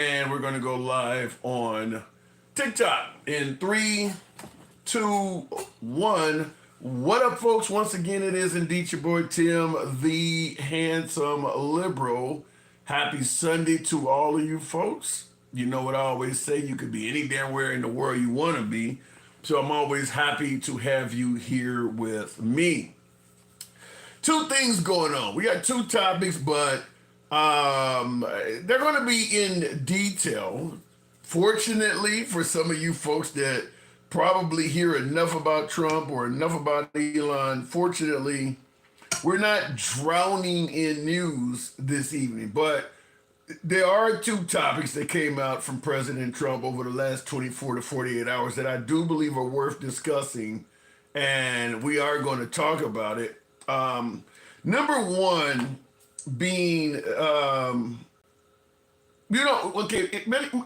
and we're going to go live on TikTok in 3, 2, 1. What up, folks? Once again, it is indeed your boy Tim, the handsome liberal. Happy Sunday to all of you folks. You know what I always say, you could be any damn where in the world you want to be. So I'm always happy to have you here with me. Two things going on. We got two topics, but they're going to be in detail. Fortunately, for some of you folks that probably hear enough about Trump or enough about Elon, fortunately, we're not drowning in news this evening. But there are two topics that came out from President Trump over the last 24 to 48 hours that I do believe are worth discussing, and we are going to talk about it. Number one being,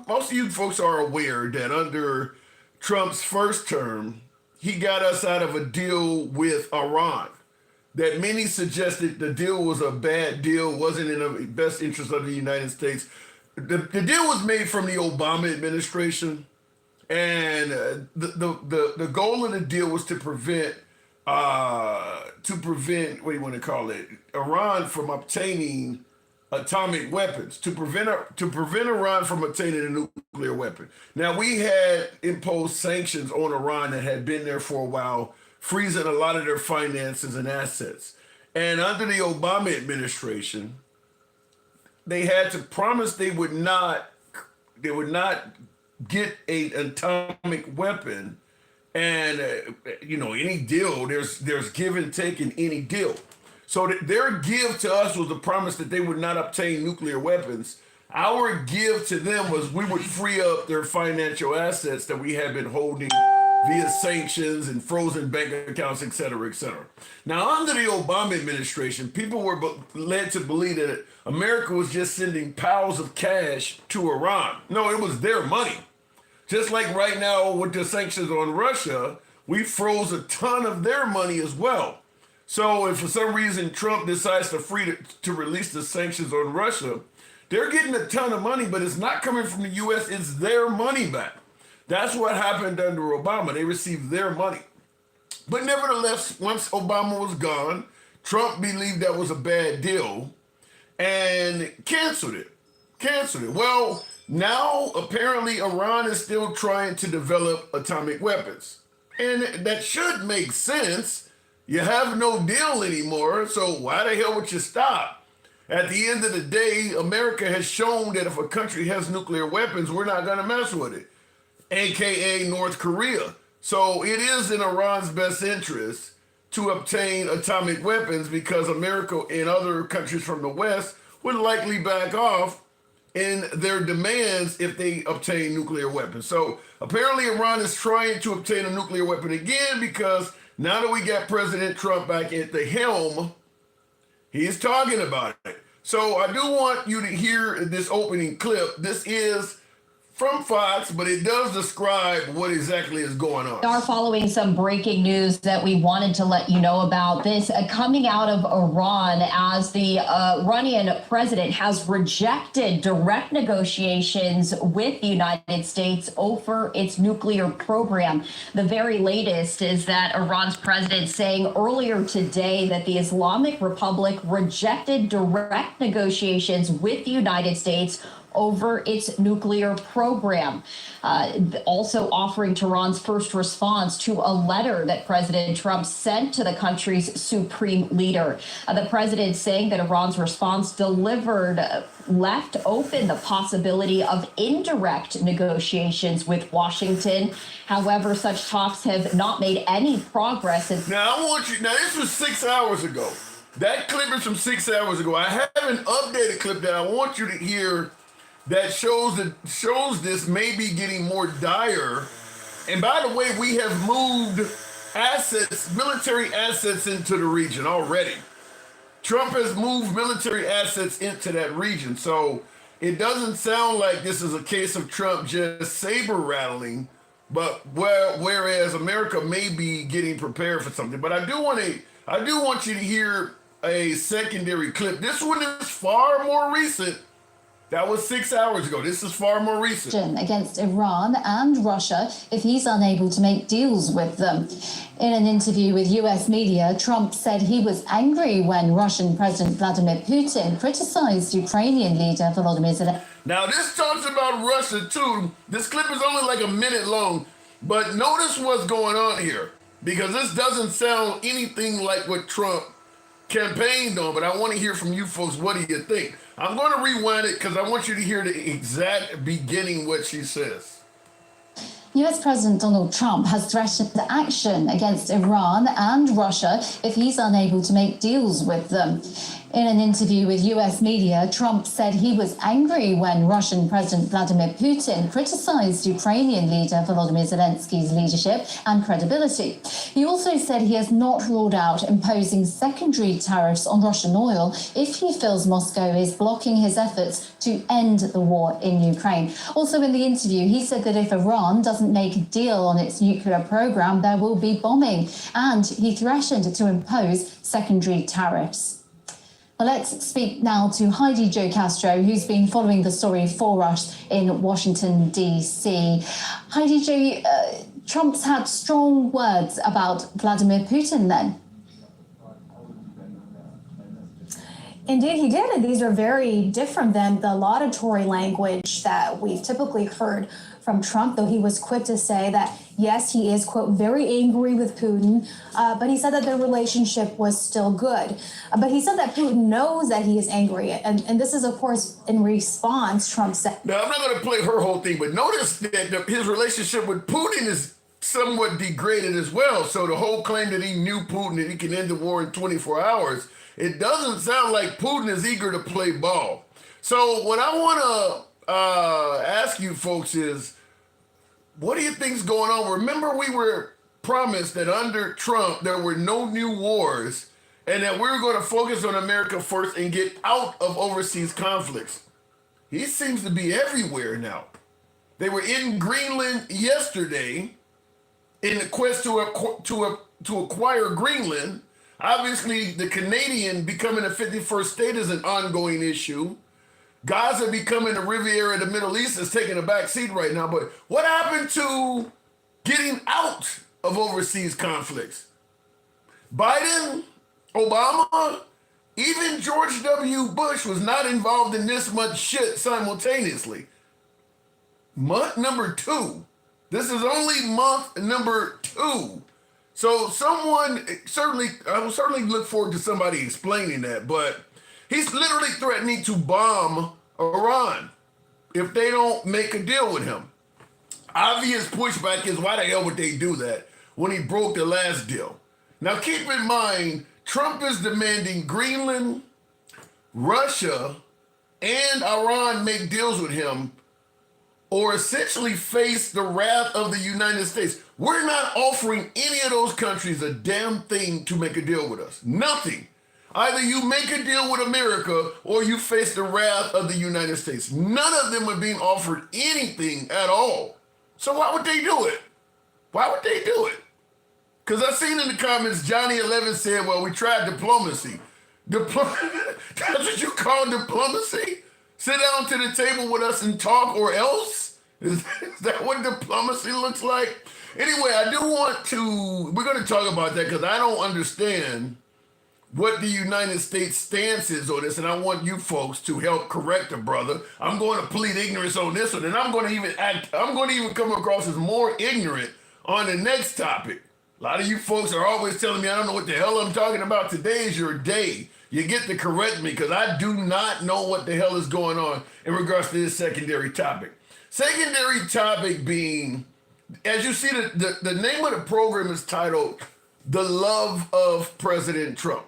most of you folks are aware that under Trump's first term, he got us out of a deal with Iran. That many suggested the deal was a bad deal, wasn't in the best interest of the United States. The deal was made from the Obama administration, and the goal of the deal was to prevent what do you want to call it, Iran from obtaining atomic weapons, to prevent Iran from obtaining a nuclear weapon. Now, we had imposed sanctions on Iran that had been there for a while, freezing a lot of their finances and assets. And under the Obama administration, they had to promise they would not get an atomic weapon. And any deal, there's give and take in any deal. So their give to us was the promise that they would not obtain nuclear weapons. Our give to them was we would free up their financial assets that we had been holding via sanctions and frozen bank accounts, et cetera, et cetera. Now, under the Obama administration, people were led to believe that America was just sending piles of cash to Iran. No, it was their money. Just like right now with the sanctions on Russia, we froze a ton of their money as well. So if for some reason Trump decides to release the sanctions on Russia, they're getting a ton of money, but it's not coming from the U.S., it's their money back. That's what happened under Obama. They received their money. But nevertheless, once Obama was gone, Trump believed that was a bad deal and canceled it. Well, now apparently Iran is still trying to develop atomic weapons. And that should make sense. You have no deal anymore, so why the hell would you stop? At the end of the day, America has shown that if a country has nuclear weapons, we're not going to mess with it, aka North Korea. So it is in Iran's best interest to obtain atomic weapons because America and other countries from the West would likely back off in their demands if they obtain nuclear weapons. So apparently Iran is trying to obtain a nuclear weapon again because now that we got President Trump back at the helm, he's talking about it. So I do want you to hear this opening clip. This is from Fox, but it does describe what exactly is going on. We are following some breaking news that we wanted to let you know about. This coming out of Iran as the Iranian president has rejected direct negotiations with the United States over its nuclear program. The very latest is that Iran's president saying earlier today that the Islamic Republic rejected direct negotiations with the United States over its nuclear program, also offering Tehran's first response to a letter that President Trump sent to the country's supreme leader. The president saying that Iran's response left open the possibility of indirect negotiations with Washington. However, such talks have not made any progress. Now, this was 6 hours ago. That clip is from 6 hours ago. I have an updated clip that I want you to hear that shows this may be getting more dire. And by the way, we have moved military assets into the region already. Trump has moved military assets into that region. So it doesn't sound like this is a case of Trump just saber rattling, but whereas America may be getting prepared for something. But I do want you to hear a secondary clip. This one is far more recent That was 6 hours ago. This is far more recent. Against Iran and Russia if he's unable to make deals with them. In an interview with US media, Trump said he was angry when Russian President Vladimir Putin criticized Ukrainian leader Volodymyr Zelensky. Now, this talks about Russia too. This clip is only like a minute long, but notice what's going on here, because this doesn't sound anything like what Trump campaigned on, but I want to hear from you folks. What do you think? I'm going to rewind it because I want you to hear the exact beginning what she says. US President Donald Trump has threatened action against Iran and Russia if he's unable to make deals with them. In an interview with US media, Trump said he was angry when Russian President Vladimir Putin criticized Ukrainian leader Volodymyr Zelensky's leadership and credibility. He also said he has not ruled out imposing secondary tariffs on Russian oil if he feels Moscow is blocking his efforts to end the war in Ukraine. Also in the interview, he said that if Iran doesn't make a deal on its nuclear program, there will be bombing, and he threatened to impose secondary tariffs. Well, let's speak now to Heidi Jo Castro, who's been following the story for us in Washington, D.C. Heidi Jo, Trump's had strong words about Vladimir Putin then. Indeed, he did. And these are very different than the laudatory language that we've typically heard from Trump, though he was quick to say that, yes, he is, quote, very angry with Putin, but he said that their relationship was still good. But he said that Putin knows that he is angry. And this is, of course, in response, Trump said. Now, I'm not going to play her whole thing, but notice that his relationship with Putin is somewhat degraded as well. So the whole claim that he knew Putin, that he can end the war in 24 hours, it doesn't sound like Putin is eager to play ball. So what I want to ask you folks is, what do you think's going on? Remember, we were promised that under Trump, there were no new wars and that we were going to focus on America first and get out of overseas conflicts. He seems to be everywhere now. They were in Greenland yesterday in the quest to acquire Greenland. Obviously, the Canadian becoming a 51st state is an ongoing issue. Gaza becoming the Riviera of the Middle East is taking a back seat right now. But what happened to getting out of overseas conflicts? Biden, Obama, even George W. Bush was not involved in this much shit simultaneously. Month number 2. This is only month number 2. So someone I will certainly look forward to somebody explaining that, but he's literally threatening to bomb Iran if they don't make a deal with him. Obvious pushback is, why the hell would they do that when he broke the last deal? Now keep in mind, Trump is demanding Greenland, Russia, and Iran make deals with him or essentially face the wrath of the United States. We're not offering any of those countries a damn thing to make a deal with us. Nothing. Either you make a deal with America or you face the wrath of the United States. None of them are being offered anything at all. So why would they do it? Why would they do it? Because I've seen in the comments, Johnny 11 said, well, we tried diplomacy. That's what you call diplomacy? Sit down to the table with us and talk, or else? Is that what diplomacy looks like? Anyway, I do want to, we're going to talk about that because I don't understand what the United States stance is on this, and I want you folks to help correct a brother. I'm going to plead ignorance on this one, and I'm going to even come across as more ignorant on the next topic. A lot of you folks are always telling me I don't know what the hell I'm talking about. Today is your day. You get to correct me because I do not know what the hell is going on in regards to this secondary topic. Secondary topic being, as you see, the name of the program is titled The Love of President Trump.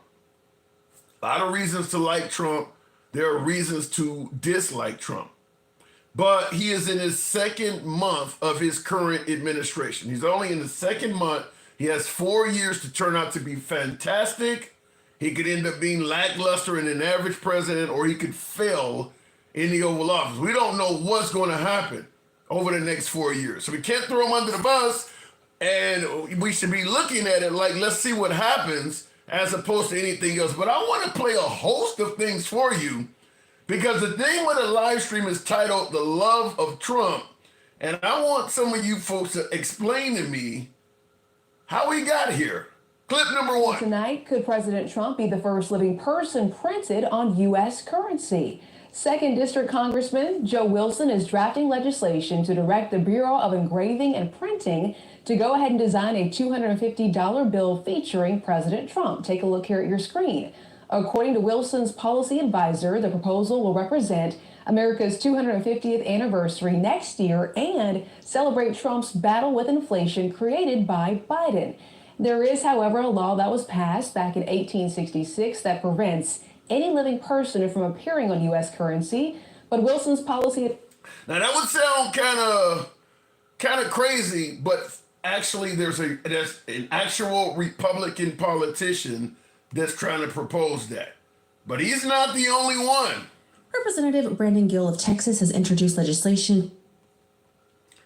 A lot of reasons to like Trump. There are reasons to dislike Trump. But he is in his second month of his current administration. He's only in the second month. He has 4 years to turn out to be fantastic. He could end up being lackluster and an average president, or he could fail in the Oval Office. We don't know what's going to happen over the next 4 years. So we can't throw him under the bus, and we should be looking at it like, let's see what happens as opposed to anything else. But I want to play a host of things for you because the name of the live stream is titled The Love of Trump. And I want some of you folks to explain to me how we got here. Clip number 1. Tonight, could President Trump be the first living person printed on U.S. currency? 2nd District Congressman Joe Wilson is drafting legislation to direct the Bureau of Engraving and Printing to go ahead and design a $250 bill featuring President Trump. Take a look here at your screen. According to Wilson's policy advisor, the proposal will represent America's 250th anniversary next year and celebrate Trump's battle with inflation created by Biden. There is, however, a law that was passed back in 1866 that prevents any living person from appearing on U.S. currency, but Wilson's policy... Now that would sound kind of crazy, but actually there's an actual Republican politician that's trying to propose that. But he's not the only one. Representative Brandon Gill of Texas has introduced legislation.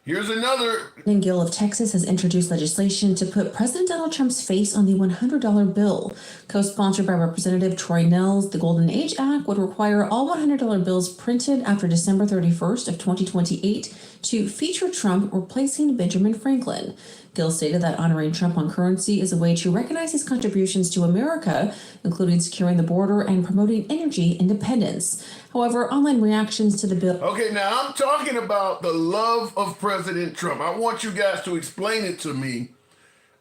Here's another. Brandon Gill of Texas has introduced legislation to put President Donald Trump's face on the $100 bill. Co-sponsored by Representative Troy Nehls, the Golden Age Act would require all $100 bills printed after December 31st of 2028 to feature Trump replacing Benjamin Franklin. Gill stated that honoring Trump on currency is a way to recognize his contributions to America, including securing the border and promoting energy independence. However, online reactions to the bill... Okay, now I'm talking about the love of President Trump. I want you guys to explain it to me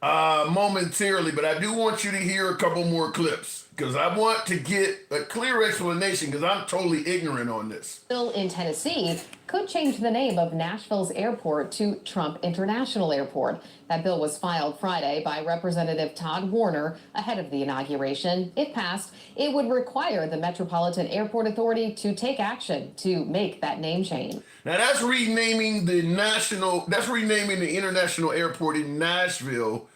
momentarily, but I do want you to hear a couple more clips because I want to get a clear explanation because I'm totally ignorant on this. Bill in Tennessee could change the name of Nashville's airport to Trump International Airport. That bill was filed Friday by Representative Todd Warner ahead of the inauguration. If passed, it would require the Metropolitan Airport Authority to take action to make that name change. Now that's renaming the international airport in Nashville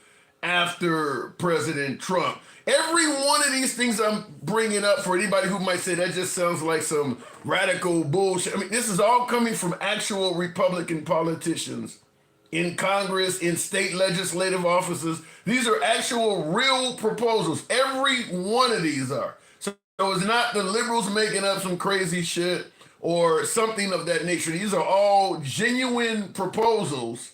after President Trump. Every one of these things I'm bringing up, for anybody who might say that just sounds like some radical bullshit. I mean, this is all coming from actual Republican politicians in Congress, in state legislative offices. These are actual real proposals. Every one of these are. So it's not the liberals making up some crazy shit or something of that nature. These are all genuine proposals.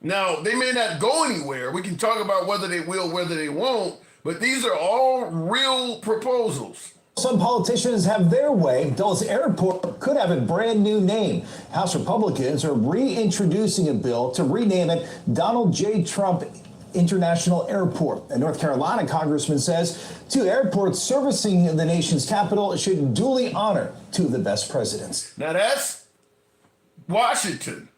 Now, they may not go anywhere. We can talk about whether they will, whether they won't, but these are all real proposals. Some politicians have their way. Dulles Airport could have a brand new name. House Republicans are reintroducing a bill to rename it Donald J. Trump International Airport. A North Carolina congressman says 2 airports servicing the nation's capital should duly honor 2 of the best presidents. Now that's Washington.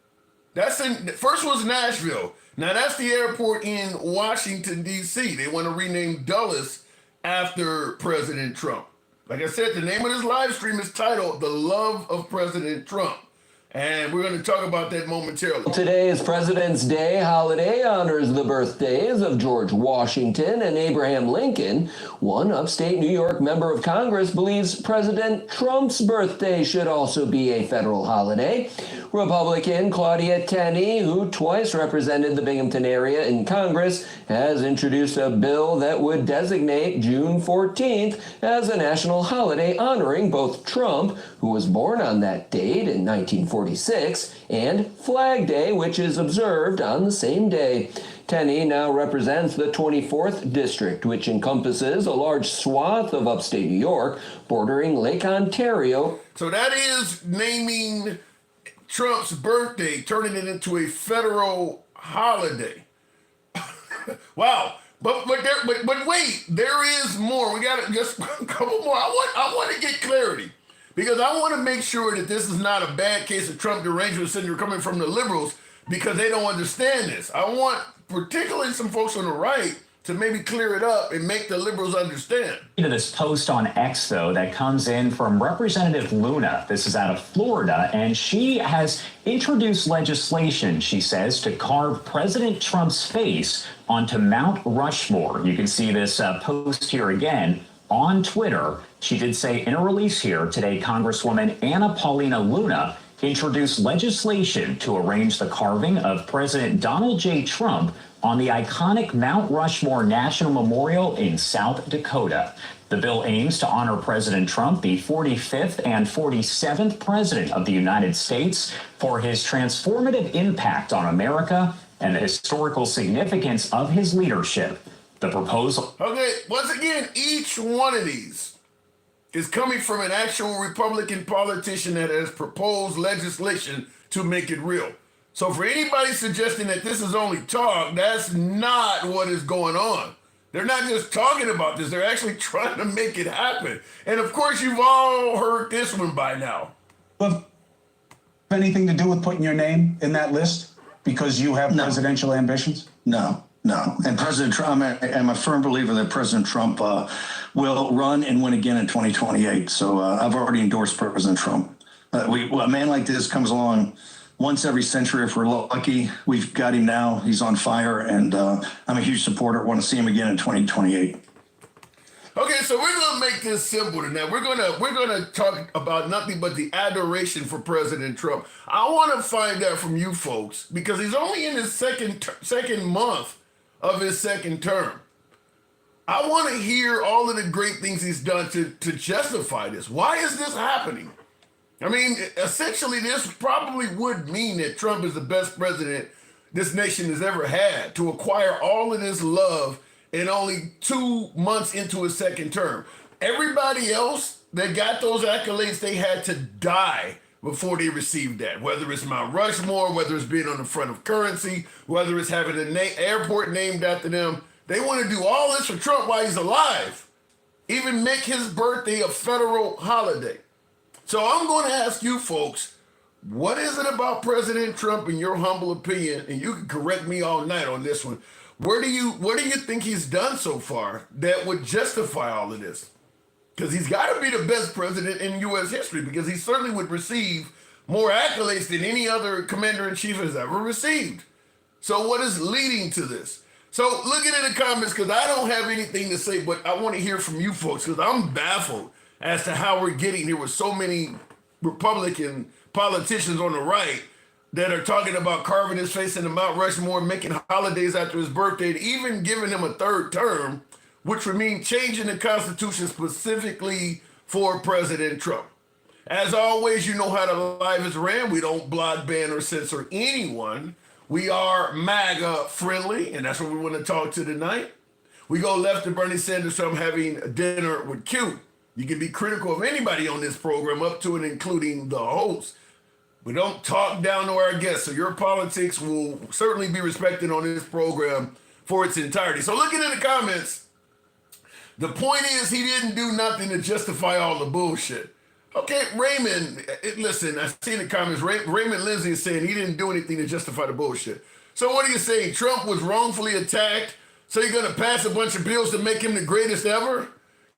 First was Nashville. Now that's the airport in Washington, D.C. They want to rename Dulles after President Trump. Like I said, the name of this live stream is titled The Love of President Trump. And we're going to talk about that momentarily. Today's President's Day holiday honors the birthdays of George Washington and Abraham Lincoln. One upstate New York member of Congress believes President Trump's birthday should also be a federal holiday. Republican Claudia Tenney, who twice represented the Binghamton area in Congress, has introduced a bill that would designate June 14th as a national holiday honoring both Trump, who was born on that date in 1946, and Flag Day, which is observed on the same day. Tenney now represents the 24th District, which encompasses a large swath of upstate New York, bordering Lake Ontario. So that is naming Trump's birthday, turning it into a federal holiday. Wow. But wait, there is more. We got just a couple more. I want to get clarity because I want to make sure that this is not a bad case of Trump derangement syndrome coming from the liberals because they don't understand this. I want particularly some folks on the right to maybe clear it up and make the liberals understand. To this post on X, though, that comes in from Representative Luna. This is out of Florida, and she has introduced legislation, she says, to carve President Trump's face onto Mount Rushmore. You can see this post here again on Twitter. She did say in a release here today, Congresswoman Anna Paulina Luna introduced legislation to arrange the carving of President Donald J. Trump on the iconic Mount Rushmore National Memorial in South Dakota. The bill aims to honor President Trump, the 45th and 47th President of the United States, for his transformative impact on America and the historical significance of his leadership. The proposal. Okay, once again, each one of these is coming from an actual Republican politician that has proposed legislation to make it real. So for anybody suggesting that this is only talk, that's not what is going on. They're not just talking about this, they're actually trying to make it happen. And of course, you've all heard this one by now. Have anything to do with putting your name in that list because you have presidential ambitions? No. And President Trump, I'm a firm believer that President Trump will run and win again in 2028. So I've already endorsed President Trump. A man like this comes along once every century if we're lucky. We've got him now. He's on fire, and I'm a huge supporter. Want to see him again in 2028. Okay, so we're gonna make this simple tonight. We're gonna talk about nothing but the adoration for President Trump. I want to find out from you folks, because he's only in his second month of his second term. I want to hear all of the great things he's done to justify this. Why is this happening? I mean, essentially, this probably would mean that Trump is the best president this nation has ever had, to acquire all of this love in only 2 months into his second term. Everybody else that got those accolades, they had to die before they received that, whether it's Mount Rushmore, whether it's being on the front of currency, whether it's having an airport named after them. They want to do all this for Trump while he's alive, even make his birthday a federal holiday. So I'm going to ask you folks, what is it about President Trump, in your humble opinion, and you can correct me all night on this one, what do you think he's done so far that would justify all of this? Because he's got to be the best president in U.S. history, because he certainly would receive more accolades than any other commander-in-chief has ever received. So what is leading to this? So look at it in the comments, because I don't have anything to say, but I want to hear from you folks, because I'm baffled as to how we're getting here with so many Republican politicians on the right that are talking about carving his face into Mount Rushmore, making holidays after his birthday, and even giving him a third term, which would mean changing the Constitution specifically for President Trump. As always, you know how the live is ran. We don't block, ban, or censor anyone. We are MAGA friendly, and that's what we want to talk to tonight. We go left to Bernie Sanders, so I'm having dinner with Q. You can be critical of anybody on this program, up to and including the host. We don't talk down to our guests, so your politics will certainly be respected on this program for its entirety. So looking at the comments, the point is he didn't do nothing to justify all the bullshit. Okay, Raymond, listen, I see in the comments, Raymond Lindsay is saying he didn't do anything to justify the bullshit. So what are you saying? Trump was wrongfully attacked, so you're going to pass a bunch of bills to make him the greatest ever?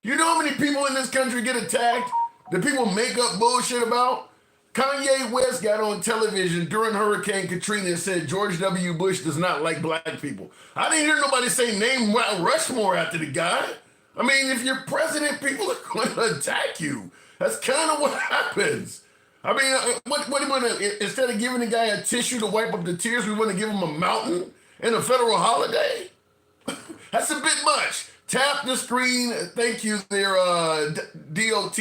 You know how many people in this country get attacked that people make up bullshit about? Kanye West got on television during Hurricane Katrina and said George W. Bush does not like black people. I didn't hear nobody say name Mount Rushmore after the guy. I mean, if you're president, people are going to attack you. That's kind of what happens. I mean, what do you want to, instead of giving the guy a tissue to wipe up the tears, we want to give him a mountain and a federal holiday? That's a bit much. Tap the screen. Thank you there, DOT.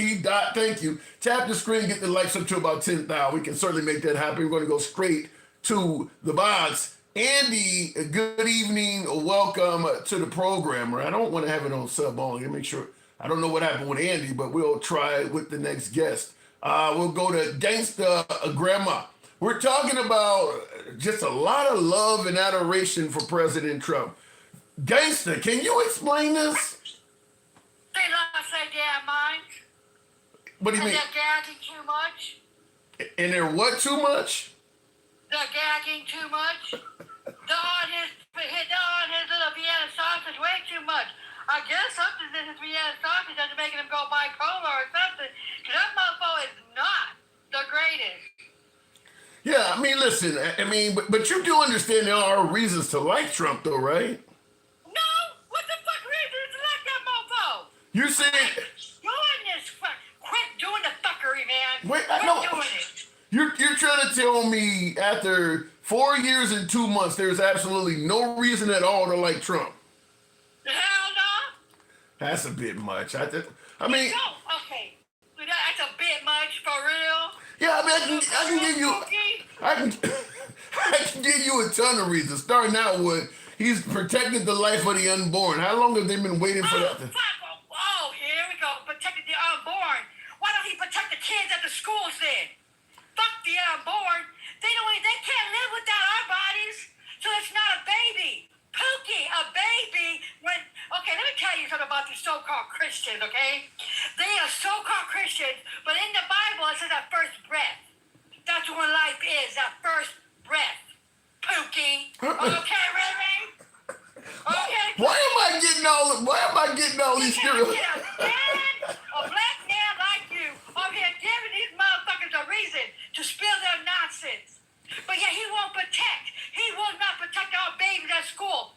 Thank you. Tap the screen, get the likes up to about 10,000. We can certainly make that happen. We're going to go straight to the box. Andy, good evening. Welcome to the program. I don't want to have it on sub only. Make sure. I don't know what happened with Andy, but we'll try with the next guest. We'll go to Gangsta Grandma. We're talking about just a lot of love and adoration for President Trump. Gangsta, can you explain this? They lost their damn minds. What do you mean? They're gagging too much. And they're what too much? They're gagging too much. They're on his little Vienna sausage way too much. I guess something in his Vienna sausage is making him go bipolar or something. Because that mofo is not the greatest. Yeah, I mean, listen, but you do understand there are reasons to like Trump, though, right? No, what the fuck reasons to like that mofo? You said doing this fuck. Quit doing the fuckery, man. Wait, Quit I know. doing it. You're to tell me after 4 years and 2 months, there's absolutely no reason at all to like Trump? Hell no. That's a bit much. I mean, No, okay. That's a bit much for real. yeah, I mean, I can give you, I can, I can give you a ton of reasons. Starting out with, he's protected the life of the unborn. How long have they been waiting for that? Oh, here we go. Protected the unborn. Why don't he protect the kids at the schools then? Fuck the unborn. They can't live without our bodies. So it's not a baby. Pookie, a baby. Okay, let me tell you something about these so-called Christians, okay? They are so-called Christians, but in the Bible it says that first breath. That's what life is, that first breath. Pookie. Okay, Ray? Okay. Why am I getting all these stereotypes? A black man like you over here giving these motherfuckers a reason to spill their nonsense. But yet he won't protect. He will not protect our babies at school.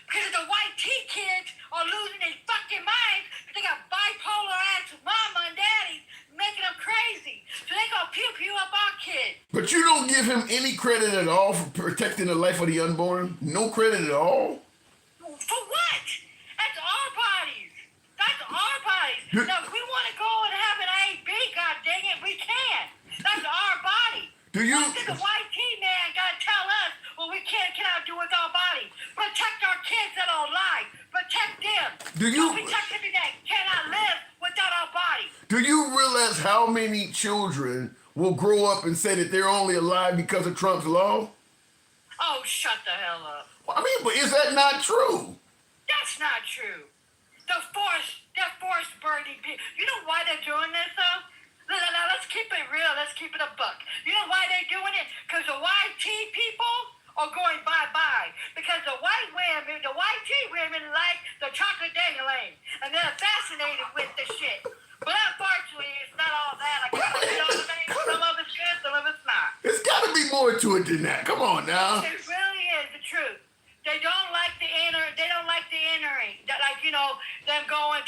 Because the white tea kids are losing their fucking minds because they got bipolar ass mama and daddies making them crazy. So they gonna pew up our kids. But you don't give him any credit at all for protecting the life of the unborn? No credit at all? For what? That's our bodies. That's our bodies. Now, if we want to go and have an AB, god dang it, we can. That's our body. What did the white tea man gotta tell us what we cannot do with our body? Protect our kids that are alive. Protect them. Don't protect them that cannot live without our body. Do you realize how many children will grow up and say that they're only alive because of Trump's law? Oh, shut the hell up. I mean, but is that not true? That's not true. They're forced burning people. You know why they're doing this, though? Now, let's keep it real. Let's keep it a buck. You know why they're doing it? Because the white tea people are going bye-bye. Because the white tea women like the chocolate dangling. And they're fascinated with the shit. But unfortunately, it's not all that. Some of it's good, some of it's not. There's got to be more to it than that. Come on now. It really is the truth. They don't like the entering. Like, them going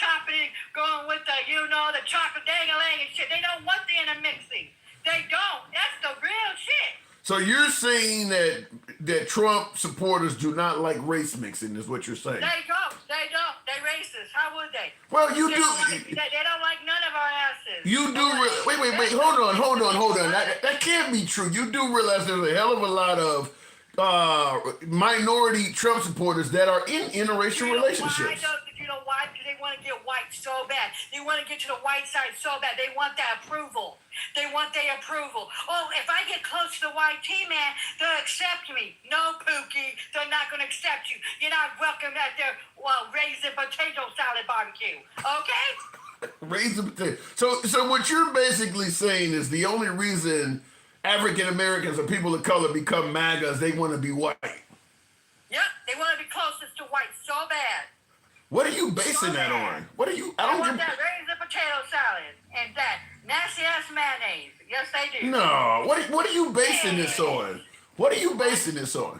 with the chocolate dang-a-lang and shit. They don't want the intermixing. They don't. That's the real shit. So you're saying that Trump supporters do not like race mixing, is what you're saying? They don't. They racist. How would they? Well, you they do. They don't like none of our asses. You do. Wait. Hold on. That can't be true. You do realize there's a hell of a lot of minority Trump supporters that are in interracial relationships. You know why? Because they want to get white so bad. They want to get to the white side so bad. They want that approval. They want their approval. Oh, if I get close to the white tea man, they'll accept me. No, Pookie, they're not going to accept you. You're not welcome at their raisin potato salad barbecue. Okay? Raisin potato. So what you're basically saying is the only reason African Americans or people of color become MAGAs, they want to be white. Yep, they want to be closest to white so bad. What are you basing that on? What are you? I want that raisin potato salad and that nasty ass mayonnaise. Yes, they do. No. What are you basing this on? What are you basing this on?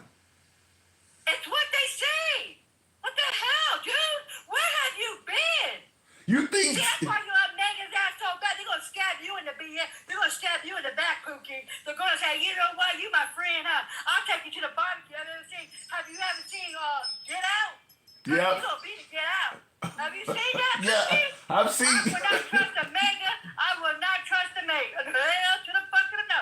It's what they say. What the hell, dude? Where have you been? You think? See, that's why you have niggas ass so bad. They're gonna stab you in the BS. They're gonna stab you in the back, Pookie. They're gonna say, you know what? You my friend, huh? I'll take you to the barbecue. Have you ever seen Get Out? Yeah. You gonna be to Get Out. Have you seen that? Yeah, I've seen. I would not trust a mega. I would not trust a mega. Hell to the fuck of the no.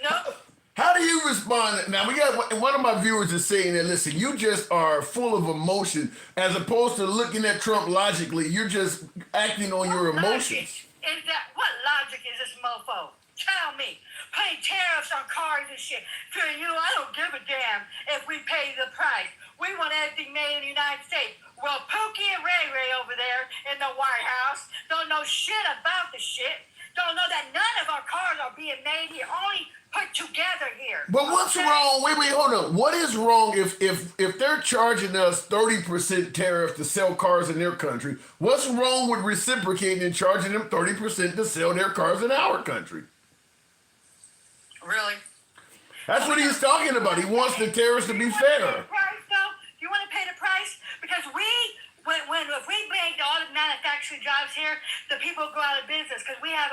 Nope. How do you respond? Now, we got one of my viewers is saying that, listen, you just are full of emotion as opposed to looking at Trump logically. You're just acting on your emotions. What logic is this mofo? Tell me. Pay tariffs on cars and shit. For you, I don't give a damn if we pay the price. We want everything made in the United States. Well, Pookie and Ray over there in the White House don't know shit about the shit. Don't know that none of our cars are being made here. Only put together here. But what's wrong? Wait, hold on. What is wrong if they're charging us 30% tariff to sell cars in their country? What's wrong with reciprocating and charging them 30% to sell their cars in our country? Really? That's what he's talking about. He wants the tariffs to be fair. Do you want to pay the price? Because if we make all the manufacturing jobs here, the people go out of business because we have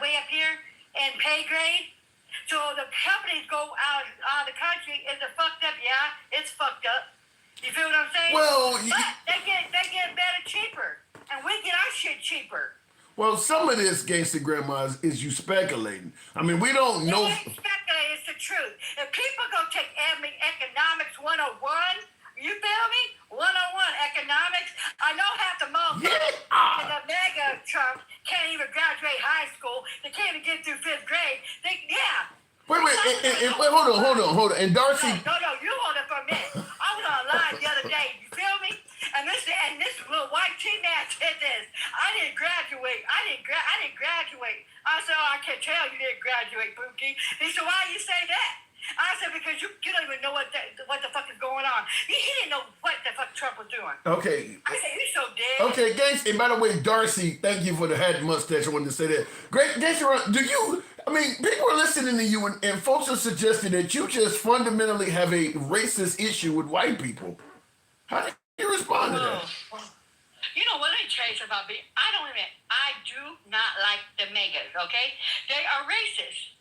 way up here in pay grade. So the companies go out of the country. Is it fucked up? Yeah, it's fucked up. You feel what I'm saying? Well, but they get better cheaper, and we get our shit cheaper. Well, some of this, Gangsta Grandma, is you speculating. I mean, we don't know. It ain't speculating, it's the truth. If people go take economics 101, you feel me? 101 economics. I know half the motherfuckers in the mega Trump can't even graduate high school. They can't even get through 5th grade. Wait, hold on. And Darcy. No, you hold it for a minute. I was on live the other day. You feel me? And this little white teen man said this. I didn't graduate. I didn't graduate. I said, oh, I can tell you didn't graduate, Pookie. He said, why you say that? I said, because you don't even know what the fuck is going on. He didn't know what the fuck Trump was doing. Okay. I said, he's so dead. Okay, Gangsta. And by the way, Darcy, thank you for the hat and mustache. I wanted to say that. Great, Gangsta, people are listening to you, and folks are suggesting that you just fundamentally have a racist issue with white people. How do you respond to that? You know what? Let me tell you something about me. I do not like the megas, okay? They are racist.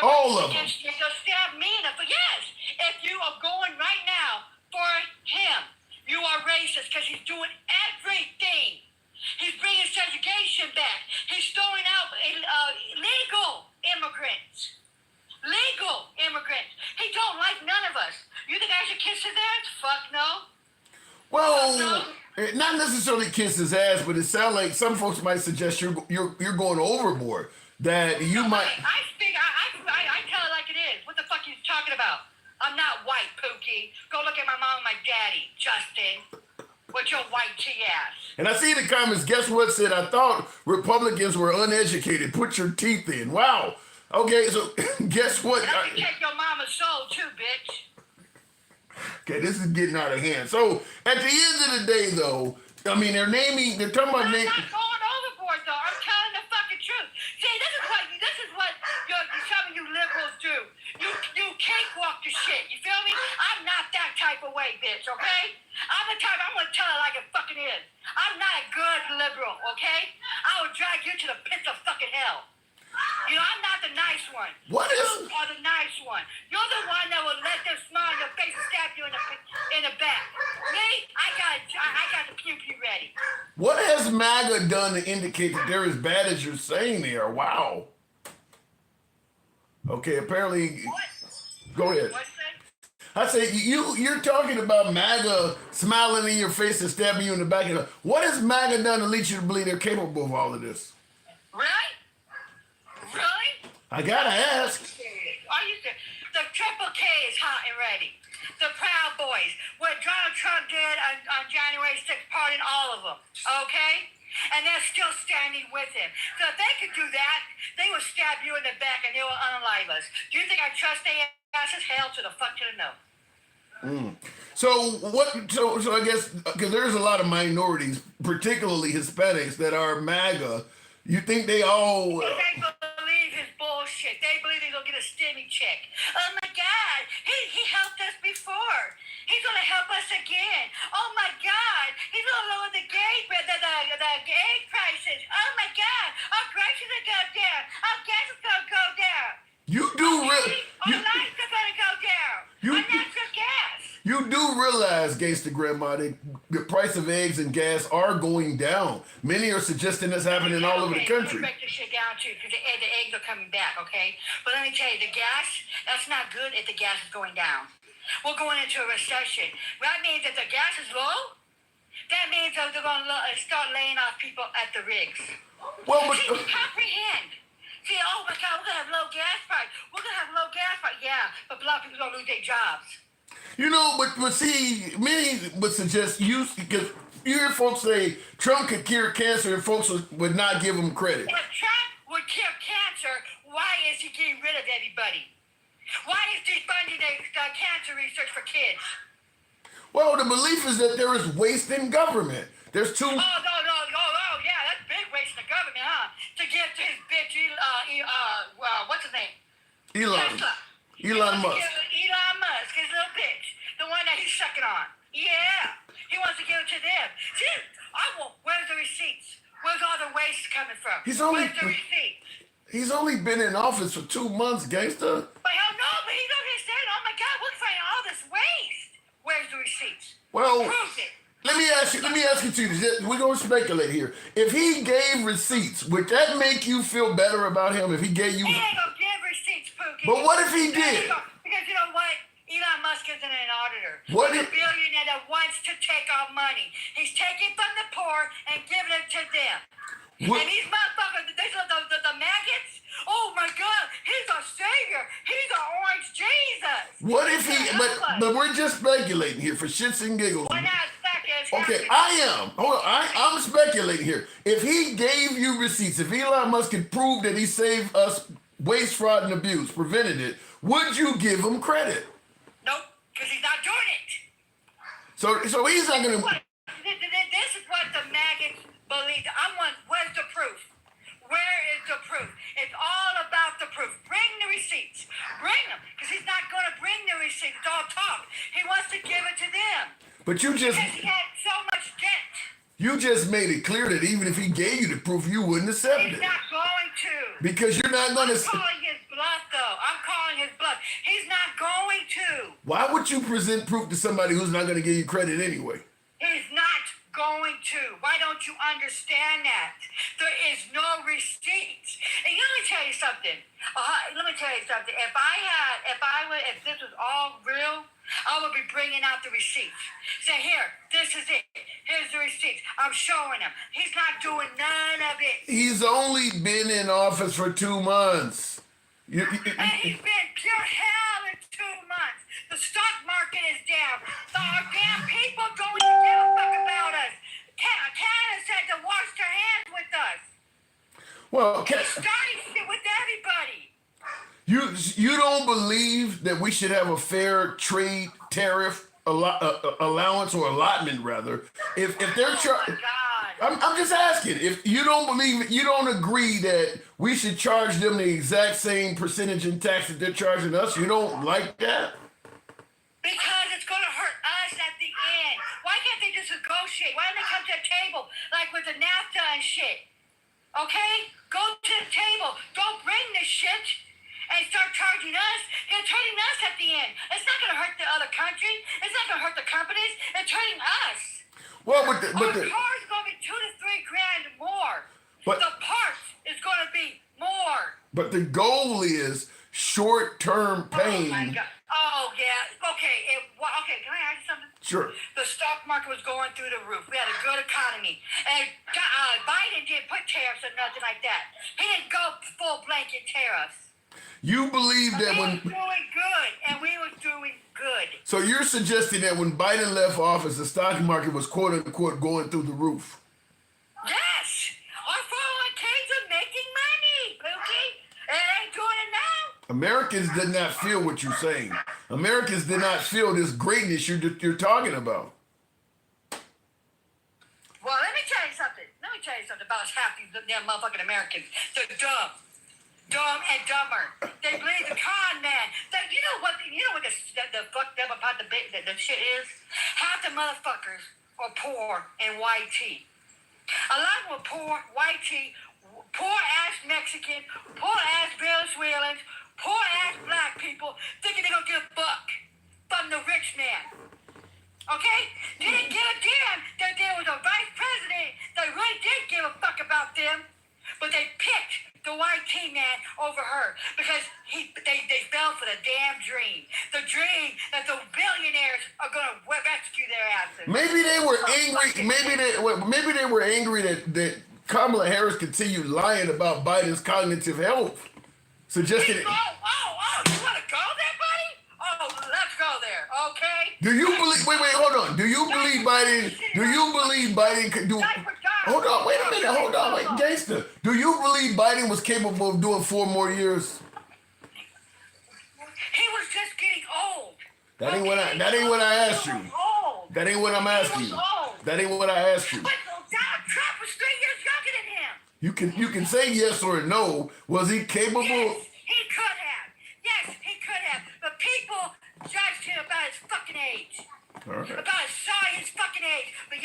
All of them. They'll stab me in the foot. Yes. If you are going right now for him, you are racist because he's doing everything. He's bringing segregation back. He's throwing out legal immigrants. Legal immigrants. He don't like none of us. You think I should kiss his ass? Fuck no. Well, not necessarily kiss his ass, but it sounds like some folks might suggest you're going overboard. That you might. I tell it like it is. What the fuck are you talking about? I'm not white, Pookie. Go look at my mom and my daddy, Justin. With your white tea ass. And I see the comments. Guess what said? I thought Republicans were uneducated. Put your teeth in. Wow. Okay, so guess what? I can take your mama's soul too, bitch. Okay, this is getting out of hand. So at the end of the day, though, I mean, they're talking about naming. I'm not going overboard, though. I'm telling the fucking truth. See, this is what some of you liberals do. You cakewalk the shit. You feel me? I'm not that type of way, bitch. Okay? I'm the type. I'm gonna tell it like it fucking is. I'm not a good liberal. Okay? I will drag you to the pits of fucking hell. You know, I'm not the nice one. You are the nice one. You're the one that will let them smile in your face and stab you in the back. Me, I got the pew pew ready. What has MAGA done to indicate that they're as bad as you're saying they are? Wow. Okay, apparently. What? Go ahead. What's that? I say you're talking about MAGA smiling in your face and stabbing you in the back. What has MAGA done to lead you to believe they're capable of all of this? Really? Really? I gotta ask. Are you serious? The Triple K is hot and ready. The Proud Boys. What Donald Trump did on January 6th, pardon all of them. Okay? And they're still standing with him. So if they could do that, they would stab you in the back and they will unalive us. Do you think I trust their asses? Hell to the fuck to the no. So I guess because there's a lot of minorities, particularly Hispanics, that are MAGA. You think they all? They believe his bullshit. They believe he's gonna get a stimmy check. Oh my God, he helped us before. He's gonna help us again. Oh my God, he's gonna lower the egg prices. Oh my God, our groceries are going down. Our gas is gonna go down. You do our lights are gonna go down. Our natural gas. You do realize, Gangsta Grandma, that the price of eggs and gas are going down. Many are suggesting that's happening all over the country. Break this shit down too, because the eggs are coming back, okay? But let me tell you, the gas, that's not good if the gas is going down. We're going into a recession. That means if the gas is low, that means they're going to start laying off people at the rigs. Well, but comprehend. See, oh my God, we're going to have low gas price. We're going to have low gas price. Yeah, but a lot of people are going to lose their jobs. You know, but see, many would suggest because you hear folks say Trump could cure cancer and folks would not give him credit. If Trump would cure cancer, why is he getting rid of everybody? Why is he funding the cancer research for kids? Well, the belief is that there is waste in government. There's too. Oh, yeah, that's big waste in the government, huh? To give to his bitch, what's his name? Elon Musk. Elon Musk, his little bitch. The one that he's sucking on. Yeah. He wants to give it to them. See, where's the receipts? Where's all the waste coming from? Where's the receipt? He's only been in office for 2 months, gangster. But hell no, but he's over here saying, oh my God, we're finding all this waste. Where's the receipts? Well, Prove it. let me ask you two. We're gonna speculate here. If he gave receipts, would that make you feel better about him? If he gave you, He ain't gonna give receipts, Pookie. but what if he did? Because you know what? Elon Musk isn't an auditor. What He's if- a billionaire that wants to take our money. He's taking from the poor and giving it to them. What- And these motherfuckers, the maggots, oh my God, he's our savior. He's our orange Jesus. What if he? He's gonna help us. But we're just speculating here for shits and giggles. We're not suckers. Okay, I am. Hold on, I'm speculating here. If he gave you receipts, if Elon Musk could prove that he saved us waste, fraud, and abuse, prevented it, would you give him credit? Nope, because he's not doing it. So he's not gonna. This is what the maggots believe. Where's the proof? Where is the proof? It's all about the proof. Bring the receipts. Bring them, because he's not going to bring the receipts. It's all talk. He wants to give it to them. But you Because he had so much debt. just made it clear that even if he gave you the proof, you wouldn't accept He's it not going to. because you're not gonna. I'm calling his bluff, though. I'm calling his bluff. He's not going to. Why would you present proof to somebody who's not gonna give you credit anyway? He's not going to. Why don't you understand that? There is no receipts. And let me tell you something. If this was all real, I would be bringing out the receipts. Say, here, this is it. Here's the receipts. I'm showing him. He's not doing none of it. He's only been in office for 2 months. And he's been pure hell in 2 months. The stock market is down. Our damn people don't even give a fuck about us. Canada said to wash their hands with us. Well, He's starting shit with everybody. you don't believe that we should have a fair trade tariff allowance or allotment rather? If they're God. I'm just asking. If you don't believe, you don't agree that we should charge them the exact same percentage in tax that they're charging us. You don't like that? Because it's going to hurt us at the end. Why can't they just negotiate? Why don't they come to the table like with the NAFTA and shit? Okay? Go to the table. Don't bring this shit and start charging us. They're hurting us at the end. It's not going to hurt the other country. It's not going to hurt the companies. It's hurting us. Well, Our car's going to be $2 to $3 grand more. But- the parts is going to be more. But the goal is short-term Oh my pain. God. Oh yeah. Okay. Okay. Can I ask you something? Sure. The stock market was going through the roof. We had a good economy, and Biden didn't put tariffs or nothing like that. He didn't go full blanket tariffs. You believe that He when was doing good, and we was doing good. so you're suggesting that when Biden left office, the stock market was quote unquote going through the roof. Yes, our 401ks are making money, Pookie. It ain't doing it now. Americans did not feel what you're saying. Americans did not feel this greatness you're talking about. Well, let me tell you something. Let me tell you something about half these damn motherfucking Americans. They're dumb. Dumb and dumber. They believe the con man. You know what the fucked up about the shit is? Half the motherfuckers are poor and white tea. A lot of them are poor, white tea, poor ass Mexican, poor ass Venezuelans, poor ass black people thinking they're gonna get a buck from the rich man. Okay? They didn't give a damn that there was a vice president that really did give a fuck about them, but they picked the white tea man over her because they fell for the damn dream. The dream that the billionaires are gonna rescue their asses. Maybe they were angry. Maybe they were angry that Kamala Harris continued lying about Biden's cognitive health, suggesting. You want to go there, buddy? Oh, let's go there, okay? Do you believe? Wait, hold on. Do you believe Biden? Do you believe Biden could do? Hold on, wait a minute. Hold on, wait, gangster. Do you believe Biden was capable of doing 4 more years? He was just getting old. That ain't what I asked you. That ain't what I'm asking you. That ain't what I asked you. But Donald Trump was 3 years younger than him. You can say yes or no. Was he capable? Yes, he could have. Yes, he could have. But people judged him about his fucking age. All right. About his fucking age. But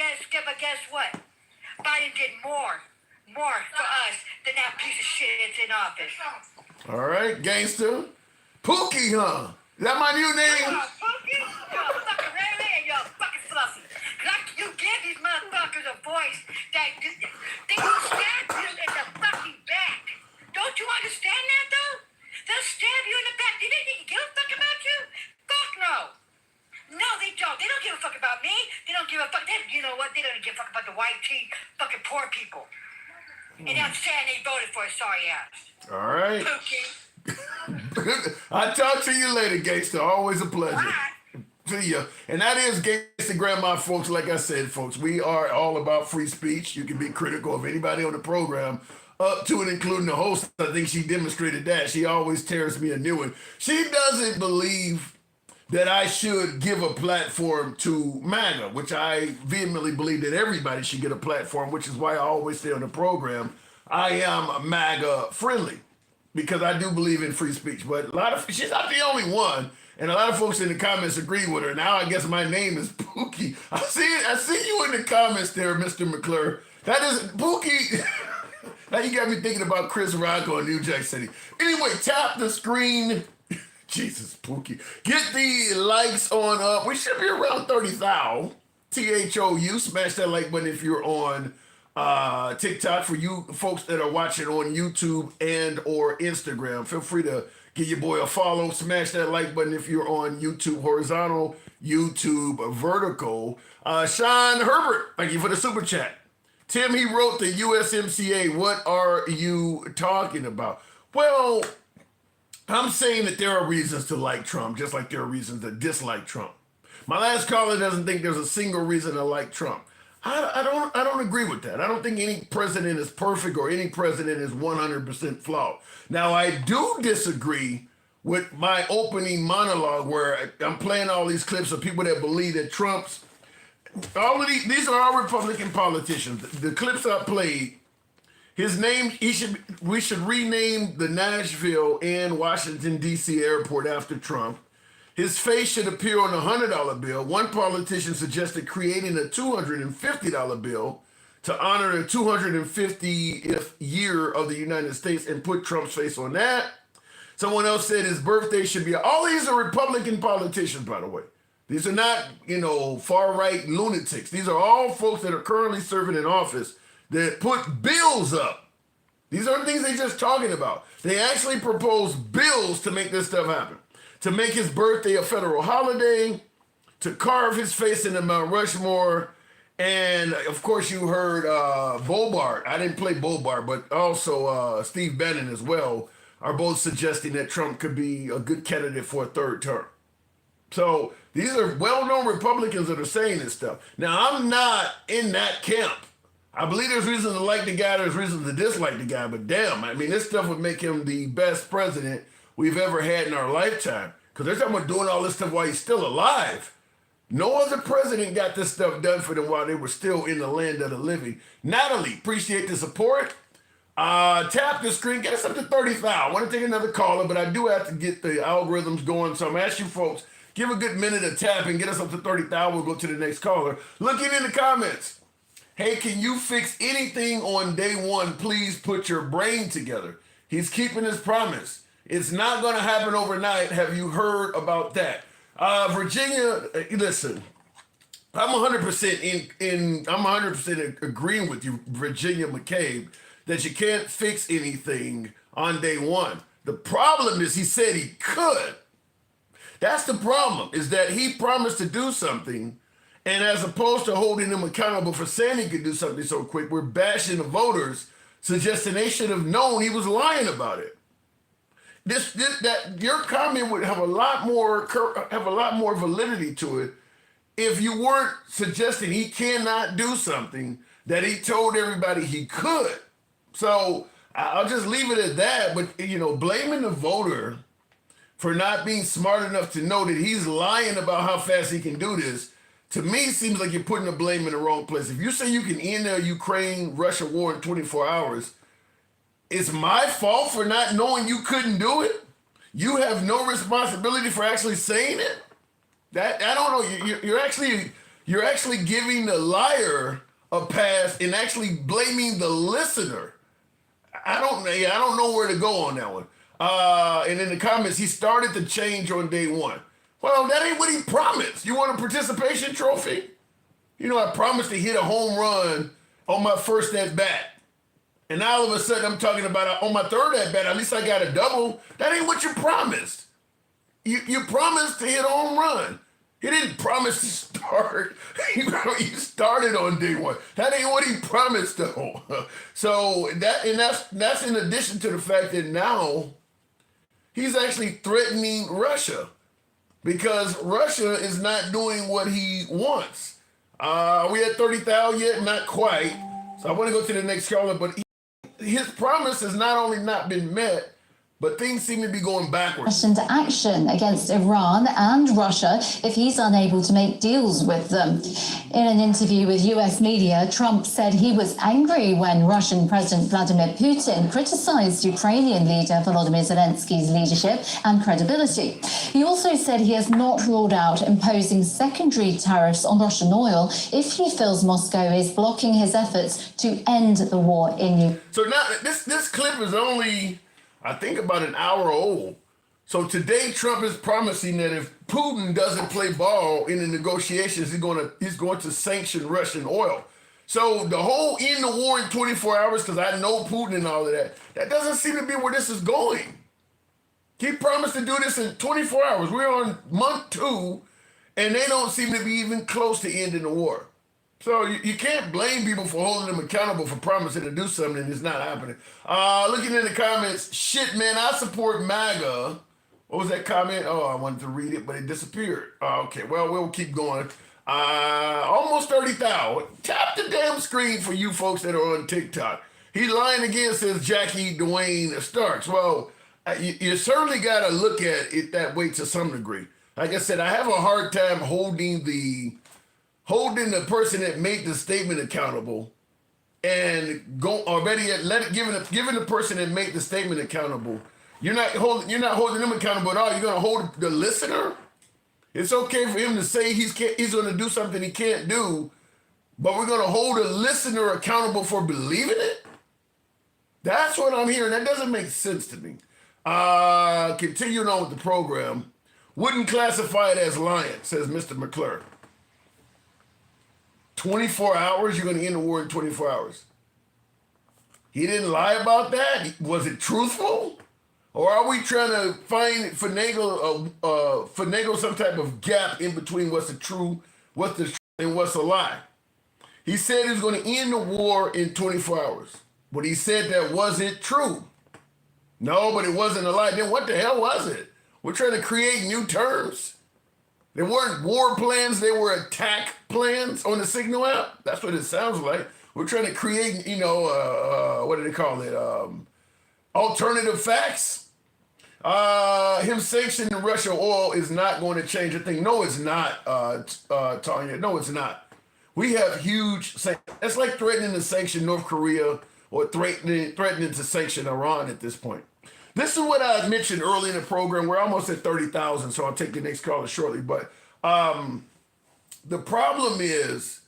guess what? Biden did more for us than than that piece of shit that's in office. All right, gangster. Pookie, huh? Is that my new name? Pookie? You're a fucking Ray and you're a fucking Fluffy. Like you give these motherfuckers a voice that they will stab you in the fucking back. Don't you understand that though? They'll stab you in the back. Do they think give a fuck about you? Fuck no. No, they don't. They don't give a fuck about me. They don't give a fuck. You know what? They don't give a fuck about the white tea fucking poor people. And I'm saying they voted for a sorry ass. All right. Pookie. I'll talk to you later, gangster. Always a pleasure. Bye. See ya. And that is Gangsta Grandma, folks. Like I said, folks, we are all about free speech. You can be critical of anybody on the program, up to and including the host. I think she demonstrated that. She always tears me a new one. She doesn't believe that I should give a platform to MAGA, which I vehemently believe that everybody should get a platform, which is why I always say on the program, I am MAGA friendly, because I do believe in free speech. But she's not the only one. And a lot of folks in the comments agree with her. Now I guess my name is Pookie. I see you in the comments there, Mr. McClure. That is Pookie. Now you got me thinking about Chris Rock on New Jack City. Anyway, tap the screen. Jesus, Pookie. Get the likes on up. We should be around 30,000. THOU. Smash that like button if you're on TikTok. For you folks that are watching on YouTube and or Instagram, feel free to give your boy a follow. Smash that like button if you're on YouTube horizontal, YouTube vertical. Sean Herbert, thank you for the super chat. Tim, he wrote the USMCA. What are you talking about? Well, I'm saying that there are reasons to like Trump, just like there are reasons to dislike Trump. My last caller doesn't think there's a single reason to like Trump. I don't agree with that. I don't think any president is perfect or any president is 100% flawed. Now, I do disagree with my opening monologue where I'm playing all these clips of people that believe that Trump's, all of these are all Republican politicians. The clips I played, his name, we should rename the Nashville and Washington, D.C. airport after Trump. His face should appear on a $100 bill. One politician suggested creating a $250 bill to honor the 250th year of the United States and put Trump's face on that. Someone else said his birthday should be, all these are Republican politicians, by the way. These are not, far-right lunatics. These are all folks that are currently serving in office that put bills up. These aren't things they're just talking about. They actually propose bills to make this stuff happen. To make his birthday a federal holiday, to carve his face into Mount Rushmore, and of course you heard Bobart. I didn't play Bobart, but also Steve Bannon as well are both suggesting that Trump could be a good candidate for a third term. So these are well-known Republicans that are saying this stuff. Now, I'm not in that camp. I believe there's reason to like the guy, there's reason to dislike the guy, but damn, I mean, this stuff would make him the best president we've ever had in our lifetime. Because they're talking about doing all this stuff while he's still alive. No other president got this stuff done for them while they were still in the land of the living. Natalie, appreciate the support. Tap the screen, get us up to 30,000. I want to take another caller, but I do have to get the algorithms going. So I'm asking you folks, give a good minute of tap and get us up to 30,000. We'll go to the next caller. Looking in the comments. Hey, can you fix anything on day one? Please put your brain together. He's keeping his promise. It's not going to happen overnight. Have you heard about that? Virginia, listen, I'm 100% I'm 100% agreeing with you, Virginia McCabe, that you can't fix anything on day one. The problem is he said he could. That's the problem, is that he promised to do something, and as opposed to holding him accountable for saying he could do something so quick, we're bashing the voters, suggesting they should have known he was lying about it. That your comment would have a lot more validity to it if you weren't suggesting he cannot do something that he told everybody he could. So I'll just leave it at that. But blaming the voter for not being smart enough to know that he's lying about how fast he can do this, to me seems like you're putting the blame in the wrong place. If you say you can end the Ukraine-Russia war in 24 hours, it's my fault for not knowing you couldn't do it? You have no responsibility for actually saying it? That I don't know. You're actually giving the liar a pass and actually blaming the listener. I don't know where to go on that one. And in the comments, he started to change on day one. Well, that ain't what he promised. You want a participation trophy? You know, I promised to hit a home run on my first at bat. And now all of a sudden I'm talking about on my third at bat, at least I got a double. That ain't what you promised. You promised to hit a home run. He didn't promise to start. He started on day one. That ain't what he promised though. So that's in addition to the fact that now he's actually threatening Russia because Russia is not doing what he wants. We at 30,000 yet? Not quite. So I want to go to the next caller, but his promise has not only not been met, but things seem to be going backwards. Into action against Iran and Russia if he's unable to make deals with them. In an interview with US media, Trump said he was angry when Russian President Vladimir Putin criticized Ukrainian leader Volodymyr Zelensky's leadership and credibility. He also said he has not ruled out imposing secondary tariffs on Russian oil if he feels Moscow is blocking his efforts to end the war in Ukraine. So now this clip is only, I think, about an hour old. So today Trump is promising that if Putin doesn't play ball in the negotiations, he's going to sanction Russian oil. So the whole end the war in 24 hours, because I know Putin and all of that doesn't seem to be where this is going. He promised to do this in 24 hours. We're on month 2, and they don't seem to be even close to ending the war. So you can't blame people for holding them accountable for promising to do something and it's not happening. Looking in the comments, shit, man, I support MAGA. What was that comment? Oh, I wanted to read it, but it disappeared. Okay, well, we'll keep going. Almost 30,000. Tap the damn screen for you folks that are on TikTok. He's lying again, says Jackie Dwayne Starks. Well, you certainly got to look at it that way to some degree. Like I said, I have a hard time holding the person that made the statement accountable and giving the person that made the statement accountable. You're not holding them accountable at all. You're going to hold the listener. It's okay for him to say he's going to do something he can't do, but we're going to hold a listener accountable for believing it? That's what I'm hearing. That doesn't make sense to me. Continuing on with the program. Wouldn't classify it as lying, says Mr. McClure. 24 hours? You're going to end the war in 24 hours. He didn't lie about that? Was it truthful? Or are we trying to finagle some type of gap in between what's the truth and what's a lie? He said he was going to end the war in 24 hours. But he said that wasn't true. No, but it wasn't a lie. Then what the hell was it? We're trying to create new terms. They weren't war plans, they were attack plans on the Signal app. That's what it sounds like. We're trying to create, what do they call it? Alternative facts. Him sanctioning Russia oil is not going to change a thing. No, it's not, Tanya. No, it's not. We have huge sanctions. It's like threatening to sanction North Korea or threatening to sanction Iran at this point. This is what I mentioned early in the program. We're almost at 30,000, so I'll take the next caller shortly. But the problem is,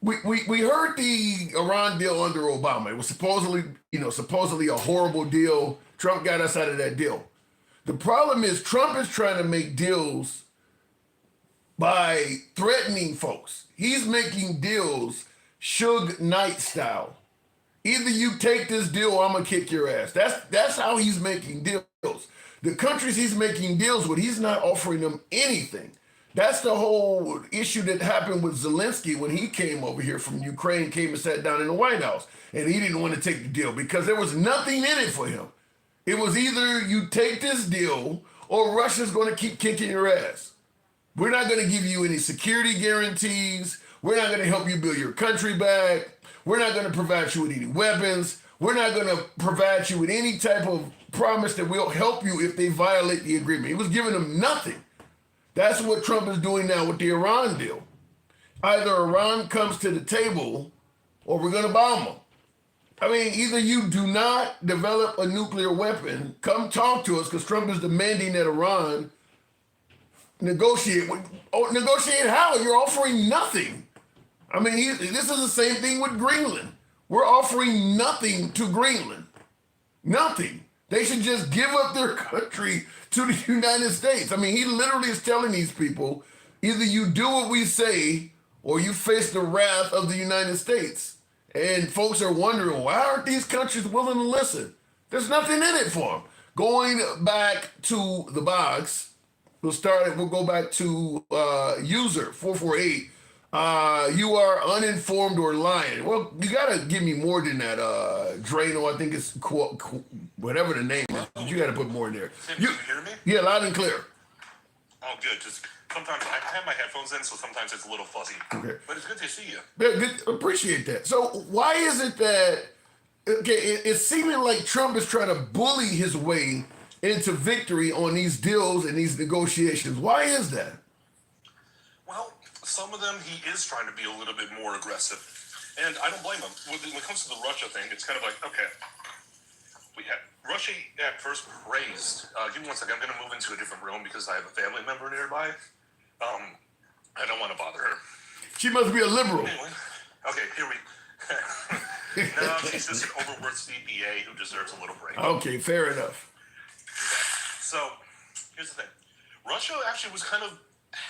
we heard the Iran deal under Obama. It was supposedly a horrible deal. Trump got us out of that deal. The problem is Trump is trying to make deals by threatening folks. He's making deals Suge Knight style. Either you take this deal or I'm going to kick your ass. That's how he's making deals. The countries he's making deals with, he's not offering them anything. That's the whole issue that happened with Zelensky when he came over here from Ukraine, came and sat down in the White House. And he didn't want to take the deal because there was nothing in it for him. It was either you take this deal or Russia's going to keep kicking your ass. We're not going to give you any security guarantees. We're not going to help you build your country back. We're not going to provide you with any weapons. We're not going to provide you with any type of promise that will help you if they violate the agreement. He was giving them nothing. That's what Trump is doing now with the Iran deal. Either Iran comes to the table or we're going to bomb them. I mean, either you do not develop a nuclear weapon, come talk to us, because Trump is demanding that Iran negotiate. Negotiate how? You're offering nothing. I mean, this is the same thing with Greenland. We're offering nothing to Greenland. Nothing. They should just give up their country to the United States. I mean, he literally is telling these people, either you do what we say or you face the wrath of the United States. And folks are wondering, why aren't these countries willing to listen? There's nothing in it for them. Going back to the box, we'll go back to user 448. You are uninformed or lying. Well, you gotta give me more than that. Drano, I think it's whatever the name is. You gotta put more in there. Tim, can you hear me? Yeah, loud and clear. Oh, good. Just sometimes I have my headphones in, so sometimes it's a little fuzzy. Okay. But it's good to see you. Yeah, good, appreciate that. So why is it that it's seeming like Trump is trying to bully his way into victory on these deals and these negotiations? Why is that? Well, some of them he is trying to be a little bit more aggressive, and I don't blame him. When it comes to the Russia thing, it's kind of like, okay, we had Russia at first praised. Give me 1 second. I'm going to move into a different room because I have a family member nearby. I don't want to bother her. She must be a liberal. Anyway, okay, here we. No, she's just an overworked CPA who deserves a little break. Okay, fair enough. So, here's the thing. Russia actually was kind of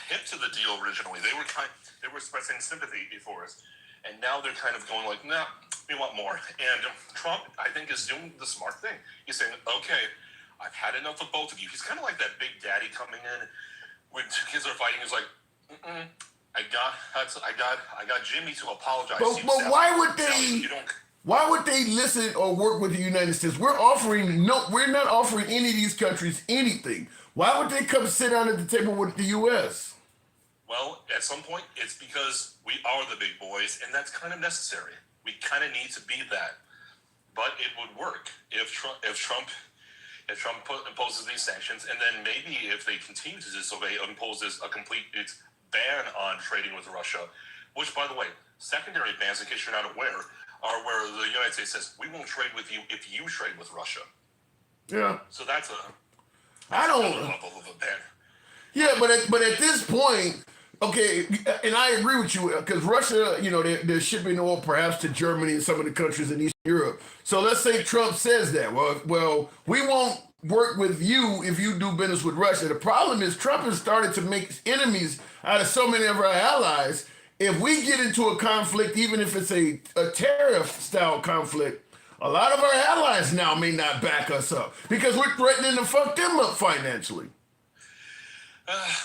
hip to the deal originally. They were expressing sympathy before us, and now they're kind of going like, nah, we want more. And Trump, I think, is doing the smart thing. He's saying, okay, I've had enough of both of you. He's kind of like that big daddy coming in when two kids are fighting. He's like, I got Jimmy to apologize. But why would they? Why would they listen or work with the United States? We're not offering any of these countries anything. Why would they come sit down at the table with the U.S.? Well, at some point, it's because we are the big boys, and that's kind of necessary. We kind of need to be that. But it would work if Trump imposes these sanctions, and then maybe if they continue to disobey, imposes a complete ban on trading with Russia, which, by the way, secondary bans, in case you're not aware, are where the United States says, we won't trade with you if you trade with Russia. Yeah. So that's another level of a ban. Yeah, but at this point, okay, and I agree with you, because Russia, they're shipping oil perhaps to Germany and some of the countries in Eastern Europe. So let's say Trump says that. Well, we won't work with you if you do business with Russia. The problem is Trump has started to make enemies out of so many of our allies. If we get into a conflict, even if it's a tariff-style conflict, a lot of our allies now may not back us up because we're threatening to fuck them up financially.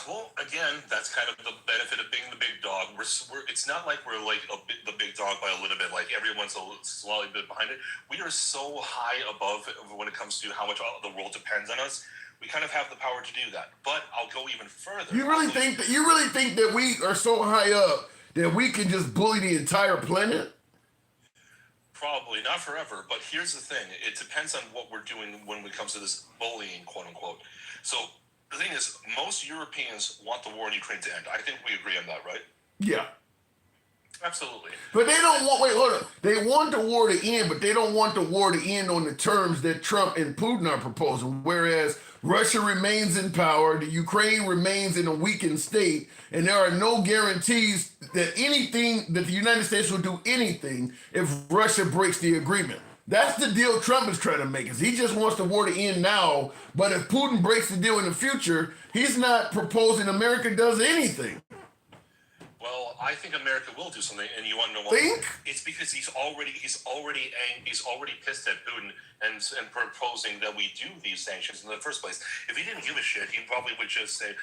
Well, again, that's kind of the benefit of being the big dog. It's not like we're like the big dog by a little bit, like everyone's a slightly bit behind it. We are so high above when it comes to how much the world depends on us. We kind of have the power to do that. But I'll go even further. You really think that we are so high up that we can just bully the entire planet? Probably not forever, but here's the thing. It depends on what we're doing when it comes to this bullying, quote unquote. So the thing is, most Europeans want the war in Ukraine to end. I think we agree on that, right? Yeah. Absolutely. But they don't want, hold on. They want the war to end, but they don't want the war to end on the terms that Trump and Putin are proposing. Whereas Russia remains in power, the Ukraine remains in a weakened state, and there are no guarantees that the United States will do anything if Russia breaks the agreement. That's the deal Trump is trying to make. Is he just wants the war to end now, but if Putin breaks the deal in the future, he's not proposing America does anything. Well, I think America will do something, and you want to know why? It's because he's already pissed at Putin and proposing that we do these sanctions in the first place. If he didn't give a shit, he probably would just say,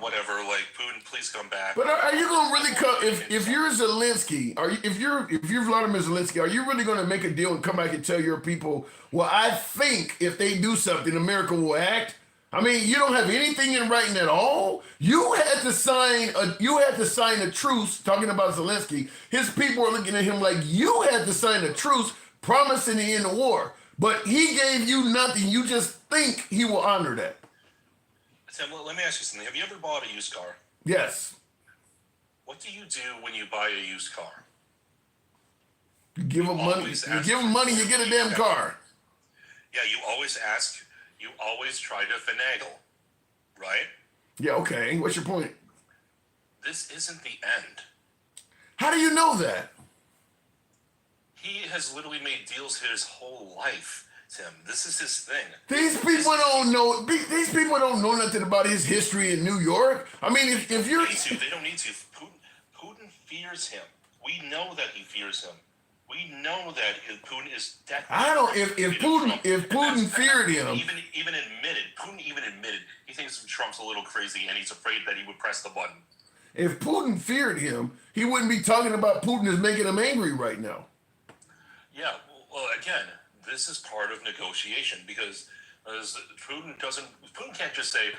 whatever, like, Putin, please come back. But are you going to really come, if you're Zelensky, if you're Vladimir Zelensky, are you really going to make a deal and come back and tell your people, well, I think if they do something, America will act? I mean, you don't have anything in writing at all. You had to sign a truce, talking about Zelensky. His people are looking at him like you had to sign a truce promising to end the war. But he gave you nothing. You just think he will honor that. Tim, let me ask you something. Have you ever bought a used car? Yes. What do you do when you buy a used car? You give them money. You give them money, you get a damn car. Yeah, you always ask. You always try to finagle, right? Yeah, okay. What's your point? This isn't the end. How do you know that? He has literally made deals his whole life, Tim. This is his thing. These people don't know. These people don't know nothing about his history in New York. I mean, if you're, They don't need to. Putin fears him. We know that he fears him. We know that Putin is that. I don't. If Putin feared him, Putin even admitted he thinks Trump's a little crazy and he's afraid that he would press the button. if Putin feared him, he wouldn't be talking about Putin as making him angry right now. Yeah. Well, again, this is part of negotiation because Putin can't just say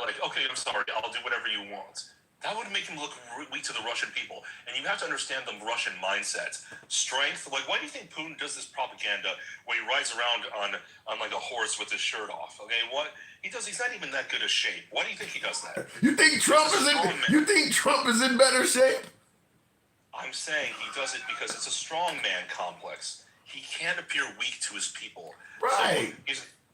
like, okay, I'm sorry, I'll do whatever you want. That would make him look weak to the Russian people. And you have to understand the Russian mindset. Strength, like why do you think Putin does this propaganda where he rides around on like a horse with his shirt off? Okay, what he does, he's not even that good a shape. Why do you think he does that? You think Trump is in better shape? I'm saying he does it because it's a strongman complex. He can't appear weak to his people. Right.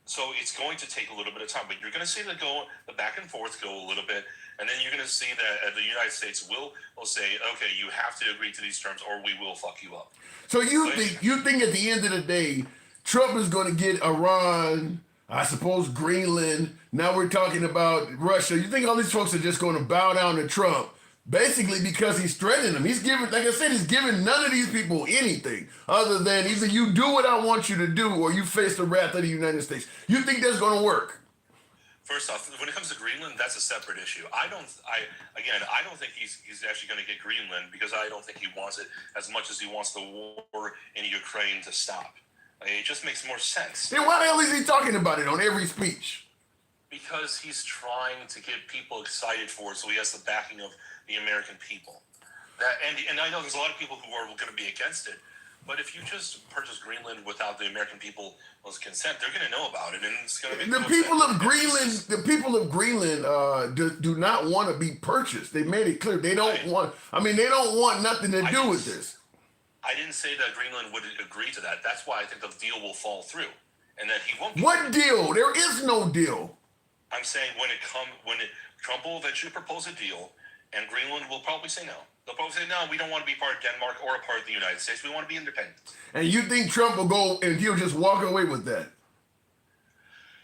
So it's going to take a little bit of time, but you're going to see the back and forth go a little bit, and then you're going to see that the United States will say, okay, you have to agree to these terms, or we will fuck you up. So you think at the end of the day, Trump is going to get Iran, I suppose Greenland. Now we're talking about Russia. You think all these folks are just going to bow down to Trump? Basically, because he's threatening them. He's giving, like I said, he's giving none of these people anything other than either you do what I want you to do or you face the wrath of the United States. You think that's going to work? First off, when it comes to Greenland, that's a separate issue. I don't think he's actually going to get Greenland because I don't think he wants it as much as he wants the war in Ukraine to stop. It just makes more sense. Then why the hell is he talking about it on every speech? Because he's trying to get people excited for it, so he has the backing of the American people. And I know there's a lot of people who are going to be against it, but if you just purchase Greenland without the American people's consent, they're going to know about it, and it's going to be the people of Greenland. The people of Greenland do not want to be purchased. They made it clear they don't want. I mean, they don't want nothing to do with this. I didn't say that Greenland would agree to that. That's why I think the deal will fall through, and that he won't. What deal? There is no deal. I'm saying Trump will eventually propose a deal, and Greenland will probably say no. They'll probably say, no, we don't want to be part of Denmark or a part of the United States. We want to be independent. And you think Trump will go and he'll just walk away with that?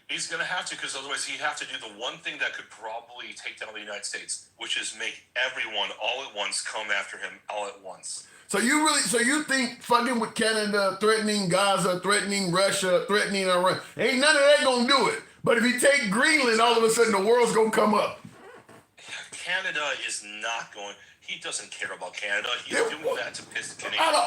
He's going to have to, because otherwise he'd have to do the one thing that could probably take down the United States, which is make everyone all at once come after him all at once. So you think fucking with Canada, threatening Gaza, threatening Russia, threatening Iran, ain't none of that gonna do it. But if he take Greenland, all of a sudden the world's gonna come up. Canada is not going. He doesn't care about Canada. He's doing that to piss the Canadians. Out of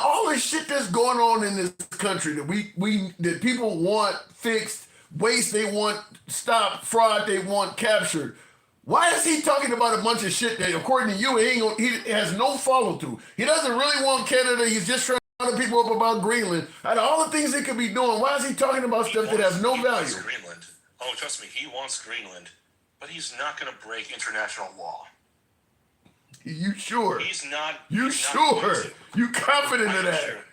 all this shit that's going on in this country that people want fixed, waste they want stopped, fraud they want captured. Why is he talking about a bunch of shit that, according to you, he has no follow through? He doesn't really want Canada. He's just trying to shut people up about Greenland. Out of all the things he could be doing, why is he talking about stuff that has no value? He wants Greenland. Oh, trust me, he wants Greenland, but he's not going to break international law. You sure? He's not. You sure? You confident in that? Sure.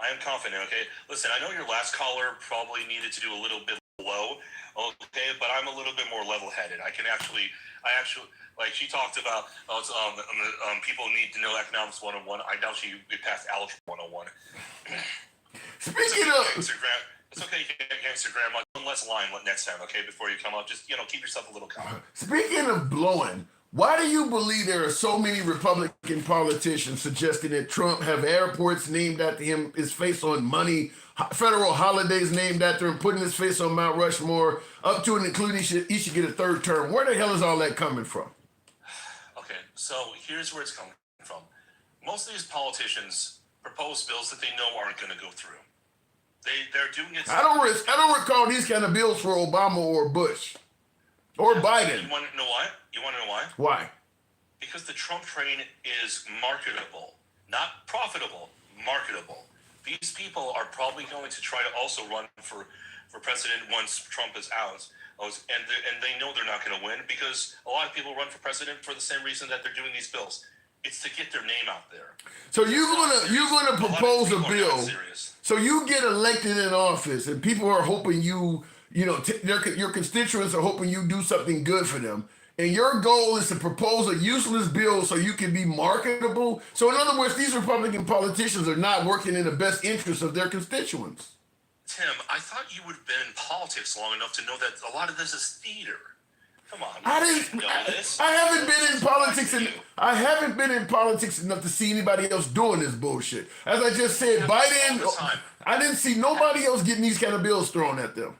I am confident. Okay. Listen, I know your last caller probably needed to do a little bit low. Okay, but I'm a little bit more level-headed. I actually, like she talked about, people need to know economics 101. I doubt she passed algebra 101. Speaking of Instagram, it's okay, Instagram. One less line next time, okay? Before you come up, just keep yourself a little calm. Speaking of blowing, why do you believe there are so many Republican politicians suggesting that Trump have airports named after him, his face on money, federal holidays named after him, putting his face on Mount Rushmore, up to and including he should get a third term? Where the hell is all that coming from? Okay, so here's where it's coming from. Most of these politicians propose bills that they know aren't going to go through. They're doing it. I don't recall these kind of bills for Obama or Bush or Biden. You want to know why? Why? Because the Trump train is marketable, not profitable, marketable. These people are probably going to try to also run for president once Trump is out. And they know they're not going to win because a lot of people run for president for the same reason that they're doing these bills. It's to get their name out there. So you're gonna propose a bill. So you get elected in office, and people are hoping your constituents are hoping you do something good for them. and your goal is to propose a useless bill so you can be marketable. So in other words, these Republican politicians are not working in the best interest of their constituents. Tim, I thought you would have been in politics long enough to know that a lot of this is theater. Come on, I haven't been in politics, and I haven't been in politics enough to see anybody else doing this bullshit. As I just said, Biden, I didn't see nobody else getting these kind of bills thrown at them.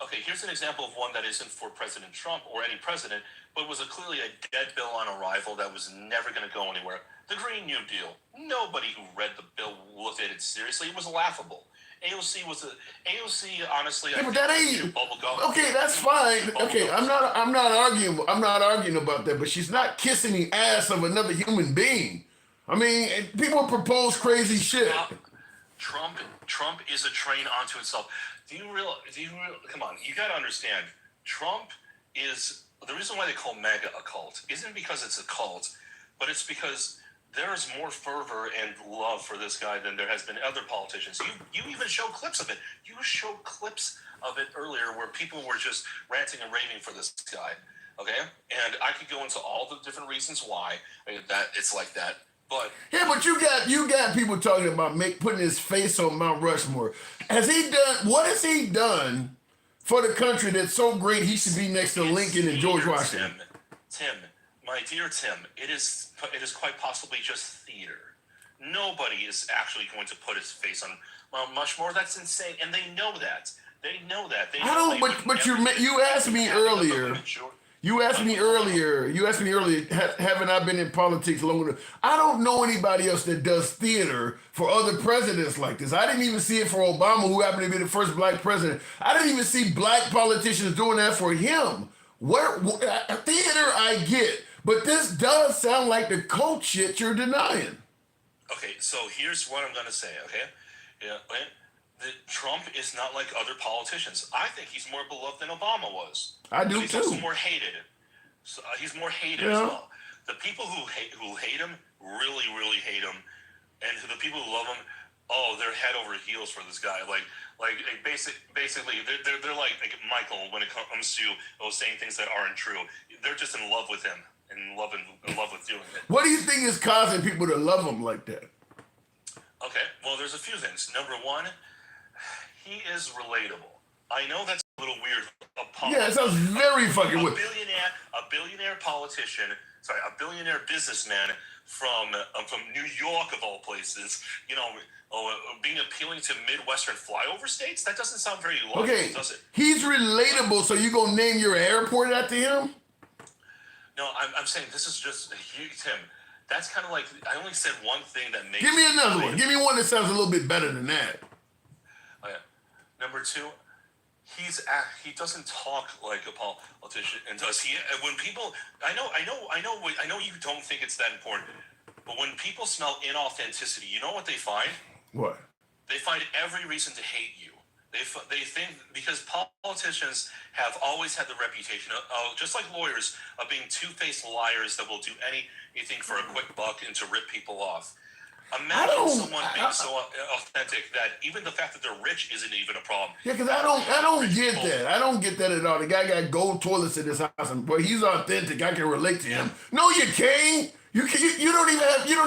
Okay, here's an example of one that isn't for President Trump or any president, but was clearly a dead bill on arrival that was never going to go anywhere. The Green New Deal. Nobody who read the bill looked at it seriously. It was laughable. AOC honestly. Yeah, but that ain't okay. That's fine. Okay, I'm not arguing about that. But she's not kissing the ass of another human being. I mean, people propose crazy shit. Trump is a train unto itself. Come on, you got to understand. Trump is the reason why they call MAGA a cult. Isn't because it's a cult, but it's because there is more fervor and love for this guy than there has been other politicians. You even show clips of it. You showed clips of it earlier where people were just ranting and raving for this guy. Okay, and I could go into all the different reasons why that it's like that. But yeah, but you got people talking about putting his face on Mount Rushmore. Has he done? What has he done for the country that's so great he should be next to Lincoln and George Washington? Tim, my dear Tim, it is quite possibly just theater. Nobody is actually going to put his face on Mount Rushmore. That's insane, and they know that. They know that. But you asked me earlier. You asked me earlier, haven't I been in politics long enough? I don't know anybody else that does theater for other presidents like this. I didn't even see it for Obama, who happened to be the first black president. I didn't even see black politicians doing that for him. Theater I get, but this does sound like the cult shit you're denying. Okay, so here's what I'm going to say, okay? Yeah, Trump is not like other politicians. I think he's more beloved than Obama was. I do he's too. He's also more hated. So, he's more hated as well. The people who hate him really, really hate him, and the people who love him, they're head over heels for this guy. Basically, they're like Michael when it comes to saying things that aren't true. They're just in love with him, in love with doing it. What do you think is causing people to love him like that? Okay, well, there's a few things. Number one, he is relatable. I know that's a little weird. Yeah, it sounds very fucking weird. A billionaire businessman from New York of all places. Being appealing to Midwestern flyover states. That doesn't sound very logical, does it? He's relatable. So you gonna name your airport after him? No, I'm saying this is just Tim. That's kind of like I only said one thing that makes. Give me another one. Give me one that sounds a little bit better than that. Oh, yeah. Number two, he doesn't talk like a politician, and does he? When people, I know you don't think it's that important, but when people smell inauthenticity, you know what they find? What? They find every reason to hate you. They think because politicians have always had the reputation of just like lawyers of being two-faced liars that will do anything for a quick buck and to rip people off. Imagine someone being so authentic that even the fact that they're rich isn't even a problem. Yeah, because I don't get that. I don't get that at all. The guy got gold toilets in his house, and boy, he's authentic. I can relate to him. No, you can't. You don't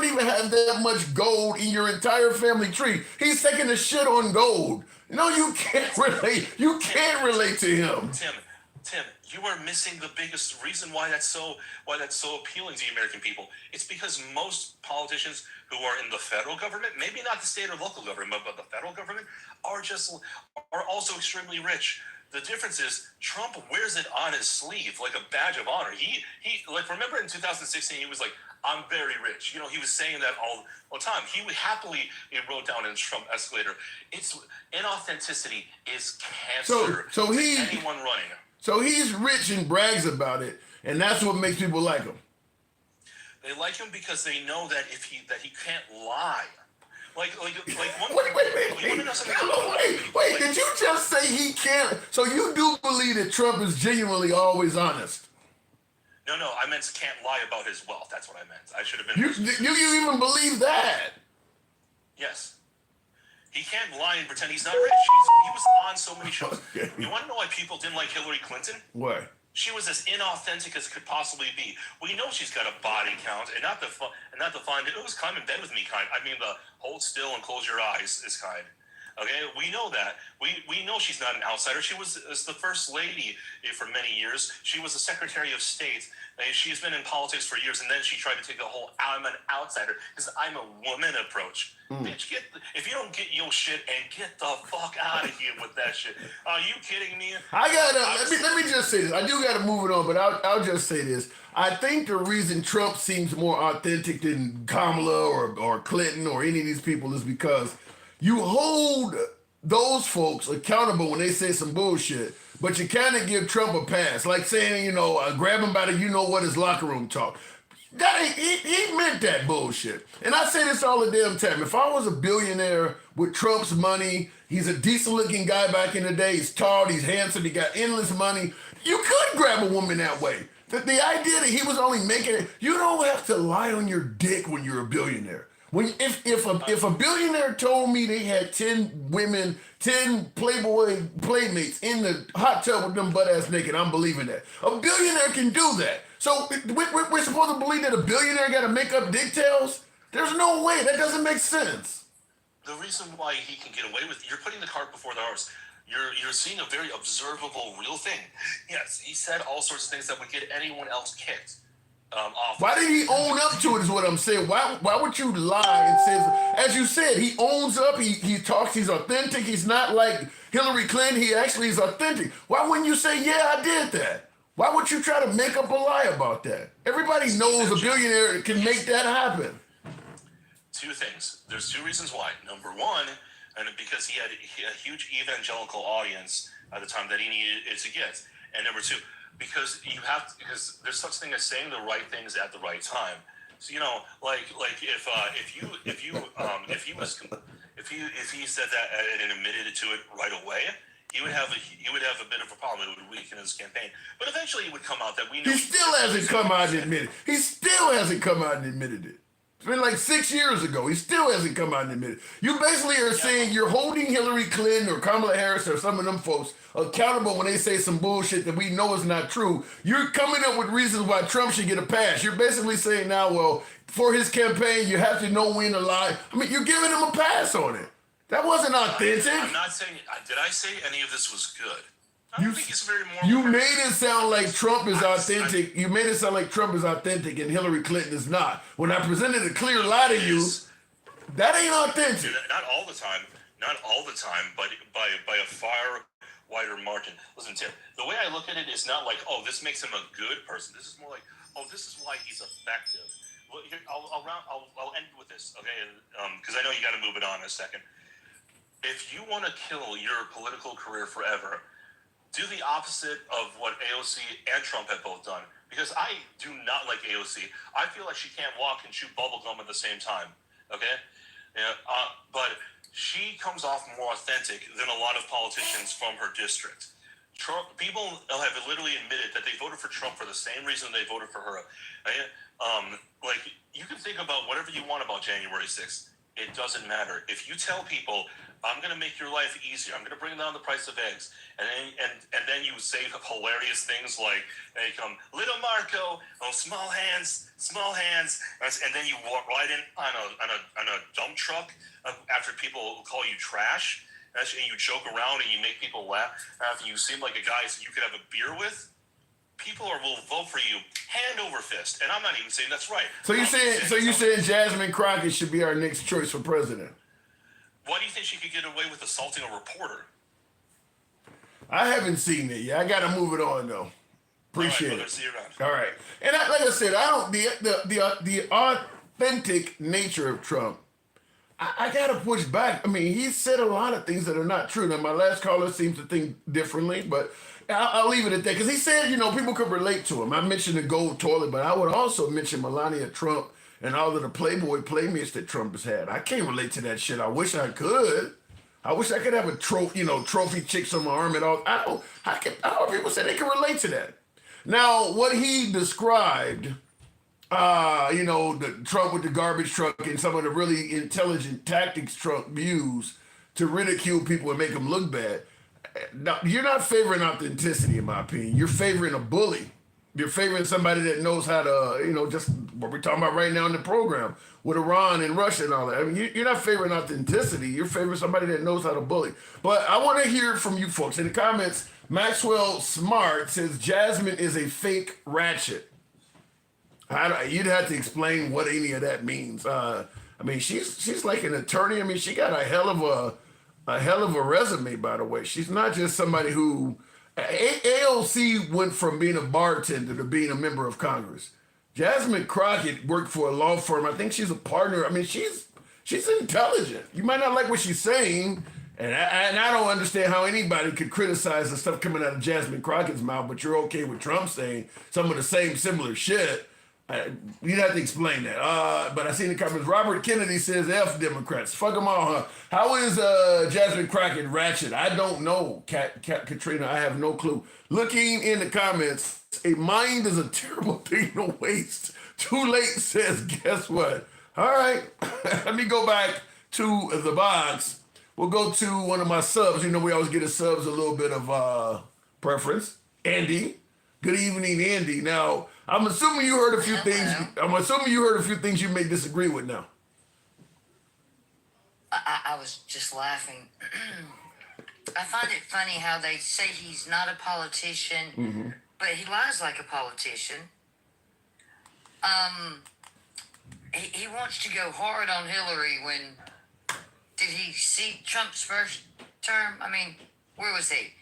even have that much gold in your entire family tree. He's taking a shit on gold. No, you can't relate. You can't relate to him. Tim, you are missing the biggest reason why that's so appealing to the American people. It's because most politicians who are in the federal government, maybe not the state or local government, but the federal government, are also extremely rich. The difference is Trump wears it on his sleeve like a badge of honor. He remember in 2016 he was like, I'm very rich. He was saying that all the time. He wrote down in his Trump escalator. It's inauthenticity is cancer to anyone running. So he's rich and brags about it, and that's what makes people like him. They like him because they know that he can't lie. Wait, did you just say he can't? So you do believe that Trump is genuinely always honest? No, I meant can't lie about his wealth. That's what I meant. I should have been. Do you even believe that? Yes. He can't lie and pretend he's not rich. He was on so many shows. Okay. You want to know why people didn't like Hillary Clinton? Why? She was as inauthentic as could possibly be. We know she's got a body count, and not the find it was come in bed with me kind. I mean, the hold still and close your eyes is kind. Okay, we know that. We know she's not an outsider. She was the first lady for many years. She was the Secretary of State. She's been in politics for years, and then she tried to take the whole "I'm an outsider because I'm a woman" approach. Bitch, if you don't get your shit and get the fuck out of here with that shit. Are you kidding me? Let me just say this. I do gotta move it on, but I'll just say this. I think the reason Trump seems more authentic than Kamala or Clinton or any of these people is because you hold those folks accountable when they say some bullshit, but you kind of give Trump a pass, like saying, grab him by the his locker room talk. That ain't, he meant that bullshit. And I say this all the damn time. If I was a billionaire with Trump's money, he's a decent looking guy back in the day, he's tall, he's handsome, he got endless money, you could grab a woman that way. The idea that he was only making it, you don't have to lie on your dick when you're a billionaire. If a billionaire told me they had 10 women, 10 Playboy playmates in the hot tub with them butt ass naked, I'm believing that. A billionaire can do that. So we're supposed to believe that a billionaire got to make up details? There's no way. That doesn't make sense. The reason why he can get away with you're putting the cart before the horse. You're seeing a very observable, real thing. Yes, he said all sorts of things that would get anyone else kicked. Off. Why did he own up to it is what I'm saying. Why would you lie and say, as you said, he owns up, he talks, he's authentic, he's not like Hillary Clinton, he actually is authentic. Why wouldn't you say, yeah, I did that? Why would you try to make up a lie about that? Everybody knows a billionaire can make that happen. Two things. There's two reasons why. Number one, and because he had a huge evangelical audience at the time that he needed to get. And number two, because there's such thing as saying the right things at the right time. So if he said that and admitted to it right away, he would have a bit of a problem. It would weaken his campaign. But eventually, it would come out that we know he still hasn't come out and admitted it. He still hasn't come out and admitted it. It's been like 6 years ago. He still hasn't come out and admitted it. You basically are saying you're holding Hillary Clinton or Kamala Harris or some of them folks accountable when they say some bullshit that we know is not true. You're coming up with reasons why Trump should get a pass. You're basically saying now, well, for his campaign, you have to know when to lie. I mean, you're giving him a pass on it. That wasn't authentic. I'm not saying. Did I say any of this was good? I don't think he's very moral. You made it sound like Trump is authentic. You made it sound like Trump is authentic and Hillary Clinton is not. When I presented a clear lie to you, that ain't authentic. Not all the time. Not all the time, but by a far wider margin. Listen, Tim, the way I look at it is not like, oh, this makes him a good person. This is more like, oh, this is why he's effective. Well, I'll end with this, okay? Because I know you got to move it on in a second. If you want to kill your political career forever, do the opposite of what AOC and Trump have both done. Because I do not like AOC. I feel like she can't walk and chew bubble gum at the same time. Okay? Yeah, but she comes off more authentic than a lot of politicians from her district. Trump, people have literally admitted that they voted for Trump for the same reason they voted for her. Like, you can think about whatever you want about January 6th. It doesn't matter. If you tell people, I'm going to make your life easier, I'm going to bring down the price of eggs, and then you say hilarious things like, little Marco, oh, small hands, and then you walk right in on a dump truck after people call you trash, and you joke around and you make people laugh after you seem like a guy you could have a beer with. People will vote for you hand over fist, and I'm not even saying that's right. So you saying Jasmine Crockett should be our next choice for president? Why do you think she could get away with assaulting a reporter? I haven't seen it yet. I got to move it on though. Appreciate all right, brother, it. see you around. All right, and like I said, I don't the authentic nature of Trump. I got to push back. I mean, he said a lot of things that are not true. Now, my last caller seems to think differently, but I'll leave it at that because he said, people could relate to him. I mentioned the gold toilet, but I would also mention Melania Trump and all of the Playboy playmates that Trump has had. I can't relate to that shit. I wish I could. I wish I could have a trophy chicks on my arm and all. I heard people say they can relate to that. Now, what he described, the Trump with the garbage truck and some of the really intelligent tactics Trump used to ridicule people and make them look bad. no, you're not favoring authenticity, in my opinion. You're favoring a bully. You're favoring somebody that knows how to, just what we're talking about right now in the program with Iran and Russia and all that. I mean, you're not favoring authenticity. You're favoring somebody that knows how to bully. But I want to hear from you folks. In the comments, Maxwell Smart says Jasmine is a fake ratchet. You'd have to explain what any of that means. I mean, she's like an attorney. I mean, she got a hell of a resume, by the way. She's not just somebody who AOC went from being a bartender to being a member of Congress. Jasmine Crockett worked for a law firm. I think she's a partner. I mean, she's intelligent. You might not like what she's saying, and I don't understand how anybody could criticize the stuff coming out of Jasmine Crockett's mouth, but you're okay with Trump saying some of the same similar shit. You'd have to explain that. But I see in the comments, Robert Kennedy says, F Democrats. Fuck them all, huh? How is Jasmine Crockett ratchet? I don't know, Katrina. I have no clue. Looking in the comments, a mind is a terrible thing to waste. Too late says, guess what? All right, let me go back to the box. We'll go to one of my subs. You know, we always get a subs a little bit of preference. Andy. Good evening, Andy. Now, I'm assuming you heard a few things. I'm assuming you heard a few things you may disagree with now. I was just laughing. I find it funny how they say he's not a politician, but he lies like a politician. He wants to go hard on Hillary when... Did he see Trump's first term? I mean, where was he?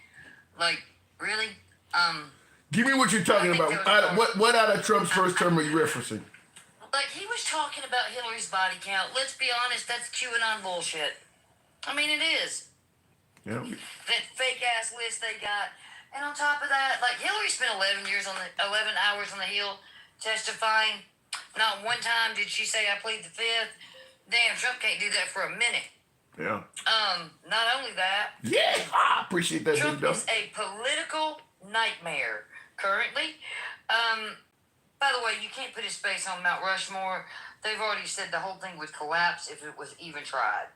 Like, really? Give me what you're talking about. What out of Trump's first term are you referencing? Like, he was talking about Hillary's body count. Let's be honest, that's QAnon bullshit. I mean, it is. Yeah. That fake-ass list they got. And on top of that, like, Hillary spent 11 hours on the Hill testifying. Not one time did she say, I plead the fifth. Damn, Trump can't do that for a minute. Yeah. Not only that. Yeah, I appreciate that. Trump is a political nightmare currently. By the way, you can't put his face on Mount Rushmore. They've already said the whole thing would collapse if it was even tried.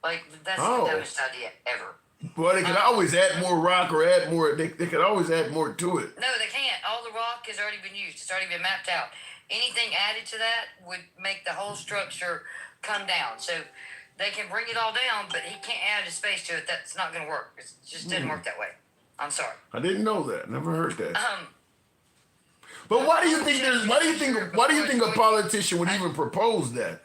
Like, that's the dumbest idea ever. Well, they could always add more rock or add more. They could always add more to it. No, they can't. All the rock has already been used. It's already been mapped out. Anything added to that would make the whole structure come down. So they can bring it all down, but he can't add a space to it. That's not going to work. It just didn't work that way. I'm sorry. I didn't know that. Never heard that. But why do you think there's? Why do you think a politician would even propose that?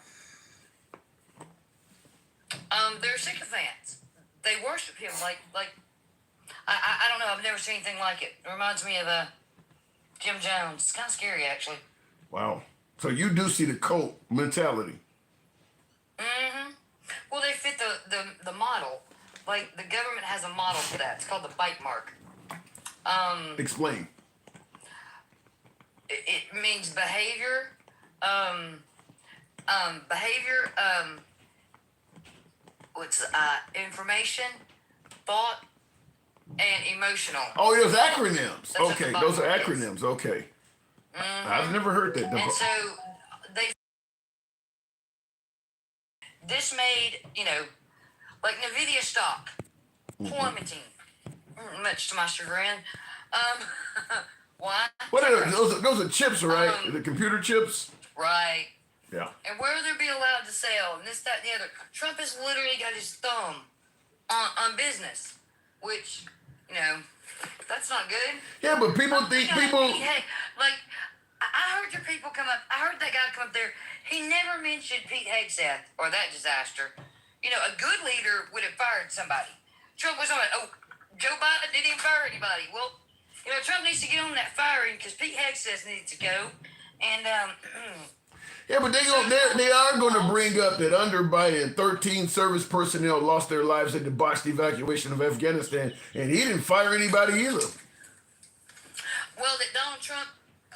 They're sycophants. They worship him like I don't know. I've never seen anything like it. It reminds me of Jim Jones. It's kind of scary, actually. Wow. So you do see the cult mentality. Mm-hmm. Well, they fit the model. Like, the government has a model for that. It's called the bite mark. Explain. It means behavior. Information, thought, and emotional. Oh, those acronyms. That's Okay, those are acronyms. Okay. I've never heard that. And so this made, like NVIDIA stock plummeting, much to my chagrin. Why? What are those are chips, right? The computer chips. Right. Yeah. And where they'll be allowed to sell, and this, that, and the other. Trump has literally got his thumb on business, which, that's not good. Yeah, but people think Hey, like, I heard your people come up. I heard that guy come up there. He never mentioned Pete Hegseth or that disaster. A good leader would have fired somebody. Trump was on it. Oh, Joe Biden didn't even fire anybody. Well, Trump needs to get on that firing because Pete Hegseth needs to go. And, yeah, but they are going to bring up that under Biden, 13 service personnel lost their lives in the botched evacuation of Afghanistan, and he didn't fire anybody either. Well, that Donald Trump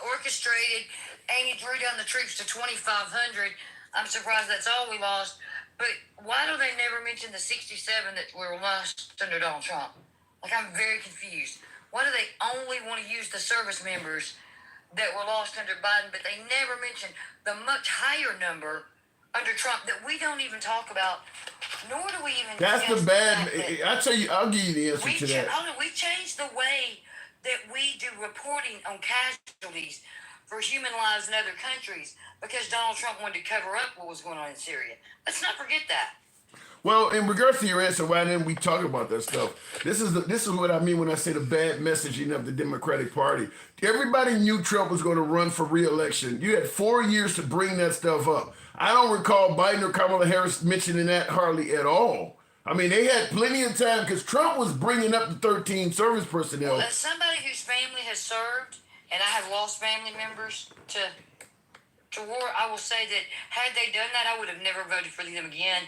orchestrated and he drew down the troops to 2,500. I'm surprised that's all we lost. But why do they never mention the 67 that were lost under Donald Trump? Like, I'm very confused. Why do they only want to use the service members that were lost under Biden, but they never mention the much higher number under Trump that we don't even talk about Nor do we even. That's the discuss bad. fact that I tell you, I'll give you the answer to that. hold on, we changed the way that we do reporting on casualties for human lives in other countries because Donald Trump wanted to cover up what was going on in Syria. Let's not forget that. Well, in regards to your answer, why didn't we talk about that stuff? This is what I mean when I say the bad messaging of the Democratic Party. Everybody knew Trump was going to run for re-election. You had 4 years to bring that stuff up. I don't recall Biden or Kamala Harris mentioning that hardly at all. I mean, they had plenty of time because Trump was bringing up the 13 service personnel. Well, as somebody whose family has served, and I have lost family members to war, I will say that had they done that, I would have never voted for them again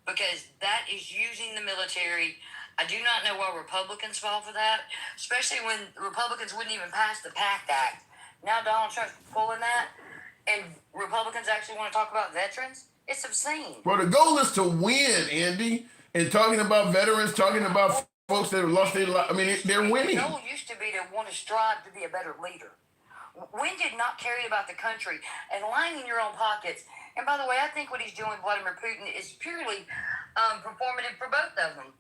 because that is using the military. I do not know why Republicans fall for that, especially when Republicans wouldn't even pass the PACT Act. Now Donald Trump's pulling that, and Republicans actually want to talk about veterans. It's obscene. Well, the goal is to win, Andy. And talking about veterans, talking about folks that have lost their life. I mean, they're winning. The goal used to be to want to strive to be a better leader. We did not care about the country and lining your own pockets. And by the way, I think what he's doing with Vladimir Putin is purely performative for both of them.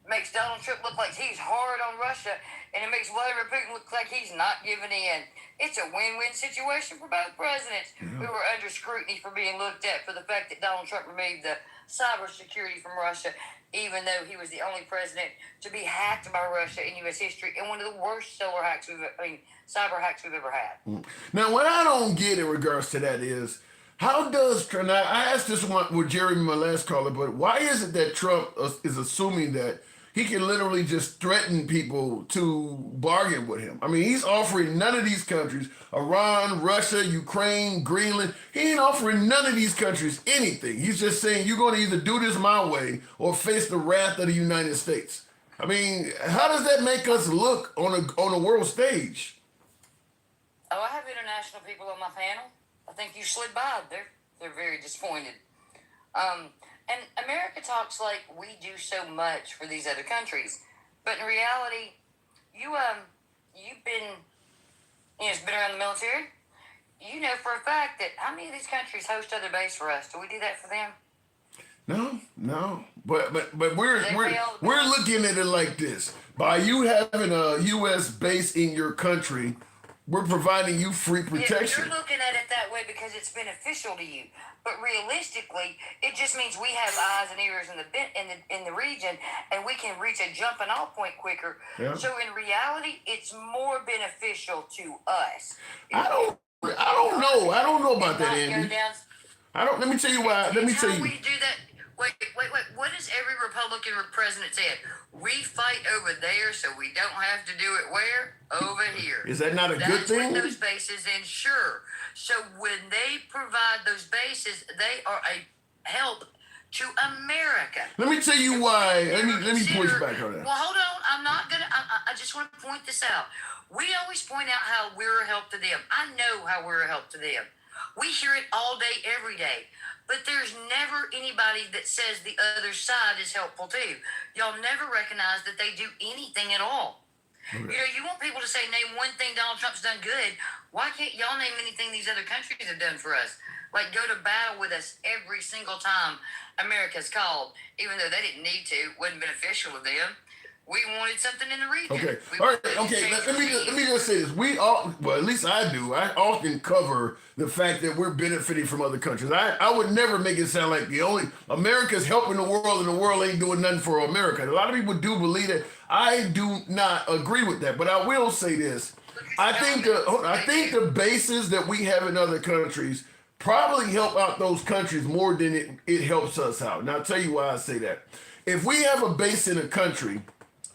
Makes Donald Trump look like he's hard on Russia, and it makes Vladimir Putin look like he's not giving in. It's a win-win situation for both presidents who were under scrutiny for being looked at for the fact that Donald Trump removed the cybersecurity from Russia, even though he was the only president to be hacked by Russia in U.S. history and one of the worst cyber hacks we've ever had. Now, what I don't get in regards to that is, how does Trump, now I asked this one with Jeremy, my last caller, but why is it that Trump is assuming that he can literally just threaten people to bargain with him? I mean, he's offering none of these countries, Iran, Russia, Ukraine, Greenland. He ain't offering none of these countries anything. He's just saying, you're going to either do this my way or face the wrath of the United States. I mean, how does that make us look on a world stage? Oh, I have international people on my panel. I think you slid by. They're very disappointed. And America talks like we do so much for these other countries, but in reality, you've been around the military. You know for a fact that how many of these countries host other base for us? Do we do that for them? No. But we're looking at it like this. By you having a U.S. base in your country, we're providing you free protection. You're looking at it that way because it's beneficial to you. But realistically, it just means we have eyes and ears in the region, and we can reach a jumping off point quicker. Yeah. So in reality, it's more beneficial to us. I don't know. I don't know about that, Andy. Let me tell you why. Let me tell you. We do that. Wait. What does every Republican president say? We fight over there so we don't have to do it where? Over here. Is that not a good thing? That's what those bases ensure. So when they provide those bases, they are a help to America. Let me tell you why. Let me push back on that. Well, hold on. I'm not going to. I just want to point this out. We always point out how we're a help to them. I know how we're a help to them. We hear it all day, every day. But there's never anybody that says the other side is helpful too. Y'all never recognize that they do anything at all. Okay. You know, you want people to say, name one thing Donald Trump's done good. Why can't y'all name anything these other countries have done for us? Like go to battle with us every single time America's called, even though they didn't need to, wasn't beneficial to them. We wanted something in the region. Okay. All right. Okay. Let me just say this. Well, at least I do. I often cover the fact that we're benefiting from other countries. I would never make it sound like America's helping the world and the world ain't doing nothing for America. A lot of people do believe that. I do not agree with that. But I will say this. I think the bases that we have in other countries probably help out those countries more than it helps us out. Now I'll tell you why I say that. If we have a base in a country,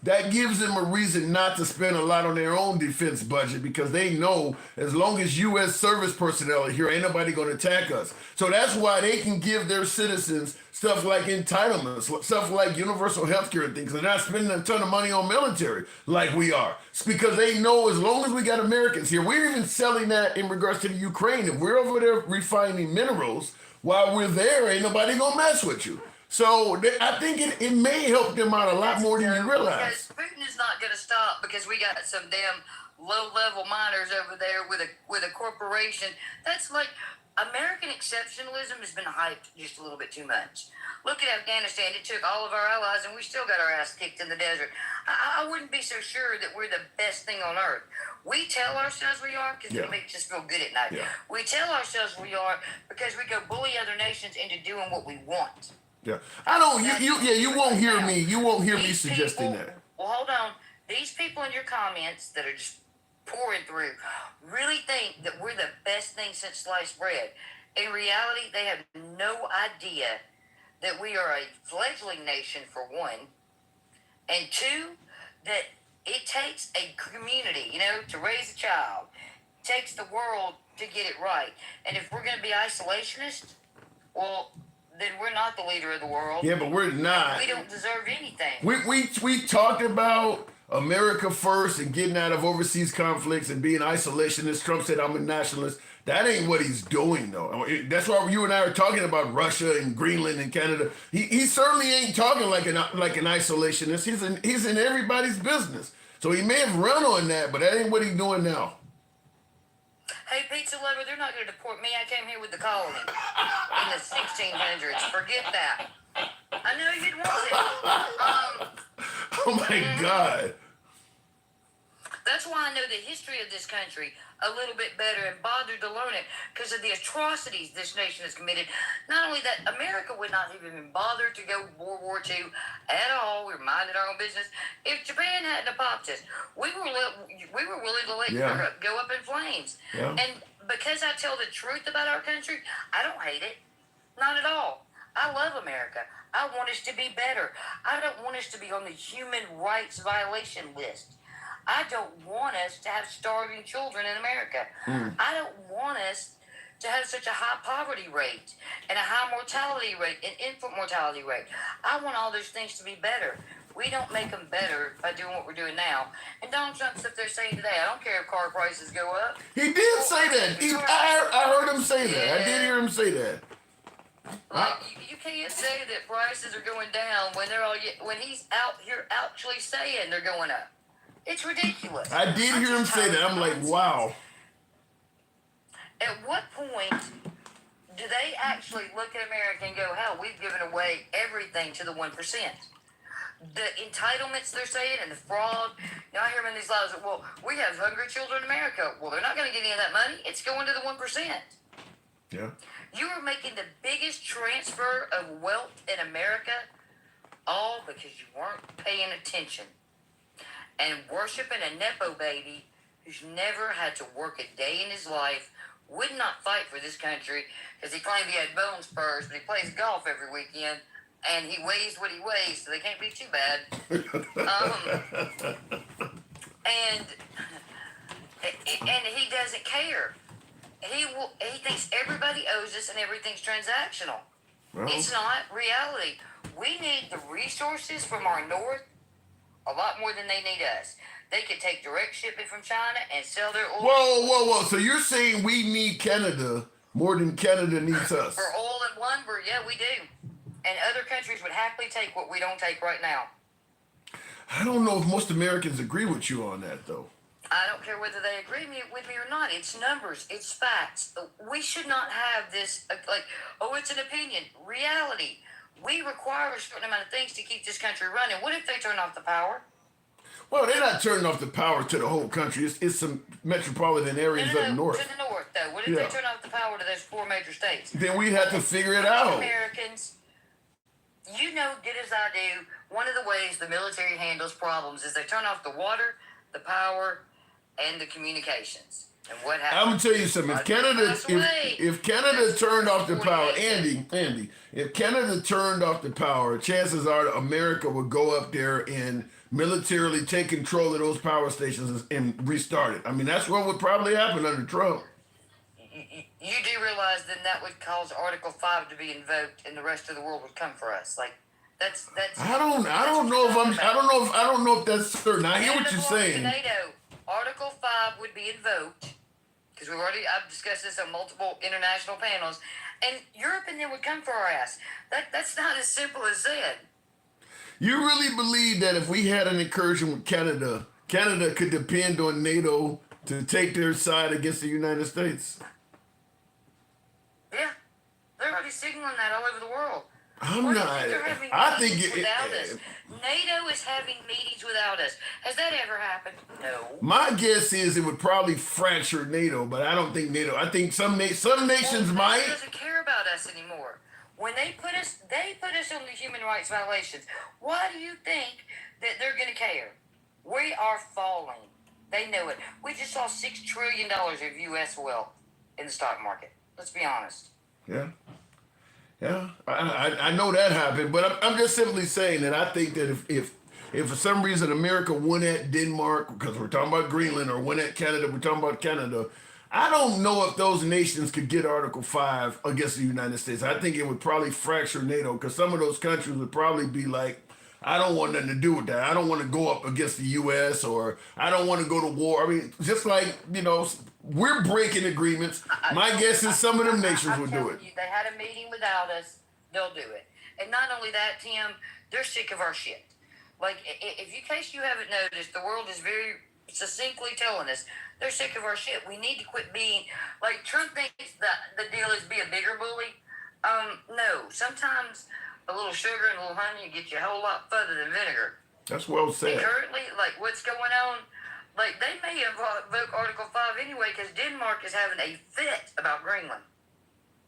that gives them a reason not to spend a lot on their own defense budget because they know as long as U.S. service personnel are here, ain't nobody going to attack us. So that's why they can give their citizens stuff like entitlements, stuff like universal health care and things. They're not spending a ton of money on military like we are. It's because they know as long as we got Americans here, we're even selling that in regards to the Ukraine. If we're over there refining minerals while we're there, ain't nobody going to mess with you. So I think it may help them out a lot more than you realize. Because Putin is not going to stop because we got some damn low-level miners over there with a corporation. That's like American exceptionalism has been hyped just a little bit too much. Look at Afghanistan. It took all of our allies, and we still got our ass kicked in the desert. I wouldn't be so sure that we're the best thing on earth. We tell ourselves we are because it makes us feel good at night. Yeah. We tell ourselves we are because we go bully other nations into doing what we want. Yeah, I don't. You won't hear me. You won't hear me suggesting that. Well, hold on. These people in your comments that are just pouring through really think that we're the best thing since sliced bread. In reality, they have no idea that we are a fledgling nation, for one, and two, that it takes a community, to raise a child. It takes the world to get it right. And if we're going to be isolationist, well, then we're not the leader of the world. Yeah, but we're not. We don't deserve anything. We talked about America first and getting out of overseas conflicts and being isolationist. Trump said, I'm a nationalist. That ain't what he's doing, though. That's why you and I are talking about Russia and Greenland and Canada. He certainly ain't talking like an isolationist. He's in everybody's business. So he may have run on that, but that ain't what he's doing now. Hey, pizza lover, they're not going to deport me. I came here with the colony in the 1600s. Forget that. I know you'd want it. Oh, my God. That's why I know the history of this country a little bit better and bothered to learn it because of the atrocities this nation has committed. Not only that, America would not have even bothered to go World War II at all. We were minding our own business. If Japan hadn't popped us, we were willing to let Europe go up in flames. Yeah. And because I tell the truth about our country, I don't hate it. Not at all. I love America. I want us to be better. I don't want us to be on the human rights violation list. I don't want us to have starving children in America. I don't want us to have such a high poverty rate and a high mortality rate and infant mortality rate. I want all those things to be better. We don't make them better by doing what we're doing now. And Donald Trump's up there saying today, I don't care if car prices go up. He did say that. I heard him say that. I did hear him say that. Like, you can't say that prices are going down when he's out here actually saying they're going up. It's ridiculous. I did hear him say that. I'm like, wow. At what point do they actually look at America and go, hell, we've given away everything to the 1%? The entitlements they're saying and the fraud. I hear them in these lies that, well, we have hungry children in America. Well, they're not going to get any of that money. It's going to the 1%. Yeah. You are making the biggest transfer of wealth in America, all because you weren't paying attention and worshiping a Nepo baby who's never had to work a day in his life, would not fight for this country because he claimed he had bone spurs, but he plays golf every weekend, and he weighs what he weighs, so they can't be too bad. And he doesn't care. He thinks everybody owes us and everything's transactional. Well, it's not reality. We need the resources from our north a lot more than they need us. They could take direct shipping from China and sell their oil. Whoa. So you're saying we need Canada more than Canada needs us? For oil and lumber, yeah, we do. And other countries would happily take what we don't take right now. I don't know if most Americans agree with you on that, though. I don't care whether they agree with me or not. It's numbers. It's facts. We should not have this, it's an opinion. Reality. We require a certain amount of things to keep this country running. What if they turn off the power? Well, they're not turning off the power to the whole country. It's some metropolitan areas up north. To the north, though. What if they turn off the power to those 4 major states? Then we'd have to figure it out. Americans, you know good as I do, one of the ways the military handles problems is they turn off the water, the power, and the communications. And what happens? I'm gonna tell you something. If Canada turned off the power, Andy, if Canada turned off the power, chances are America would go up there and militarily take control of those power stations and restart it. I mean, that's what would probably happen under Trump. You do realize then that would cause Article 5 to be invoked, and the rest of the world would come for us. Like that's. I don't know if that's certain. I hear what you're saying. NATO, Article 5 would be invoked because I've discussed this on multiple international panels, and Europe and them would come for our ass. That's not as simple as that. You really believe that if we had an incursion with Canada Canada could depend on NATO to take their side against the United States? Yeah, they're already signaling that all over the world. I'm Why do you not. think they're having I think meetings it, without us. NATO is having meetings without us. Has that ever happened? No. my guess is it would probably fracture NATO, but I don't think NATO. I think some nations NATO might. doesn't care about us anymore. When they put us on the human rights violations. Why do you think that they're going to care? We are falling. They know it. We just saw $6 trillion of U.S. wealth in the stock market. Let's be honest. Yeah. Yeah, I know that happened, but I'm just simply saying that I think that if for some reason America won at Denmark, because we're talking about Greenland, or won at Canada, we're talking about Canada, I don't know if those nations could get Article 5 against the United States. I think it would probably fracture NATO, because some of those countries would probably be like, I don't want nothing to do with that. I don't want to go up against the U.S. or I don't want to go to war. I mean, just like, we're breaking agreements. My guess is some of them nations would do it. They had a meeting without us. They'll do it. And not only that, Tim, they're sick of our shit. Like, in case you haven't noticed, the world is very succinctly telling us they're sick of our shit. We need to quit being, like, Trump thinks that the deal is be a bigger bully. No. Sometimes a little sugar and a little honey will get you a whole lot further than vinegar. That's well said. And currently, like, what's going on, like, they may invoke Article 5 anyway, because Denmark is having a fit about Greenland.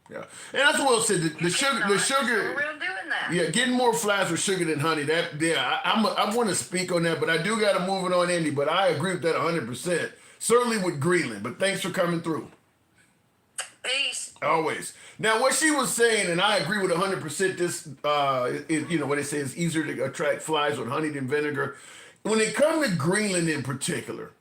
Yeah, and that's well said. The sugar. We're doing that. Yeah, getting more flies with sugar than honey. I want to speak on that, but I do got to move it on, Andy. But I agree with that 100%. Certainly with Greenland. But thanks for coming through. Peace. Always. Now, what she was saying, and I agree with 100%. This, what they say is easier to attract flies with honey than vinegar. When it comes to Greenland in particular,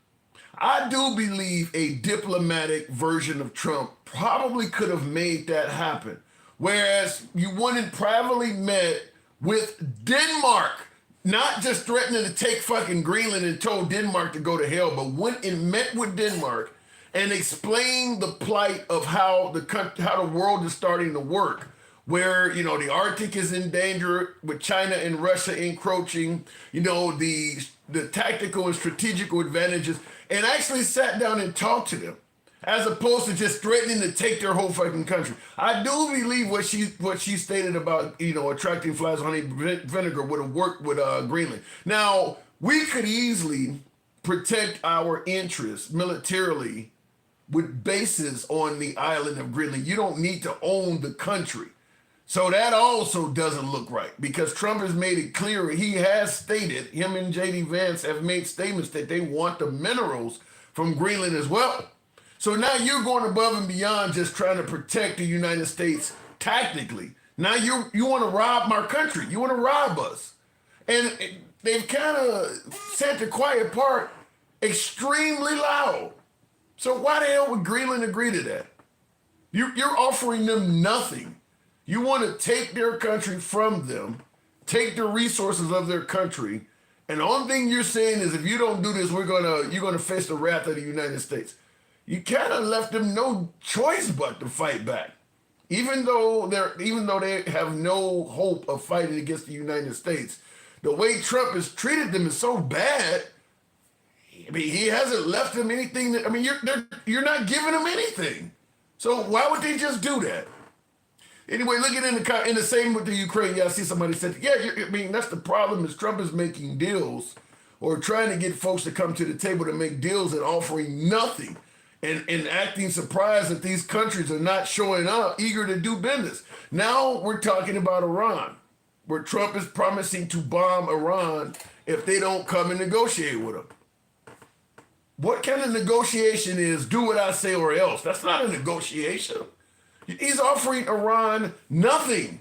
I do believe a diplomatic version of Trump probably could have made that happen. Whereas you wouldn't privately met with Denmark, not just threatening to take fucking Greenland and told Denmark to go to hell, but went and met with Denmark and explained the plight of how the world is starting to work. Where, the Arctic is in danger with China and Russia encroaching, the tactical and strategical advantages, and actually sat down and talked to them, as opposed to just threatening to take their whole fucking country. I do believe what she stated about, attracting flies with honey vinegar would have worked with Greenland. Now, we could easily protect our interests militarily with bases on the island of Greenland. You don't need to own the country. So that also doesn't look right, because Trump has made it clear. He has stated, him and J.D. Vance have made statements that they want the minerals from Greenland as well. So now you're going above and beyond just trying to protect the United States tactically. Now you want to rob our country. You want to rob us. And they've kind of said the quiet part extremely loud. So why the hell would Greenland agree to that? You're offering them nothing. You want to take their country from them, take the resources of their country, and the only thing you're saying is if you don't do this, you're gonna face the wrath of the United States. You kind of left them no choice but to fight back, even though they have no hope of fighting against the United States. The way Trump has treated them is so bad. I mean, he hasn't left them anything. You're not giving them anything. So why would they just do that? Anyway, looking in the same with the Ukraine, I see somebody said, that's the problem is Trump is making deals or trying to get folks to come to the table to make deals and offering nothing and acting surprised that these countries are not showing up, eager to do business. Now we're talking about Iran, where Trump is promising to bomb Iran if they don't come and negotiate with him. What kind of negotiation is do what I say or else? That's not a negotiation. He's offering Iran nothing.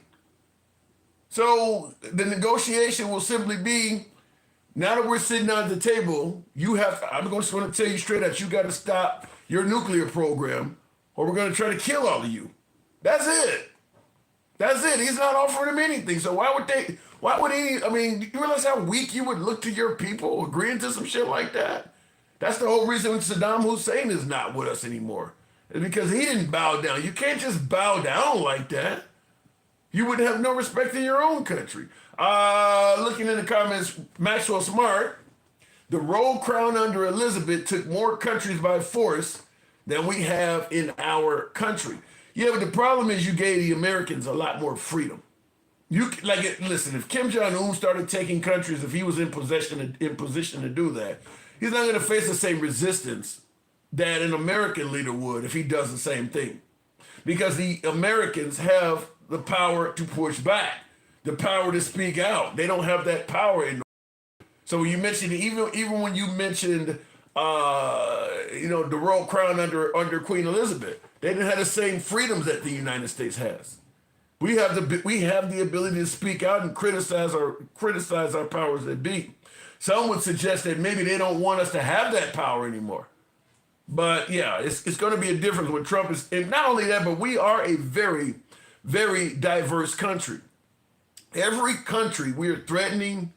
So the negotiation will simply be, now that we're sitting down at the table, I'm just going to tell you straight out, you got to stop your nuclear program or we're going to try to kill all of you. That's it. He's not offering them anything. So you realize how weak you would look to your people agreeing to some shit like that? That's the whole reason Saddam Hussein is not with us anymore. It's because he didn't bow down. You can't just bow down like that. You would have no respect in your own country. Looking in the comments, Maxwell Smart, The Royal Crown under Elizabeth took more countries by force than we have in our country. Yeah, but the problem is you gave the Americans a lot more freedom. Listen, if Kim Jong-un started taking countries, if he was in position to do that, he's not going to face the same resistance that an American leader would if he does the same thing. Because the Americans have the power to push back, the power to speak out. They don't have that power in. So when you mentioned, even when you mentioned, the Royal Crown under Queen Elizabeth, they didn't have the same freedoms that the United States has. We have the ability to speak out and criticize our powers that be. Some would suggest that maybe they don't want us to have that power anymore. But yeah, it's going to be a difference when Trump is. And not only that, but we are a very, very diverse country. Every country we are threatening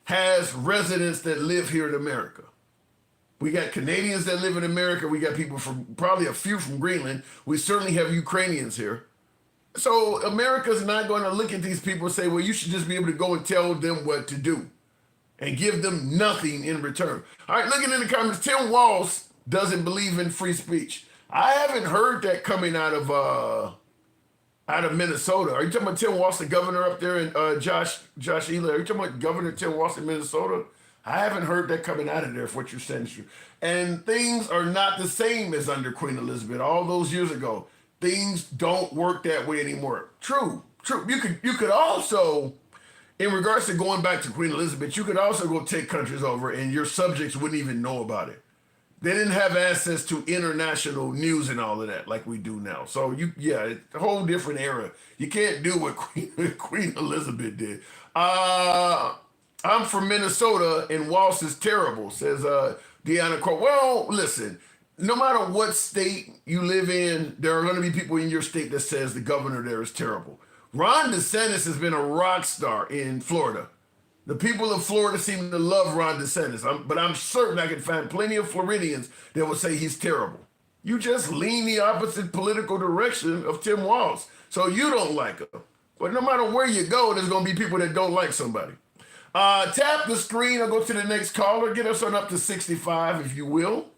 has residents that live here in America. We got Canadians that live in America. We got people probably a few from Greenland. We certainly have Ukrainians here. So America's not going to look at these people and say, well, you should just be able to go and tell them what to do and give them nothing in return. All right, looking in the comments, Tim Walz doesn't believe in free speech. I haven't heard that coming out of Minnesota. Are you talking about Tim Walz, the governor up there, and Josh Ely? Are you talking about Governor Tim Walz in Minnesota? I haven't heard that coming out of there, if what you're saying is true. And things are not the same as under Queen Elizabeth all those years ago. Things don't work that way anymore. True. You could also, in regards to going back to Queen Elizabeth, you could also go take countries over and your subjects wouldn't even know about it. They didn't have access to international news and all of that like we do now. So it's a whole different era. You can't do what Queen Elizabeth did. I'm from Minnesota and Walz is terrible, says Deanna Cole. Well, listen. No matter what state you live in, there are going to be people in your state that says the governor there is terrible. Ron DeSantis has been a rock star in Florida. The people of Florida seem to love Ron DeSantis, but I'm certain I can find plenty of Floridians that will say he's terrible. You just lean the opposite political direction of Tim Walz, so you don't like him. But no matter where you go, there's going to be people that don't like somebody. Tap the screen or go to the next caller. Get us on up to 65, if you will.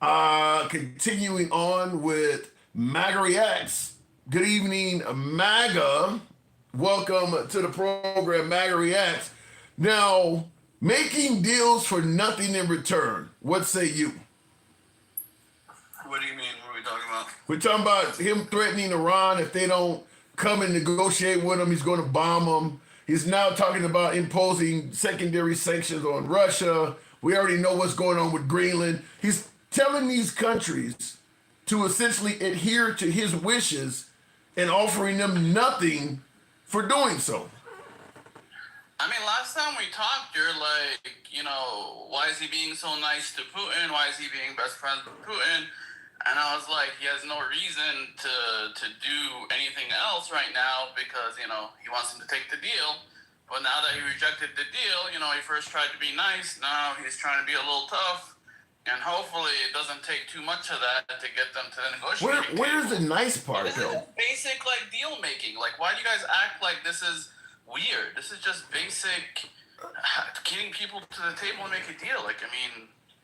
Continuing on with MAGA Reacts. Good evening, MAGA. Welcome to the program, MAGA Reacts. Now, making deals for nothing in return. What say you? What do you mean? What are we talking about? We're talking about him threatening Iran. If they don't come and negotiate with him, he's going to bomb them. He's now talking about imposing secondary sanctions on Russia. We already know what's going on with Greenland. He's telling these countries to essentially adhere to his wishes and offering them nothing for doing so. I mean, last time we talked, you're like, why is he being so nice to Putin? Why is he being best friends with Putin? And I was like, he has no reason to do anything else right now because, he wants him to take the deal. But now that he rejected the deal, he first tried to be nice. Now he's trying to be a little tough. And hopefully it doesn't take too much of that to get them to the negotiating table. Where's the nice part, This is basic, deal making. Why do you guys act like this is weird? This is just basic getting people to the table and make a deal.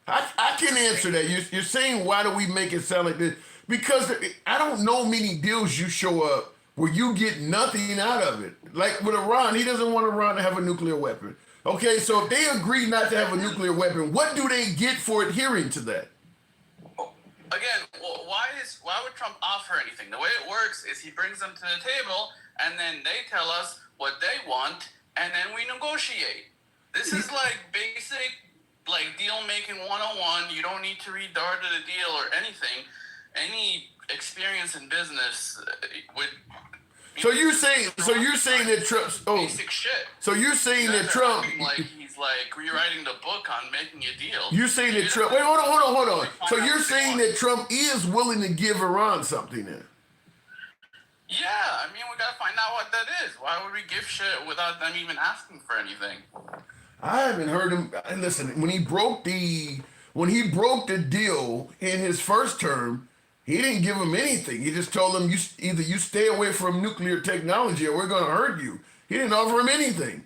I can answer that. You're saying, why do we make it sound like this? Because I don't know many deals you show up where you get nothing out of it. Like with Iran, he doesn't want Iran to have a nuclear weapon. Okay, so if they agree not to have a nuclear weapon, what do they get for adhering to that? Again, why would Trump offer anything? The way it works is he brings them to the table, and then they tell us what they want, and then we negotiate. This is basic, deal-making 101. You don't need to read the art of the deal or anything. Any experience in business would... So you're saying that Trump? Basic shit. So you're saying that Trump? He's rewriting the book on making a deal. You're saying that Trump? Wait, hold on. So you're saying that Trump is willing to give Iran something then? Yeah, we gotta find out what that is. Why would we give shit without them even asking for anything? I haven't heard him. Listen, when he broke the deal in his first term, he didn't give him anything. He just told him, either you stay away from nuclear technology or we're going to hurt you. He didn't offer him anything.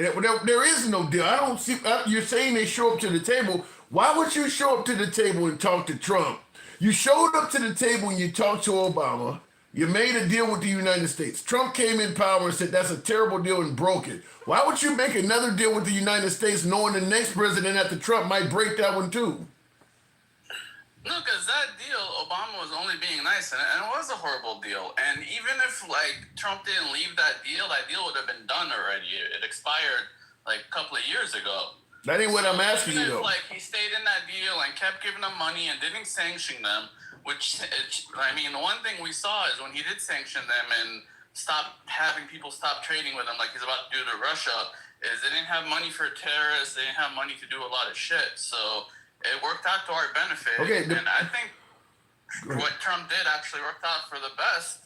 There is no deal. I don't see. You're saying they show up to the table. Why would you show up to the table and talk to Trump? You showed up to the table and you talked to Obama. You made a deal with the United States. Trump came in power and said that's a terrible deal and broke it. Why would you make another deal with the United States knowing the next president after Trump might break that one too? No, because that deal, Obama was only being nice, and it was a horrible deal. And even if, like, Trump didn't leave that deal would have been done already. It expired, like, a couple of years ago. That ain't what I'm asking you, though. Like, he stayed in that deal and kept giving them money and didn't sanction them, which, I mean, the one thing we saw is when he did sanction them and stopped having people stop trading with him like he's about to do to Russia, is they didn't have money for terrorists, they didn't have money to do a lot of shit. So it worked out to our benefit. Okay, and I think what Trump did actually worked out for the best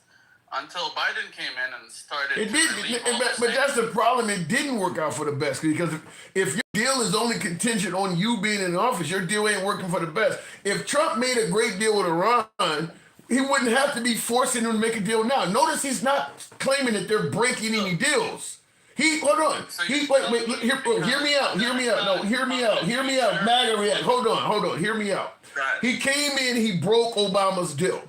until Biden came in and started. It did, but that's the problem. It didn't work out for the best because if your deal is only contingent on you being in office, your deal ain't working for the best. If Trump made a great deal with Iran, he wouldn't have to be forcing them to make a deal now. Notice he's not claiming that they're breaking any deals. Hold on. Hear me out. No, hear me out. MAGA react. Hold on. Hear me out. He came in, he broke Obama's deal.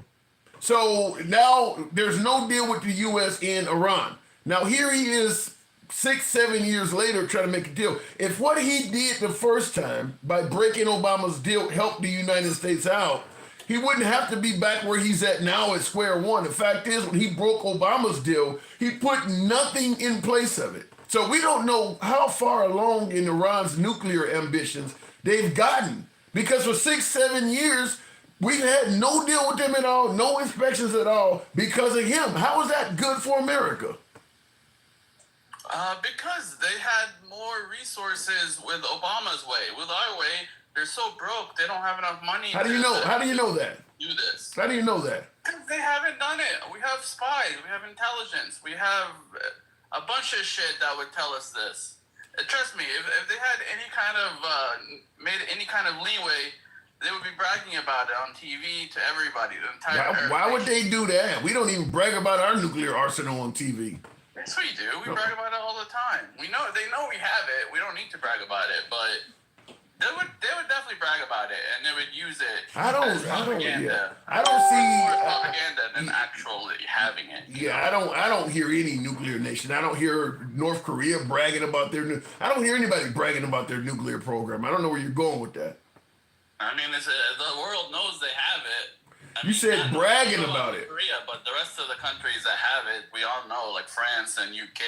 So now there's no deal with the U.S. and Iran. Now here he is 6-7 years later trying to make a deal. If what he did the first time by breaking Obama's deal helped the United States out, he wouldn't have to be back where he's at now at square one. The fact is, when he broke Obama's deal, he put nothing in place of it. So we don't know how far along in Iran's nuclear ambitions they've gotten. Because for 6-7 years, we've had no deal with them at all, no inspections at all because of him. How is that good for America? Because they had more resources with Obama's way. With our way, they're so broke, they don't have enough money. How do you know? How do you know that? Do this. How do you know that? Because they haven't done it. We have spies. We have intelligence. We have a bunch of shit that would tell us this. Trust me, if they had any kind of made any kind of leeway, they would be bragging about it on TV to everybody. The entire. Why would they do that? We don't even brag about our nuclear arsenal on TV. Yes, we do. We brag about it all the time. We know they know we have it. We don't need to brag about it, but they would definitely brag about it, and they would use it as propaganda. I don't see more propaganda than actually having it. Yeah, I don't hear any nuclear nation. I don't hear North Korea bragging about their I don't hear anybody bragging about their nuclear program. I don't know where you're going with that. I mean, the world knows they have it. You said bragging about it. Korea, but the rest of the countries that have it, we all know, like France and UK,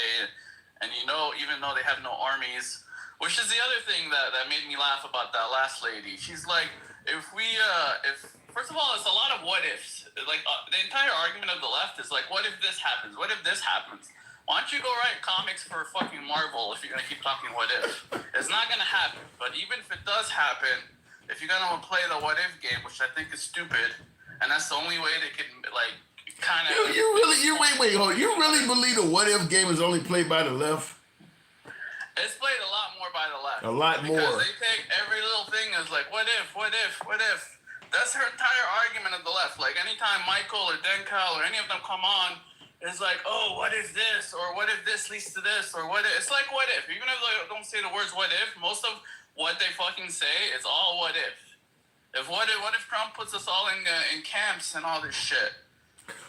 and even though they have no armies. Which is the other thing that made me laugh about that last lady. She's like, if first of all, it's a lot of what ifs. Like the entire argument of the left is like, what if this happens? What if this happens? Why don't you go write comics for fucking Marvel if you're gonna keep talking what if? It's not gonna happen. But even if it does happen, if you're gonna play the what if game, which I think is stupid, and that's the only way they can like kind of. Wait, hold on. You really believe the what if game is only played by the left? It's played a lot more by the left. A lot more. Because they take every little thing as like, what if? That's her entire argument of the left. Like, anytime Michael or Denkel or any of them come on, it's like, oh, what if this? Or what if this leads to this? Or what if? It's like, what if? Even if they don't say the words what if, most of what they fucking say is all what if. What if Trump puts us all in camps and all this shit?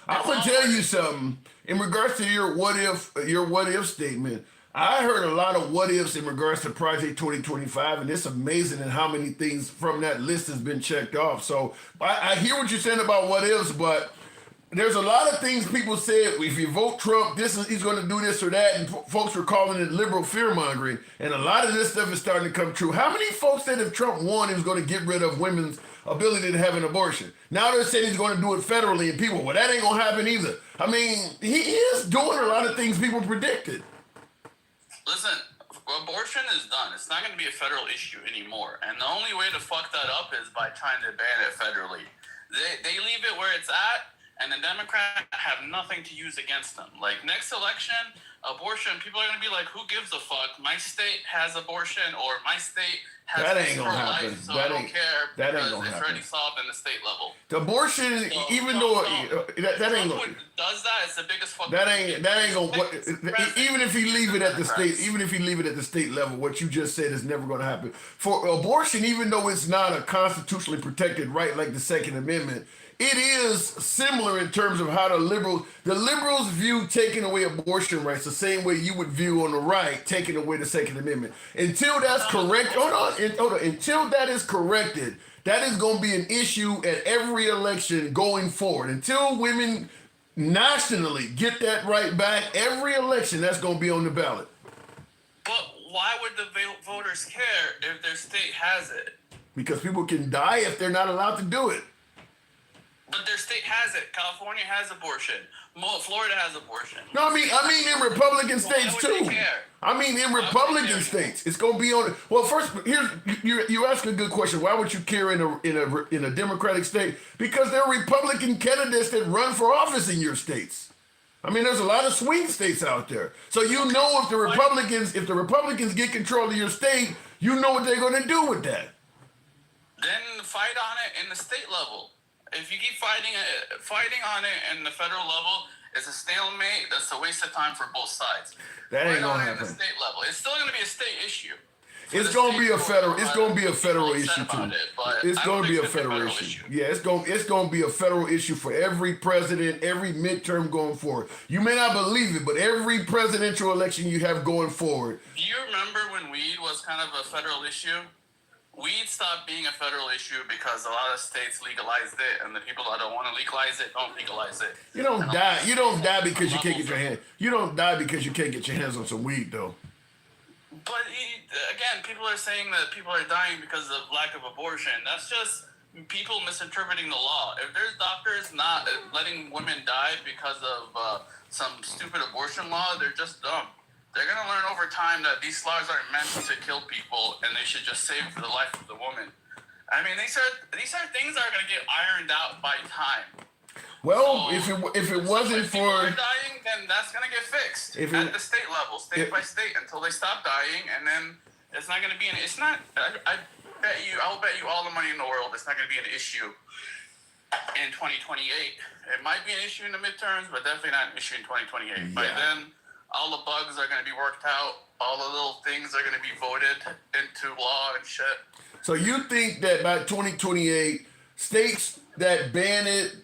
I'm gonna tell you something. In regards to your what if statement, I heard a lot of what ifs in regards to Project 2025, and it's amazing in how many things from that list has been checked off. So I hear what you're saying about what ifs, but there's a lot of things people said, if you vote Trump, he's going to do this or that, and folks were calling it liberal fear-mongering, and a lot of this stuff is starting to come true. How many folks said if Trump won, he was going to get rid of women's ability to have an abortion? Now they're saying he's going to do it federally, and people, well, that ain't going to happen either. I mean, he is doing a lot of things people predicted. Listen, abortion is done. It's not going to be a federal issue anymore. And the only way to fuck that up is by trying to ban it federally. They leave it where it's at, and the Democrats have nothing to use against them. Like next election, abortion, people are going to be like, who gives a fuck? My state has abortion, or my state has That ain't gonna happen. life, so That I don't ain't- care that ain't because gonna it's happen. already solved in the state level. The abortion, even though that ain't Trump gonna. does that, it's the biggest fucking That ain't gonna. What, President. even if you leave it at the Democrats. state, even if you leave it at the state level, what you just said is never going to happen. For abortion, even though it's not a constitutionally protected right like the Second Amendment, it is similar in terms of how the liberals view taking away abortion rights the same way you would view on the right taking away the Second Amendment. Until that's correct, hold on. Until that is corrected, that is going to be an issue at every election going forward. Until women nationally get that right back, every election that's going to be on the ballot. But why would the voters care if their state has it? Because people can die if they're not allowed to do it. But their state has it. California has abortion. Florida has abortion. No, I mean in Republican Why states would they too. care? I mean in would they Republican care? states, it's gonna be on. Well, first, here's you ask a good question. Why would you care in a Democratic state? Because there are Republican candidates that run for office in your states. I mean, there's a lot of swing states out there. So you know if the Republicans get control of your state, you know what they're gonna do with that. Then fight on it in the state level. If you keep fighting on it in the federal level, it's a stalemate. That's a waste of time for both sides. That ain't Fight gonna on it in happen. the state level. It's still going to be a state issue. It's gonna be a federal. It's gonna be a federal People issue upset about too. it, but It's I gonna don't be a think it's federal issue. Yeah, it's gonna be a federal issue for every president, every midterm going forward. You may not believe it, but every presidential election you have going forward. Do you remember when weed was kind of a federal issue? Weed stopped being a federal issue because a lot of states legalized it, and the people that don't want to legalize it don't legalize it. You don't die. You don't die because you can't get your hand. You don't die because you can't get your hands on some weed, though. But again, people are saying that people are dying because of lack of abortion. That's just people misinterpreting the law. If there's doctors not letting women die because of some stupid abortion law, they're just dumb. They're gonna learn over time that these laws aren't meant to kill people, and they should just save the life of the woman. I mean, these are things that are gonna get ironed out by time. Well, So, if it wasn't if people are for dying, then that's gonna get fixed If at it- the state level, state by state, until they stop dying, and then it's not gonna be an. It's not. I will bet you all the money in the world. It's not gonna be an issue in 2028. It might be an issue in the midterms, but definitely not an issue in 2028. By then, all the bugs are gonna be worked out. All the little things are gonna be voted into law and shit. So you think that by 2028, states that ban it,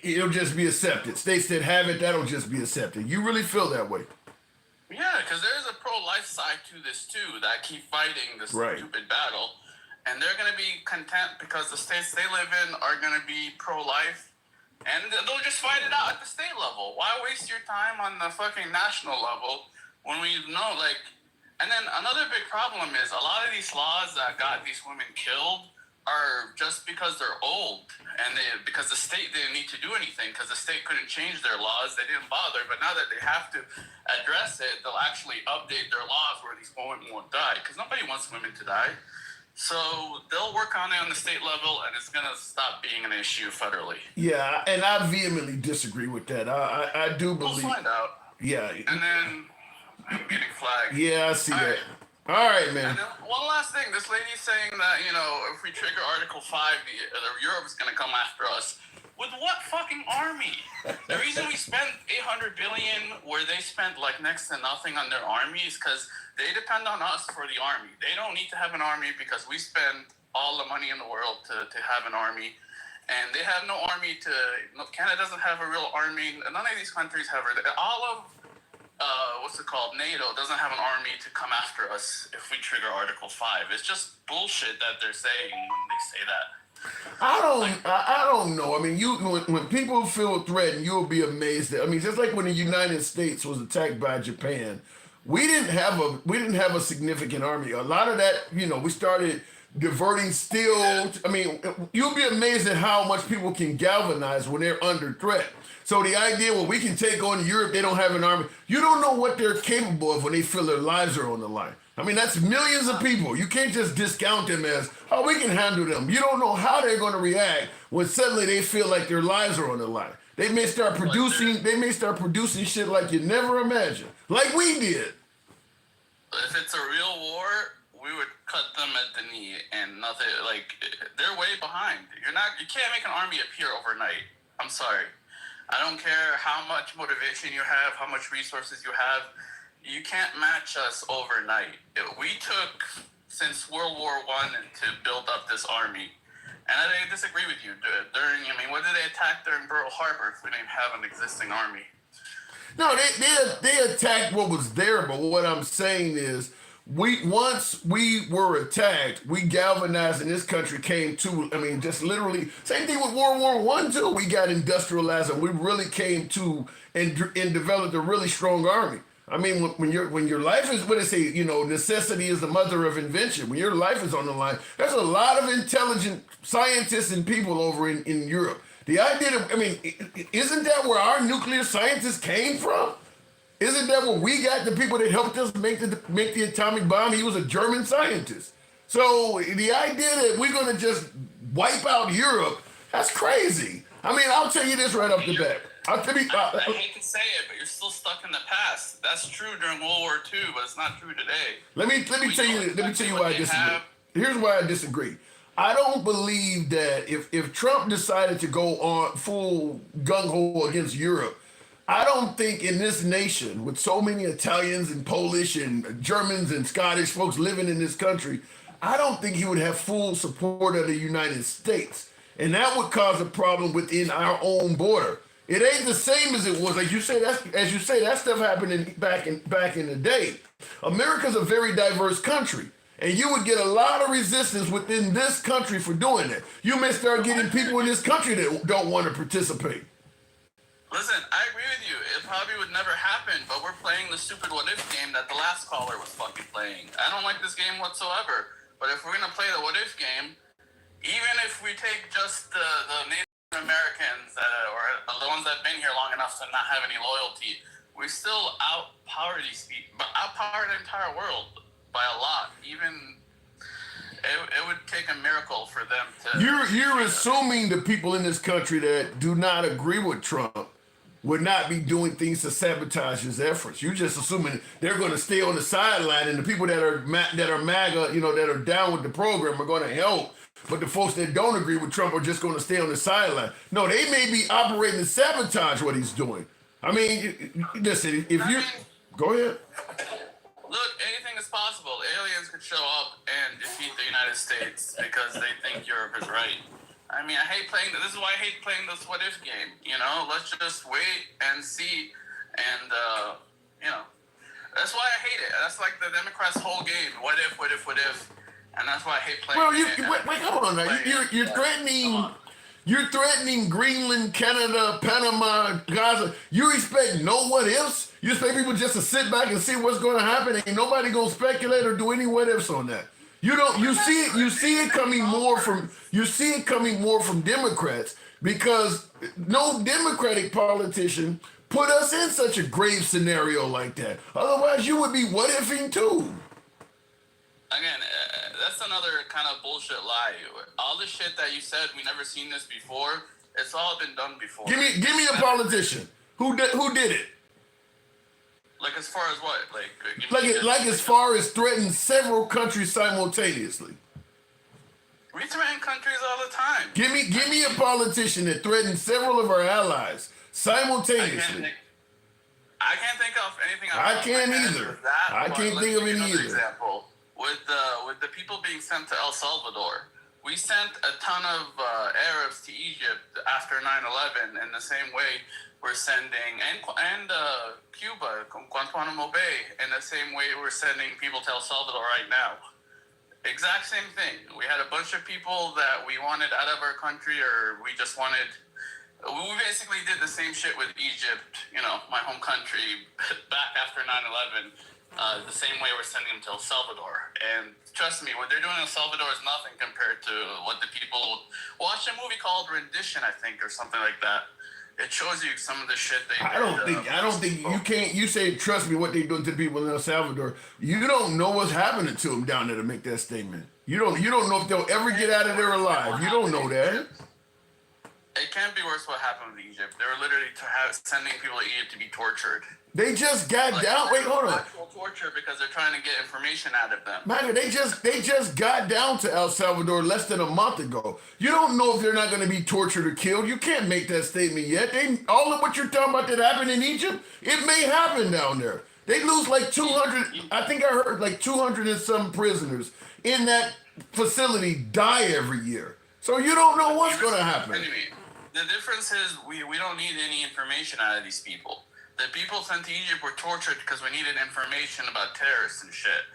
it'll just be accepted. States that have it, that'll just be accepted. You really feel that way? Yeah, because there's a pro-life side to this too that keep fighting this Right. stupid battle, and they're gonna be content because the states they live in are gonna be pro-life, and they'll just fight it out at the state level. Why waste your time on the fucking national level when we know, like? And then another big problem is a lot of these laws that got these women killed are just because they're old, and because the state didn't need to do anything because the state couldn't change their laws, they didn't bother. But now that they have to address it, they'll actually update their laws where these women won't die, because nobody wants women to die. So they'll work on it on the state level, and it's gonna stop being an issue federally. Yeah, and I vehemently disagree with that. I do believe. We'll find out. Yeah. And then I'm getting flagged. Yeah, I see All that. right. All right, man. And then one last thing, this lady's saying that, you know, if we trigger Article 5, Europe's going to come after us. With what fucking army? The reason we spent $800 billion where they spent like next to nothing on their army is because they depend on us for the army. They don't need to have an army because we spend all the money in the world to have an army. And they have no army Canada doesn't have a real army. None of these countries have all of NATO doesn't have an army to come after us if we trigger Article 5. It's just bullshit that they're saying when they say that. I don't know. I mean, when people feel threatened, you'll be amazed. I mean, just like when the United States was attacked by Japan, we didn't have a significant army. A lot of that, we started diverting steel. I mean, you'll be amazed at how much people can galvanize when they're under threat. So the idea, well, we can take on Europe, they don't have an army. You don't know what they're capable of when they feel their lives are on the line. I mean, that's millions of people. You can't just discount them as, oh, we can handle them. You don't know how they're going to react when suddenly they feel like their lives are on the line. They may start producing shit like you never imagined, like we did. If it's a real war, we would cut them at the knee and nothing. Like, they're way behind. You can't make an army appear overnight. I'm sorry. I don't care how much motivation you have, how much resources you have. You can't match us overnight. We took since World War I to build up this army. And I disagree with you. What did they attack during Pearl Harbor if we didn't have an existing army? No, they attacked what was there, but what I'm saying is, once we were attacked, we galvanized and this country came to, just literally, same thing with World War I too. We got industrialized and we really came to and developed a really strong army. I mean, when your life is, what they say, necessity is the mother of invention. When your life is on the line, there's a lot of intelligent scientists and people over in Europe. The idea of, isn't that where our nuclear scientists came from? Isn't that what we got? The people that helped us make the atomic bomb? He was a German scientist. So the idea that we're going to just wipe out Europe, that's crazy. I'll tell you this right off the bat. I hate to say it, but you're still stuck in the past. That's true during World War II, but it's not true today. Let me tell you why I disagree. Here's why I disagree. I don't believe that if Trump decided to go on full gung-ho against Europe, I don't think in this nation, with so many Italians and Polish and Germans and Scottish folks living in this country, I don't think he would have full support of the United States. And that would cause a problem within our own border. It ain't the same as it was. Like you say, that stuff happened back in the day. America's a very diverse country. And you would get a lot of resistance within this country for doing that. You may start getting people in this country that don't want to participate. Listen, I agree with you. It probably would never happen, but we're playing the stupid what-if game that the last caller was fucking playing. I don't like this game whatsoever, but if we're going to play the what-if game, even if we take just the Native Americans or the ones that have been here long enough to not have any loyalty, we still outpower the entire world by a lot. Even it would take a miracle for them to. You're assuming the people in this country that do not agree with Trump would not be doing things to sabotage his efforts. You're just assuming they're going to stay on the sideline, and the people that are MAGA, that are down with the program are going to help. But the folks that don't agree with Trump are just going to stay on the sideline. No, they may be operating to sabotage what he's doing. Listen, go ahead. Look, anything is possible. Aliens could show up and defeat the United States because they think Europe is right. I hate playing this. This is why I hate playing this what-if game. Let's just wait and see. And, that's why I hate it. That's like the Democrats' whole game. What if, what if, what if? And that's why I hate playing it. Wait, hold on now. You're threatening Greenland, Canada, Panama, Gaza. You expect no what ifs? You expect people just to sit back and see what's going to happen? Ain't nobody going to speculate or do any what ifs on that. You see it coming more from Democrats, because no Democratic politician put us in such a grave scenario like that. Otherwise, you would be what ifing too. Again, that's another kind of bullshit lie. All the shit that you said, we never seen this before. It's all been done before. Give me a politician who did it. Like as far as what? As far as threatening several countries simultaneously. We threaten countries all the time. Give me a politician that threatened several of our allies simultaneously. I can't think of anything. I can't either. I can't think of any either. Example. With the people being sent to El Salvador, we sent a ton of Arabs to Egypt after 9/11 in the same way we're sending, and Cuba, Guantanamo Bay, in the same way we're sending people to El Salvador right now. Exact same thing. We had a bunch of people that we wanted out of our country, or we basically did the same shit with Egypt, my home country, back after 9/11. the same way we're sending them to El Salvador. And trust me, what they're doing in El Salvador is nothing compared to what the people watch a movie called Rendition, I think, or something like that. It shows you some of the shit they I don't think you can't. You say trust me what they doing to the people in El Salvador. You don't know what's happening to them down there to make that statement. You don't know if they'll ever get out of there alive. You don't know that. It can't be worse what happened with Egypt. They were literally sending people to Egypt to be tortured. They just got down. Wait, hold on. Actual torture because they're trying to get information out of them. Michael, they just got down to El Salvador less than a month ago. You don't know if they're not going to be tortured or killed. You can't make that statement yet. All of what you're talking about that happened in Egypt, it may happen down there. They lose like 200. I think I heard like 200 and some prisoners in that facility die every year. So you don't know what's going to happen. Anyway, the difference is we don't need any information out of these people. The people sent to Egypt were tortured because we needed information about terrorists and shit.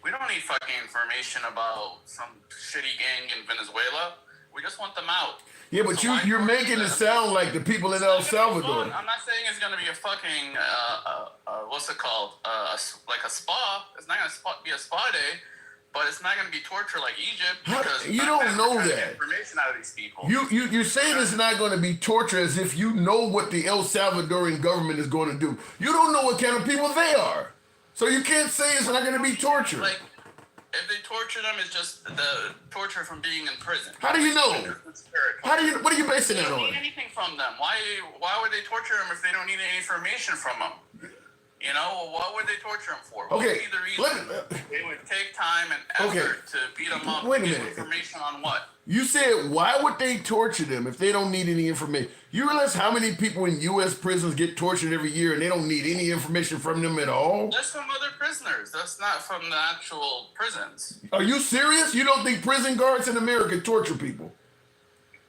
We don't need fucking information about some shitty gang in Venezuela. We just want them out. Yeah, but So you're making it sound like the people in El Salvador. I'm not saying it's gonna be a fucking what's it called? Like a spa. It's not gonna be a spa day, but it's not gonna be torture like Egypt because You don't know that. Information out of these people. You're saying it's not going to be torture as if you know what the El Salvadorian government is going to do. You don't know what kind of people they are, so you can't say it's not going to be torture. Like, if they torture them, it's just the torture from being in prison. How do you know? What are you basing They that don't on? need anything from them. Why would they torture them if they don't need any information from them? You know, what would they torture them for? What Okay, would be the reason? They would take time and effort to beat them up. Wait a to get minute. Information on what? You said, why would they torture them if they don't need any information? You realize how many people in U.S. prisons get tortured every year and they don't need any information from them at all? That's from other prisoners. That's not from the actual prisons. Are you serious? You don't think prison guards in America torture people?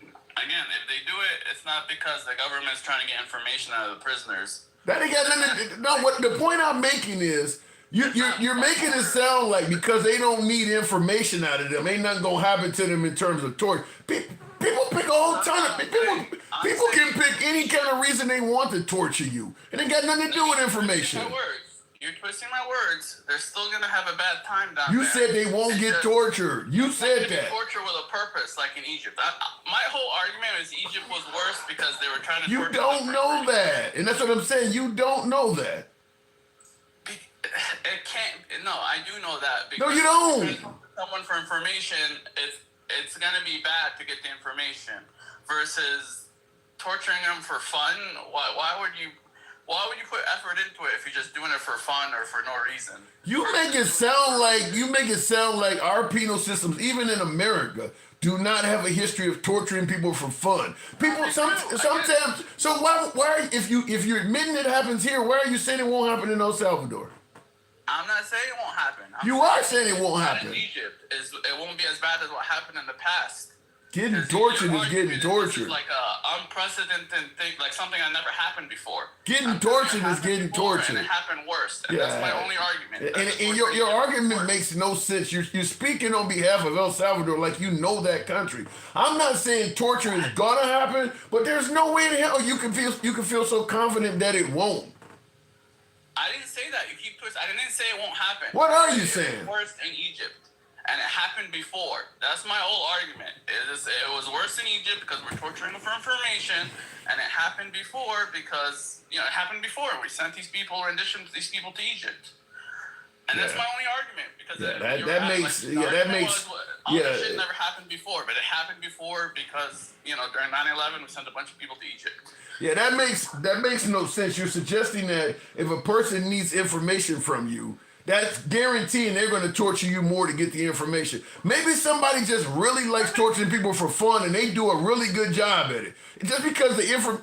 Again, if they do it, it's not because the government's trying to get information out of the prisoners. That ain't got nothing. No, what the point I'm making is you're making it sound like because they don't need information out of them, ain't nothing gonna happen to them in terms of torture. People pick a whole ton of people can pick any kind of reason they want to torture you, and it got nothing to do with information. You're twisting my words. They're still gonna have a bad time down You there. said they won't get tortured. You said that. Torture with a purpose, like in Egypt. My whole argument is Egypt was worse because they were trying to. You don't know that, and that's what I'm saying. You don't know that. It can't. No, I do know that. No, you don't. Someone for information, it's gonna be bad to get the information versus torturing them for fun. Why would you put effort into it if you're just doing it for fun or for no reason? You make it sound like our penal systems, even in America, do not have a history of torturing people for fun. People sometimes. So why if you're admitting it happens here, why are you saying it won't happen in El Salvador? I'm not saying it won't happen. You are saying it won't happen. In Egypt, it won't be as bad as what happened in the past. Getting tortured is getting tortured. It's like a unprecedented thing, like something that never happened before. Getting tortured is getting tortured. And it happened worse. And that's my only argument. And your argument makes no sense. You're speaking on behalf of El Salvador like you know that country. I'm not saying torture is gonna happen, but there's no way in hell you can feel so confident that it won't. I didn't say that. You keep twisting. I didn't say it won't happen. What are you It saying? was worse in Egypt. And it happened before. That's my whole argument. It was worse in Egypt because we're torturing them for information, and it happened before because it happened before. We sent these people to Egypt, and that's my only argument. Because this shit never happened before, but it happened before because during 9/11 we sent a bunch of people to Egypt. Yeah, that makes no sense. You're suggesting that if a person needs information from you, that's guaranteeing they're going to torture you more to get the information. Maybe somebody just really likes torturing people for fun and they do a really good job at it. Just because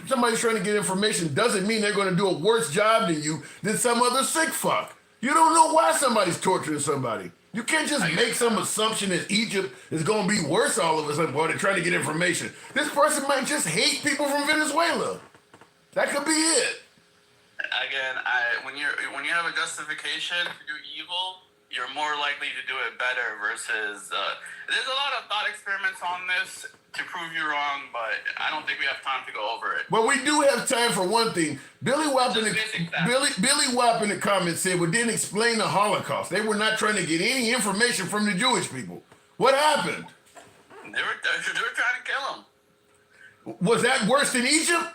somebody's trying to get information doesn't mean they're going to do a worse job than you than some other sick fuck. You don't know why somebody's torturing somebody. You can't just make some assumption that Egypt is going to be worse all of a sudden while they're trying to get information. This person might just hate people from Venezuela. That could be it. Again, when you have a justification to do evil, you're more likely to do it better versus there's a lot of thought experiments on this. to prove you wrong, but I don't think we have time to go over it. Well, we do have time for one thing. Billy Wap in the comments said, "We didn't explain the Holocaust. They were not trying to get any information from the Jewish people. What happened? They were trying to kill him. Was that worse than Egypt?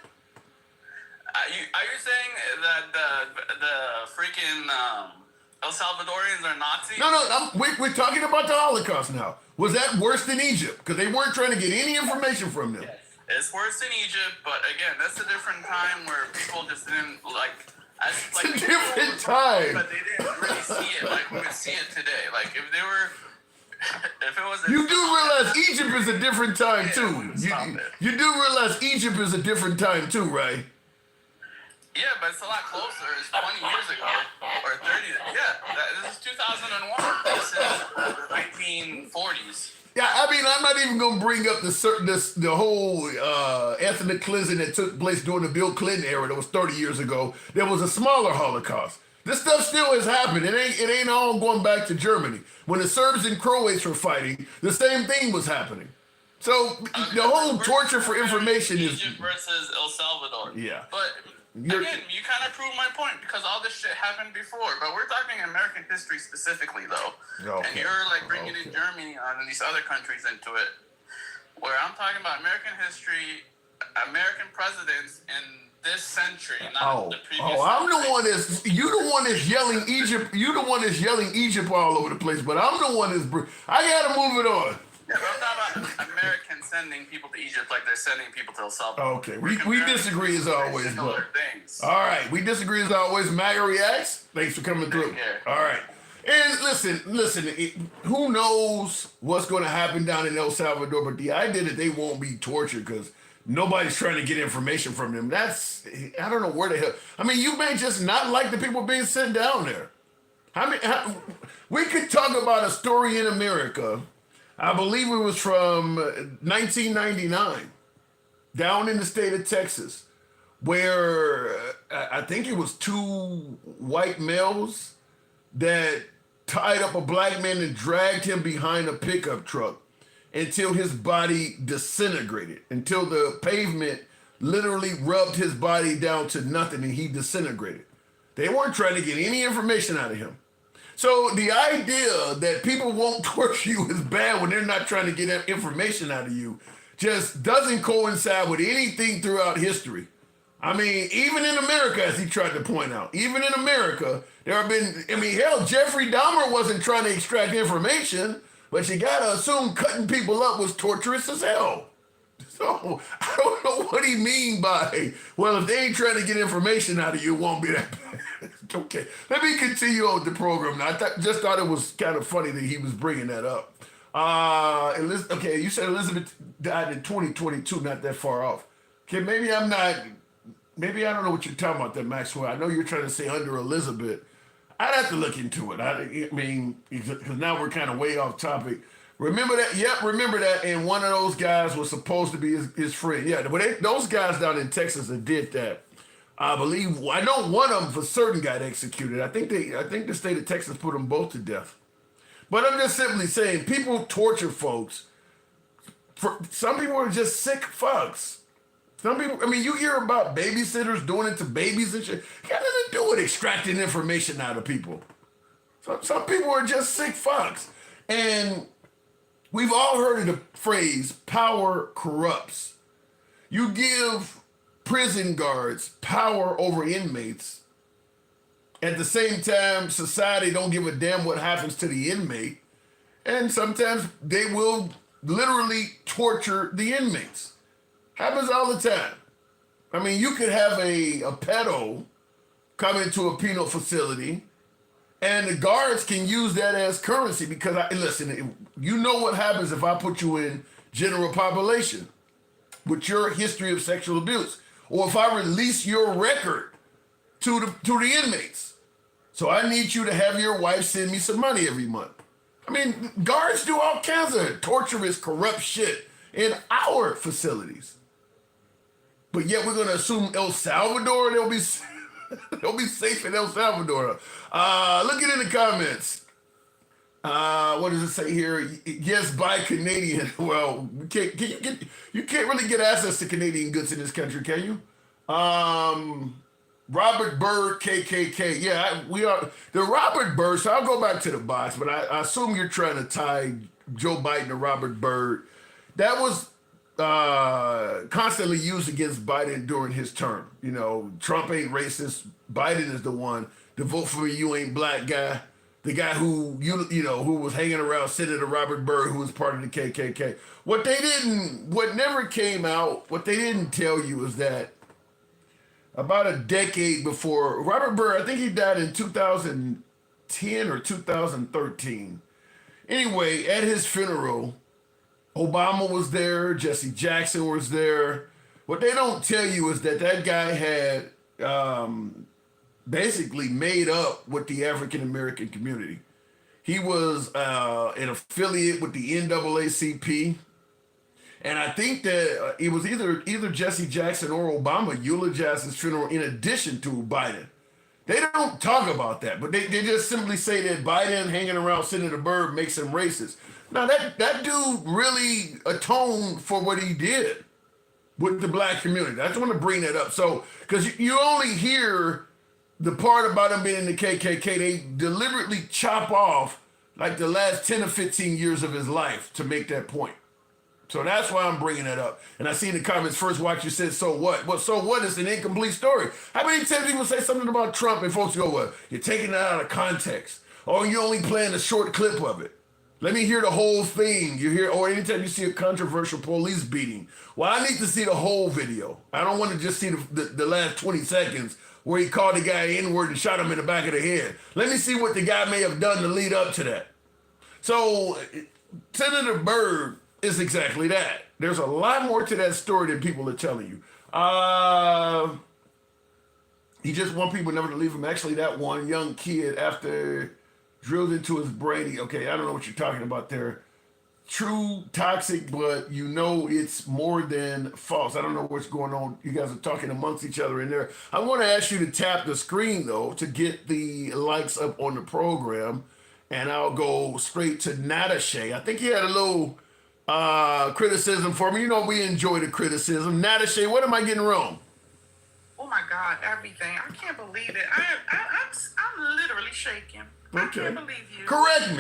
Are you saying that the freaking El Salvadorians are Nazis? No. We're talking about the Holocaust now. Was that worse than Egypt? Because they weren't trying to get any information from them. It's worse than Egypt, but again, that's a different time where people just didn't It's a different time. But they didn't really see it like we would see it today. Like if they were, if it was. You do realize Egypt is a different time too. You do realize Egypt is a different time too, right? Yeah, but it's a lot closer. It's 20 years ago or 30. Yeah, this is 2001. This is 1940s. Yeah, I mean, I'm not even gonna bring up the whole ethnic cleansing that took place during the Bill Clinton era. That was 30 years ago. There was a smaller Holocaust. This stuff still has happened. It ain't all going back to Germany. When the Serbs and Croats were fighting, the same thing was happening. So the whole torture for information is Egypt versus El Salvador. Yeah. But again, you kind of proved my point because all this shit happened before. But we're talking American history specifically, though. Okay. And you're like bringing in Germany and these other countries into it. Where I'm talking about American history, American presidents in this century, not the previous. I'm the one that's yelling Egypt. You the one that's yelling Egypt all over the place. But I'm the one that's. I gotta move it on. Yeah, but I'm talking about Americans sending people to Egypt like they're sending people to El Salvador. Okay, we disagree as always. Similar things. All right, we disagree as always. MAGA reacts. Thanks for coming through. All right, and listen. Who knows what's going to happen down in El Salvador? But the idea that they won't be tortured because nobody's trying to get information from them. I don't know where the hell. I mean, you may just not like the people being sent down there. We could talk about a story in America. I believe it was from 1999, down in the state of Texas, where I think it was two white males that tied up a black man and dragged him behind a pickup truck until his body disintegrated, until the pavement literally rubbed his body down to nothing and he disintegrated. They weren't trying to get any information out of him. So the idea that people won't torture you is bad when they're not trying to get information out of you just doesn't coincide with anything throughout history. I mean, even in America, as he tried to point out, even in America, there have been, hell, Jeffrey Dahmer wasn't trying to extract information, but you gotta assume cutting people up was torturous as hell. So I don't know what he mean by, well, if they ain't trying to get information out of you, it won't be that bad. Okay, let me continue on with the program now. I just thought it was kind of funny that he was bringing that up. Okay, you said Elizabeth died in 2022, not that far off. Okay, maybe I don't know what you're talking about there, Maxwell. I know you're trying to say under Elizabeth. I'd have to look into it. I mean, because now we're kind of way off topic. Remember that? Yep, remember that. And one of those guys was supposed to be his friend. Yeah, but those guys down in Texas that did that, I know one of them for certain got executed. I think the state of Texas put them both to death. But I'm just simply saying, people torture folks. Some people are just sick fucks. Some people, you hear about babysitters doing it to babies and shit. It got nothing to do with extracting information out of people. Some people are just sick fucks. And we've all heard of the phrase, power corrupts. You give prison guards power over inmates. At the same time, society don't give a damn what happens to the inmate. And sometimes they will literally torture the inmates. Happens all the time. You could have a pedo come into a penal facility and the guards can use that as currency because, you know what happens if I put you in general population with your history of sexual abuse. Or if I release your record to the inmates. So I need you to have your wife send me some money every month. Guards do all kinds of torturous, corrupt shit in our facilities. But yet we're going to assume El Salvador, they'll be safe in El Salvador. Look it in the comments. What does it say here? Yes, buy Canadian. Well, you can't really get access to Canadian goods in this country, can you? Robert Byrd, KKK. Yeah, we are the Robert Byrd. So I'll go back to the box, but I assume you're trying to tie Joe Biden to Robert Byrd. That was constantly used against Biden during his term. You know, Trump ain't racist. Biden is the one. The vote for me, you ain't black guy. The guy who who was hanging around Senator Robert Byrd, who was part of the KKK. What never came out, what they didn't tell you is that about a decade before Robert Byrd, I think he died in 2010 or 2013. Anyway, at his funeral, Obama was there, Jesse Jackson was there. What they don't tell you is that guy had basically made up with the African American community. He was an affiliate with the NAACP. And I think that it was either Jesse Jackson or Obama eulogized his funeral in addition to Biden. They don't talk about that, but they just simply say that Biden hanging around Senator Byrd makes him racist. Now, that dude really atoned for what he did with the black community. I just want to bring that up. So, because you only hear the part about him being in the KKK, they deliberately chop off like the last 10 or 15 years of his life to make that point. So that's why I'm bringing that up. And I see in the comments, First Watch, you said, so what? Well, so what? It's an incomplete story. How many times people say something about Trump and folks go, well, you're taking it out of context, or you're only playing a short clip of it? Let me hear the whole thing. You hear, or anytime you see a controversial police beating, well, I need to see the whole video. I don't want to just see the last 20 seconds where he called the guy N-word and shot him in the back of the head. Let me see what the guy may have done to lead up to that. So Senator Byrd is exactly that. There's a lot more to that story than people are telling you. He just want people never to leave him. Actually, that one young kid, after drilled into his brain, okay, I don't know what you're talking about there. True toxic, but you know it's more than false. I don't know what's going on. You guys are talking amongst each other in there. I want to ask you to tap the screen, though, to get the likes up on the program, and I'll go straight to Natasha. I think he had a little criticism for me. You know, we enjoy the criticism. Natasha, what am I getting wrong? Oh my God, everything. I can't believe it. I'm literally shaking. Okay. I can't believe you. Correct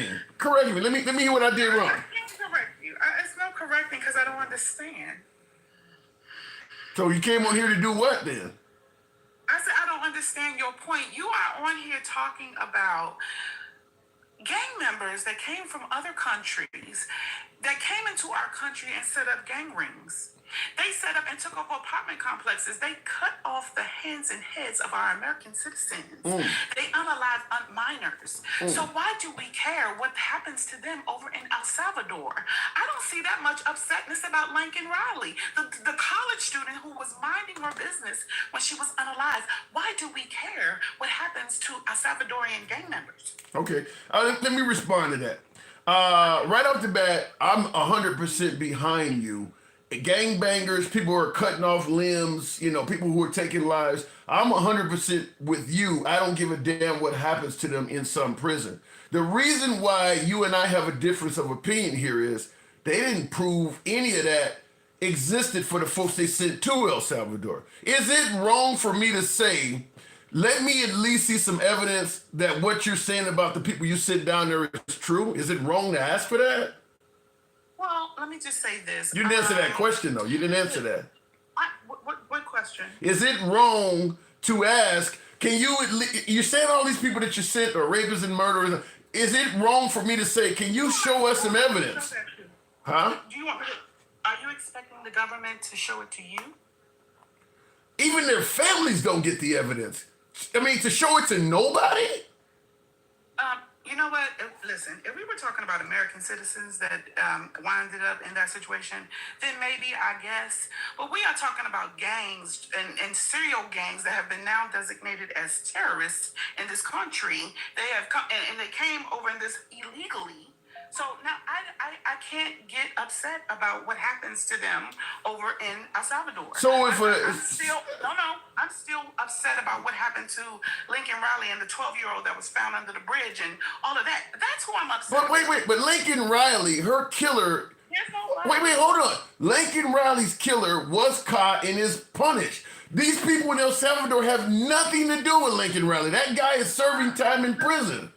me. Let me hear what I did wrong. I can't correct you. It's no correcting because I don't understand. So you came on here to do what then? I said I don't understand your point. You are on here talking about gang members that came from other countries that came into our country and set up gang rings. They set up and took up apartment complexes. They cut off the hands and heads of our American citizens. They unalived minors. So why do we care what happens to them over in El Salvador? I don't see that much upsetness about Lincoln Riley, the college student who was minding her business when she was unalive. Why do we care what happens to El Salvadorian gang members? Okay, let me respond to that. Right off the bat, I'm 100% behind you. Gangbangers, people who are cutting off limbs, you know, people who are taking lives. I'm 100% with you. I don't give a damn what happens to them in some prison. The reason why you and I have a difference of opinion here is they didn't prove any of that existed for the folks they sent to El Salvador. Is it wrong for me to say, let me at least see some evidence that what you're saying about the people you sent down there is true? Is it wrong to ask for that? Well, let me just say this. You didn't answer that question, though. You didn't answer that. What question? Is it wrong to ask, you're saying all these people that you sent are rapists and murderers. Is it wrong for me to say, can you show us some evidence? Huh? Do you want me to, are you expecting the government to show it to you? Even their families don't get the evidence. I mean, to show it to nobody? You know what? Listen, if we were talking about American citizens that winded up in that situation, then maybe, I guess. But we are talking about gangs and serial gangs that have been now designated as terrorists in this country. They have come and they came over in this illegally. So now I can't get upset about what happens to them over in El Salvador. So if I'm still upset upset about what happened to Lincoln Riley and the 12-year-old that was found under the bridge and all of that. That's who I'm upset But wait, but Lincoln Riley, her killer. Wait, hold on. Lincoln Riley's killer was caught and is punished. These people in El Salvador have nothing to do with Lincoln Riley. That guy is serving time in prison.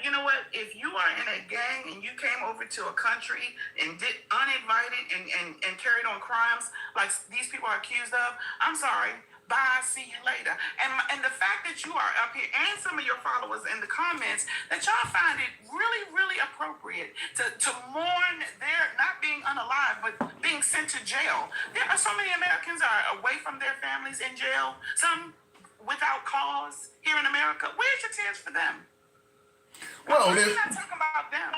You know what? If you are in a gang and you came over to a country and did uninvited and carried on crimes like these people are accused of, I'm sorry. Bye, see you later. And the fact that you are up here and some of your followers in the comments that y'all find it really, really appropriate to mourn their not being unalive, but being sent to jail. There are so many Americans are away from their families in jail, some without cause here in America. Where's your tears for them? Well, we're not talking about them.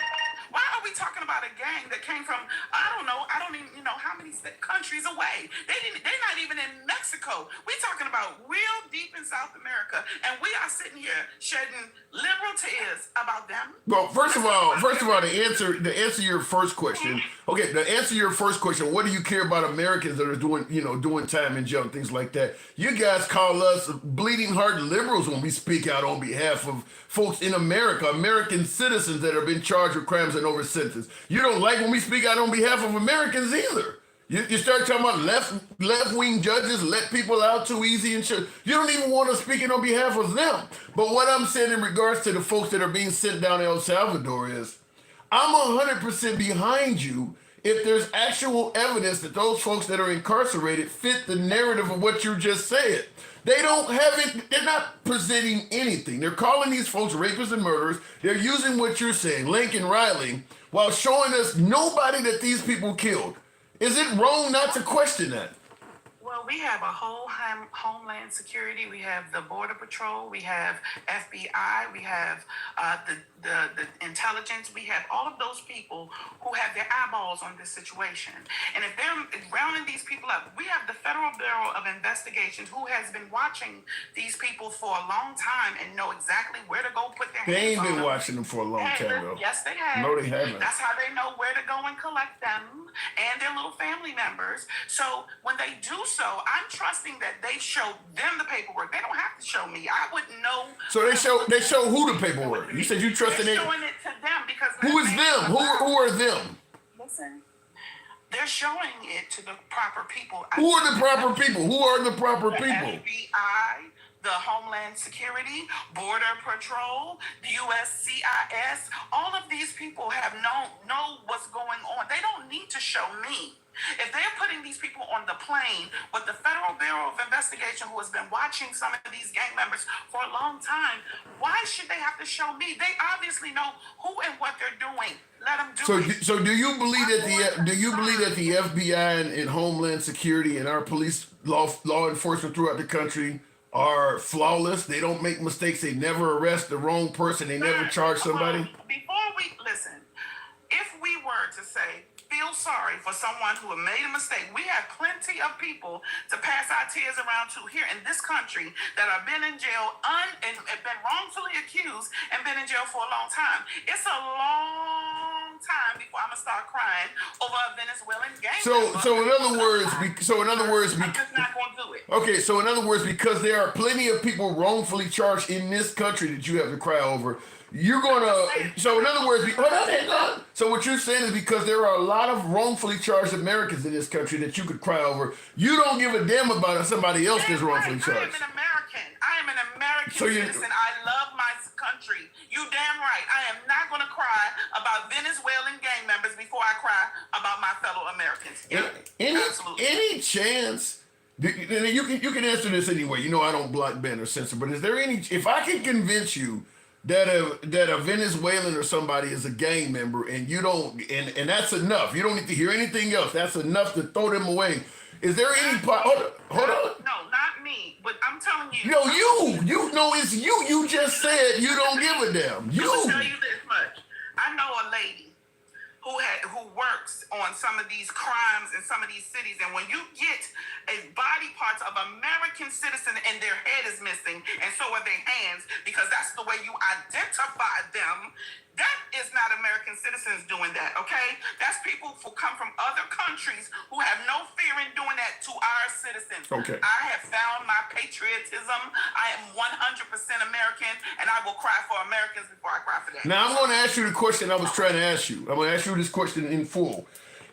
Why are we talking about a gang that came from, I don't even know how many countries away. They're not even in Mexico. We're talking about real deep in South America, and we are sitting here shedding liberal tears about them. Well, first of all, to answer your first question. Okay, to answer your first question, what do you care about Americans that are doing time in jail and things like that? You guys call us bleeding heart liberals when we speak out on behalf of folks in America, American citizens that have been charged with crimes and over sentenced. You don't like when we speak out on behalf of Americans either. You start talking about left-wing judges let people out too easy and shit. You don't even want us speaking on behalf of them. But what I'm saying in regards to the folks that are being sent down to El Salvador is, I'm 100% behind you if there's actual evidence that those folks that are incarcerated fit the narrative of what you just said. They don't have it. They're not presenting anything. They're calling these folks rapists and murderers. They're using what you're saying, Lincoln Riley, while showing us nobody that these people killed. Is it wrong not to question that? Well, we have a whole Homeland Security. We have the Border Patrol. We have FBI. We have the intelligence. We have all of those people who have their eyeballs on this situation. And if they're rounding these people up, we have the Federal Bureau of Investigation who has been watching these people for a long time and know exactly where to go put their hands on them. They ain't been watching them for a long time, though. Yes, they have. No, they haven't. That's how they know where to go and collect them and their little family members. So when they do so, I'm trusting that they show them the paperwork. They don't have to show me. I wouldn't know. So they show who the paperwork? You said you trusted They're it. showing it to them because Who is them? Who are them? Listen, they're showing it to the proper people. Who are the proper people? Who are the proper people? FBI, the Homeland Security, Border Patrol, the USCIS. All of these people have know what's going on. They don't need to show me. If they're putting these people on the plane with the Federal Bureau of Investigation, who has been watching some of these gang members for a long time, why should they have to show me? They obviously know who and what they're doing. Let them do it. So do you believe that the FBI and Homeland Security and our police law enforcement throughout the country are flawless? They don't make mistakes. They never arrest the wrong person. They never charge somebody. Before we listen, if we were to say, feel sorry for someone who had made a mistake, we have plenty of people to pass our tears around to here in this country that have been in jail and been wrongfully accused and been in jail for a long time. It's a long time before I'm gonna start crying over a Venezuelan gang. So in other words, I'm just not gonna do it. Okay, so in other words, because there are plenty of people wrongfully charged in this country that you have to cry over, you're gonna. So in other words, so what you're saying is because there are a lot of wrongfully charged Americans in this country that you could cry over, you don't give a damn about somebody else that's wrongfully charged. I am an American citizen. I love my country. You damn right. I am not going to cry about Venezuelan gang members before I cry about my fellow Americans. Any chance? You can answer this anyway. You know I don't block, ban, or censor. But is there any? If I can convince you that a Venezuelan or somebody is a gang member, and you don't, and that's enough. You don't need to hear anything else. That's enough to throw them away. Is there any? Hold on. No, not me. But I'm telling you. No, you know it's you. You just said you don't give a damn. I'm gonna tell you this much. I know a lady who works on some of these crimes in some of these cities. And when you get a body parts of American citizen and their head is missing, and so are their hands, because that's the way you identify them, that is not American citizens doing that, okay? That's people who come from other countries who have no fear in doing that to our citizens. Okay. I have found my patriotism. I am 100% American, and I will cry for Americans before I cry for them. Now I'm going to ask you the question I was trying to ask you. I'm going to ask you this question in full.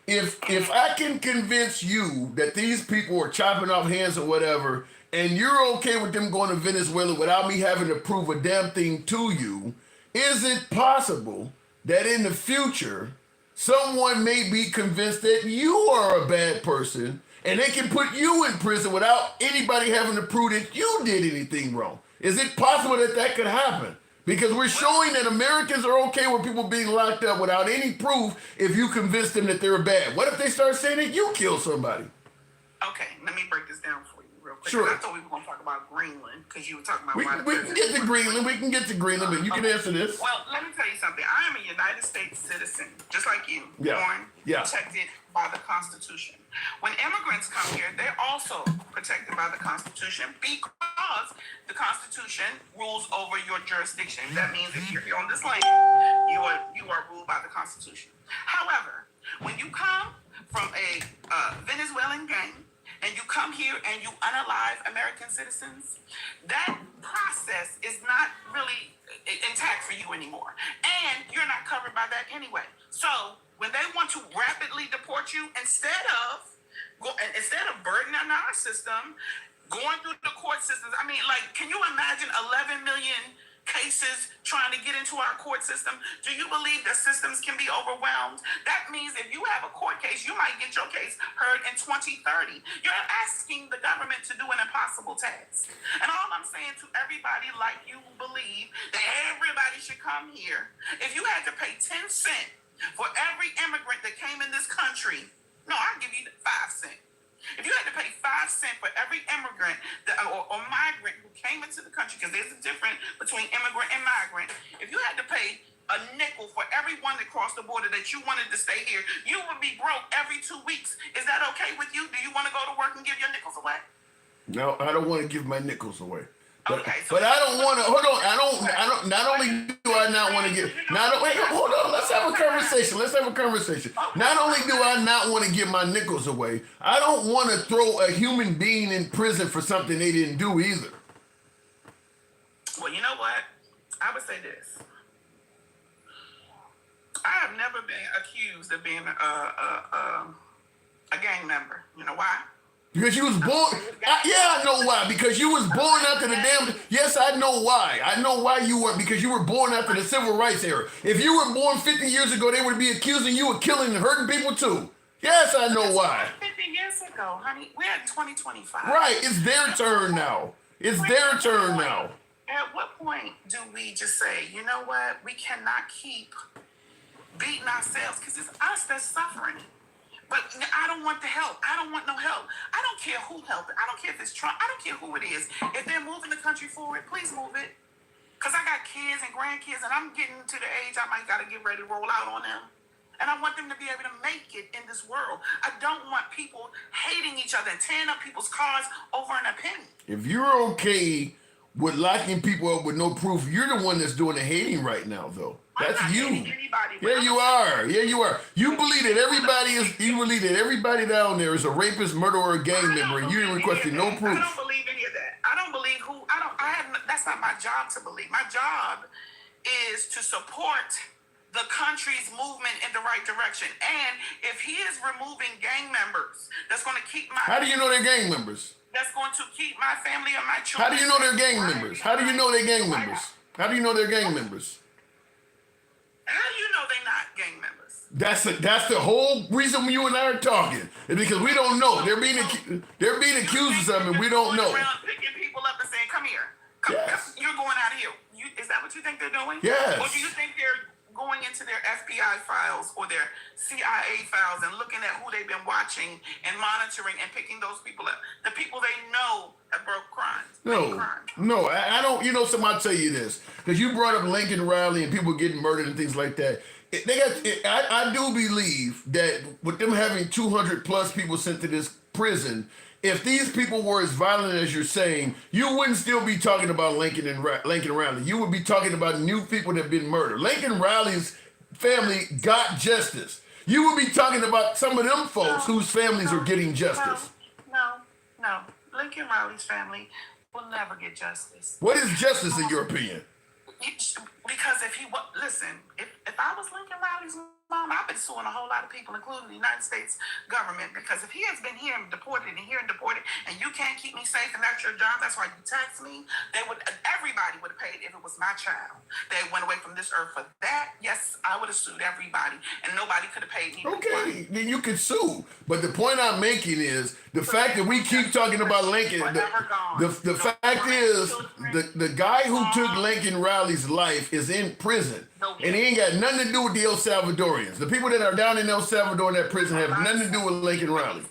If I can convince you that these people are chopping off hands or whatever, and you're okay with them going to Venezuela without me having to prove a damn thing to you, is it possible that in the future someone may be convinced that you are a bad person and they can put you in prison without anybody having to prove that you did anything wrong? Is it possible that that could happen? Because we're showing that Americans are okay with people being locked up without any proof if you convince them that they're bad. What if they start saying that you killed somebody? Okay, let me break this down for you real quick. Sure. I thought we were going to talk about Greenland because you were talking about We can get to Greenland. We can get to Greenland, but you can answer this. Well, let me tell you something. I am a United States citizen, just like you, Yeah. born, Yeah. protected by the Constitution. When immigrants come here, they're also protected by the Constitution because the Constitution rules over your jurisdiction. That means if you're here on this land, you are ruled by the Constitution. However, when you come from a Venezuelan gang and you come here and you unalive American citizens, that process is not really intact for you anymore. And you're not covered by that anyway. So when they want to rapidly deport you, instead of burdening our system, going through the court systems, I mean, like, can you imagine 11 million cases trying to get into our court system? Do you believe that systems can be overwhelmed? That means if you have a court case, you might get your case heard in 2030. You're asking the government to do an impossible task. And all I'm saying to everybody like you who believe that everybody should come here, if you had to pay 10 cents for every immigrant that came in this country, no, I'll give you 5 cents. If you had to pay 5 cents for every immigrant or migrant who came into the country, because there's a difference between immigrant and migrant, if you had to pay a nickel for everyone that crossed the border that you wanted to stay here, you would be broke every 2 weeks. Is that okay with you? Do you want to go to work and give your nickels away? No, I don't want to give my nickels away. But, Okay, so but I don't want to. Hold on. I don't. Not only do I not want to get. Wait. Hold on. Let's have a conversation. Not only do I not want to give my nickels away, I don't want to throw a human being in prison for something they didn't do either. Well, you know what? I would say this. I have never been accused of being a gang member. You know why? Because you was born. I know why. Because you was born after the damn. Yes, I know why. I know why you weren't. Because you were born after the civil rights era. If you were born 50 years ago, they would be accusing you of killing and hurting people too. Yes, I know why. 50 years ago, honey. We're in 2025. Right. It's their turn now. At what point do we just say, you know what? We cannot keep beating ourselves because it's us that's suffering. But I don't want the help. I don't want no help. I don't care who helped it. I don't care if it's Trump. I don't care who it is. If they're moving the country forward, please move it. Because I got kids and grandkids, and I'm getting to the age I might got to get ready to roll out on them. And I want them to be able to make it in this world. I don't want people hating each other and tearing up people's cars over an opinion. If you're okay with locking people up with no proof, you're the one that's doing the hating right now, though. That's you. Yeah, you are. You believe that everybody down there is a rapist, murderer, or gang member, and you ain't requesting no proof. I don't believe any of that. I don't believe that's not my job to believe. My job is to support the country's movement in the right direction. And if he is removing gang members, that's going to keep my... How do you know they're gang members? That's going to keep my family and my children... How do you know they're gang members? How do you know they're gang members? How do you know they're gang members? How do you know they're not gang members? That's the whole reason you and I are talking. It's because we don't know. They're being accused of something we don't know. Picking people up and saying, come here. Come, you're going out of here. Is that what you think they're doing? Yes. Or do you think they're going into their FBI files or their CIA files and looking at who they've been watching and monitoring and picking those people up? The people they know have broke crimes. No, I don't. You know, somebody tell you this because you brought up Lincoln Riley and people getting murdered and things like that. I do believe that with them having 200 plus people sent to this prison, if these people were as violent as you're saying, you wouldn't still be talking about Lincoln Riley. You would be talking about new people that have been murdered. Lincoln Riley's family got justice. You would be talking about some of them folks whose families are getting justice. No. Lincoln Riley's family will never get justice. What is justice in your opinion? Because if I was Lincoln Riley's mom, I've been suing a whole lot of people, including the United States government, because if he has been here and deported and here and deported, and you can't keep me safe and that's your job, that's why you tax me, everybody would have paid if it was my child. They went away from this earth for that. Yes, I would have sued everybody, and nobody could have paid me. Okay, then you can sue. But the point I'm making is the fact that we keep talking about Lincoln, the fact is the guy who took Lincoln Riley's life is in prison. And he ain't got nothing to do with the El Salvadorians. The people that are down in El Salvador in that prison have nothing to do with Lincoln Riley.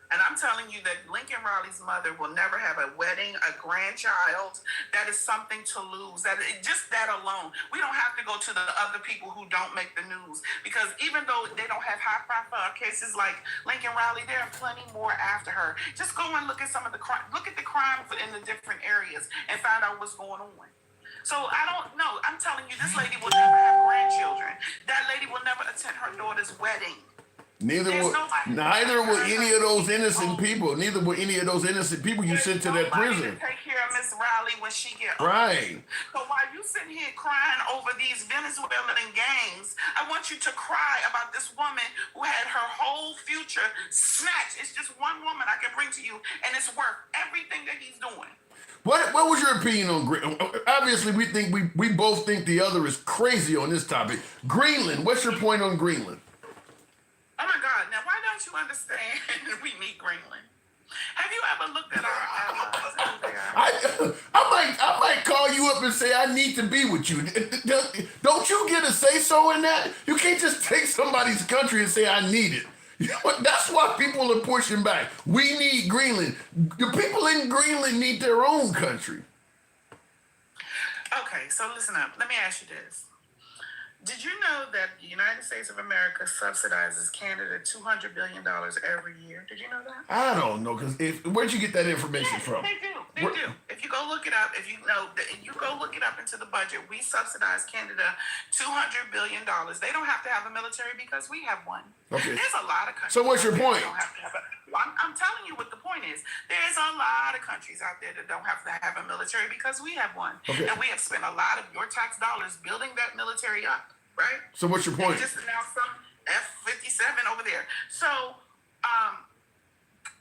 And I'm telling you that Lincoln Riley's mother will never have a wedding, a grandchild. That is something to lose. Just that alone. We don't have to go to the other people who don't make the news. Because even though they don't have high profile cases like Lincoln Riley, there are plenty more after her. Just go and look at some of the crime. Look at the crime in the different areas and find out what's going on. So I don't know. I'm telling you, this lady will never have grandchildren. That lady will never attend her daughter's wedding. Neither will any of those innocent people. Neither will any of those innocent people you sent to that prison. To take care of Miss Riley when she get older. Right. So while you sitting here crying over these Venezuelan gangs, I want you to cry about this woman who had her whole future snatched. It's just one woman I can bring to you, and it's worth everything that he's doing. What was your opinion on Greenland? Obviously, we both think the other is crazy on this topic. Greenland, what's your point on Greenland? Oh my God! Now, why don't you understand we need Greenland? Have you ever looked at our allies? I might call you up and say I need to be with you. Don't you get a say so in that? You can't just take somebody's country and say I need it. You know what? That's why people are pushing back. We need Greenland. The people in Greenland need their own country. Okay, so listen up. Let me ask you this. Did you know that the United States of America subsidizes Canada $200 billion every year? Did you know that? I don't know, because where'd you get that information from? They do. They do. If you go look it up, if you go look it up into the budget, we subsidize Canada $200 billion. They don't have to have a military because we have one. Okay. There's a lot of countries. So what's your point? I'm telling you what the point is. There's a lot of countries out there that don't have to have a military because we have one. Okay. And we have spent a lot of your tax dollars building that military up, right? So what's your point? They just announced some F-57 over there. So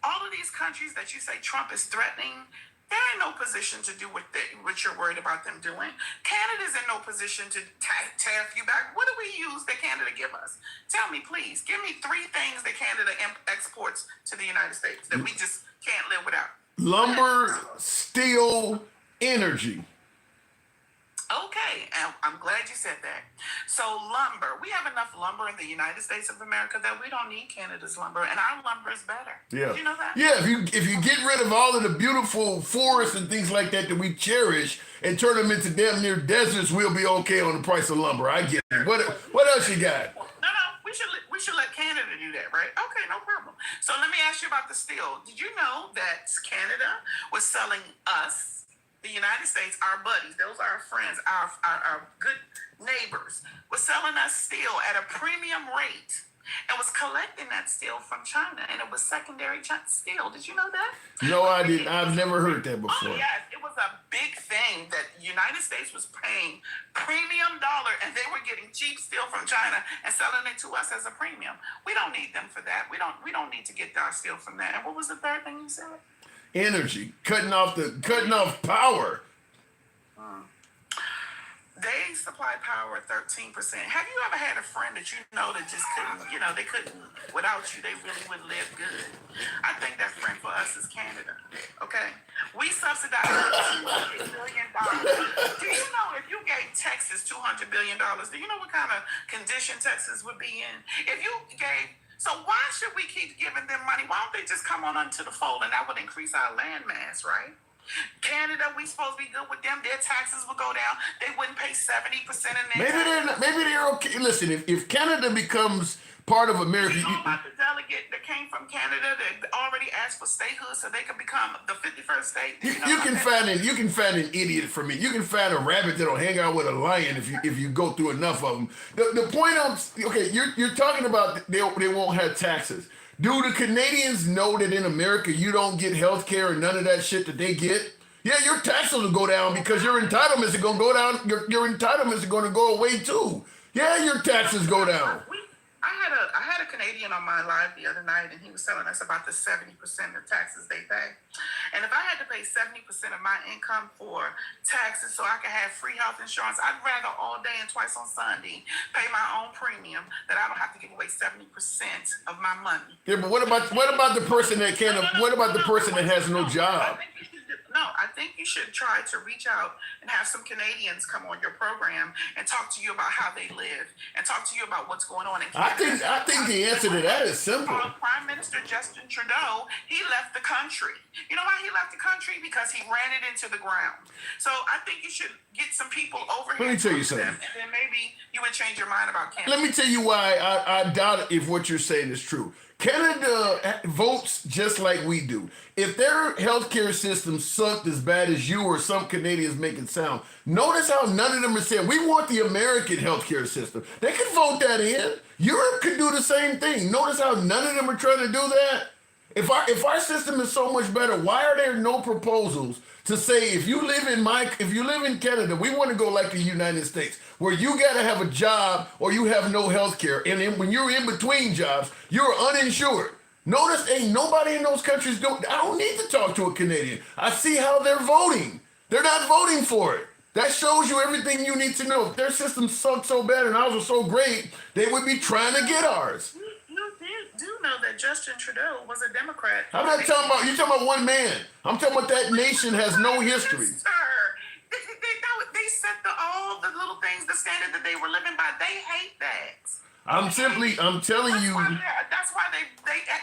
all of these countries that you say Trump is threatening, they're in no position to do what you're worried about them doing. Canada's in no position to tariff you back. What do we use that Canada give us? Tell me, please. Give me 3 things that Canada exports to the United States that we just can't live without. Lumber, steel, energy. Okay, and I'm glad you said that. So lumber, we have enough lumber in the United States of America that we don't need Canada's lumber, and our lumber is better. Yeah. Did you know that? Yeah, if you get rid of all of the beautiful forests and things like that we cherish and turn them into damn near deserts, we'll be okay on the price of lumber. I get it. What else you got? No, we should let Canada do that, right? Okay, no problem. So let me ask you about the steel. Did you know that Canada was selling us, the United States, our buddies, those are our friends, our good neighbors, was selling us steel at a premium rate and was collecting that steel from China, and it was secondary steel. Did you know that? No, I didn't. I've never heard that before. Oh, yes. It was a big thing that the United States was paying premium dollar, and they were getting cheap steel from China and selling it to us as a premium. We don't need them for that. We don't need to get our steel from that. And what was the third thing you said? Energy, cutting off power. They supply power at 13%. Have you ever had a friend that you know that just couldn't, they couldn't, without you, they really wouldn't live good? I think that friend for us is Canada, okay? We subsidize $200 billion. Do you know if you gave Texas $200 billion, do you know what kind of condition Texas would be in? So why should we keep giving them money? Why don't they just come on onto the fold, and that would increase our land mass, right? Canada, we supposed to be good with them. Their taxes would go down. They wouldn't pay 70% in their Maybe they're okay. Listen, if Canada becomes part of America, about the delegate that came from Canada that already asked for statehood so they could become the 51st state. you can find an idiot for me. You can find a rabbit that'll hang out with a lion if you go through enough of them. The point you're talking about they won't have taxes. Do the Canadians know that in America you don't get health care and none of that shit that they get? Yeah, your taxes will go down because your entitlements are gonna go down. Your entitlements are gonna go away too. Yeah, your taxes go down. I had a Canadian on my live the other night, and he was telling us about the 70% of taxes they pay. And if I had to pay 70% of my income for taxes so I could have free health insurance, I'd rather all day and twice on Sunday pay my own premium that I don't have to give away 70% of my money. Yeah, but what about the person that can't? What about the person that has no job? I think you should try to reach out and have some Canadians come on your program and talk to you about how they live and talk to you about what's going on in Canada. I think the answer to that is simple. Prime Minister Justin Trudeau, he left the country. You know why he left the country? Because he ran it into the ground. So I think you should get some people over here. Let me tell you something. And then maybe you would change your mind about Canada. Let me tell you why I doubt if what you're saying is true. Canada votes just like we do. If their healthcare system sucked as bad as you or some Canadians make it sound, notice how none of them are saying, we want the American healthcare system. They could vote that in. Europe could do the same thing. Notice how none of them are trying to do that. If our system is so much better, why are there no proposals to say if you live in Canada, we want to go like the United States, where you got to have a job or you have no health care, and when you're in between jobs, you're uninsured. Notice ain't nobody in those countries I don't need to talk to a Canadian. I see how they're voting. They're not voting for it. That shows you everything you need to know. If their system sucked so bad and ours was so great, they would be trying to get ours. You do know that Justin Trudeau was a Democrat. I'm not talking about, you're talking about one man. I'm talking about that nation has no history. Sir, they set all the little things, the standard that they were living by. They hate that. I'm telling you.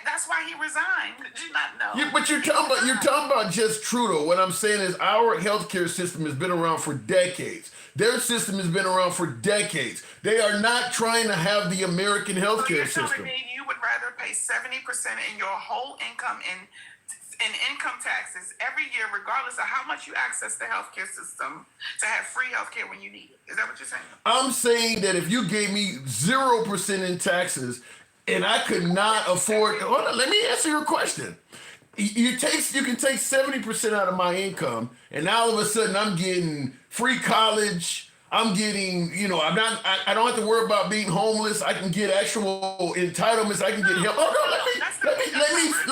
That's why he resigned. Did you not know? But you're talking about just Trudeau. What I'm saying is our healthcare system has been around for decades. Their system has been around for decades. They are not trying to have the American healthcare system. So you're telling me you would rather pay 70% in your whole income in income taxes every year, regardless of how much you access the healthcare system, to have free healthcare when you need it. Is that what you're saying? I'm saying that if you gave me 0% in taxes and I could not afford, hold on, let me answer your question. You can take 70% out of my income, and now all of a sudden I'm getting free college. I'm getting, I don't have to worry about being homeless. I can get actual entitlements. I can get help. Oh no,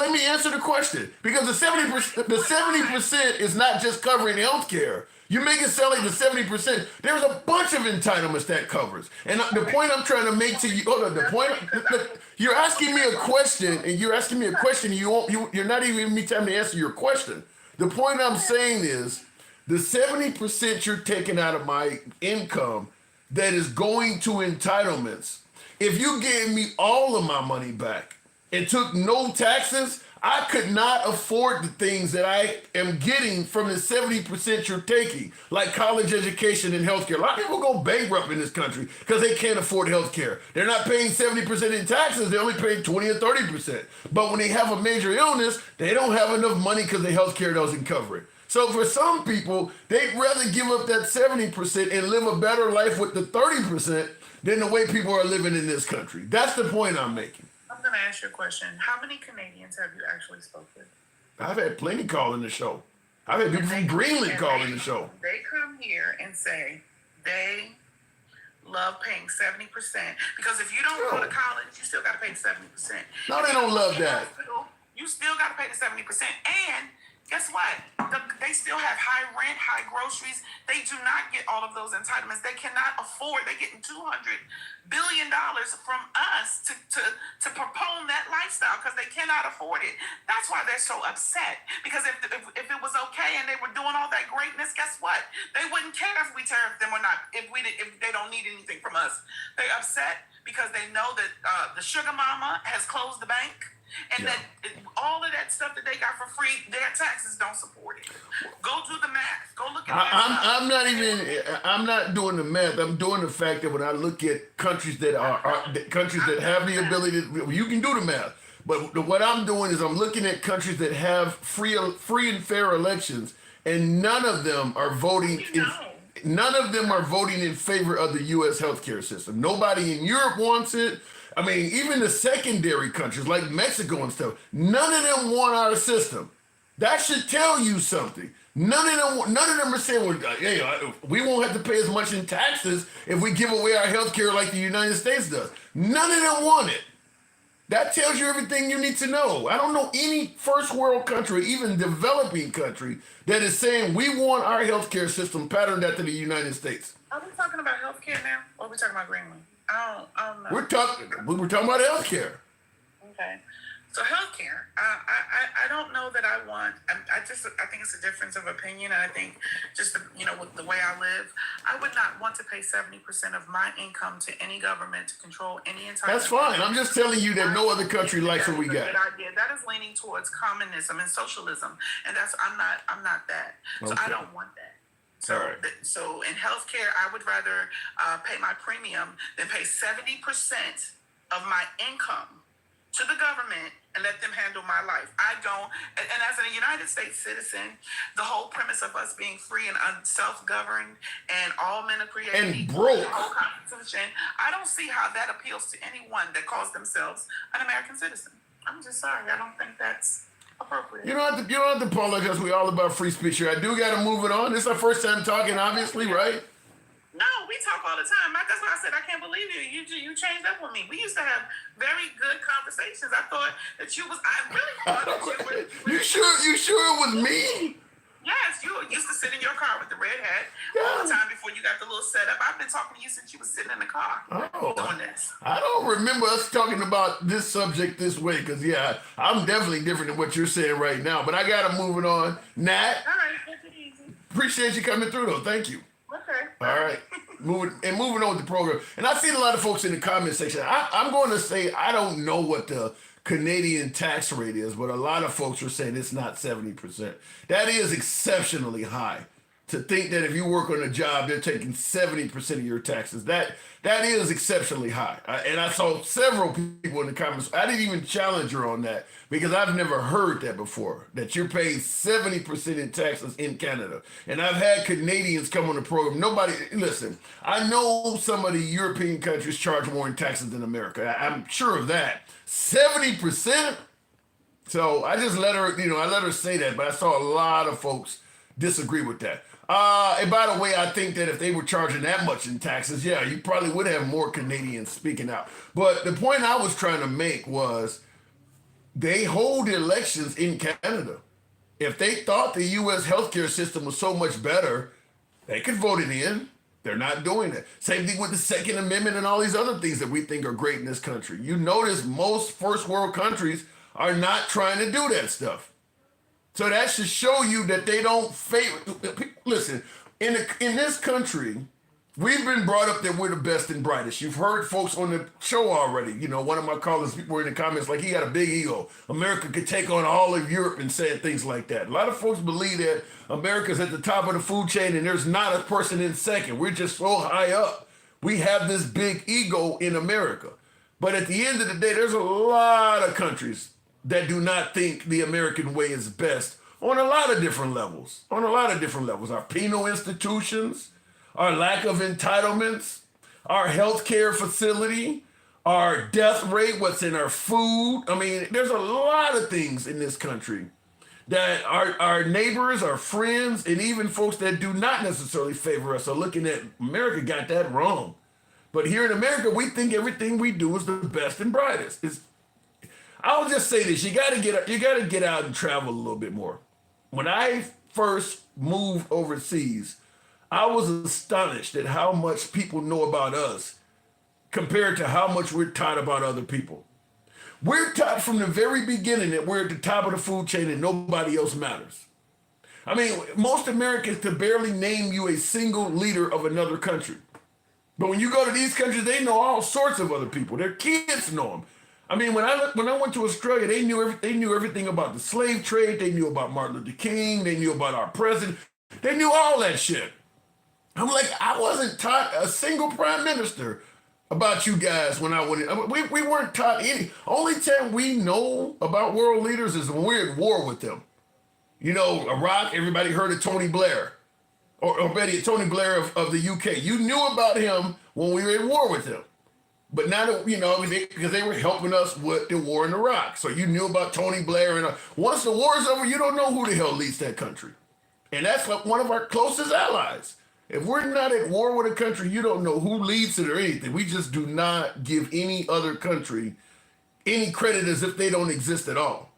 let me answer the question, because the 70% is not just covering healthcare. You make it sound like the 70%. There's a bunch of entitlements that covers. And the point I'm trying to make to you, you're asking me a question, and you're not even giving me time to answer your question. The point I'm saying is, the 70% you're taking out of my income that is going to entitlements, if you gave me all of my money back and took no taxes, I could not afford the things that I am getting from the 70% you're taking, like college education and healthcare. A lot of people go bankrupt in this country because they can't afford healthcare. They're not paying 70% in taxes, they're only paying 20 or 30%. But when they have a major illness, they don't have enough money because the healthcare doesn't cover it. So for some people, they'd rather give up that 70% and live a better life with the 30% than the way people are living in this country. That's the point I'm making. I'm going to ask you a question. How many Canadians have you actually spoken with? I've had plenty calling the show. I've had people from Greenland calling the show. They come here and say they love paying 70%, because if you don't go to college, you still got to pay the 70%. No, they don't love that. You still got to pay the 70%. And guess what? They still have high rent, high groceries. They do not get all of those entitlements. They cannot afford. They're getting $200 billion from us to propone that lifestyle because they cannot afford it. That's why they're so upset. Because if it was okay and they were doing all that greatness, guess what? They wouldn't care if we tariffed them or not, if they don't need anything from us. They're upset because they know that the sugar mama has closed the bank. And that all of that stuff that they got for free, their taxes don't support it. Go do the math. Go look at that. I'm not doing the math. I'm doing the fact that when I look at countries that countries that have the ability to, you can do the math. But what I'm doing is I'm looking at countries that have free and fair elections, and none of them are voting in favor of the U.S. healthcare system. Nobody in Europe wants it. I mean, even the secondary countries like Mexico and stuff, none of them want our system. That should tell you something. None of them are saying, well, hey, we won't have to pay as much in taxes if we give away our health care like the United States does. None of them want it. That tells you everything you need to know. I don't know any first world country, even developing country, that is saying we want our healthcare system patterned after the United States. Are we talking about healthcare now, or are we talking about Greenland? I don't know. We're talking about healthcare. Okay. So healthcare, I don't know that I want. I think it's a difference of opinion. And I think just with the way I live, I would not want to pay 70% of my income to any government to control any entire. That's fine. I'm just telling you that no other country likes what we got. Good idea. That is leaning towards communism and socialism, and I'm not that. So Okay. I don't want that. So, All right. so in healthcare, I would rather pay my premium than pay 70% of my income to the government and let them handle my life. I don't, and as a United States citizen, the whole premise of us being free and self-governed and all men are created And equal, broke. the whole Constitution, I don't see how that appeals to anyone that calls themselves an American citizen. I'm just sorry, I don't think that's appropriate. You don't have to apologize. We're all about free speech here. I do got to move it on. This is our first time talking, obviously, right? No, we talk all the time. That's why I said I can't believe you. You changed up with me. We used to have very good conversations. I thought that you was. I really thought that you were. You sure it was me? Yes, you used to sit in your car with the red hat all the time before you got the little setup. I've been talking to you since you was sitting in the car doing this. I don't remember us talking about this subject this way, because I'm definitely different than what you're saying right now. But I got to move it on. Nat, All right, take it easy. appreciate you coming through, though. Thank you. Okay. All right. Moving on with the program. And I've seen a lot of folks in the comment section. I'm going to say I don't know what the Canadian tax rate is, but a lot of folks are saying it's not 70%. That is exceptionally high. To think that if you work on a job, they're taking 70% of your taxes. That is exceptionally high. And I saw several people in the comments. I didn't even challenge her on that because I've never heard that before, that you're paying 70% in taxes in Canada. And I've had Canadians come on the program. Listen, I know some of the European countries charge more in taxes than America. I'm sure of that. 70%? So I just let her say that, but I saw a lot of folks disagree with that. And by the way, I think that if they were charging that much in taxes, you probably would have more Canadians speaking out. But the point I was trying to make was they hold elections in Canada. If they thought the U.S. healthcare system was so much better, they could vote it in. They're not doing it. Same thing with the Second Amendment and all these other things that we think are great in this country. You notice most first world countries are not trying to do that stuff. So that should show you that they don't favor. Listen, in this country, we've been brought up that we're the best and brightest. You've heard folks on the show already. One of my callers, people were in the comments like he got a big ego. America could take on all of Europe and saying things like that. A lot of folks believe that America's at the top of the food chain and there's not a person in second. We're just so high up. We have this big ego in America. But at the end of the day, there's a lot of countries that do not think the American way is best on a lot of different levels. Our penal institutions, our lack of entitlements, our healthcare facility, our death rate, what's in our food. I mean, there's a lot of things in this country that our neighbors, our friends, and even folks that do not necessarily favor us are looking at America got that wrong. But here in America, we think everything we do is the best and brightest. I'll just say this: you got to get out and travel a little bit more. When I first moved overseas, I was astonished at how much people know about us compared to how much we're taught about other people. We're taught from the very beginning that we're at the top of the food chain and nobody else matters. I mean, most Americans could barely name you a single leader of another country. But when you go to these countries, they know all sorts of other people. Their kids know them. I mean, when I went to Australia, they knew everything about the slave trade. They knew about Martin Luther King. They knew about our president. They knew all that shit. I'm like, I wasn't taught a single prime minister about you guys when I went in. We weren't taught any. Only time we know about world leaders is when we're at war with them. You know, Iraq, everybody heard of Tony Blair. Or Betty, Tony Blair of the UK. You knew about him when we were at war with him. But now that, you know, because they were helping us with the war in Iraq. So you knew about Tony Blair. And once the war's over, you don't know who the hell leads that country. And that's like one of our closest allies. If we're not at war with a country, you don't know who leads it or anything. We just do not give any other country any credit as if they don't exist at all.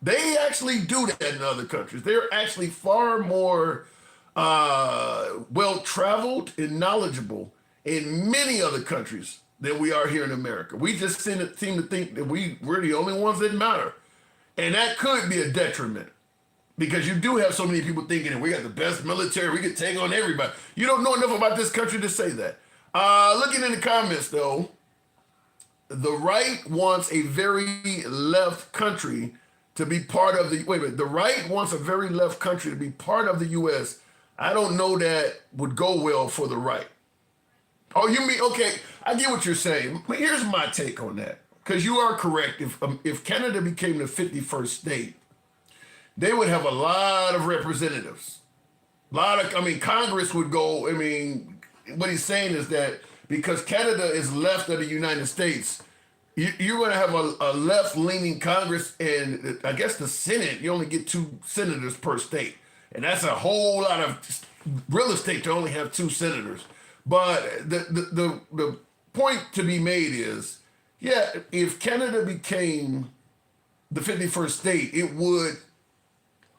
They actually do that in other countries. They're actually far more well-traveled and knowledgeable in many other countries than we are here in America. We just seem to think that we're the only ones that matter. And that could be a detriment because you do have so many people thinking that we got the best military, we can take on everybody. You don't know enough about this country to say that. Looking in the comments though, the right wants a very left country to be part of the, wait a minute, the right wants a very left country to be part of the U.S. I don't know that would go well for the right. Oh, you mean, okay, I get what you're saying. But here's my take on that. Because you are correct. If Canada became the 51st state, they would have a lot of representatives. Congress would go, what he's saying is that because Canada is left of the United States, you're going to have a left-leaning Congress, and I guess the Senate, you only get 2 senators per state. And that's a whole lot of real estate to only have 2 senators. But the point to be made is, yeah, if Canada became the 51st state, it would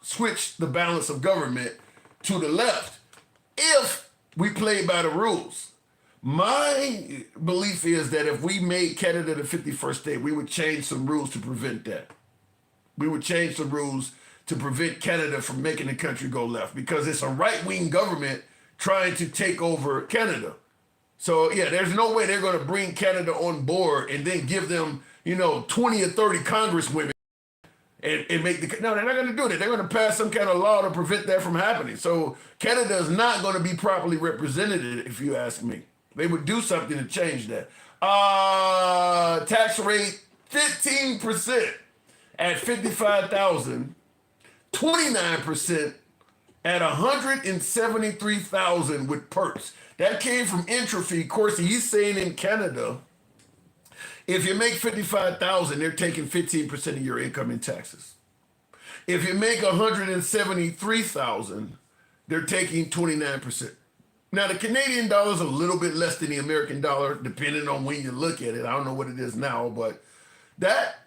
switch the balance of government to the left if we play by the rules. My belief is that if we made Canada the 51st state, we would change some rules to prevent that. We would change some rules to prevent Canada from making the country go left because it's a right-wing government trying to take over Canada. So yeah, there's no way they're going to bring Canada on board and then give them, 20 or 30 congresswomen and make no, they're not going to do that. They're going to pass some kind of law to prevent that from happening. So Canada is not going to be properly represented, if you ask me. They would do something to change that. Tax rate 15% at 55,000, 29% at 173,000 with perks. That came from Entropy. Of course, he's saying in Canada, if you make 55,000, they're taking 15% of your income in taxes. If you make 173,000, they're taking 29%. Now, the Canadian dollar is a little bit less than the American dollar, depending on when you look at it. I don't know what it is now, but that,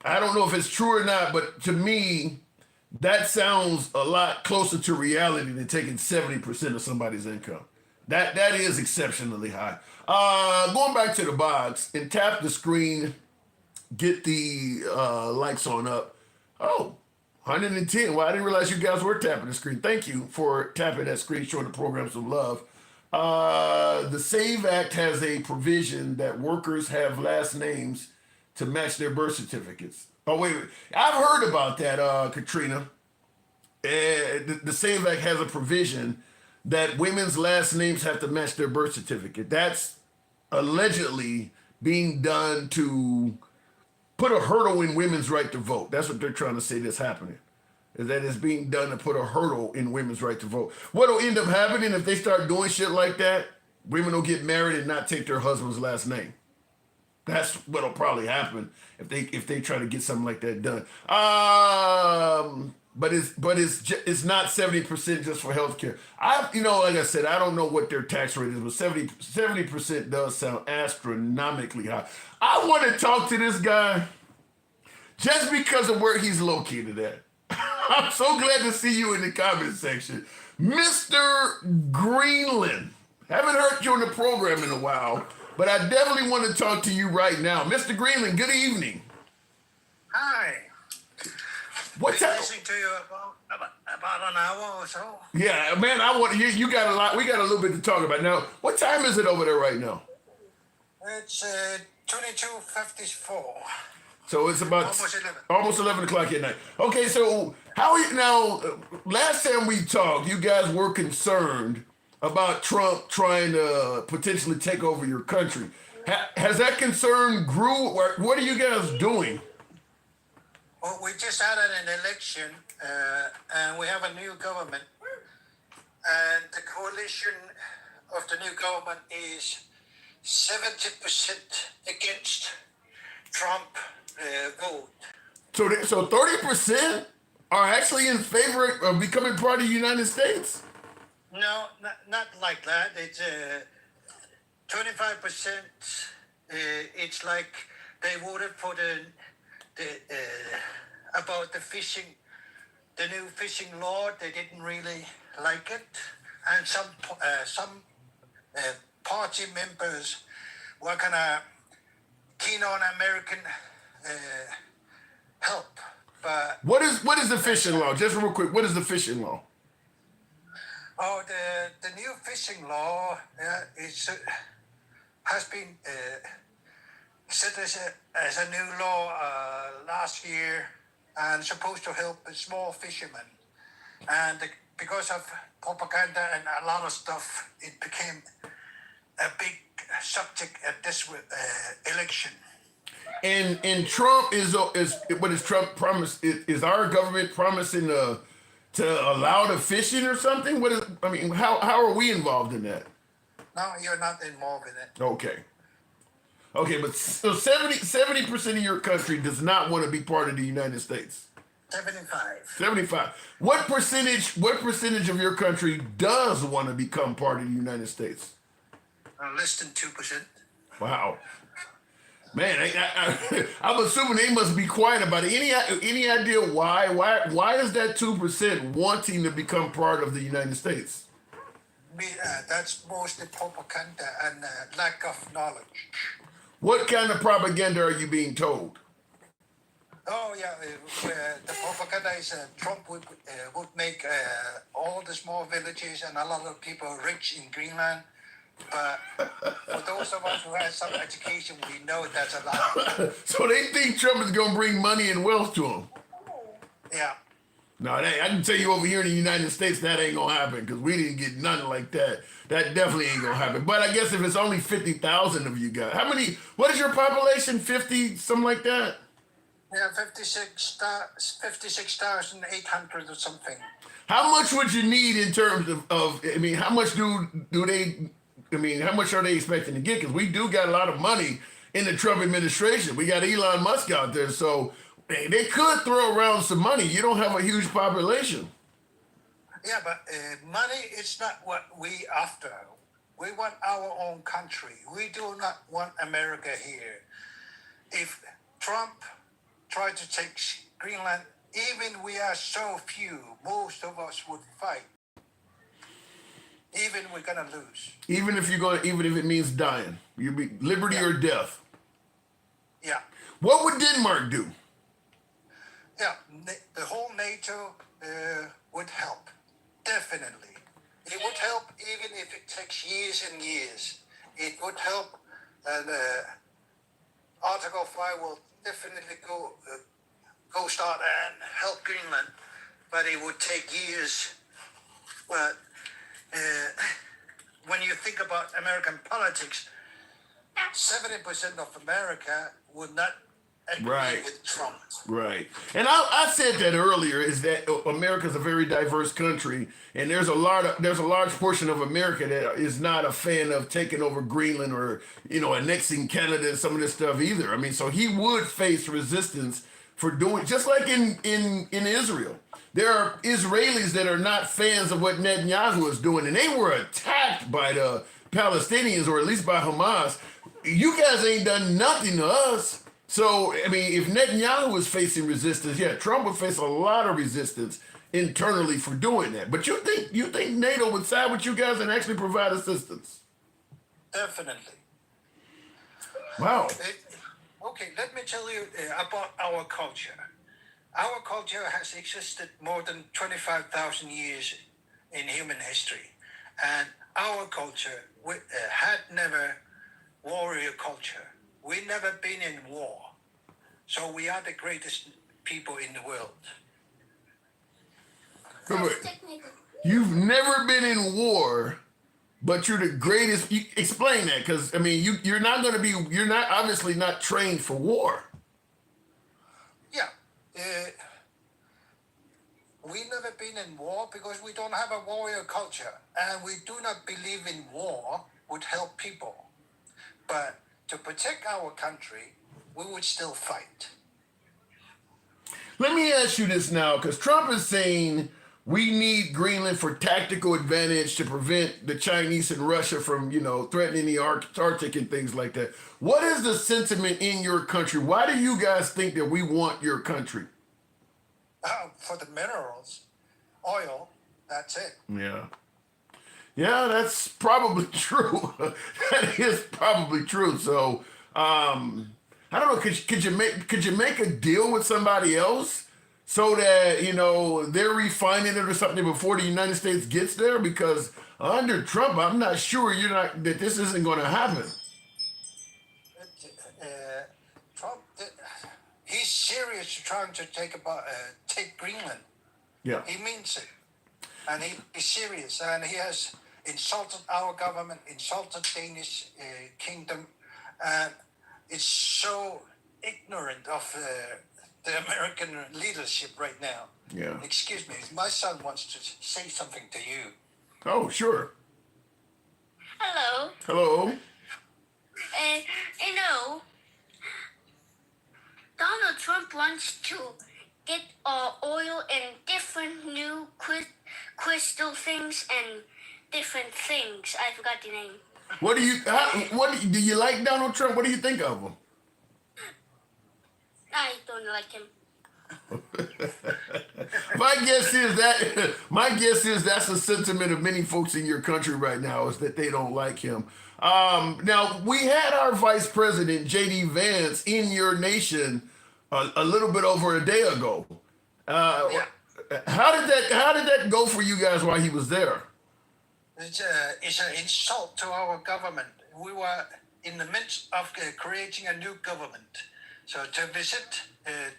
I don't know if it's true or not, but to me, that sounds a lot closer to reality than taking 70% of somebody's income. That is exceptionally high. Going back to the box and tap the screen, get the likes on up. Oh, 110. Well, I didn't realize you guys were tapping the screen. Thank you for tapping that screen, showing the program some love. The SAVE Act has a provision that workers have last names to match their birth certificates. Oh, wait. I've heard about that, Katrina. The SAVE Act has a provision that women's last names have to match their birth certificate. That's allegedly being done to put a hurdle in women's right to vote. That's what they're trying to say that's happening, is that it's being done to put a hurdle in women's right to vote. What'll end up happening if they start doing shit like that? Women will get married and not take their husband's last name. That's what'll probably happen if they try to get something like that done. But it's not 70% just for healthcare. Like I said, I don't know what their tax rate is, but 70% does sound astronomically high. I want to talk to this guy just because of where he's located at. I'm so glad to see you in the comment section, Mr. Greenland. Haven't heard you on the program in a while, but I definitely want to talk to you right now, Mr. Greenland. Good evening. Hi. What's up? Listening to you about an hour or so. Yeah, man, I want you got a lot. We got a little bit to talk about now. What time is it over there right now? It's 22:54. So it's about Almost 11. 11 o'clock at night. Okay, so how are you now? Last time we talked, you guys were concerned about Trump trying to potentially take over your country. Has that concern grew? Or what are you guys doing? Well, we just had an election, and we have a new government, and the coalition of the new government is 70% against Trump vote. So 30% are actually in favor of becoming part of the United States? No, not like that. It's 25%. It's like they voted for the about the fishing, the new fishing law. They didn't really like it, and some party members were kind of keen on American help. But what is the fishing law? Just real quick, what is the fishing law? oh, the new fishing law has been set as a new law last year, and supposed to help the small fishermen. And because of propaganda and a lot of stuff, it became a big subject at this election. And Trump is what is Trump promised? Is our government promising to allow the fishing or something? What is? I mean, how are we involved in that? No, you're not involved in it. Okay, but so 70% of your country does not want to be part of the United States. 75. What percentage of your country does want to become part of the United States? Less than 2%. Wow. Man, I'm assuming they must be quiet about it. Any idea why? Why is that 2% wanting to become part of the United States? That's mostly propaganda and lack of knowledge. What kind of propaganda are you being told? Oh yeah, the propaganda is Trump would make all the small villages and a lot of people rich in Greenland. But for those of us who have some education, we know that's a lie. So they think Trump is going to bring money and wealth to them. Yeah. No, I can tell you over here in the United States, that ain't going to happen because we didn't get nothing like that. That definitely ain't going to happen. But I guess if it's only 50,000 of you guys, what is your population? 50, something like that? Yeah, 56,800 or something. How much would you need in terms of I mean, how much do they, I mean, how much are they expecting to get? Because we do got a lot of money in the Trump administration. We got Elon Musk out there, so they could throw around some money. You don't have a huge population. Yeah, but money is not what we after. We want our own country. We do not want America here. If Trump tried to take Greenland, even we are so few, most of us would fight. Even we're gonna lose. Even if it means dying, you be liberty or death. Yeah. What would Denmark do? Yeah, the whole NATO would help. Definitely. It would help even if it takes years and years. It would help, and Article 5 will definitely go start and help Greenland, but it would take years. But when you think about American politics, 70% of America would not agree with Trump. Right. And I said that earlier, is that America's a very diverse country, and there's a large portion of America that is not a fan of taking over Greenland or, annexing Canada and some of this stuff either. I mean, so he would face resistance for doing, just like in Israel. There are Israelis that are not fans of what Netanyahu is doing, and they were attacked by the Palestinians, or at least by Hamas. You guys ain't done nothing to us. So, I mean, if Netanyahu is facing resistance, yeah, Trump would face a lot of resistance internally for doing that. But you think NATO would side with you guys and actually provide assistance? Definitely. Wow. Okay, let me tell you about our culture. Our culture has existed more than 25,000 years in human history. And our culture had never warrior culture. we never been in war. So we are the greatest people in the world. You've never been in war, but you're the greatest. Explain that, because I mean, you're not going to be. You're not obviously not trained for war. Yeah. We never been in war because we don't have a warrior culture, and we do not believe in war would help people. But to protect our country, we would still fight. Let me ask you this now, because Trump is saying we need Greenland for tactical advantage to prevent the Chinese and Russia from, threatening the Arctic and things like that. What is the sentiment in your country? Why do you guys think that we want your country? For the minerals, oil, that's it. Yeah. Yeah, that's probably true. That is probably true. So, I don't know. Could you make a deal with somebody else so that they're refining it or something before the United States gets there? Because under Trump, I'm not sure that this isn't going to happen. Trump, he's serious trying to take Greenland. Yeah. He means it, and he's serious, and he has insulted our government, insulted Danish kingdom, and it's so ignorant of the American leadership right now. Yeah. Excuse me, my son wants to say something to you. Oh, sure. Hello. Hello. Donald Trump wants to get oil and different new crystal things and different things. I forgot the name. Do you like Donald Trump? What do you think of him? I don't like him. My guess is that's the sentiment of many folks in your country right now, is that they don't like him. Now, we had our Vice President, J.D. Vance, in your nation a little bit over a day ago. How did that go for you guys while he was there? It's an insult to our government. We were in the midst of creating a new government. So to visit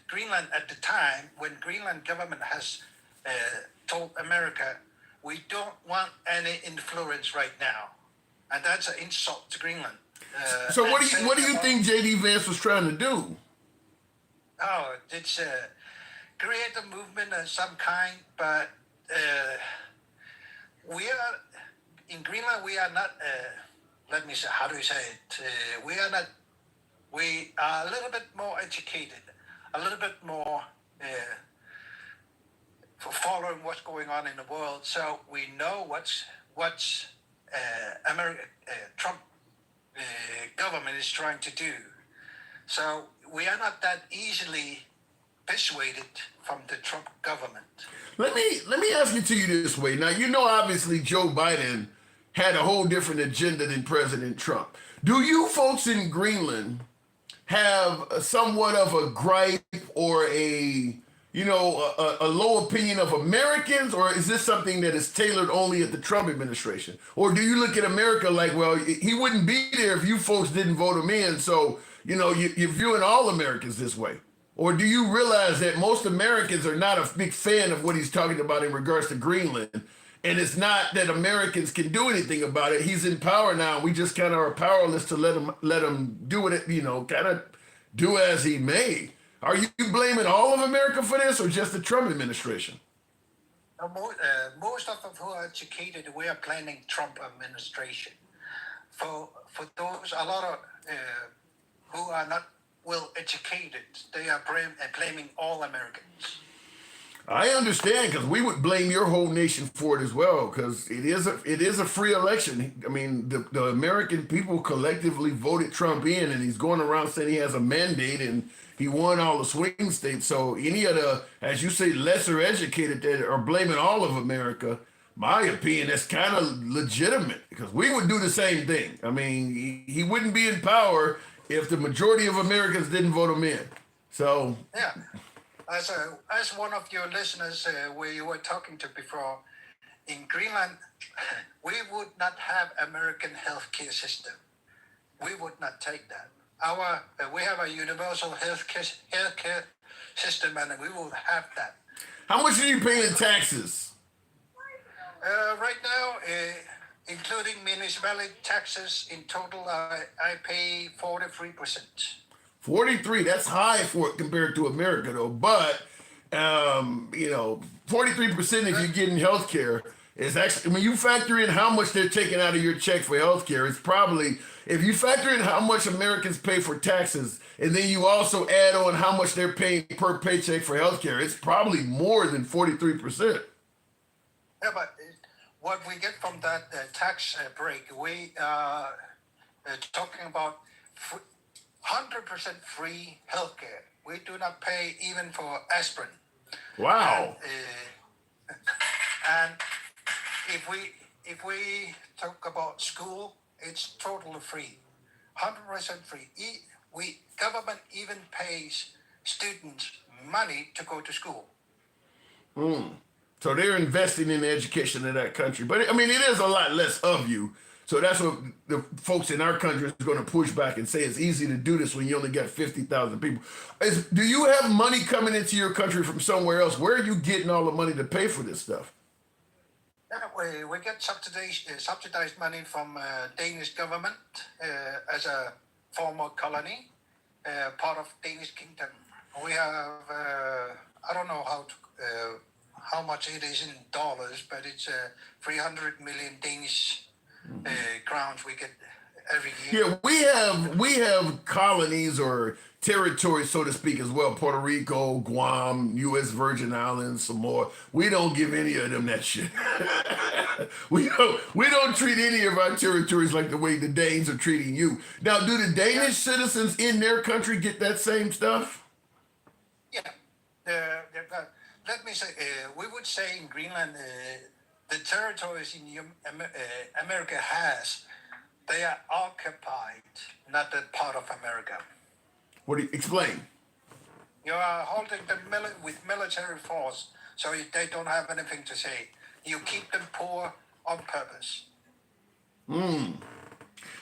Greenland at the time, when Greenland government has told America, we don't want any influence right now. And that's an insult to Greenland. So what do you think J.D. Vance was trying to do? Oh, it's create a movement of some kind, but we are in Greenland. We are not. Let me say, how do you say it? We are not. We are a little bit more educated, a little bit more for following what's going on in the world. So we know what's America, Trump government is trying to do. So we are not that easily persuaded from the Trump government. Let me ask it to you this way. Now, obviously Joe Biden had a whole different agenda than President Trump. Do you folks in Greenland have somewhat of a gripe or a low opinion of Americans, or is this something that is tailored only at the Trump administration? Or do you look at America like, well, he wouldn't be there if you folks didn't vote him in, so you're viewing all Americans this way? Or do you realize that most Americans are not a big fan of what he's talking about in regards to Greenland? And it's not that Americans can do anything about it. He's in power now. We just kind of are powerless to let him do it, kind of do as he may. Are you blaming all of America for this, or just the Trump administration? Most of them who are educated, we are blaming Trump administration. For those, a lot of who are not well educated, they are blaming all Americans. I understand, because we would blame your whole nation for it as well, because it is a free election. I mean, the American people collectively voted Trump in, and he's going around saying he has a mandate, and he won all the swing states. So any of the, as you say, lesser educated that are blaming all of America, my opinion, that's kind of legitimate, because we would do the same thing. I mean, he wouldn't be in power if the majority of Americans didn't vote him in. So yeah. As one of your listeners where you were talking to before, in Greenland, we would not have American healthcare system. We would not take that. we have a universal healthcare system, and we will have that. How much are you paying in taxes? Right now, including municipality taxes, in total, I pay 43%. 43. That's high for it compared to America, though. But 43% if you're getting health care is actually, when you factor in how much they're taking out of your check for health care, it's probably, if you factor in how much Americans pay for taxes, and then you also add on how much they're paying per paycheck for health care, it's probably more than 43%. Yeah, but what we get from that tax break, we are talking about 100% free healthcare. We do not pay even for aspirin. Wow. And if we talk about school, it's totally free, 100% free. Government even pays students money to go to school. So they're investing in the education of that country. But I mean, it is a lot less of you. So that's what the folks in our country is going to push back and say it's easy to do this when you only got 50,000 people. Do you have money coming into your country from somewhere else? Where are you getting all the money to pay for this stuff? We get subsidized money from Danish government as a former colony, part of Danish kingdom. We have, I don't know how much it is in dollars, but it's 300 million Danish crowns we get every year. Yeah, we have colonies or territories, so to speak, as well. Puerto Rico, Guam, U.S. Virgin Islands, Samoa. We don't give any of them that shit. we don't treat any of our territories like the way the Danes are treating you. Now, do the Danish citizens in their country get that same stuff? Yeah. Let me say, we would say in Greenland, the territories in America has, they are occupied, not a part of America. What do you explain? You are holding them with military force, so they don't have anything to say. You keep them poor on purpose.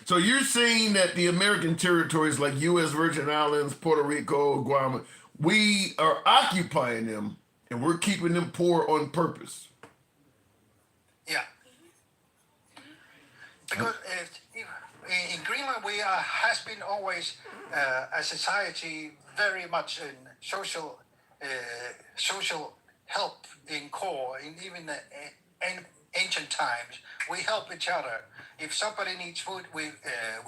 So you're saying that the American territories like U.S. Virgin Islands, Puerto Rico, Guam, we are occupying them and we're keeping them poor on purpose. Yeah. Because in Greenland, we has been always a society very much in social help in core. In even ancient times, we help each other. If somebody needs food, we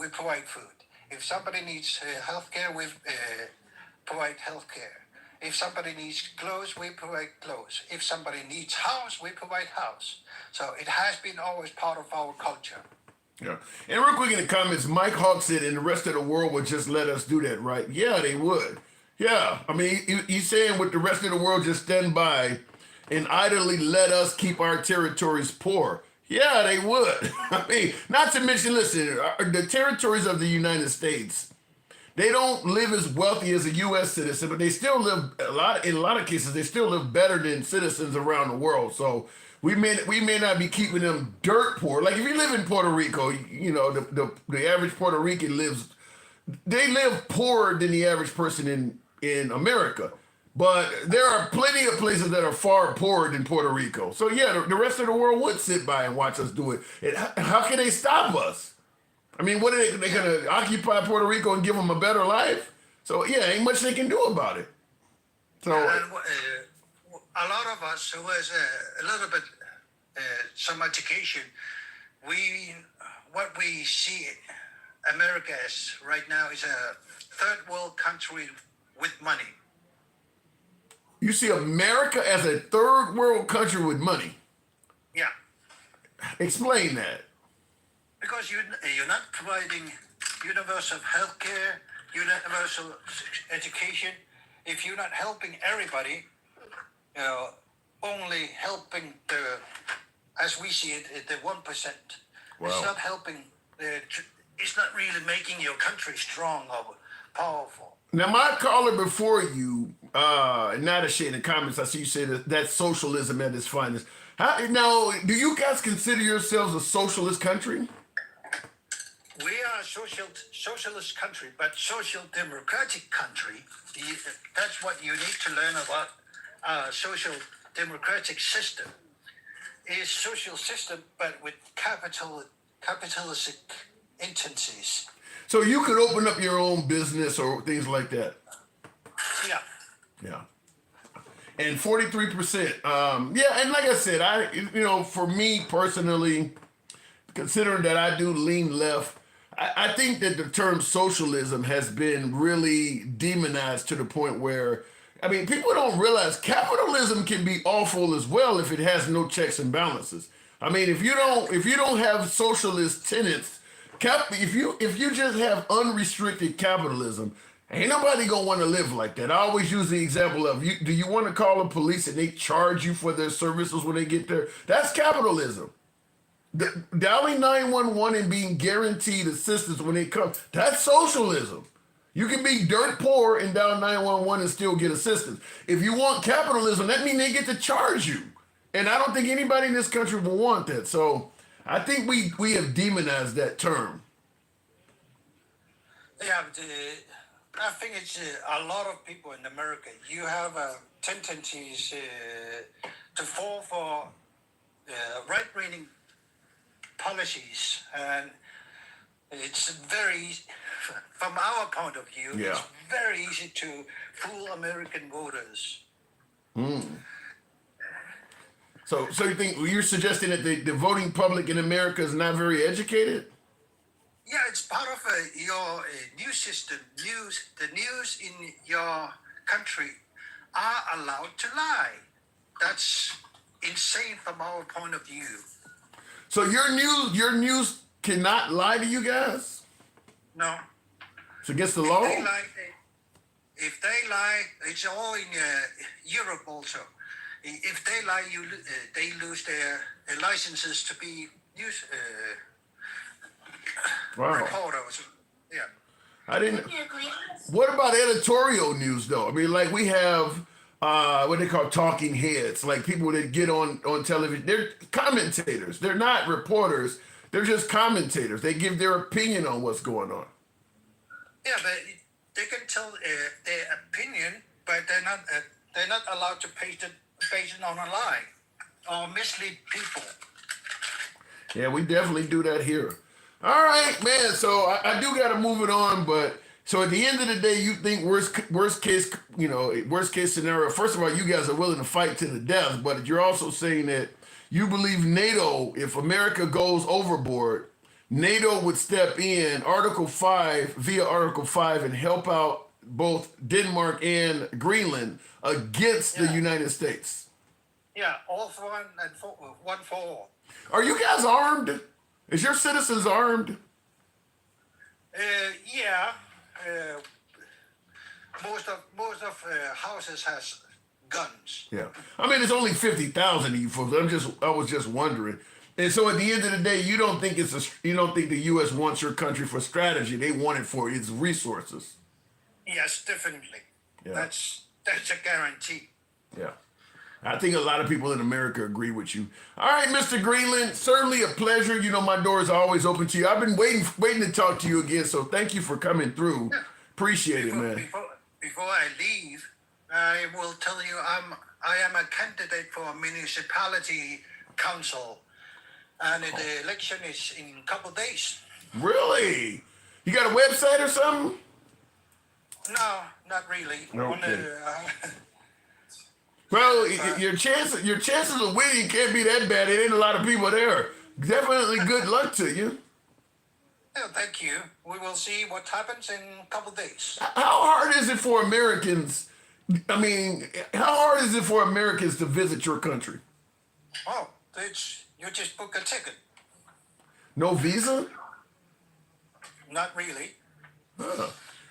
provide food. If somebody needs healthcare, we provide healthcare. If somebody needs clothes, we provide clothes. If somebody needs house, we provide house. So it has been always part of our culture. Yeah. And real quick in the comments, Mike Hawk said, and the rest of the world would just let us do that, right? Yeah, they would. Yeah. I mean, he's saying with the rest of the world just stand by and idly let us keep our territories poor. Yeah, they would. I mean, not to mention, listen, the territories of the United States, they don't live as wealthy as a U.S. citizen, but they still live in a lot of cases, they still live better than citizens around the world. So we may not be keeping them dirt poor. Like if you live in Puerto Rico, you know, the average Puerto Rican live poorer than the average person in America. But there are plenty of places that are far poorer than Puerto Rico. So yeah, the rest of the world would sit by and watch us do it. And how can they stop us? I mean, what are they going to occupy Puerto Rico and give them a better life? So yeah, ain't much they can do about it. So and, a lot of us who has a little bit some education, what we see America as right now is a third world country with money. You see America as a third world country with money? Yeah. Explain that. Because you're not providing universal health care, universal education. If you're not helping everybody, only helping as we see it, the 1%. Wow. It's not helping, it's not really making your country strong or powerful. Now, my caller before you, not a shade in the comments, I see you say that's socialism at its finest. Now, do you guys consider yourselves a socialist country? We are a socialist country, but social democratic country. That's what you need to learn about our social democratic system. Is social system, but with capitalistic intensities. So you could open up your own business or things like that. Yeah. Yeah. And 43%. Yeah, and like I said, for me personally, considering that I do lean left, I think that the term socialism has been really demonized to the point where, people don't realize capitalism can be awful as well if it has no checks and balances. If you don't have socialist tenets, if you just have unrestricted capitalism, ain't nobody gonna want to live like that. I always use the example of do you want to call the police and they charge you for their services when they get there? That's capitalism. Dialing 911 and being guaranteed assistance when they come, that's socialism. You can be dirt poor and dial 911 and still get assistance. If you want capitalism, that means they get to charge you. And I don't think anybody in this country will want that. So I think we have demonized that term. Yeah, I think it's a lot of people in America. You have tendencies to fall for right-wing policies, and it's very, from our point of view, it's very easy to fool American voters. So you think you're suggesting that the voting public in America is not very educated? Yeah, it's part of your news system. The news in your country are allowed to lie. That's insane from our point of view. So your news cannot lie to you guys? No. It's against the law? If they lie, it's all in Europe also. If they lie, they lose their licenses to be news reporters. Yeah. I didn't. What about editorial news though? Like we have what they call talking heads, like people that get on television. They're commentators. They're not reporters. They're just commentators. They give their opinion on what's going on. Yeah, but they can tell their opinion, but they're not allowed to base it on a lie or mislead people. Yeah, we definitely do that here. All right, man. So I do got to move it on, but so at the end of the day, you think worst case scenario. First of all, you guys are willing to fight to the death, but you're also saying that you believe NATO, if America goes overboard, NATO would step in via Article 5 and help out both Denmark and Greenland against the United States. Yeah, all for one and one for all. Are you guys armed? Is your citizens armed? Yeah. Most of houses has guns. Yeah, it's only 50,000 of you folks. I was just wondering. And so at the end of the day, you don't think the U.S. wants your country for strategy. They want it for its resources. Yes, definitely. Yeah. That's a guarantee. Yeah. I think a lot of people in America agree with you. All right, Mr. Greenland, certainly a pleasure. My doors are always open to you. I've been waiting to talk to you again, so thank you for coming through. Yeah. Appreciate it, man. Before I leave, I will tell you I am a candidate for a municipality council, and the election is in a couple of days. Really? You got a website or something? No, not really. Okay. Well, your chances of winning can't be that bad. There ain't a lot of people there. Definitely good luck to you. Yeah, thank you. We will see what happens in a couple of days. How hard is it for Americans? How hard is it for Americans to visit your country? Oh, you just book a ticket. No visa? Not really.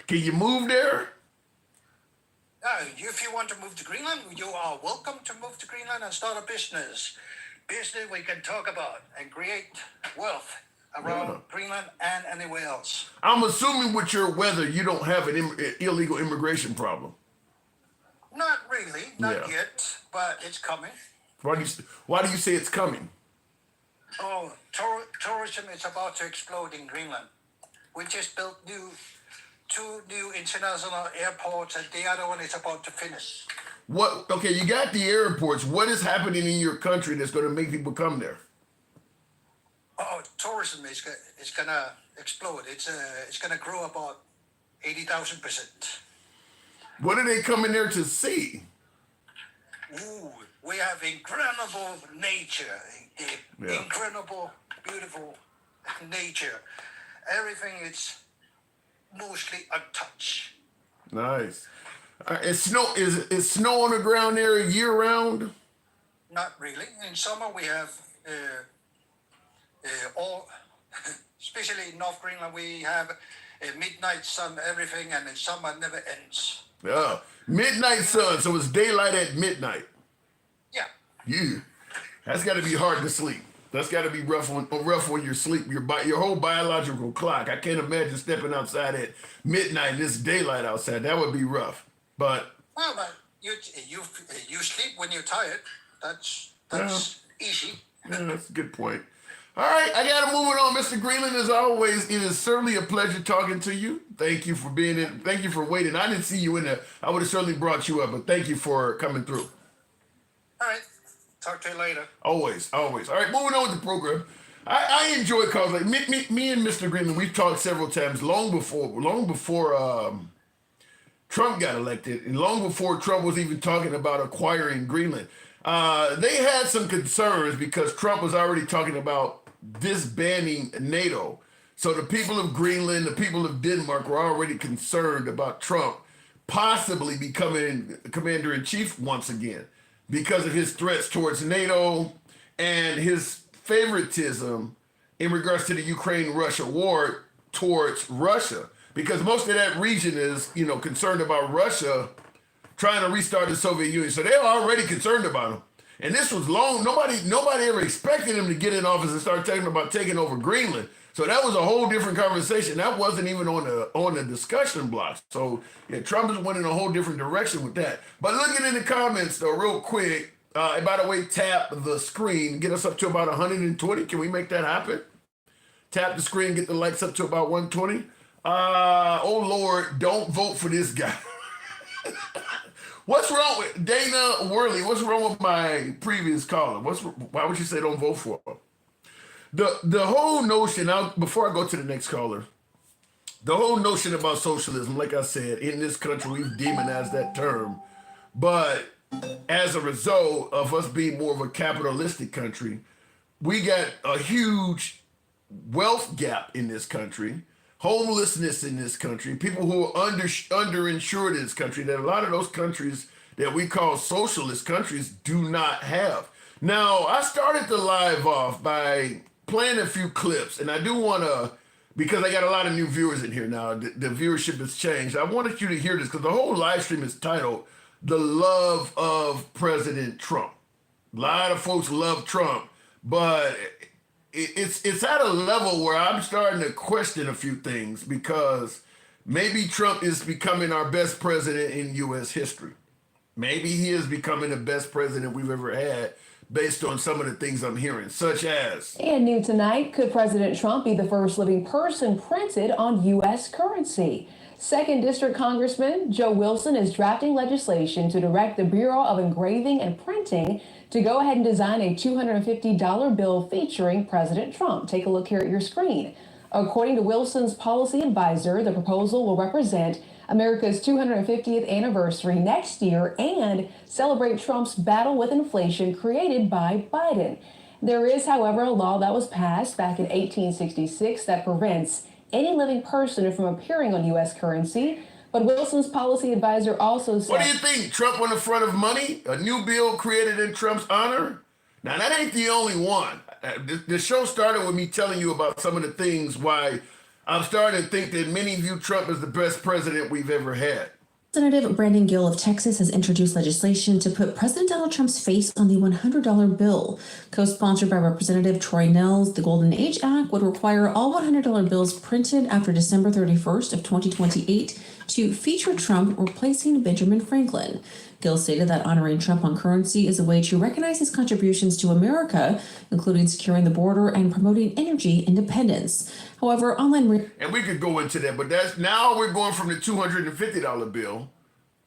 Can you move there? If you want to move to Greenland, you are welcome to move to Greenland and start a business. Business we can talk about and create wealth around Greenland and anywhere else. I'm assuming with your weather, you don't have an illegal immigration problem. Not really, not yet, but it's coming. Why do you say it's coming? Oh, tourism is about to explode in Greenland. We just built two new international airports, and the other one is about to finish. What? Okay, you got the airports. What is happening in your country that's going to make people come there? Oh, tourism is gonna explode. It's gonna grow about 80,000%. What are they coming there to see? Ooh, we have incredible nature, incredible, beautiful nature. Everything is mostly untouched. Nice. Is snow on the ground there year round? Not really. In summer we have all, especially in North Greenland, we have midnight sun, everything, and in summer never ends. Yeah, midnight sun. So it's daylight at midnight. Yeah. That's got to be hard to sleep. That's got to be rough when you're sleep. Your whole biological clock. I can't imagine stepping outside at midnight and it's daylight outside. That would be rough. But well, but you sleep when you're tired. That's easy. Yeah, that's a good point. All right, I got to move it on. Mr. Greenland, as always, it is certainly a pleasure talking to you. Thank you for being in. Thank you for waiting. I didn't see you in there. I would have certainly brought you up, but thank you for coming through. All right. Talk to you later. Always. All right, moving on with the program. I enjoy calls like me and Mr. Greenland. We've talked several times long before Trump got elected, and long before Trump was even talking about acquiring Greenland. They had some concerns because Trump was already talking about disbanding NATO. So the people of Greenland, the people of Denmark were already concerned about Trump possibly becoming commander-in-chief once again because of his threats towards NATO and his favoritism in regards to the Ukraine-Russia war towards Russia. Because most of that region is, concerned about Russia trying to restart the Soviet Union. So they were already concerned about him. And this was long. Nobody ever expected him to get in office and start talking about taking over Greenland. So that was a whole different conversation. That wasn't even on the discussion block. So yeah, Trump is went in a whole different direction with that. But looking in the comments though, real quick, and by the way, tap the screen, get us up to about 120. Can we make that happen? Tap the screen, get the likes up to about 120. Oh Lord, don't vote for this guy. What's wrong with Dana Worley? What's wrong with my previous caller? Why would you say don't vote for him? The whole notion, before I go to the next caller, the whole notion about socialism, like I said, in this country, we've demonized that term. But as a result of us being more of a capitalistic country, we got a huge wealth gap in this country, homelessness in this country, people who are underinsured in this country, that a lot of those countries that we call socialist countries do not have. Now, I started the live off by playing a few clips, and I do want to, because I got a lot of new viewers in here now, the viewership has changed. I wanted you to hear this because the whole live stream is titled The Love of President Trump. A lot of folks love Trump, but it's at a level where I'm starting to question a few things because maybe Trump is becoming our best president in U.S. history. Maybe he is becoming the best president we've ever had based on some of the things I'm hearing, such as... And new tonight, could President Trump be the first living person printed on U.S. currency? 2nd District Congressman Joe Wilson is drafting legislation to direct the Bureau of Engraving and Printing to go ahead and design a $250 bill featuring President Trump. Take a look here at your screen. According to Wilson's policy advisor, the proposal will represent America's 250th anniversary next year and celebrate Trump's battle with inflation created by Biden. There is, however, a law that was passed back in 1866 that prevents any living person from appearing on U.S. currency. But Wilson's policy advisor also said... What do you think? Trump on the front of money? A new bill created in Trump's honor? Now, that ain't the only one. The show started with me telling you about some of the things why I'm starting to think that many view Trump as the best president we've ever had. Representative Brandon Gill of Texas has introduced legislation to put President Donald Trump's face on the $100 bill. Co-sponsored by Representative Troy Nehls, the Golden Age Act would require all $100 bills printed after December 31st of 2028 to feature Trump replacing Benjamin Franklin. Gill stated that honoring Trump on currency is a way to recognize his contributions to America, including securing the border and promoting energy independence. However, online and we could go into that, but that's now we're going from the $250 bill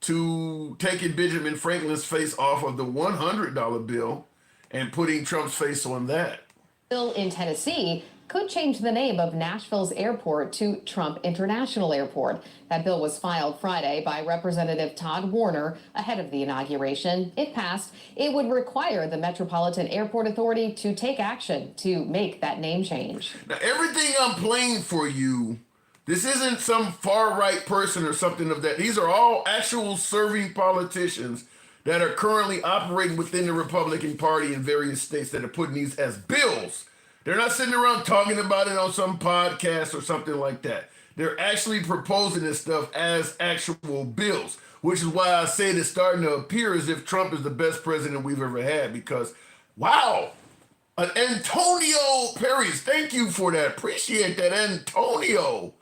to taking Benjamin Franklin's face off of the $100 bill and putting Trump's face on that. Bill in Tennessee could change the name of Nashville's airport to Trump International Airport. That bill was filed Friday by Representative Todd Warner ahead of the inauguration. If passed, it would require the Metropolitan Airport Authority to take action to make that name change. Now, everything I'm playing for you, this isn't some far-right person or something of that. These are all actual serving politicians that are currently operating within the Republican Party in various states that are putting these as bills. They're not sitting around talking about it on some podcast or something like that. They're actually proposing this stuff as actual bills, which is why I say it's starting to appear as if Trump is the best president we've ever had because, wow, Antonio Perez, thank you for that. Appreciate that, Antonio.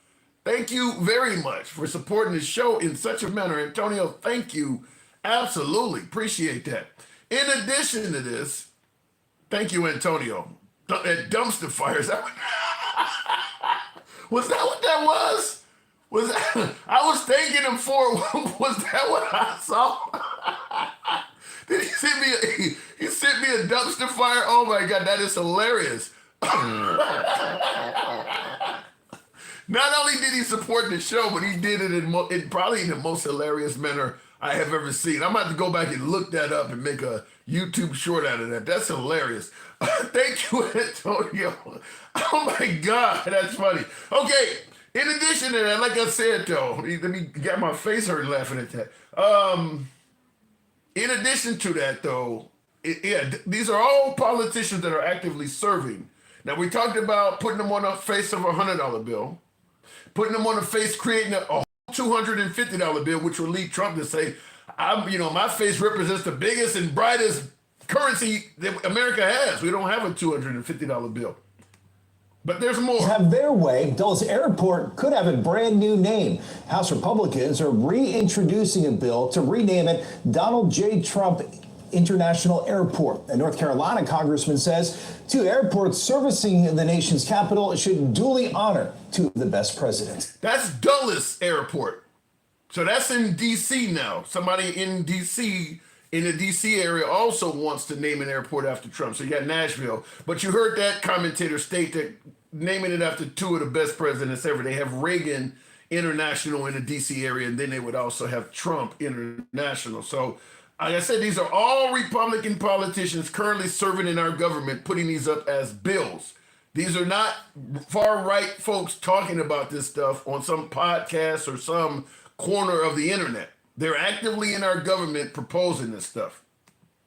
Thank you very much for supporting the show in such a manner. Antonio, thank you. Absolutely. Appreciate that. In addition to this, thank you, Antonio. That dumpster fire, is that what, was that what that was? Was that, I was thanking him for, was that what I saw? Did he send me he sent me a dumpster fire? Oh my God, that is hilarious. Not only did he support the show, but he did it in probably the most hilarious manner I have ever seen. I'm about to go back and look that up and make a YouTube short out of that. That's hilarious. Thank you, Antonio. Oh my God, that's funny. Okay, in addition to that, like I said though, let me get my face hurt laughing at that. In addition to that though, these are all politicians that are actively serving. Now we talked about putting them on the face of a $100 bill, putting them on the face, creating a $250 bill, which will lead Trump to say, my face represents the biggest and brightest currency that America has. We don't have a $250 bill. But there's more. Have their way, Dulles Airport could have a brand new name. House Republicans are reintroducing a bill to rename it Donald J. Trump International Airport. A North Carolina congressman says two airports servicing the nation's capital should duly honor two of the best presidents. That's Dulles Airport. So that's in D.C. now. Somebody in D.C., in the D.C. area also wants to name an airport after Trump. So you got Nashville. But you heard that commentator state that naming it after two of the best presidents ever. They have Reagan International in the D.C. area, and then they would also have Trump International. So like I said, these are all Republican politicians currently serving in our government, putting these up as bills. These are not far-right folks talking about this stuff on some podcast or some corner of the internet. They're actively in our government proposing this stuff.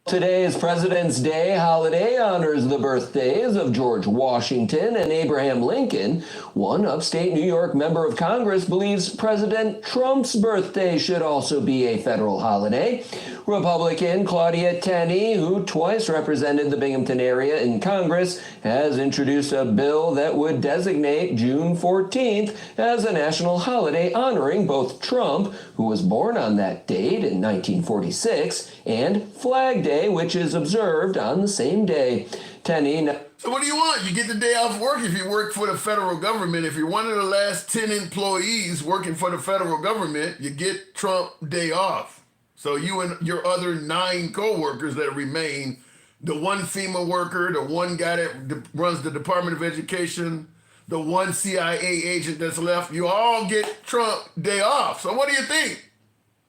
Today's President's Day holiday honors the birthdays of George Washington and Abraham Lincoln. One upstate New York member of Congress believes President Trump's birthday should also be a federal holiday. Republican Claudia Tenney, who twice represented the Binghamton area in Congress, has introduced a bill that would designate June 14th as a national holiday honoring both Trump, who was born on that date in 1946, and Flag Day, which is observed on the same day. Tenney. So what do you want? You get the day off work if you work for the federal government. If you're one of the last 10 employees working for the federal government, you get Trump Day off. So you and your other 9 co-workers that remain, the one FEMA worker, the one guy that runs the Department of Education, the one CIA agent that's left, you all get Trump Day off. So what do you think?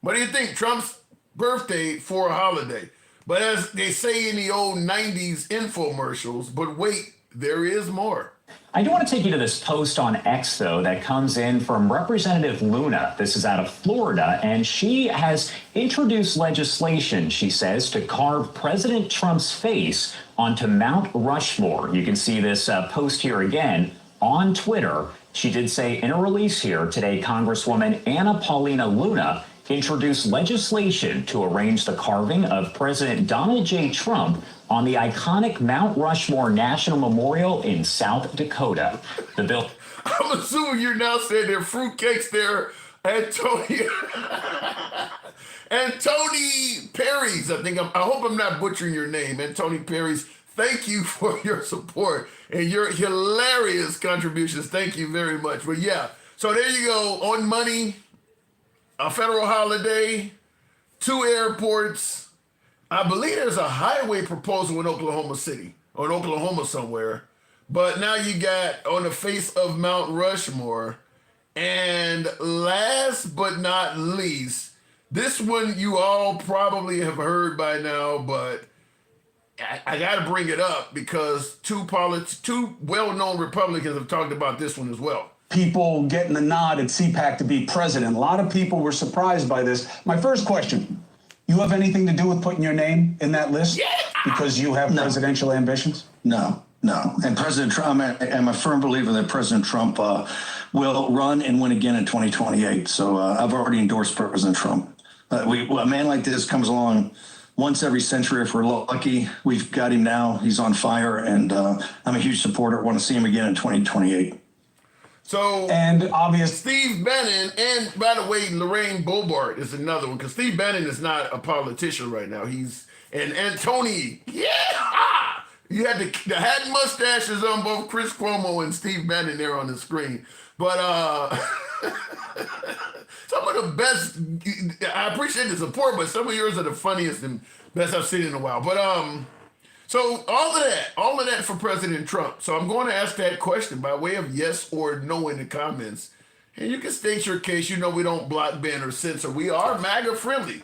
What do you think? Trump's birthday for a holiday. But as they say in the old 90s infomercials, but wait, there is more. I do want to take you to this post on X, though, that comes in from Representative Luna. This is out of Florida, and she has introduced legislation, she says, to carve President Trump's face onto Mount Rushmore. You can see this post here again on Twitter. She did say in a release here today, Congresswoman Anna Paulina Luna introduced legislation to arrange the carving of President Donald J. Trump on the iconic Mount Rushmore National Memorial in South Dakota. The bill... I'm assuming you're now saying there are fruitcakes there, Tony Perez. I hope I'm not butchering your name. Tony Perez, Thank you for your support and your hilarious contributions. Thank you very much. But yeah, so there you go. On money, a federal holiday, 2 airports. I believe there's a highway proposal in Oklahoma City or in Oklahoma somewhere. But now you got on the face of Mount Rushmore. And last but not least, this one you all probably have heard by now, but I got to bring it up because two well-known Republicans have talked about this one as well. People getting the nod at CPAC to be president. A lot of people were surprised by this. My first question, you have anything to do with putting your name in that list? Yeah. Because you have presidential ambitions? No. And President Trump, I'm a firm believer that President Trump will run and win again in 2028. So I've already endorsed President Trump. A man like this comes along once every century if we're lucky. We've got him now. He's on fire, and I'm a huge supporter. Want to see him again in 2028. So, and obvious Steve Bannon, and by the way, Lorraine Bobart is another one because Steve Bannon is not a politician right now. And Tony, you had the hat mustaches on both Chris Cuomo and Steve Bannon there on the screen. But some of the best, I appreciate the support, but some of yours are the funniest and best I've seen in a while. But so all of that for President Trump. So I'm going to ask that question by way of yes or no in the comments. And you can state your case. You know we don't block, ban, or censor. We are MAGA friendly.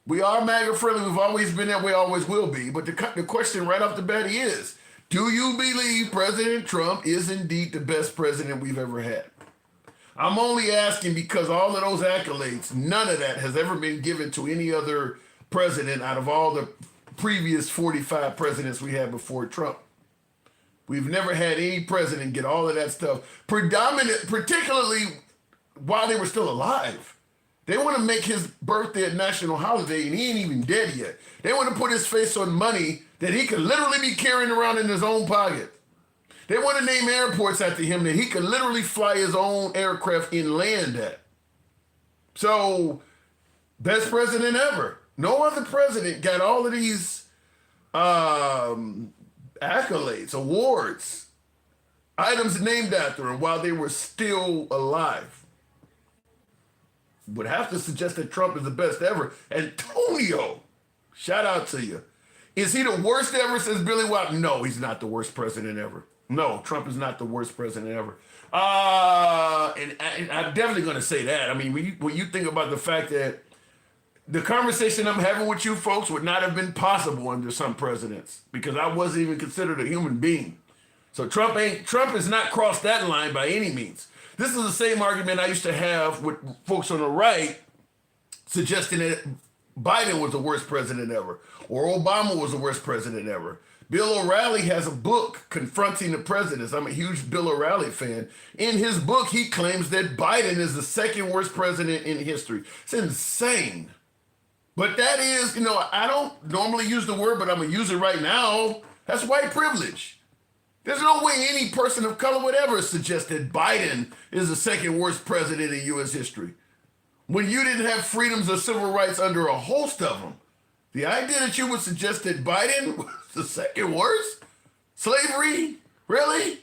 We are MAGA friendly. We've always been that way, always will be. But the question right off the bat is, do you believe President Trump is indeed the best president we've ever had? I'm only asking because all of those accolades, none of that has ever been given to any other president out of all the previous 45 presidents we had before Trump. We've never had any president get all of that stuff, particularly while they were still alive. They want to make his birthday a national holiday, and he ain't even dead yet. They want to put his face on money that he could literally be carrying around in his own pocket. They want to name airports after him that he could literally fly his own aircraft and land at. So, best president ever. No other president got all of these accolades, awards, items named after him while they were still alive. Would have to suggest that Trump is the best ever. Antonio, shout out to you. Is he the worst ever, says Billy Watt? No, he's not the worst president ever. No, Trump is not the worst president ever. And I'm definitely going to say that. I mean, when you think about the fact that the conversation I'm having with you folks would not have been possible under some presidents because I wasn't even considered a human being. So Trump has not crossed that line by any means. This is the same argument I used to have with folks on the right suggesting that Biden was the worst president ever or Obama was the worst president ever. Bill O'Reilly has a book confronting the presidents. I'm a huge Bill O'Reilly fan. In his book, he claims that Biden is the second worst president in history. It's insane. But that is, I don't normally use the word, but I'm going to use it right now. That's white privilege. There's no way any person of color would ever suggest that Biden is the second worst president in U.S. history. When you didn't have freedoms or civil rights under a host of them, the idea that you would suggest that Biden was the second worst? Slavery? Really?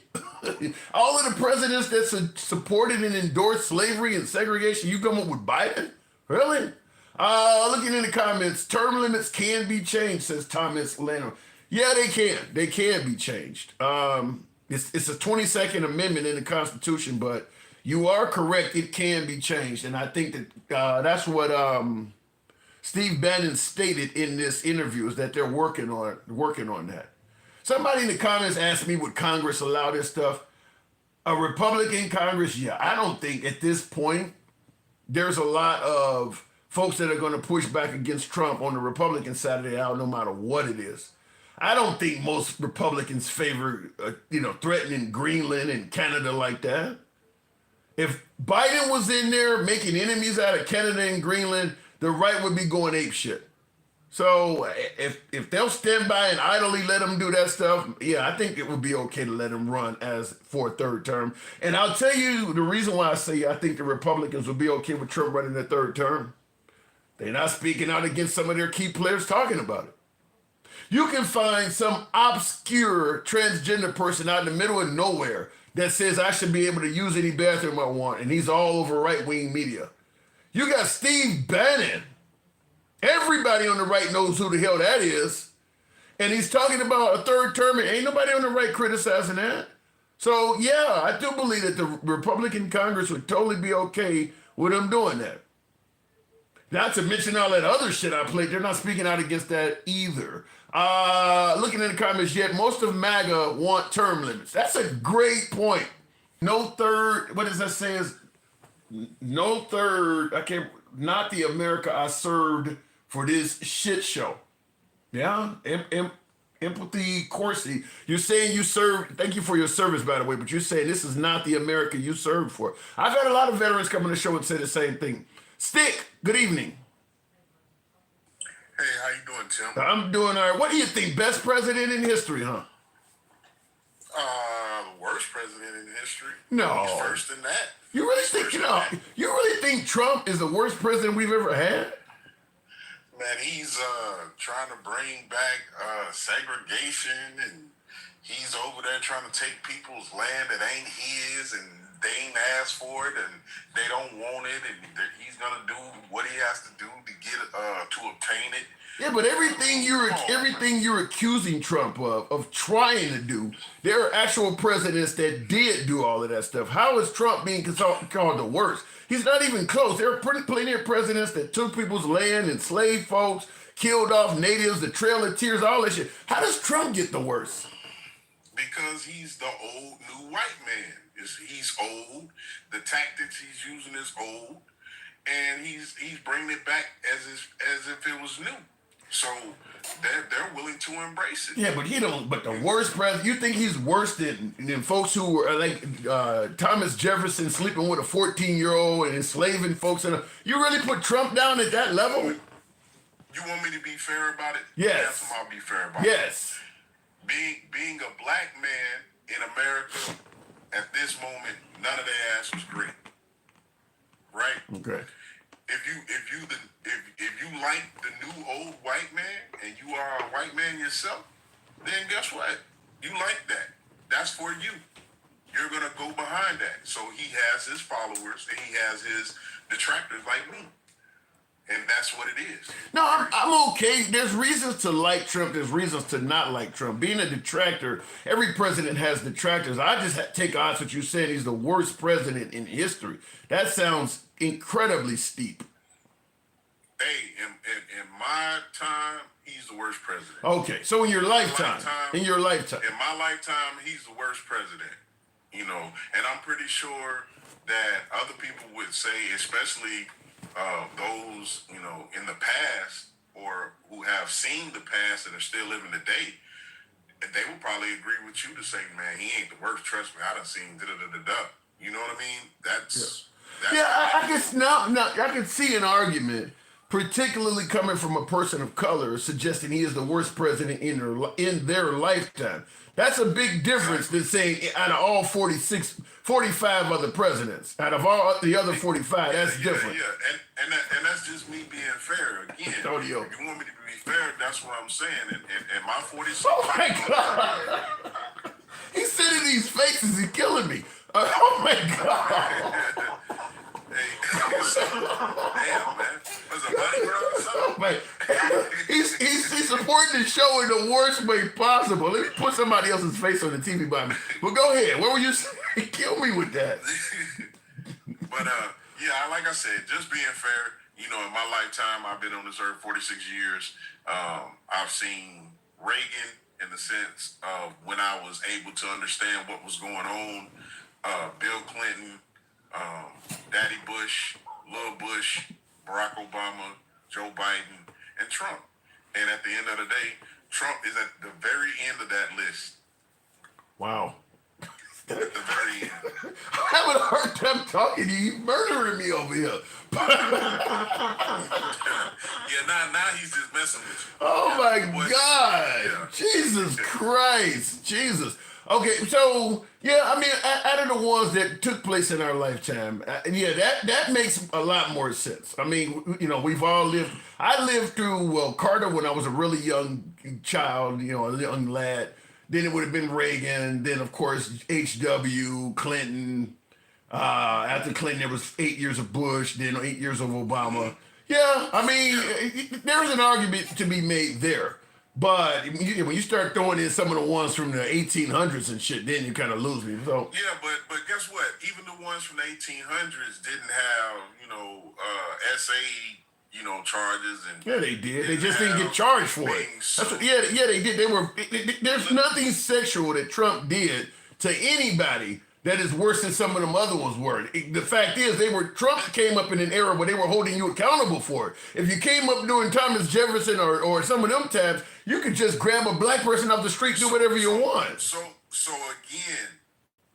All of the presidents that supported and endorsed slavery and segregation, you come up with Biden? Really? Looking in the comments, term limits can be changed, says Thomas Lano. Yeah, they can. They can be changed. It's a 22nd Amendment in the Constitution, but you are correct. It can be changed. And I think that that's what Steve Bannon stated in this interview is that they're working on that. Somebody in the comments asked me, would Congress allow this stuff? A Republican Congress? Yeah, I don't think at this point there's a lot of folks that are going to push back against Trump on the Republican side of the aisle, no matter what it is. I don't think most Republicans favor, threatening Greenland and Canada like that. If Biden was in there making enemies out of Canada and Greenland, the right would be going apeshit. So if they'll stand by and idly let him do that stuff, yeah, I think it would be okay to let him run for a third term. And I'll tell you the reason why I say I think the Republicans would be okay with Trump running a third term. They're not speaking out against some of their key players talking about it. You can find some obscure transgender person out in the middle of nowhere that says I should be able to use any bathroom I want, and he's all over right-wing media. You got Steve Bannon. Everybody on the right knows who the hell that is. And he's talking about a third term, and ain't nobody on the right criticizing that. So, yeah, I do believe that the Republican Congress would totally be okay with him doing that. Not to mention all that other shit I played. They're not speaking out against that either. Looking in the comments yet, most of MAGA want term limits. That's a great point. No third, what does that say? No third, not the America I served for this shit show. Yeah, empathy, Corsi. You're saying you served, thank you for your service, by the way, but you're saying this is not the America you served for. I've had a lot of veterans come on the show and say the same thing. Stick, good evening. Hey, how you doing, Tim? I'm doing all right. What do you think? Best president in history, huh? The worst president in history. No. He's first in that. You really think Trump is the worst president we've ever had? Man, he's trying to bring back segregation, and he's over there trying to take people's land that ain't his, and they ain't asked for it, and they don't want it, and he's gonna do what he has to do to get to obtain it. Yeah, but everything you're accusing Trump of trying to do, there are actual presidents that did do all of that stuff. How is Trump being called the worst? He's not even close. There are plenty of presidents that took people's land, enslaved folks, killed off natives, the Trail of Tears, all that shit. How does Trump get the worst? Because he's the old new white man. He's old. The tactics he's using is old, and he's bringing it back as if it was new. So they're willing to embrace it. Yeah, but he don't. But the worst president, you think he's worse than folks who were like Thomas Jefferson sleeping with a 14-year-old and enslaving folks? You really put Trump down at that level? You want me to be fair about it? Yes. Yes, I'll be fair about it. Yes. Being a black man in America at this moment, none of their ass was great. Right? Okay. If you like the new old white man and you are a white man yourself, then guess what? You like that. That's for you. You're gonna go behind that. So he has his followers and he has his detractors like me. And that's what it is. No, I'm okay. There's reasons to like Trump. There's reasons to not like Trump. Being a detractor, every president has detractors. I just take odds with you saying he's the worst president in history. That sounds incredibly steep. Hey, in my time, he's the worst president. Okay, so in your lifetime, in my lifetime, he's the worst president. You know, and I'm pretty sure that other people would say, especially those, you know, in the past or who have seen the past and are still living today, they would probably agree with you to say, man, he ain't the worst. Trust me, I done seen da-da-da-da-da. You know what I mean? That's I guess now I can see an argument, particularly coming from a person of color, suggesting he is the worst president in their lifetime. That's a big difference than saying out of all 45 other presidents, out of all the other 45, that's different. Yeah, and that's just me being fair. Again, Antonio. If you want me to be fair, that's what I'm saying. And my 46. Oh my God! He's sending these faces. He's killing me. Oh my God! Damn, man. Was a buddy girl or something? Oh, man. He's supporting the show in the worst way possible. Let me put somebody else's face on the TV by me. Well, go ahead. What were you saying? Kill me with that. But yeah, like I said, just being fair. You know, in my lifetime, I've been on this earth 46 years. I've seen Reagan in the sense of when I was able to understand what was going on. Bill Clinton, Daddy Bush, Lil Bush, Barack Obama, Joe Biden, and Trump. And at the end of the day, Trump is at the very end of that list. Wow. At the very end. I'm having a hard time talking to you. You're murdering me over here. Yeah, now he's just messing with you. Oh my Boy, God. yeah. Jesus Christ. Jesus. Okay, so yeah, I mean, out of the ones that took place in our lifetime, yeah, that makes a lot more sense. I mean, you know, we've all lived. I lived through Carter when I was a really young child, you know, a young lad. Then it would have been Reagan. Then of course H.W. Clinton. After Clinton, there was 8 years of Bush. Then 8 years of Obama. Yeah, I mean, there's an argument to be made there. But when you start throwing in some of the ones from the 1800s and shit, then you kind of lose me. So Yeah, but guess what? Even the ones from the 1800s didn't have, SA, charges and yeah, they did. They just didn't get charged for it. That's what, yeah, they did. There's nothing sexual that Trump did to anybody that is worse than some of them other ones were. The fact is, Trump came up in an era where they were holding you accountable for it. If you came up during Thomas Jefferson or some of them times, you could just grab a black person off the street, do whatever you want. So again,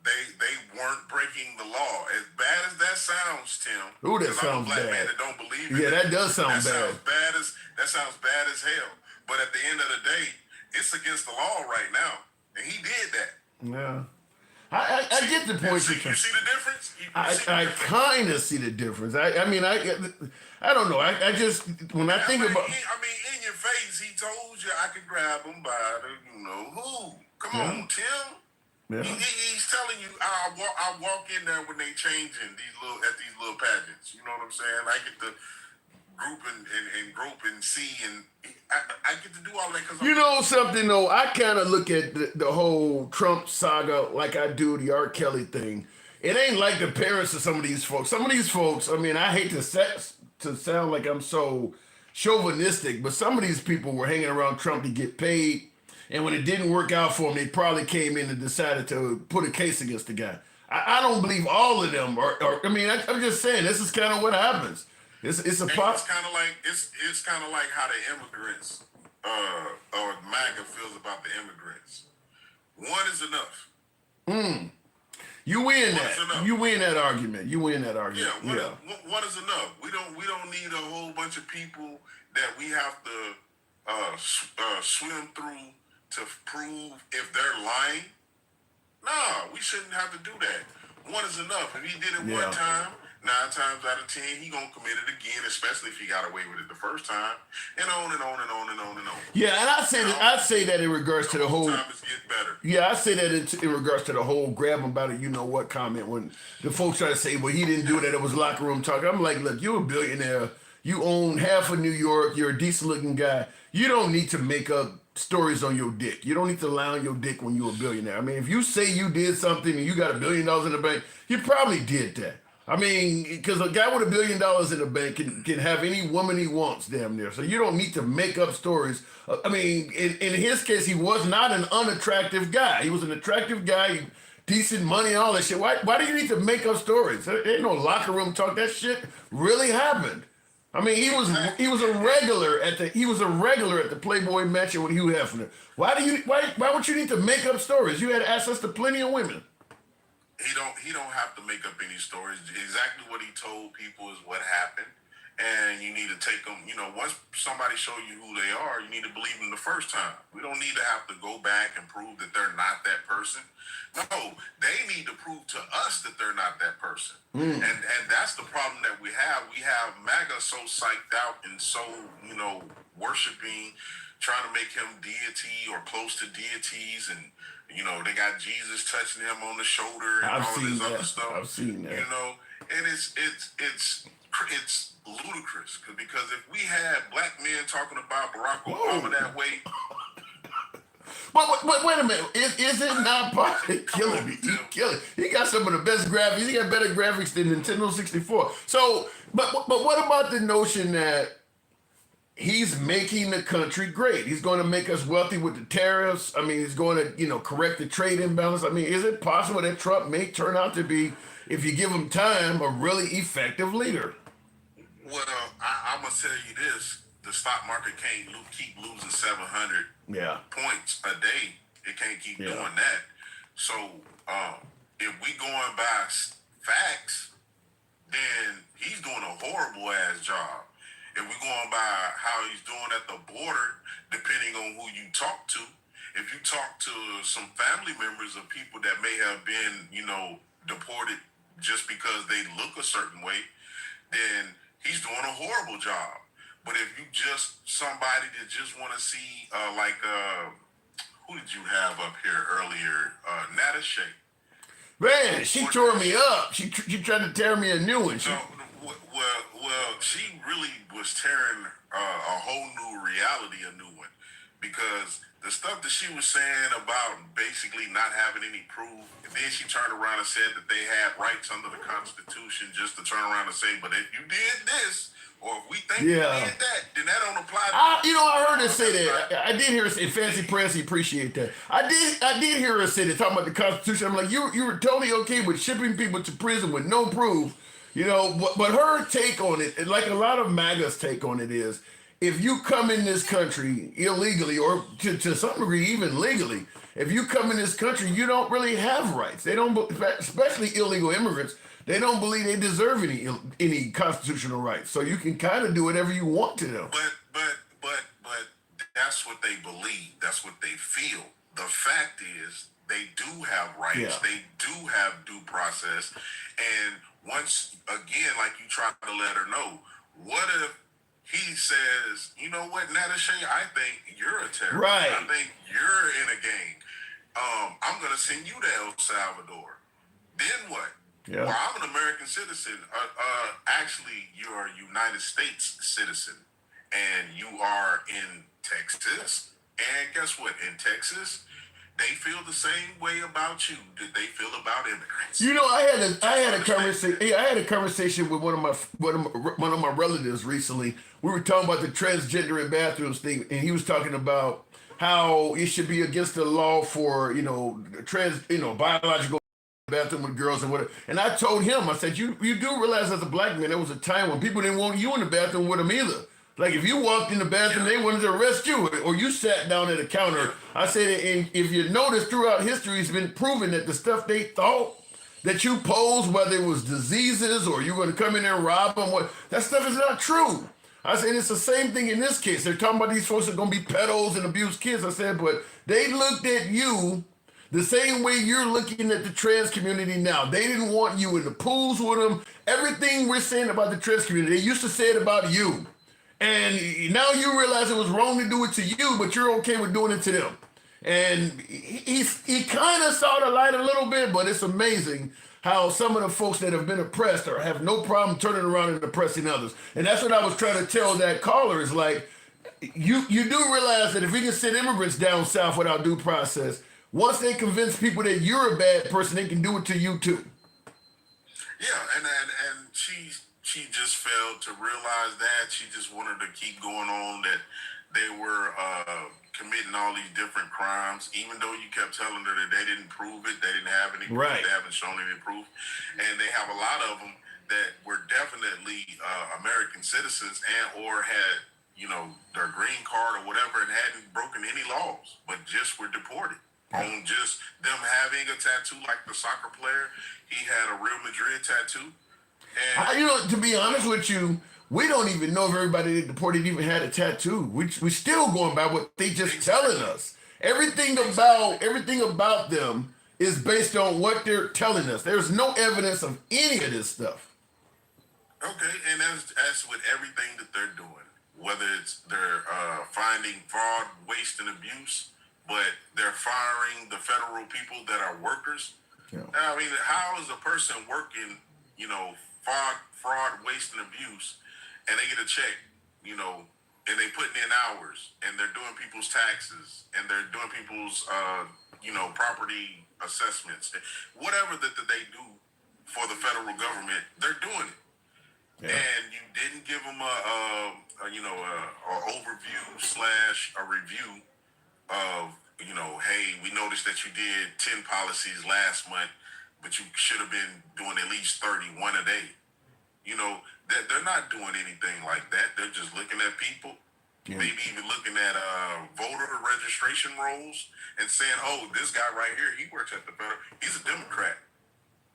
they weren't breaking the law. As bad as that sounds, Tim. Ooh, that 'cause sounds I'm a black bad. man that don't believe in Yeah, it. that does sound bad. That sounds bad as hell. But at the end of the day, it's against the law right now, and he did that. Yeah. I get the point. You see the difference? I kind of see the difference. I mean, I don't know. I just, when I think about... in your face, he told you I could grab him by the, who? Come on, Tim. Yeah. He's telling you, I walk in there when they changing at these little pageants. You know what I'm saying? I get to group and see, and I get to do all that because You know something, though? I kind of look at the whole Trump saga like I do the R. Kelly thing. It ain't like the parents of some of these folks. Some of these folks, I mean, I hate to sound like I'm so chauvinistic, but some of these people were hanging around Trump to get paid. And when it didn't work out for them, they probably came in and decided to put a case against the guy. I don't believe all of them I'm just saying, this is kind of what happens. It's kind of like it's kind of like how the immigrants or MAGA feels about the immigrants. One is enough. You win that. You win that argument. Yeah, one is enough. We don't need a whole bunch of people that we have to swim through to prove if they're lying. Nah, we shouldn't have to do that. One is enough. If he did it one time, 9 times out of 10, he gonna commit it again, especially if he got away with it the first time, and on and on and on and on and on. Yeah, and I say that in regards to the whole. Time is getting better. Yeah, I say that in regards to the whole grab him about it, you know what comment when the folks try to say, well, he didn't do that, it was locker room talk. I'm like, look, you're a billionaire. You own half of New York. You're a decent looking guy. You don't need to make up stories on your dick. You don't need to lie on your dick when you're a billionaire. I mean, if you say you did something and you got $1 billion in the bank, you probably did that. I mean, because a guy with $1 billion in the bank can have any woman he wants, damn near. So you don't need to make up stories. I mean, in his case, he was not an unattractive guy. He was an attractive guy, decent money, all that shit. Why do you need to make up stories? There ain't no locker room talk. That shit really happened. I mean, he was a regular at the Playboy Mansion with Hugh Hefner. Why would you need to make up stories? You had access to plenty of women. He don't have to make up any stories. Exactly what he told people is what happened, and you need to take them. Once somebody show you who they are, you need to believe them the first time. We don't need to have to go back and prove that they're not that person. No, they need to prove to us that they're not that person. And that's the problem that we have. We have MAGA so psyched out and so worshiping, trying to make him deity or close to deities, and they got Jesus touching him on the shoulder and all this other stuff. I've seen that. And it's ludicrous because if we had black men talking about Barack Obama that way. But wait a minute, is it not part of killing me? He got some of the best graphics. He got better graphics than Nintendo 64. So, but what about the notion that he's making the country great? He's going to make us wealthy with the tariffs. I mean, he's going to, correct the trade imbalance. I mean, is it possible that Trump may turn out to be, if you give him time, a really effective leader? Well, I'm going to tell you this. The stock market can't keep losing 700 points a day. It can't keep doing that. So if we going by facts, then he's doing a horrible ass job. If we're going by how he's doing at the border, depending on who you talk to, if you talk to some family members of people that may have been, deported just because they look a certain way, then he's doing a horrible job. But if you just somebody that just want to see, who did you have up here earlier? Nada Shea. Man, she tore me up. She tried to tear me a new one. Well, she really was tearing a whole new reality, a new one, because the stuff that she was saying about basically not having any proof, and then she turned around and said that they had rights under the Constitution, just to turn around and say, but if you did this, or if we think you did that, then that don't apply to I heard her say that. I did hear her say, Fancy Prancy, appreciate that. I did hear her say that, talking about the Constitution. I'm like, you were totally okay with shipping people to prison with no proof, but her take on it, like a lot of MAGA's take on it is, if you come in this country illegally, or to some degree even legally, if you come in this country, you don't really have rights. They don't, especially illegal immigrants, they don't believe they deserve any constitutional rights. So you can kind of do whatever you want to them. But that's what they believe. That's what they feel. The fact is, they do have rights. Yeah. They do have due process. And once again, like you try to let her know, what if he says, you know what, Nada Shea, I think you're a terrorist. Right. I think you're in a gang. I'm going to send you to El Salvador. Then what? Yeah. Well, I'm an American citizen. Actually, you're a United States citizen, and you are in Texas. And guess what? In Texas, they feel the same way about you that they feel about immigrants. I had a conversation with one of my relatives recently. We were talking about the transgender in bathrooms thing, and he was talking about how it should be against the law for biological bathroom with girls and whatever. And I told him, I said, you do realize as a black man, there was a time when people didn't want you in the bathroom with them either. Like if you walked in the bathroom, they wanted to arrest you, or you sat down at a counter. I said, and if you notice throughout history, it's been proven that the stuff they thought that you posed, whether it was diseases or you're going to come in there and rob them, that stuff is not true. I said, it's the same thing in this case. They're talking about these folks are going to be pedos and abuse kids. I said, but they looked at you the same way you're looking at the trans community now. They didn't want you in the pools with them. Everything we're saying about the trans community, they used to say it about you. And now you realize it was wrong to do it to you, but you're okay with doing it to them. And he kind of saw the light a little bit, but it's amazing how some of the folks that have been oppressed or have no problem turning around and oppressing others. And that's what I was trying to tell that caller is like, you do realize that if we can send immigrants down south without due process, once they convince people that you're a bad person, they can do it to you too. Yeah, and she just failed to realize that. She just wanted to keep going on that they were committing all these different crimes, even though you kept telling her that they didn't prove it, they didn't have any proof, Right. They haven't shown any proof. And they have a lot of them that were definitely American citizens and or had, their green card or whatever and hadn't broken any laws, but just were deported. On just them having a tattoo like the soccer player. He had a Real Madrid tattoo. And to be honest with you, we don't even know if everybody that deported even had a tattoo. We still going by what they just telling us. Everything about them is based on what they're telling us. There's no evidence of any of this stuff. Okay, and that's with everything that they're doing. Whether it's they're finding fraud, waste, and abuse, but they're firing the federal people that are workers. Yeah. I mean, how is a person working, fraud, waste, and abuse, and they get a check, and they putting in hours, and they're doing people's taxes, and they're doing people's, property assessments, whatever that they do for the federal government, they're doing it. Yeah. And you didn't give them a overview / a review of, hey, we noticed that you did 10 policies last month, but you should have been doing at least 31 a day. They're not doing anything like that. They're just looking at people, maybe even looking at voter registration rolls and saying, oh, this guy right here, he works at the federal, he's a Democrat.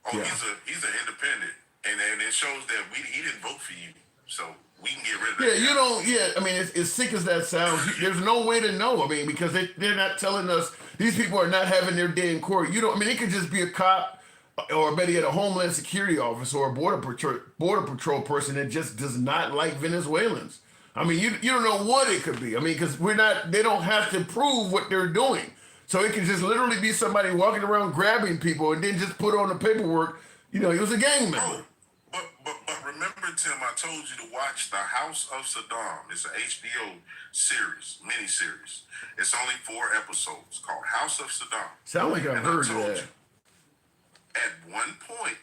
Oh, he's an independent. And it shows that he didn't vote for you. So we can get rid of that. Yeah, you don't. Yeah, I mean, it's as sick as that sounds. There's no way to know. I mean, because they're not telling us these people are not having their day in court. You don't. I mean, it could just be a cop, or better yet, a Homeland Security officer or a border patrol person that just does not like Venezuelans. I mean, you don't know what it could be. I mean, because we're not. They don't have to prove what they're doing. So it could just literally be somebody walking around grabbing people and then just put on the paperwork. You know, he was a gang member. But remember, Tim, I told you to watch The House of Saddam. It's an HBO series, mini-series. It's only 4 episodes called House of Saddam. Sound like I've heard of that. At one point,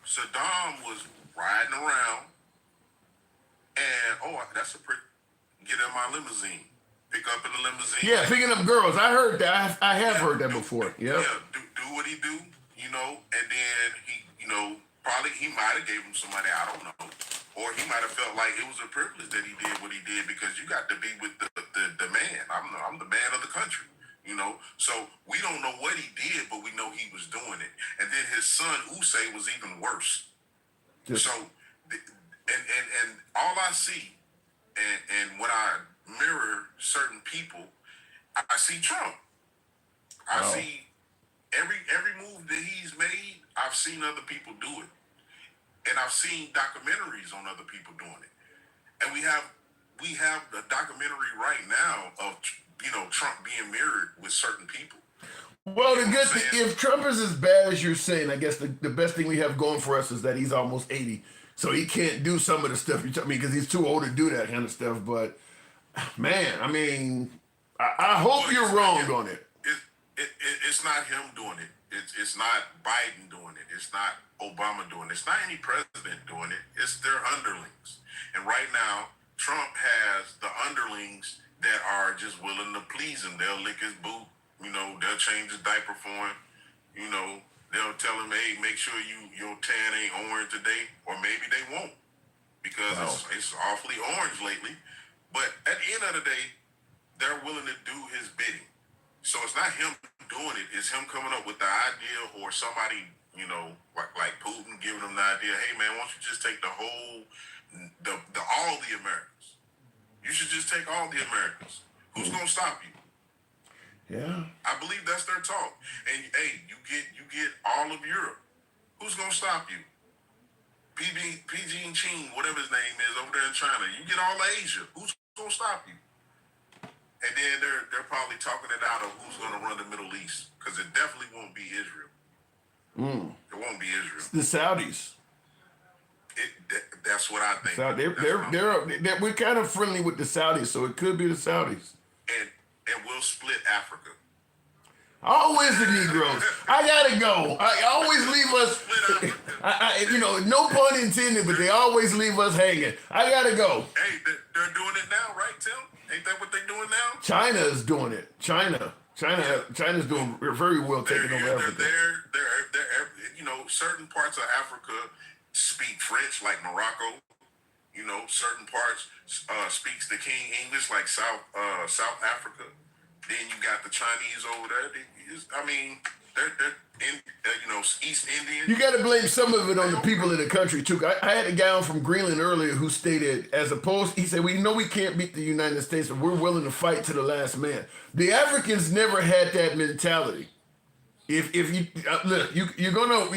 Saddam was riding around and, that's a pretty, get in my limousine. Pick up in the limousine. Yeah, picking up girls. I heard that. I have heard that before. Yep. Yeah, do what he do, and then he, probably he might have gave him some money, I don't know. Or he might have felt like it was a privilege that he did what he did because you got to be with the man. I'm the man of the country, So we don't know what he did, but we know he was doing it. And then his son, Usain, was even worse. So, and all I see, and when I mirror certain people, I see Trump. I see every move that he's made. I've seen other people do it, and I've seen documentaries on other people doing it. And we have a documentary right now of Trump being mirrored with certain people. Well, the good thing, if Trump is as bad as you're saying, I guess the best thing we have going for us is that he's almost 80, so he can't do some of the stuff because he's too old to do that kind of stuff. But man, I mean, I hope you're wrong on it. It's not him doing it. It's not Biden doing it. It's not Obama doing it. It's not any president doing it. It's their underlings. And right now, Trump has the underlings that are just willing to please him. They'll lick his boot. They'll change his diaper for him. They'll tell him, hey, make sure your tan ain't orange today. Or maybe they won't because it's awfully orange lately. But at the end of the day, they're willing to do his bidding. So it's not him doing it. It's him coming up with the idea or somebody, like Putin giving him the idea, hey, man, why don't you just take all the Americans? You should just take all the Americans. Who's going to stop you? Yeah. I believe that's their talk. And, hey, you get all of Europe. Who's going to stop you? PG and Ching, whatever his name is, over there in China. You get all of Asia. Who's going to stop you? And then they're probably talking it out of who's going to run the Middle East because it definitely won't be Israel. It won't be Israel. The Saudis. That's what I think. So we're kind of friendly with the Saudis, so it could be the Saudis. And we'll split Africa. Always the Negroes. I gotta go. I always leave us. No pun intended, but they always leave us hanging. I gotta go. Hey, they're doing it now, right, Tim? Ain't that what they're doing now? China is doing it. China's doing very well taking over Africa. They're certain parts of Africa speak French, like Morocco. Certain parts speaks the King English, like South Africa. Then you got the Chinese over there. They're in, East Indian. You got to blame some of it on the people in the country too. I had a guy on from Greenland earlier who stated, he said, we know we can't beat the United States, but we're willing to fight to the last man. The Africans never had that mentality. If you look, you're gonna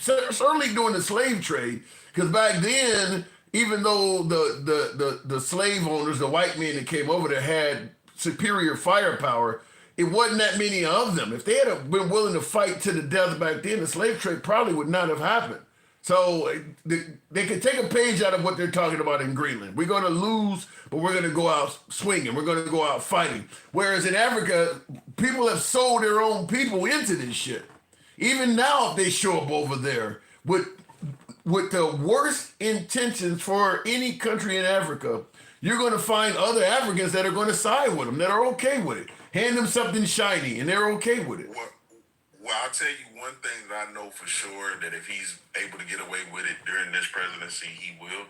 certainly during the slave trade, because back then, even though the slave owners, the white men that came over there had superior firepower, it wasn't that many of them. If they had been willing to fight to the death back then, the slave trade probably would not have happened. So they could take a page out of what they're talking about in Greenland. We're going to lose, but we're going to go out swinging. We're going to go out fighting. Whereas in Africa, people have sold their own people into this shit. Even now, if they show up over there with the worst intentions for any country in Africa, you're going to find other Africans that are going to side with them, that are okay with it. Hand them something shiny, and they're okay with it. Well, I'll tell you one thing that I know for sure, that if he's able to get away with it during this presidency, he will.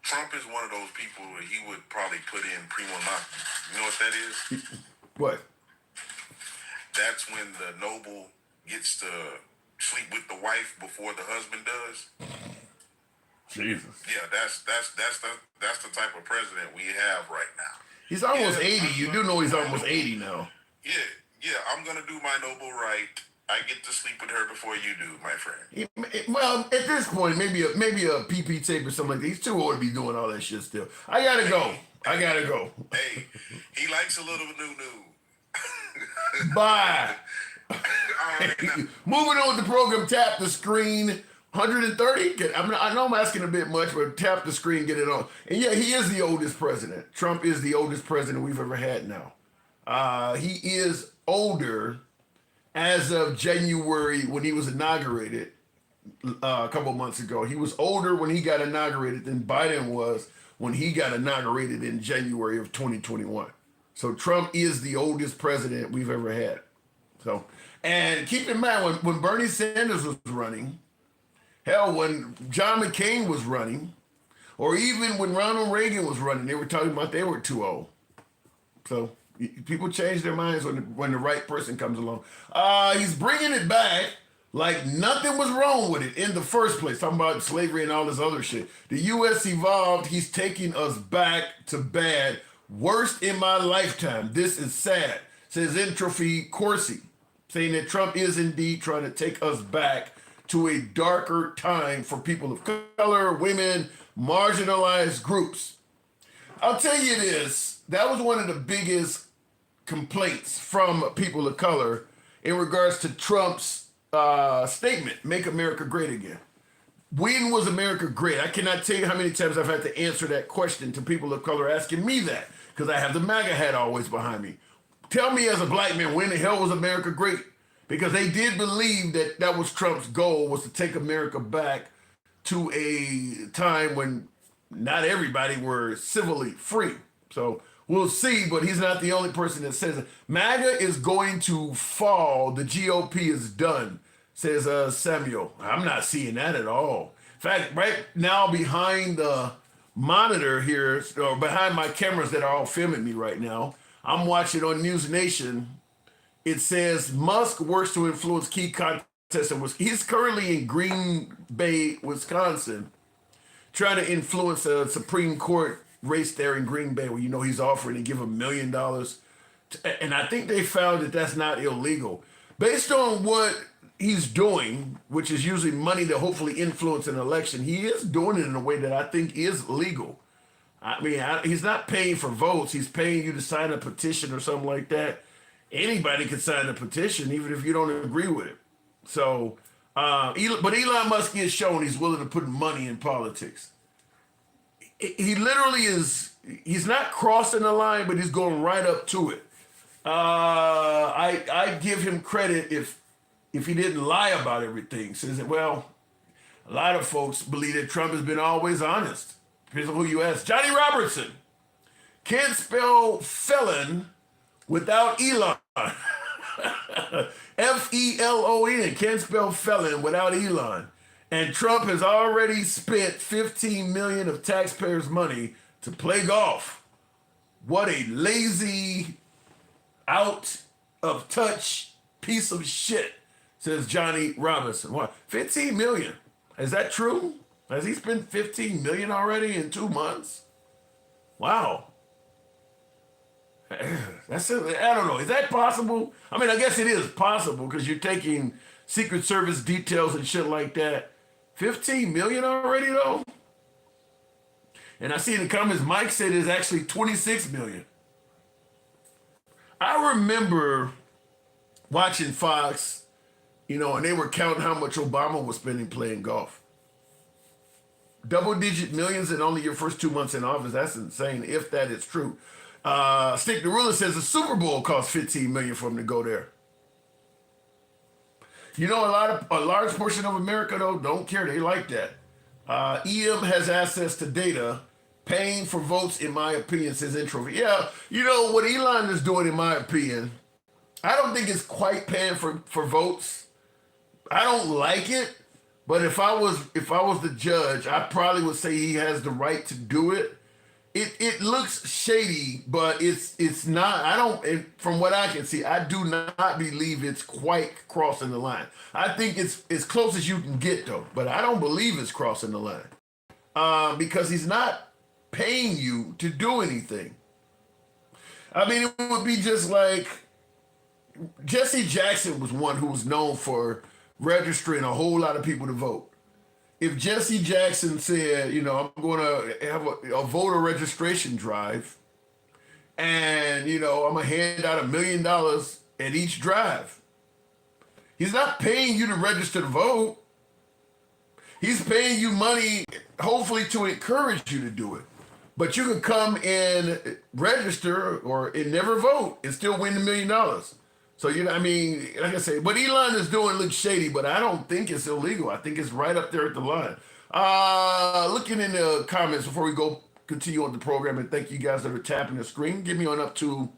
Trump is one of those people that he would probably put in primo nocte. You know what that is? What? That's when the noble gets to sleep with the wife before the husband does. Jesus. Yeah, that's the type of president we have right now. He's almost 80. You do know he's almost 80 now. Yeah, I'm gonna do my noble right. I get to sleep with her before you do, my friend. Well, at this point, maybe a PP tape or something like that. He's too old to be doing all that shit still. I gotta go. Hey, he likes a little new. Bye. Moving on with the program, tap the screen. 130? I know I'm asking a bit much, but tap the screen, get it on. And yeah, he is the oldest president. Trump is the oldest president we've ever had now. He is older as of January when he was inaugurated a couple months ago. He was older when he got inaugurated than Biden was when he got inaugurated in January of 2021. So Trump is the oldest president we've ever had. So, and keep in mind when Bernie Sanders was running, hell, when John McCain was running, or even when Ronald Reagan was running, they were talking about they were too old. So people change their minds when the right person comes along. He's bringing it back like nothing was wrong with it in the first place. Talking about slavery and all this other shit. The U.S. evolved. He's taking us back to bad. Worst in my lifetime. This is sad, says Entropy Corsi, saying that Trump is indeed trying to take us back to a darker time for people of color, women, marginalized groups. I'll tell you this, that was one of the biggest complaints from people of color in regards to Trump's statement, Make America Great Again. When was America great? I cannot tell you how many times I've had to answer that question to people of color asking me that, because I have the MAGA hat always behind me. Tell me as a black man, when the hell was America great? Because they did believe that that was Trump's goal, was to take America back to a time when not everybody were civilly free. So we'll see, but he's not the only person that says it. MAGA is going to fall. The GOP is done, says Samuel. I'm not seeing that at all. In fact, right now behind the monitor here, or behind my cameras that are all filming me right now, I'm watching on News Nation. It says Musk works to influence key contestants. He's currently in Green Bay, Wisconsin, trying to influence a Supreme Court race there in Green Bay, where he's offering to give $1 million. And I think they found that that's not illegal. Based on what he's doing, which is using money to hopefully influence an election, he is doing it in a way that I think is legal. I mean, he's not paying for votes. He's paying you to sign a petition or something like that. Anybody can sign a petition, even if you don't agree with it. So, but Elon Musk is showing he's willing to put money in politics. He literally is, he's not crossing the line, but he's going right up to it. I give him credit if he didn't lie about everything. Says that, well, a lot of folks believe that Trump has been always honest. Here's who you ask. Johnny Robertson can't spell felon without Elon. F-E-L-O-N, can't spell felon without Elon. And Trump has already spent $15 million of taxpayers' money to play golf. What a lazy, out of touch piece of shit, says Johnny Robinson. What, 15 million? Is that true? Has he spent 15 million already in 2 months? Wow. That's it. I don't know. Is that possible? I mean, I guess it is possible because you're taking Secret Service details and shit like that. 15 million already though? And I see in the comments, Mike said it's actually 26 million. I remember watching Fox, and they were counting how much Obama was spending playing golf. Double-digit millions in only your first 2 months in office. That's insane, if that is true. Stick the Ruler says the Super Bowl cost 15 million for him to go there. A large portion of America, though, don't care. They like that. EM has access to data. Paying for votes, in my opinion, says Introvert. Yeah, what Elon is doing, in my opinion, I don't think it's quite paying for votes. I don't like it, but if I was the judge, I probably would say he has the right to do it. It looks shady, but it's not. From what I can see, I do not believe it's quite crossing the line. I think it's as close as you can get, though, but I don't believe it's crossing the line. because he's not paying you to do anything. I mean, it would be just like Jesse Jackson was one who was known for registering a whole lot of people to vote. If Jesse Jackson said, you know, I'm going to have a voter registration drive, and, you know, I'm going to hand out $1 million at each drive. He's not paying you to register to vote. He's paying you money, hopefully, to encourage you to do it. But you can come and register and never vote and still win $1 million. So, you know, I mean, like I say, what Elon is doing looks shady, but I don't think it's illegal. I think it's right up there at the line. Looking in the comments before we continue on the program, and thank you guys that are tapping the screen. Give me on up to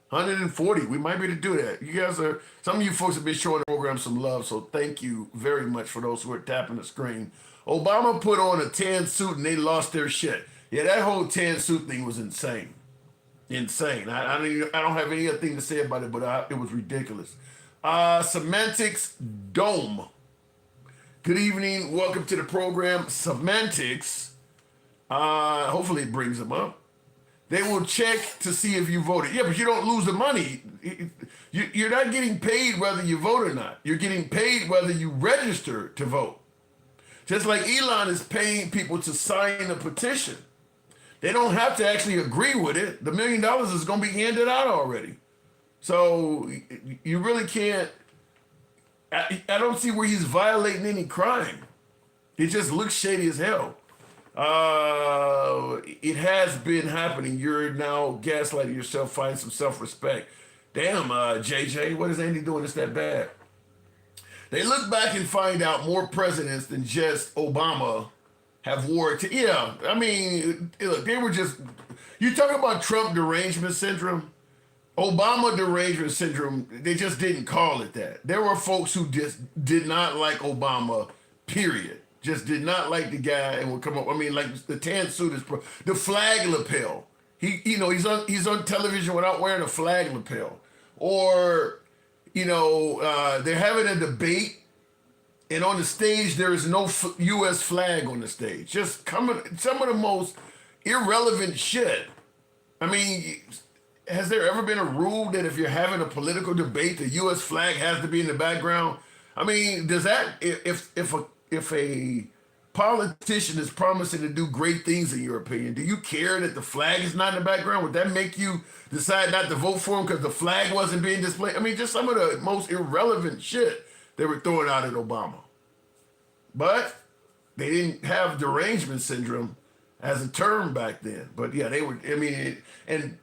140. We might be able to do that. You guys some of you folks have been showing the program some love, so thank you very much for those who are tapping the screen. Obama put on a tan suit and they lost their shit. Yeah, that whole tan suit thing was insane. Insane. I don't have anything to say about it, but it was ridiculous. Semantics Dome. Good evening. Welcome to the program. Semantics. Hopefully it brings them up. They will check to see if you voted. Yeah, but you don't lose the money. You're not getting paid whether you vote or not. You're getting paid whether you register to vote. Just like Elon is paying people to sign a petition. They don't have to actually agree with it. The $1 million is going to be handed out already. So you really can't. I don't see where he's violating any crime. It just looks shady as hell. It has been happening. You're now gaslighting yourself. Find some self-respect. Damn, JJ, what is Andy doing? It's that bad. They look back and find out more presidents than just Obama have war to. Yeah, I mean, look, they were just. You talk about Trump derangement syndrome, Obama derangement syndrome. They just didn't call it that. There were folks who just did not like Obama. Period. Just did not like the guy and would come up. I mean, like the tan suit is the flag lapel. He's on television without wearing a flag lapel, or they're having a debate. And on the stage, there is no U.S. flag on the stage. Just some of the most irrelevant shit. I mean, has there ever been a rule that if you're having a political debate, the U.S. flag has to be in the background? I mean, does that if a politician is promising to do great things in your opinion, do you care that the flag is not in the background? Would that make you decide not to vote for him because the flag wasn't being displayed? I mean, just some of the most irrelevant shit they were throwing out at Obama. But they didn't have derangement syndrome as a term back then. But yeah, they were, I mean, and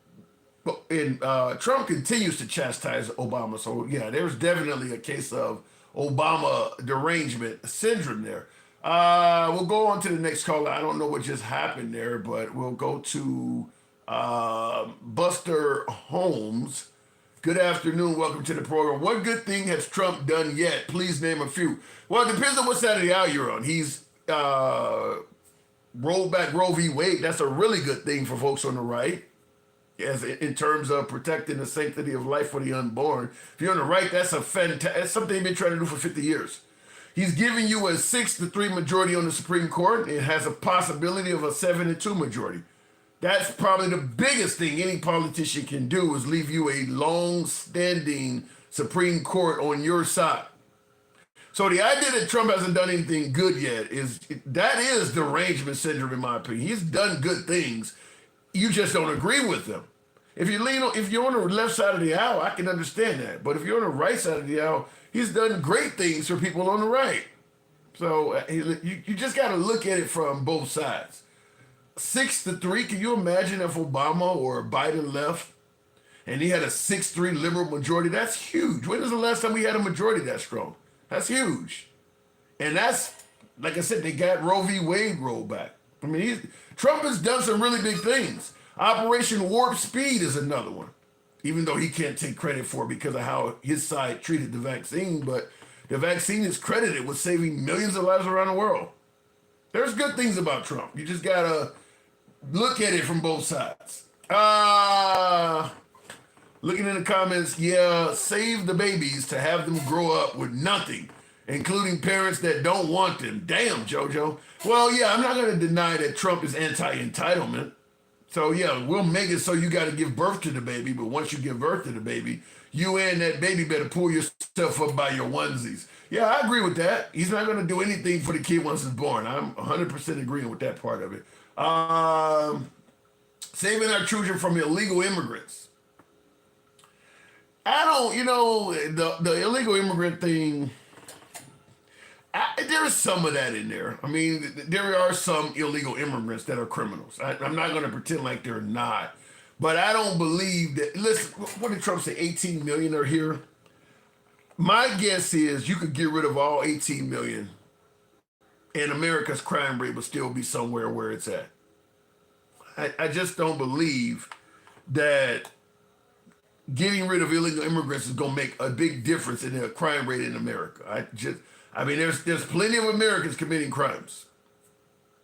Trump continues to chastise Obama. So yeah, there's definitely a case of Obama derangement syndrome there. We'll go on to the next caller. I don't know what just happened there, but we'll go to Buster Holmes. Good afternoon. Welcome to the program. What good thing has Trump done yet? Please name a few. Well, it depends on what side of the aisle you're on. He's rolled back Roe v. Wade. That's a really good thing for folks on the right, as in terms of protecting the sanctity of life for the unborn. If you're on the right, that's something they've been trying to do for 50 years. He's giving you a 6-3 majority on the Supreme Court. It has a possibility of a 7-2 majority. That's probably the biggest thing any politician can do, is leave you a long-standing Supreme Court on your side. So the idea that Trump hasn't done anything good yet is derangement syndrome, in my opinion. He's done good things. You just don't agree with them. If you're on the left side of the aisle, I can understand that. But if you're on the right side of the aisle, he's done great things for people on the right. So you just got to look at it from both sides. 6-3, can you imagine if Obama or Biden left and he had a 6-3 liberal majority? That's huge. When was the last time we had a majority that strong? That's huge. And that's, like I said, they got Roe v. Wade rolled back. I mean, Trump has done some really big things. Operation Warp Speed is another one, even though he can't take credit for it because of how his side treated the vaccine. But the vaccine is credited with saving millions of lives around the world. There's good things about Trump. You just got to look at it from both sides. Looking in the comments, yeah, save the babies to have them grow up with nothing including parents that don't want them. Damn, JoJo. Well, yeah, I'm not going to deny that Trump is anti-entitlement. So, yeah, we'll make it so you got to give birth to the baby, but once you give birth to the baby, you and that baby better pull yourself up by your onesies. Yeah, I agree with that. He's not going to do anything for the kid once it's born. I'm 100% agreeing with that part of it. Saving our children from illegal immigrants. I don't, the illegal immigrant thing, there's some of that in there. I mean, there are some illegal immigrants that are criminals. I'm not going to pretend like they're not. But I don't believe that, listen, what did Trump say, 18 million are here? My guess is you could get rid of all 18 million and America's crime rate would still be somewhere where it's at. I just don't believe that getting rid of illegal immigrants is going to make a big difference in the crime rate in America. There's plenty of Americans committing crimes.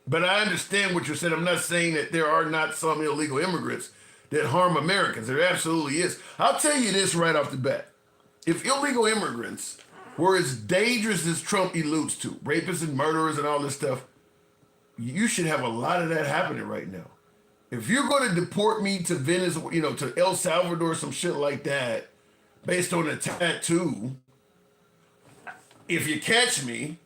But I understand what you're saying. I'm not saying that there are not some illegal immigrants that harm Americans. There absolutely is. I'll tell you this right off the bat. If illegal immigrants were as dangerous as Trump alludes to, rapists and murderers and all this stuff, you should have a lot of that happening right now. If you're going to deport me to Venezuela, to El Salvador, some shit like that, based on a tattoo, if you catch me,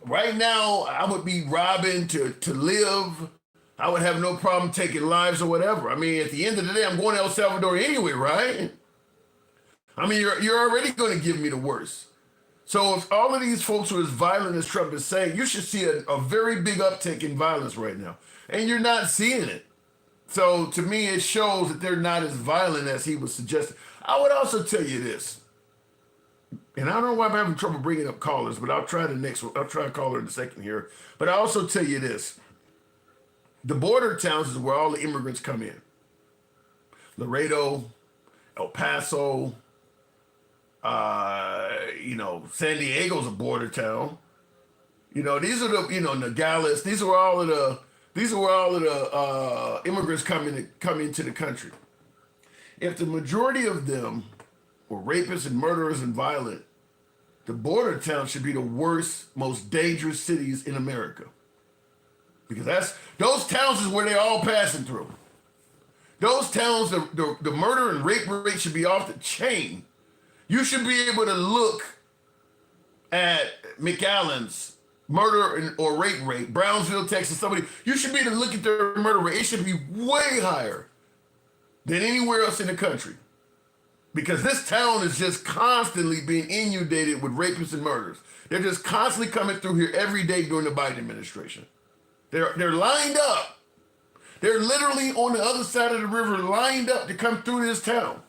right now I would be robbing to live. I would have no problem taking lives or whatever. I mean, at the end of the day, I'm going to El Salvador anyway, right? I mean, you're already going to give me the worst. So if all of these folks are as violent as Trump is saying, you should see a very big uptick in violence right now. And you're not seeing it. So to me, it shows that they're not as violent as he was suggesting. I would also tell you this, and I don't know why I'm having trouble bringing up callers, but I'll try a caller in a second here. But I also tell you this, the border towns is where all the immigrants come in. Laredo, El Paso, San Diego's a border town. These are the, Nogales, these are where all of the immigrants come into the country. If the majority of them were rapists and murderers and violent, the border towns should be the worst, most dangerous cities in America. Because those towns is where they're all passing through. Those towns, the murder and rape rate should be off the chain. You should be able to look at McAllen's murder or rape rate, Brownsville, Texas, you should be able to look at their murder rate. It should be way higher than anywhere else in the country. Because this town is just constantly being inundated with rapists and murderers. They're just constantly coming through here every day during the Biden administration. They're lined up. They're literally on the other side of the river lined up to come through this town.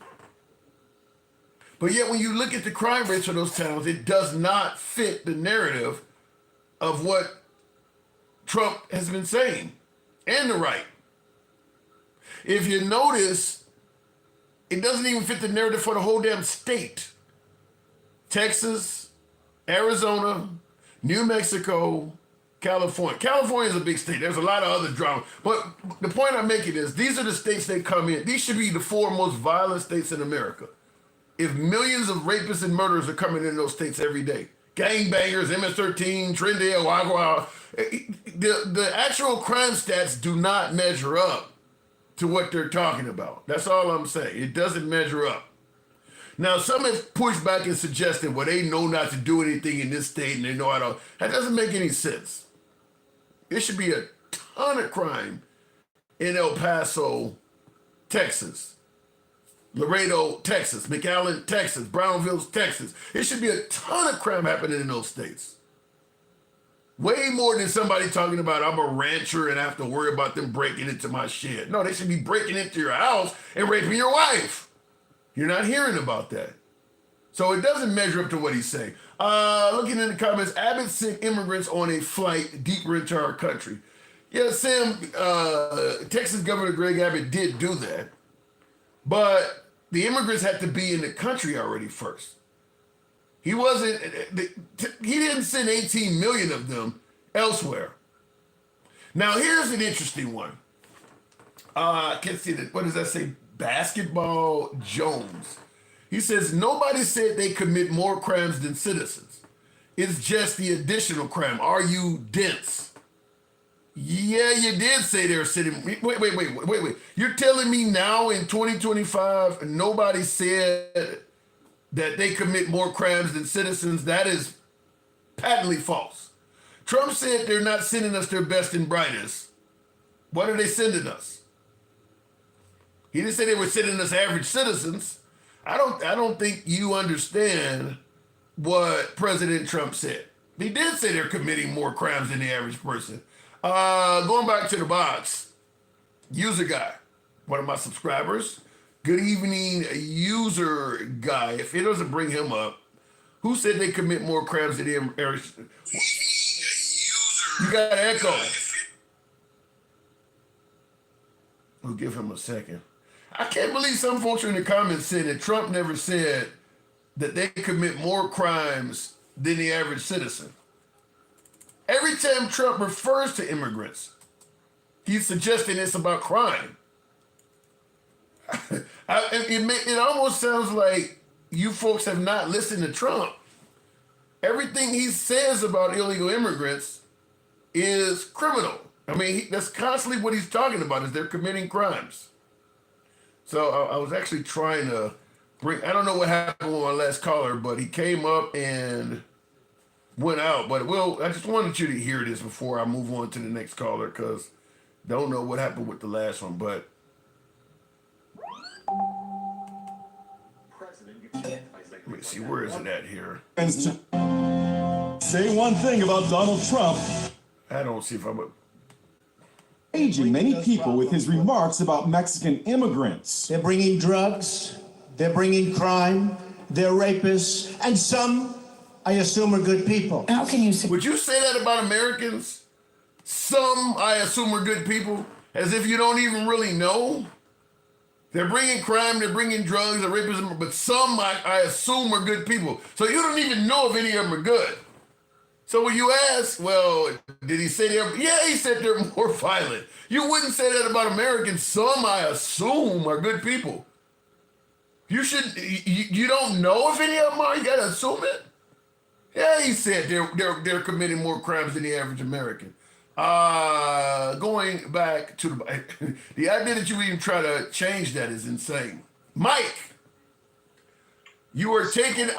But yet when you look at the crime rates of those towns, it does not fit the narrative of what Trump has been saying, and the right. If you notice, it doesn't even fit the narrative for the whole damn state. Texas, Arizona, New Mexico, California. California is a big state. There's a lot of other drama. But the point I'm making is these are the states they come in. These should be the 4 most violent states in America. If millions of rapists and murderers are coming in those states every day, gangbangers, MS-13, Trinidad, Wagwa, the actual crime stats do not measure up to what they're talking about. That's all I'm saying. It doesn't measure up. Now, some have pushed back and suggested, well, they know not to do anything in this state and they know how to. That doesn't make any sense. There should be a ton of crime in El Paso, Texas, Laredo, Texas, McAllen, Texas, Brownville, Texas. It should be a ton of crime happening in those states. Way more than somebody talking about, I'm a rancher and I have to worry about them breaking into my shed. No, they should be breaking into your house and raping your wife. You're not hearing about that. So it doesn't measure up to what he's saying. Looking in the comments, Abbott sent immigrants on a flight deeper into our country. Yeah, Sam, Texas Governor Greg Abbott did do that. But the immigrants had to be in the country already first. He didn't send 18 million of them elsewhere. Now, here's an interesting one. I can't see that. What does that say? Basketball Jones. He says, nobody said they commit more crimes than citizens. It's just the additional crime. Are you dense? Yeah, you did say they're sitting. Wait. You're telling me now in 2025, nobody said that they commit more crimes than citizens? That is patently false. Trump said they're not sending us their best and brightest. What are they sending us? He didn't say they were sending us average citizens. I don't think you understand what President Trump said. He did say they're committing more crimes than the average person. Going back to the box, user guy, one of my subscribers. Good evening, user guy. If it doesn't bring him up, who said they commit more crimes than the average? You got an echo. We'll give him a second. I can't believe some folks are in the comments saying that Trump never said that they commit more crimes than the average citizen. Every time Trump refers to immigrants, he's suggesting it's about crime. It almost sounds like you folks have not listened to Trump. Everything he says about illegal immigrants is criminal. I mean, that's constantly what he's talking about, is they're committing crimes. So I was actually trying to I don't know what happened with my last caller, but he came up and went out. But I just wanted you to hear this before I move on to the next caller, because don't know what happened with the last one, but. Let me see, where is it at here? Say one thing about Donald Trump. I don't see if I'm Aging many people with his remarks about Mexican immigrants. They're bringing drugs, they're bringing crime, they're rapists, and some, I assume, are good people. How can you say? Would you say that about Americans? Some, I assume, are good people, as if you don't even really know. They're bringing crime, they're bringing drugs, they're rapists, but some, I assume, are good people. So you don't even know if any of them are good. So when you ask, well, did he say they're, yeah, he said they're more violent. You wouldn't say that about Americans. Some, I assume, are good people. You don't know if any of them are, you gotta assume it. Yeah, he said they're committing more crimes than the average American. Going back to the idea that you even try to change that is insane. Mike, you are taking,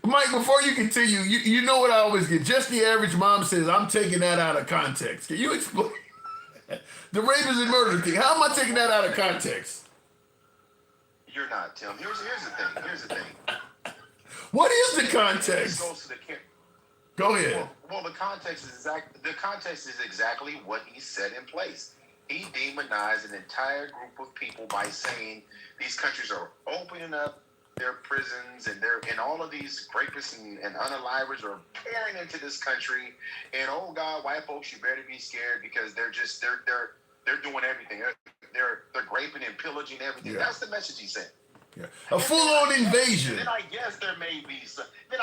Mike, before you continue, you know what I always get. Just the average mom says, I'm taking that out of context. Can you explain the rapist and murder thing? How am I taking that out of context? You're not, Tim. Here's the thing. What is the context? Go ahead. Well, the context is exactly what he set in place. He demonized an entire group of people by saying these countries are opening up their prisons and all of these rapists and unalivers are pouring into this country. And oh God, white folks, you better be scared because they're doing everything. They're raping and pillaging everything. Yeah. That's the message he sent. Yeah. A full-on invasion. Then I guess there may be some. There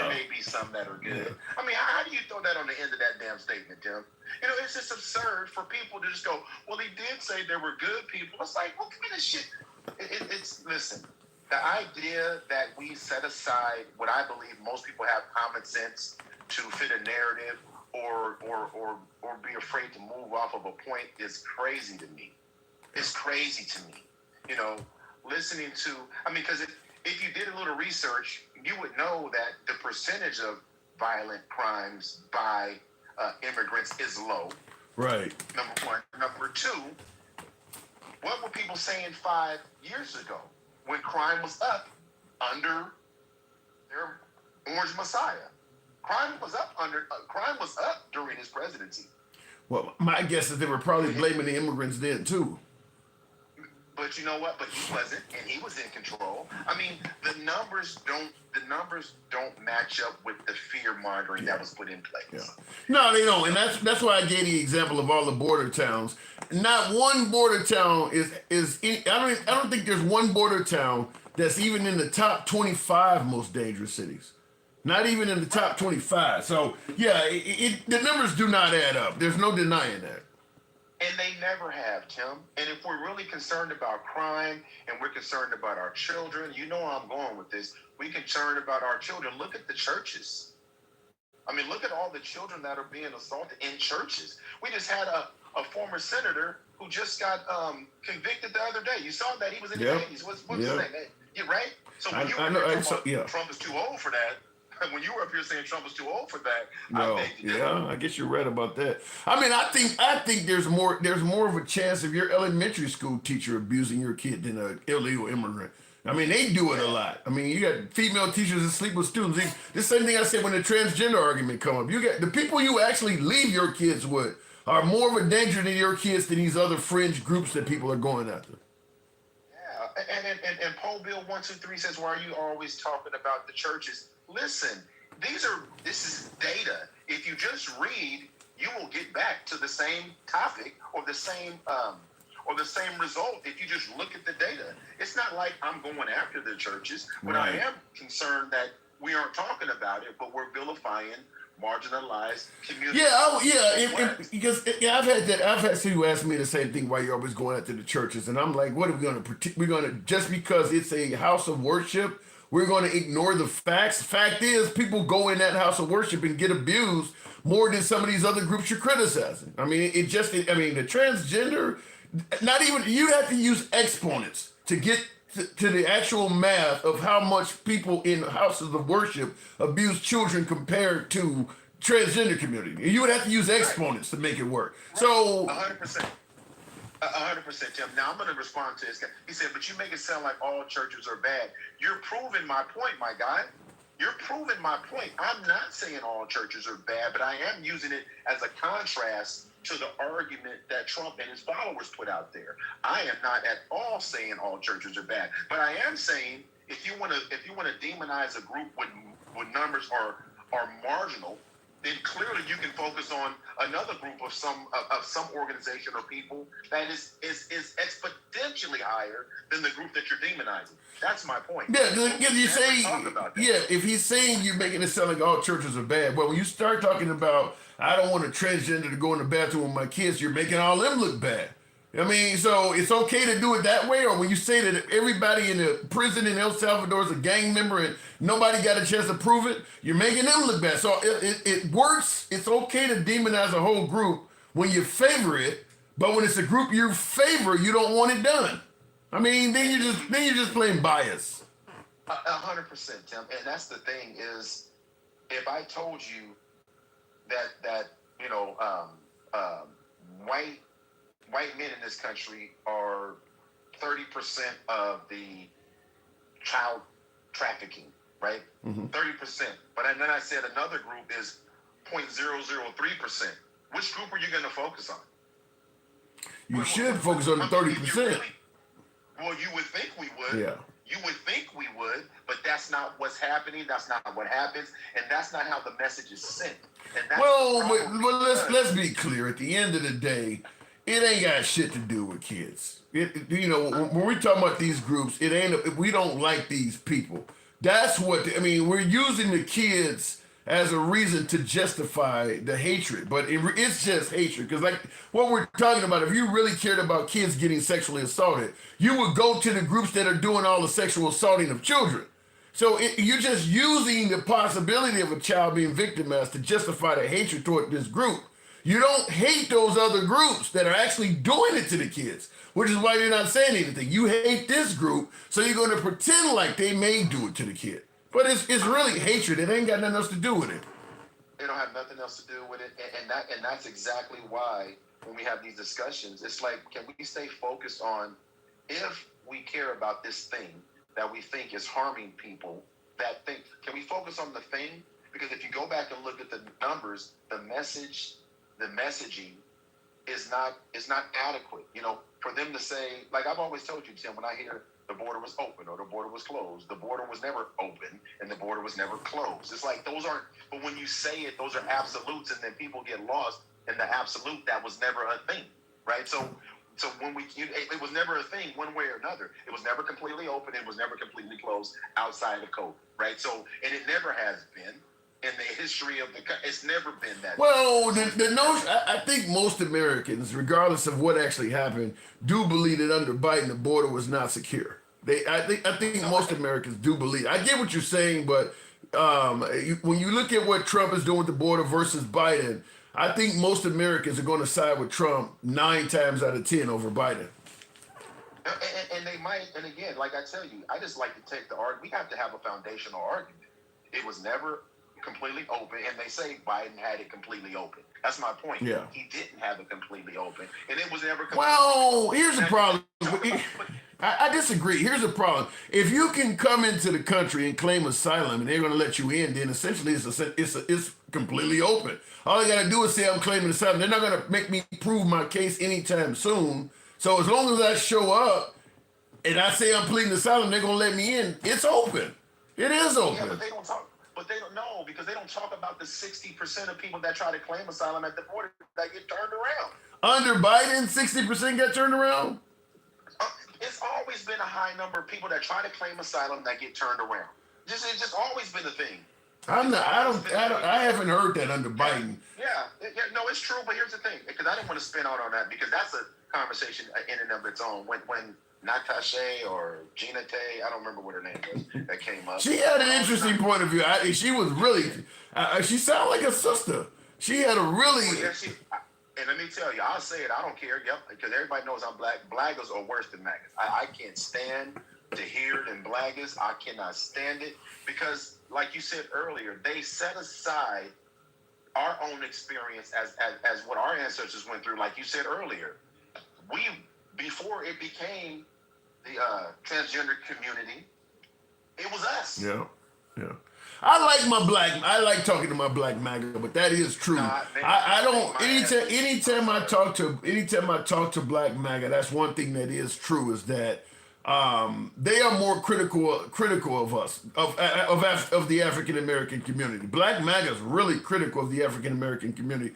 may be some that are good. Yeah. I mean, how do you throw that on the end of that damn statement, Tim? You know, it's just absurd for people to just go, well, he did say there were good people. It's like, what kind of shit? Listen, the idea that we set aside what I believe most people have common sense to fit a narrative or be afraid to move off of a point is crazy to me. It's crazy to me. You know, listening to, because if you did a little research, you would know that the percentage of violent crimes by immigrants is low. Right. Number one. Number two, what were people saying 5 years ago when crime was up under their Orange Messiah? Crime was up during his presidency. Well, my guess is they were probably blaming the immigrants then too. But you know what? But he wasn't, and he was in control. I mean, the numbers don't match up with the fear mongering that was put in place. Yeah. No, they don't, and that's why I gave the example of all the border towns. Not one border town is I don't think there's one border town that's even in the top 25 most dangerous cities. Not even in the top 25. So yeah, the numbers do not add up. There's no denying that. And they never have, Tim. And if we're really concerned about crime and we're concerned about our children, you know where I'm going with this. We're concerned about our children. Look at the churches. I mean, look at all the children that are being assaulted in churches. We just had a former senator who just got convicted the other day. You saw that he was in his 80s. What's his name? You right? So when you were talking about Trump is too old for that. When you were up here saying Trump was too old for that, I guess you're right about that. I mean, I think there's more of a chance of your elementary school teacher abusing your kid than an illegal immigrant. I mean, they do it a lot. I mean, you got female teachers that sleep with students. The same thing I said when the transgender argument come up. You got the people you actually leave your kids with are more of a danger to your kids than these other fringe groups that people are going after. Yeah, and Poll Bill 123 says, why are you always talking about the churches? Listen, this is data. If you just read, you will get back to the same topic or the same result if you just look at the data. It's not like I'm going after the churches, but I am concerned that we aren't talking about it, but we're vilifying marginalized communities. Because I've had that. I've had people ask me the same thing. Why you're always going after the churches? And I'm like, what are we going to? We're going to just because it's a house of worship, we're going to ignore the facts. Fact is, people go in that house of worship and get abused more than some of these other groups you're criticizing. I mean, the transgender, not even, you have to use exponents to get to the actual math of how much people in houses of worship abuse children compared to transgender community. You would have to use exponents to make it work. So 100%. 100%, Tim. Now, I'm going to respond to this guy. He said, but you make it sound like all churches are bad. You're proving my point, my guy. You're proving my point. I'm not saying all churches are bad, but I am using it as a contrast to the argument that Trump and his followers put out there. I am not at all saying all churches are bad, but I am saying if you want to demonize a group with numbers are marginal, then clearly you can focus on another group of some organization or people that is exponentially higher than the group that you're demonizing. That's my point. If he's saying you're making it sound like all churches are bad, well, when you start talking about I don't want a transgender to go in the bathroom with my kids, you're making all them look bad. I mean, so it's okay to do it that way, or when you say that everybody in the prison in El Salvador is a gang member and nobody got a chance to prove it, you're making them look bad. So it works. It's okay to demonize a whole group when you favor it, but when it's a group you favor, you don't want it done. I mean, then you're just playing bias. 100%, Tim. And that's the thing is, if I told you that white men in this country are 30% of the child trafficking, right? 30%. But then I said another group is 0.003%. Which group are you going to focus on? You should focus on the 30%. Well, you would think we would. Yeah. You would think we would, but that's not what's happening. That's not what happens, and that's not how the message is sent. And that's well, let's be clear. At the end of the day, it ain't got shit to do with kids. When we talk about these groups, it ain't. We don't like these people. That's what we're using the kids as a reason to justify the hatred, but it's just hatred. Because like what we're talking about, if you really cared about kids getting sexually assaulted, you would go to the groups that are doing all the sexual assaulting of children. So you're just using the possibility of a child being victimized to justify the hatred toward this group. You don't hate those other groups that are actually doing it to the kids, which is why you're not saying anything. You hate this group, so you're going to pretend like they may do it to the kid. But it's really hatred. It ain't got nothing else to do with it. They don't have nothing else to do with it, and that's exactly why when we have these discussions, it's like, can we stay focused on if we care about this thing that we think is harming people? That thing, can we focus on the thing? Because if you go back and look at the numbers, the messaging is not adequate. For them to say, like I've always told you, Tim, when I hear the border was open or the border was closed, the border was never open and the border was never closed. It's like those aren't, but when you say it, those are absolutes, and then people get lost in the absolute. That was never a thing, right? So when it was never a thing one way or another. It was never completely open. It was never completely closed outside of COVID, right? So, and it never has been. in the history of the country. It's never been that. Well, the notion, I think most Americans, regardless of what actually happened, do believe that under Biden the border was not secure. I think most Americans do believe. I get what you're saying, but when you look at what Trump is doing with the border versus Biden, I think most Americans are going to side with Trump 9 times out of 10 over Biden. And they might, and again, like I tell you, I just like to take the argument. We have to have a foundational argument. It was never completely open, and they say Biden had it completely open. That's my point. Yeah. He didn't have it completely open, and it was never completely Well, here's the problem. I disagree. Here's the problem. If you can come into the country and claim asylum and they're going to let you in, then essentially it's completely open. All I got to do is say I'm claiming asylum. They're not going to make me prove my case anytime soon. So as long as I show up and I say I'm pleading asylum, they're going to let me in. It's open. It is open. Yeah, but they don't talk. But they don't know because they don't talk about the 60% of people that try to claim asylum at the border that get turned around. Under Biden, 60% got turned around? It's always been a high number of people that try to claim asylum that get turned around. It's just always been a thing. I haven't heard that under Biden. Yeah, no, it's true. But here's the thing, because I didn't want to spin out on that because that's a conversation in and of its own. When Natasha or Gina Tay, I don't remember what her name was, that came up. She had an interesting point of view. She was really, she sounded like a sister. She had a really. And let me tell you, I'll say it. I don't care. Yep, because everybody knows I'm black. Blaggers are worse than maggots. I can't stand to hear them blaggers. I cannot stand it because, like you said earlier, they set aside our own experience as what our ancestors went through. Like you said earlier, before it became the transgender community, it was us. Yeah. I like talking to my black MAGA, but that is true. I don't. Anytime I talk to black MAGA, that's one thing that is true is that they are more critical of us, of the African American community. Black MAGA is really critical of the African American community.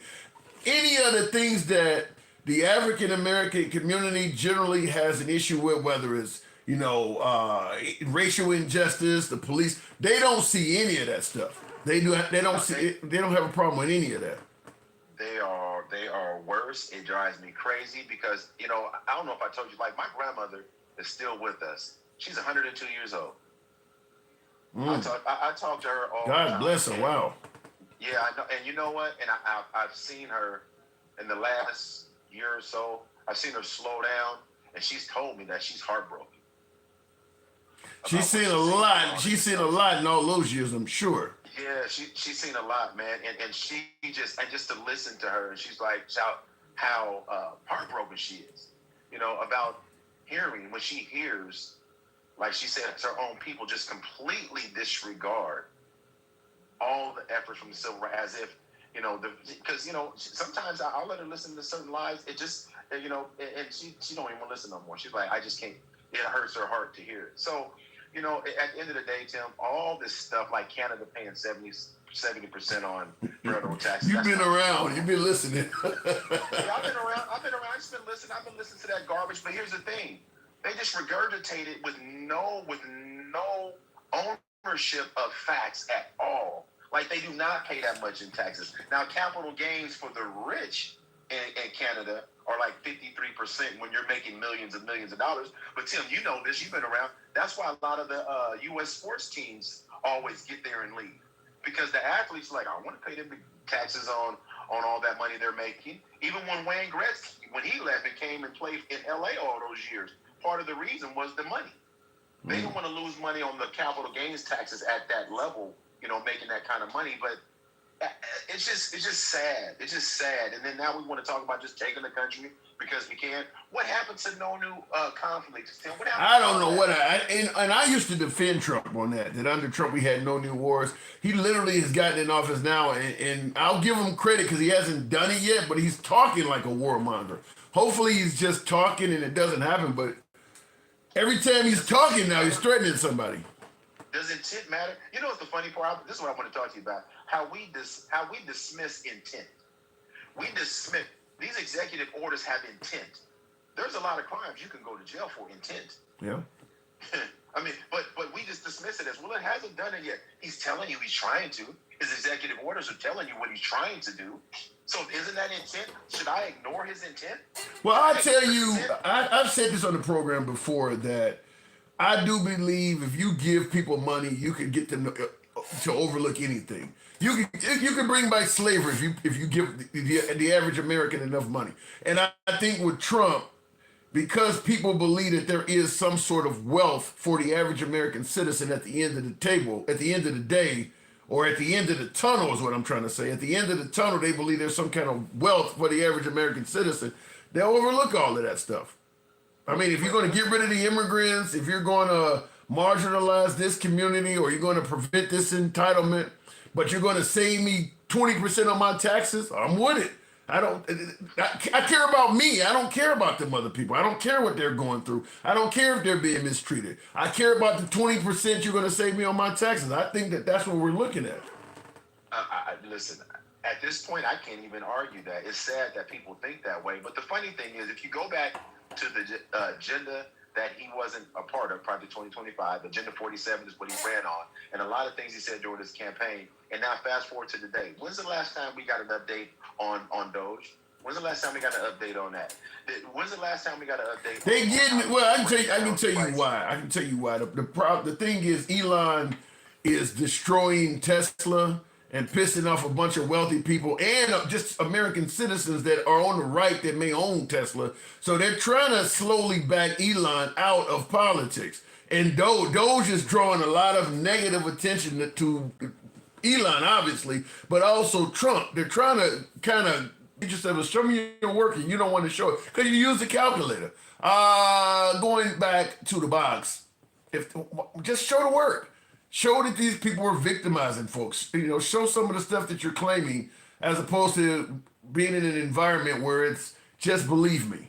Any of the things that the African American community generally has an issue with, whether it's racial injustice, the police, they don't see any of that stuff. They don't have a problem with any of that. They are worse. It drives me crazy because, I don't know if I told you, like my grandmother is still with us. She's 102 years old. I talk to her all the time. God bless her. Wow. Yeah, I know. And you know what? And I've seen her in the last year or so. I've seen her slow down, and she's told me that she's heartbroken. She's seen a lot. She's seen a lot in all those years, I'm sure. Yeah, she's seen a lot, man. And she just to listen to her, and she's like how heartbroken she is, about hearing when she hears, like she said, her own people just completely disregard all the efforts from the civil rights as if, because, sometimes I'll let her listen to certain lives. It just, and she don't even want to listen no more. She's like, I just can't, it hurts her heart to hear it. So, at the end of the day, Tim, all this stuff like Canada paying 70% on federal taxes. You've been around. You've been listening. Yeah, I've been around. I just been listening. I've been listening to that garbage. But here's the thing: they just regurgitate it with no ownership of facts at all. Like they do not pay that much in taxes. Now, capital gains for the rich in Canada are like 53% when you're making millions and millions of dollars. But Tim, you know this, you've been around. That's why a lot of the U.S. sports teams always get there and leave. Because the athletes are like, I want to pay them taxes on all that money they're making. Even when Wayne Gretzky, when he left and came and played in L.A. all those years, part of the reason was the money. They didn't want to lose money on the capital gains taxes at that level, making that kind of money. But it's just sad. It's just sad. And then now we want to talk about just taking the country because we can. What happened to no new conflicts, Tim? I don't know what and I used to defend Trump on that under Trump we had no new wars. He literally has gotten in office now, and I'll give him credit because he hasn't done it yet, but he's talking like a warmonger. Hopefully he's just talking and it doesn't happen, but every time he's talking now, he's threatening somebody. Does intent matter? You know what's the funny part? This is what I want to talk to you about. How we dismiss intent. We dismiss these executive orders have intent. There's a lot of crimes you can go to jail for intent. Yeah. I mean, but we just dismiss it as, well, it hasn't done it yet. He's telling you he's trying to. His executive orders are telling you what he's trying to do. So isn't that intent? Should I ignore his intent? Well, I'll tell you, I've said this on the program before that I do believe if you give people money, you can get them to overlook anything. You can bring back slavery if you give the average American enough money. And I think with Trump, because people believe that there is some sort of wealth for the average American citizen at the end of the table, at the end of the day, or at the end of the tunnel is what I'm trying to say. At the end of the tunnel, they believe there's some kind of wealth for the average American citizen. They'll overlook all of that stuff. I mean, if you're going to get rid of the immigrants, if you're going to marginalize this community, or you're going to prevent this entitlement, but you're going to save me 20% on my taxes, I'm with it. I care about me. I don't care about them other people. I don't care what they're going through. I don't care if they're being mistreated. I care about the 20% you're going to save me on my taxes. I think that's what we're looking at. Listen, at this point, I can't even argue that. It's sad that people think that way. But the funny thing is, if you go back to the agenda that he wasn't a part of prior to 2025, Agenda 47 is what he ran on, and a lot of things he said during his campaign. And now fast forward to today. When's the last time we got an update on Doge? When's the last time we got an update on that? When's the last time we got an update? They getting well. I can tell you why. I can tell you why. The thing is, Elon is destroying Tesla and pissing off a bunch of wealthy people and just American citizens that are on the right that may own Tesla. So they're trying to slowly back Elon out of politics. And Doge is drawing a lot of negative attention to Elon, obviously, but also Trump. They're trying to kind of get yourself, show me your work, and you don't want to show it because you use the calculator. Going back to the box, just show the work. Show that these people are victimizing folks. Show some of the stuff that you're claiming, as opposed to being in an environment where it's just believe me.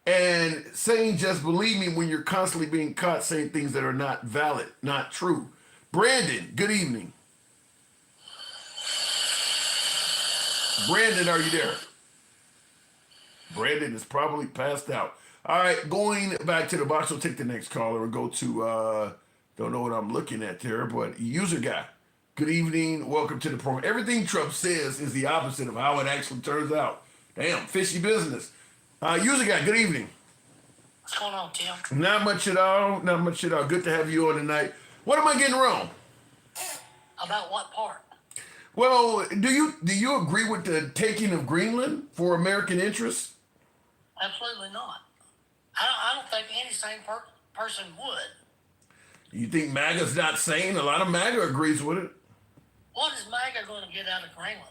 And saying just believe me when you're constantly being caught saying things that are not valid, not true. Brandon, good evening. Brandon, are you there? Brandon is probably passed out. All right, going back to the box, we'll take the next caller and go to, don't know what I'm looking at there, but user guy. Good evening, welcome to the program. Everything Trump says is the opposite of how it actually turns out. Damn, fishy business. User guy, good evening. What's going on, Tim? Not much at all, not much at all. Good to have you on tonight. What am I getting wrong? About what part? Well, do you agree with the taking of Greenland for American interests? Absolutely not. I don't think any sane person would. You think MAGA's not sane? A lot of MAGA agrees with it. What is MAGA going to get out of Greenland?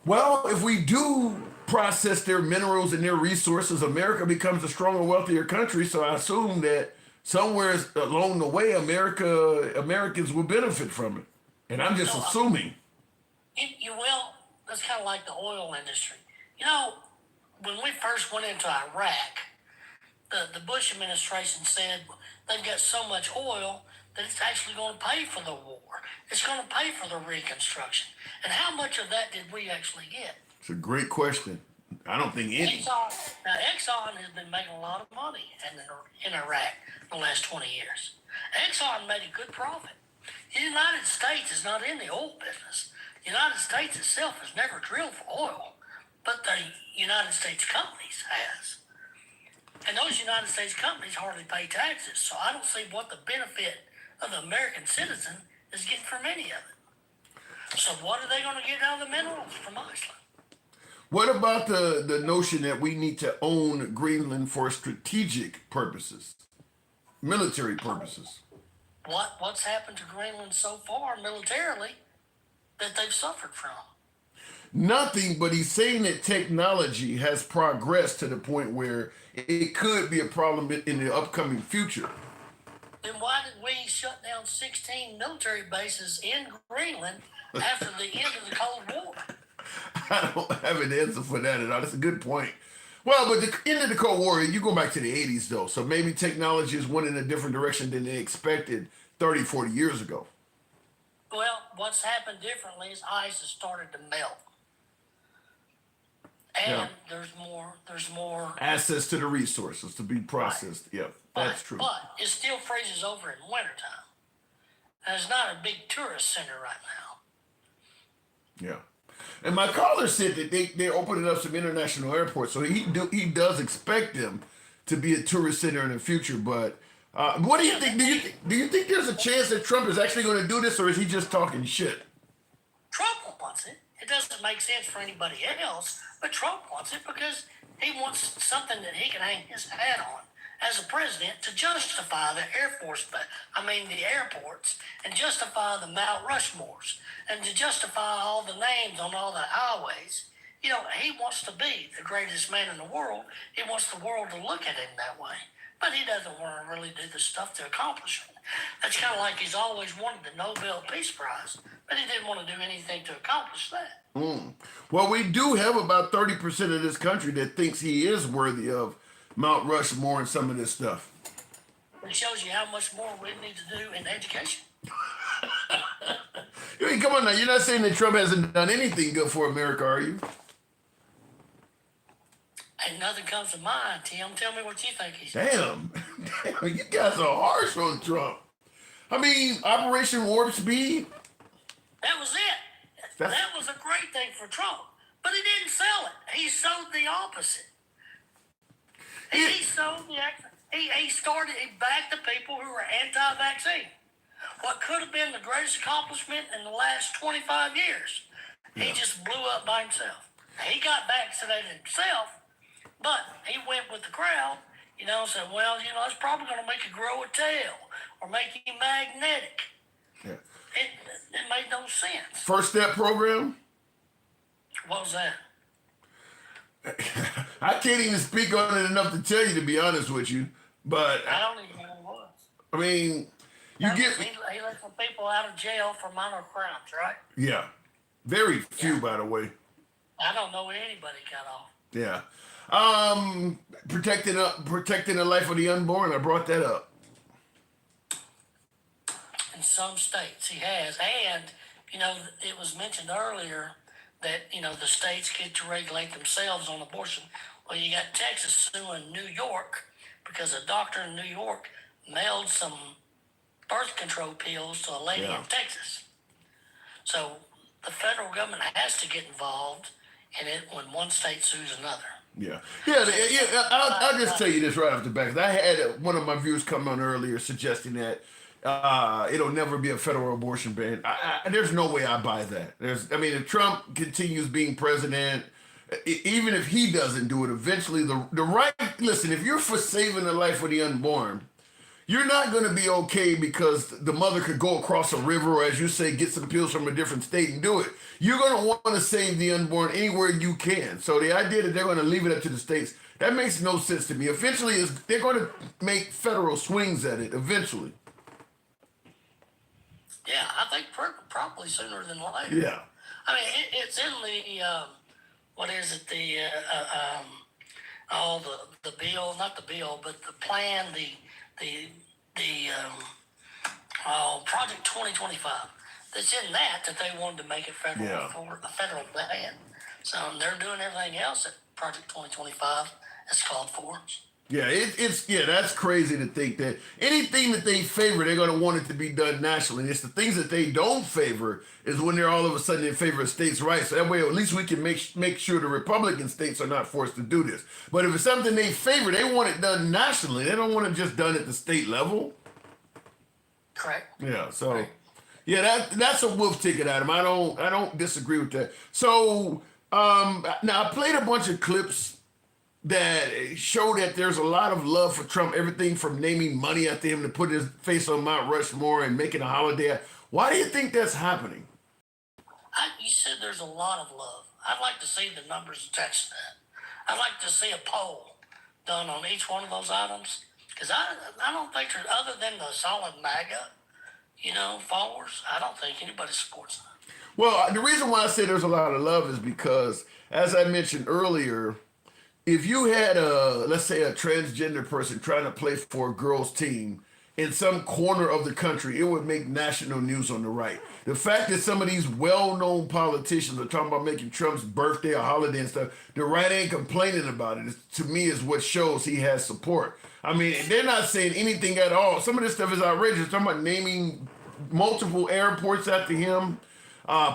Well, if we do process their minerals and their resources, America becomes a stronger, wealthier country. So I assume that somewhere along the way, Americans will benefit from it. And I'm just assuming. You will. That's kind of like the oil industry. When we first went into Iraq, the Bush administration said they've got so much oil that it's actually going to pay for the war. It's going to pay for the reconstruction. And how much of that did we actually get? It's a great question. I don't think any. Exxon has been making a lot of money in Iraq the last 20 years. Exxon made a good profit. The United States is not in the oil business. The United States itself has never drilled for oil, but the United States companies has. And those United States companies hardly pay taxes, so I don't see what the benefit of the American citizen is getting from any of it. So what are they going to get out of the minerals from Iceland? What about the notion that we need to own Greenland for strategic purposes, military purposes? What's happened to Greenland so far militarily that they've suffered from? Nothing, but he's saying that technology has progressed to the point where it could be a problem in the upcoming future. Then why did we shut down 16 military bases in Greenland after the end of the Cold War? I don't have an answer for that at all. That's a good point. Well, but the end of the Cold War, you go back to the 80s, though. So maybe technology is went in a different direction than they expected 30, 40 years ago. Well, what's happened differently is ice has started to melt. And there's more access to the resources to be processed. Right. Yep. That's true. But it still freezes over in wintertime. And it's not a big tourist center right now. Yeah. And my caller said that they're opening up some international airports, so he does expect them to be a tourist center in the future. But what do you think? Do you think there's a chance that Trump is actually going to do this, or is he just talking shit? Trump wants it. It doesn't make sense for anybody else, but Trump wants it because he wants something that he can hang his hat on as a president to justify the the airports, and justify the Mount Rushmores, and to justify all the names on all the highways. You know, he wants to be the greatest man in the world. He wants the world to look at him that way. But he doesn't want to really do the stuff to accomplish it. That's kind of like he's always wanted the Nobel Peace Prize, but he didn't want to do anything to accomplish that. Well, we do have about 30% of this country that thinks he is worthy of Mount Rushmore and some of this stuff. It shows you how much more we need to do in education. I mean, come on now. You're not saying that Trump hasn't done anything good for America, are you? And nothing comes to mind, Tim. Tell me what you think he's Damn, you guys are harsh on Trump. I mean, Operation Warp Speed. That was it. That was a great thing for Trump. But he didn't sell it. He sold the opposite. He sold the he backed the people who were anti-vaccine. What could have been the greatest accomplishment in the last 25 years. He just blew up by himself. He got vaccinated himself, but he went with the crowd, said, well, it's probably going to make you grow a tail or make you magnetic. Yeah. It made no sense. First Step program? What was that? I can't even speak on it enough to tell you, to be honest with you. But I don't even know what it was. I mean, He let some people out of jail for minor crimes, right? Yeah. Very few, by the way. I don't know anybody got off. Yeah. Protecting the life of the unborn. I brought that up. In some states he has. And, it was mentioned earlier that, the states get to regulate themselves on abortion. Well, you got Texas suing New York because a doctor in New York mailed some birth control pills to a lady in Texas. So the federal government has to get involved in it when one state sues another. Yeah. I'll just tell you this right off the bat. I had one of my viewers come on earlier suggesting that it'll never be a federal abortion ban. There's no way I buy that. If Trump continues being president, even if he doesn't do it, eventually the right, listen, if you're for saving the life of the unborn, you're not going to be okay because the mother could go across a river or, as you say, get some pills from a different state and do it. You're going to want to save the unborn anywhere you can. So the idea that they're going to leave it up to the states, that makes no sense to me. Eventually, they're going to make federal swings at it eventually. Yeah, I think probably sooner than later. Yeah. It's in the, the bill, not the bill, but the plan, Project 2025. That's in that they wanted to make it federal for a federal ban. So they're doing everything else that Project 2025 is called for. Yeah, that's crazy to think that anything that they favor, they're going to want it to be done nationally. It's the things that they don't favor is when they're all of a sudden in favor of states' rights. So that way, at least we can make sure the Republican states are not forced to do this. But if it's something they favor, they want it done nationally. They don't want it just done at the state level. Correct. Yeah. So, that's a wolf ticket, Adam. I don't disagree with that. So, now I played a bunch of clips that show that there's a lot of love for Trump, everything from naming money after him to put his face on Mount Rushmore and making a holiday. Why do you think that's happening? You said there's a lot of love. I'd like to see the numbers attached to that. I'd like to see a poll done on each one of those items. Because I don't think there's, other than the solid MAGA, followers, I don't think anybody supports that. Well, the reason why I say there's a lot of love is because, as I mentioned earlier, if you had let's say a transgender person trying to play for a girls' team in some corner of the country, it would make national news on the right. The fact that some of these well-known politicians are talking about making Trump's birthday a holiday and stuff, the right ain't complaining about it. To me, is what shows he has support. I mean, they're not saying anything at all. Some of this stuff is outrageous. Talking about naming multiple airports after him,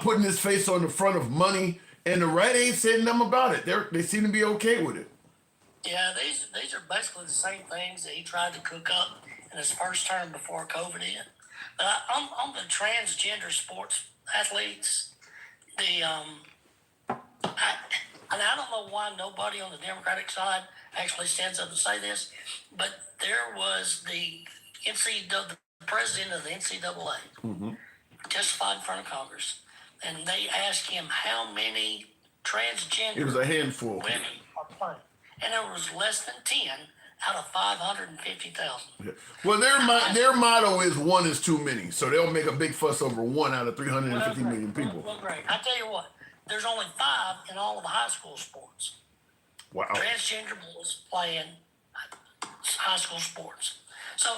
putting his face on the front of money, and the right ain't saying nothing about it. They seem to be okay with it. Yeah, these are basically the same things that he tried to cook up in his first term before COVID hit. But on the transgender sports athletes, I don't know why nobody on the Democratic side actually stands up and say this, but there was the president of the NCAA testified in front of Congress, and they asked him how many transgender It was a handful. women are playing, and there was less than 10 out of 550,000. Yeah. Well, their motto is one is too many, so they'll make a big fuss over 1 out of 350 million people. Well, great. I tell you what, there's only 5 in all of the high school sports. Wow. Transgender boys playing high school sports. So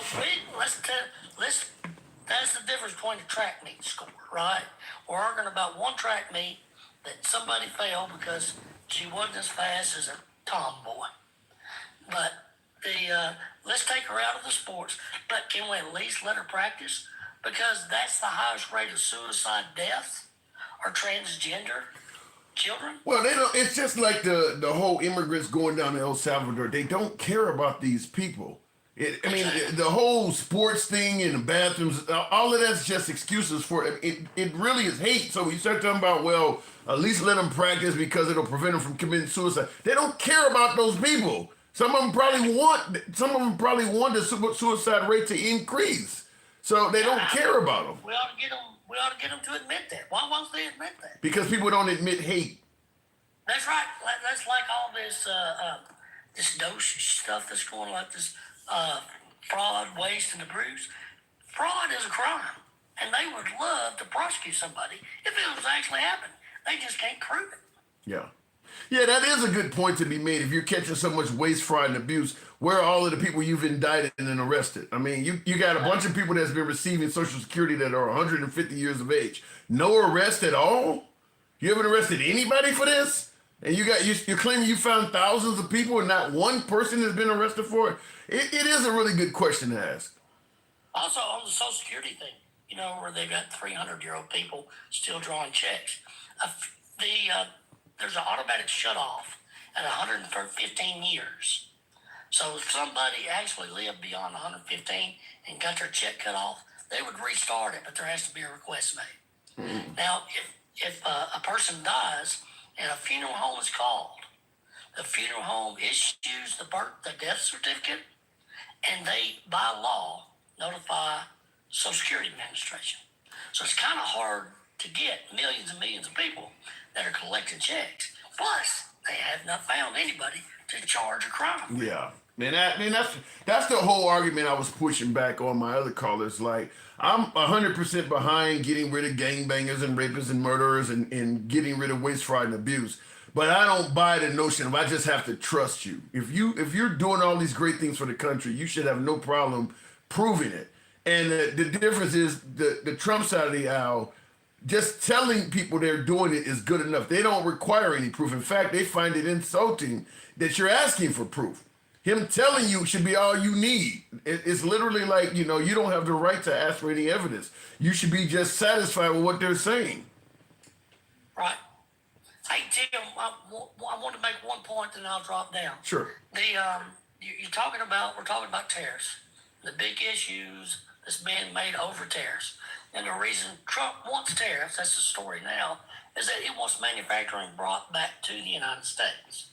that's the difference between the track meet score, right? We're arguing about one track meet that somebody failed because she wasn't as fast as a tomboy. But let's take her out of the sports. But can we at least let her practice? Because that's the highest rate of suicide deaths are transgender children. Well, they don't. It's just like the whole immigrants going down to El Salvador. They don't care about these people. The whole sports thing in the bathrooms, all of that's just excuses for it. It really is hate. So you start talking about, well, at least let them practice because it'll prevent them from committing suicide. They don't care about those people. Some of them probably want the suicide rate to increase. So they don't care about them. We ought to get them to admit that. Why won't they admit that? Because people don't admit hate. That's right. That's like all this this dosage stuff that's going on, like this fraud, waste, and abuse. Fraud is a crime, and they would love to prosecute somebody if it was actually happening. They just can't prove it. Yeah. Yeah, that is a good point to be made. If you're catching so much waste, fraud, and abuse, where are all of the people you've indicted and arrested? I mean, you got a bunch of people that's been receiving Social Security that are 150 years of age. No arrest at all? You haven't arrested anybody for this? And you're claiming you found thousands of people and not one person has been arrested for it? It is a really good question to ask. Also, on the Social Security thing, where they got 300-year-old people still drawing checks. There's an automatic shut-off at 115 years. So if somebody actually lived beyond 115 and got their check cut off, they would restart it, but there has to be a request made. Now, if a person dies and a funeral home is called, the funeral home issues the death certificate, and they, by law, notify Social Security Administration. So it's kind of hard to get millions and millions of people that are collecting checks. Plus, they have not found anybody to charge a crime. Yeah. And that's the whole argument I was pushing back on my other callers. Like, I'm 100% behind getting rid of gangbangers and rapists and murderers and getting rid of waste, fraud, and abuse. But I don't buy the notion of I just have to trust you. If you're doing all these great things for the country, you should have no problem proving it. And the difference is the Trump side of the aisle, just telling people they're doing it is good enough. They don't require any proof. In fact, they find it insulting that you're asking for proof. Him telling you should be all you need. It's literally like, you don't have the right to ask for any evidence. You should be just satisfied with what they're saying. Right. Hey, Tim, I want to make one point and I'll drop down. Sure. We're talking about tariffs, the big issues that's being made over tariffs. And the reason Trump wants tariffs, that's the story now, is that he wants manufacturing brought back to the United States.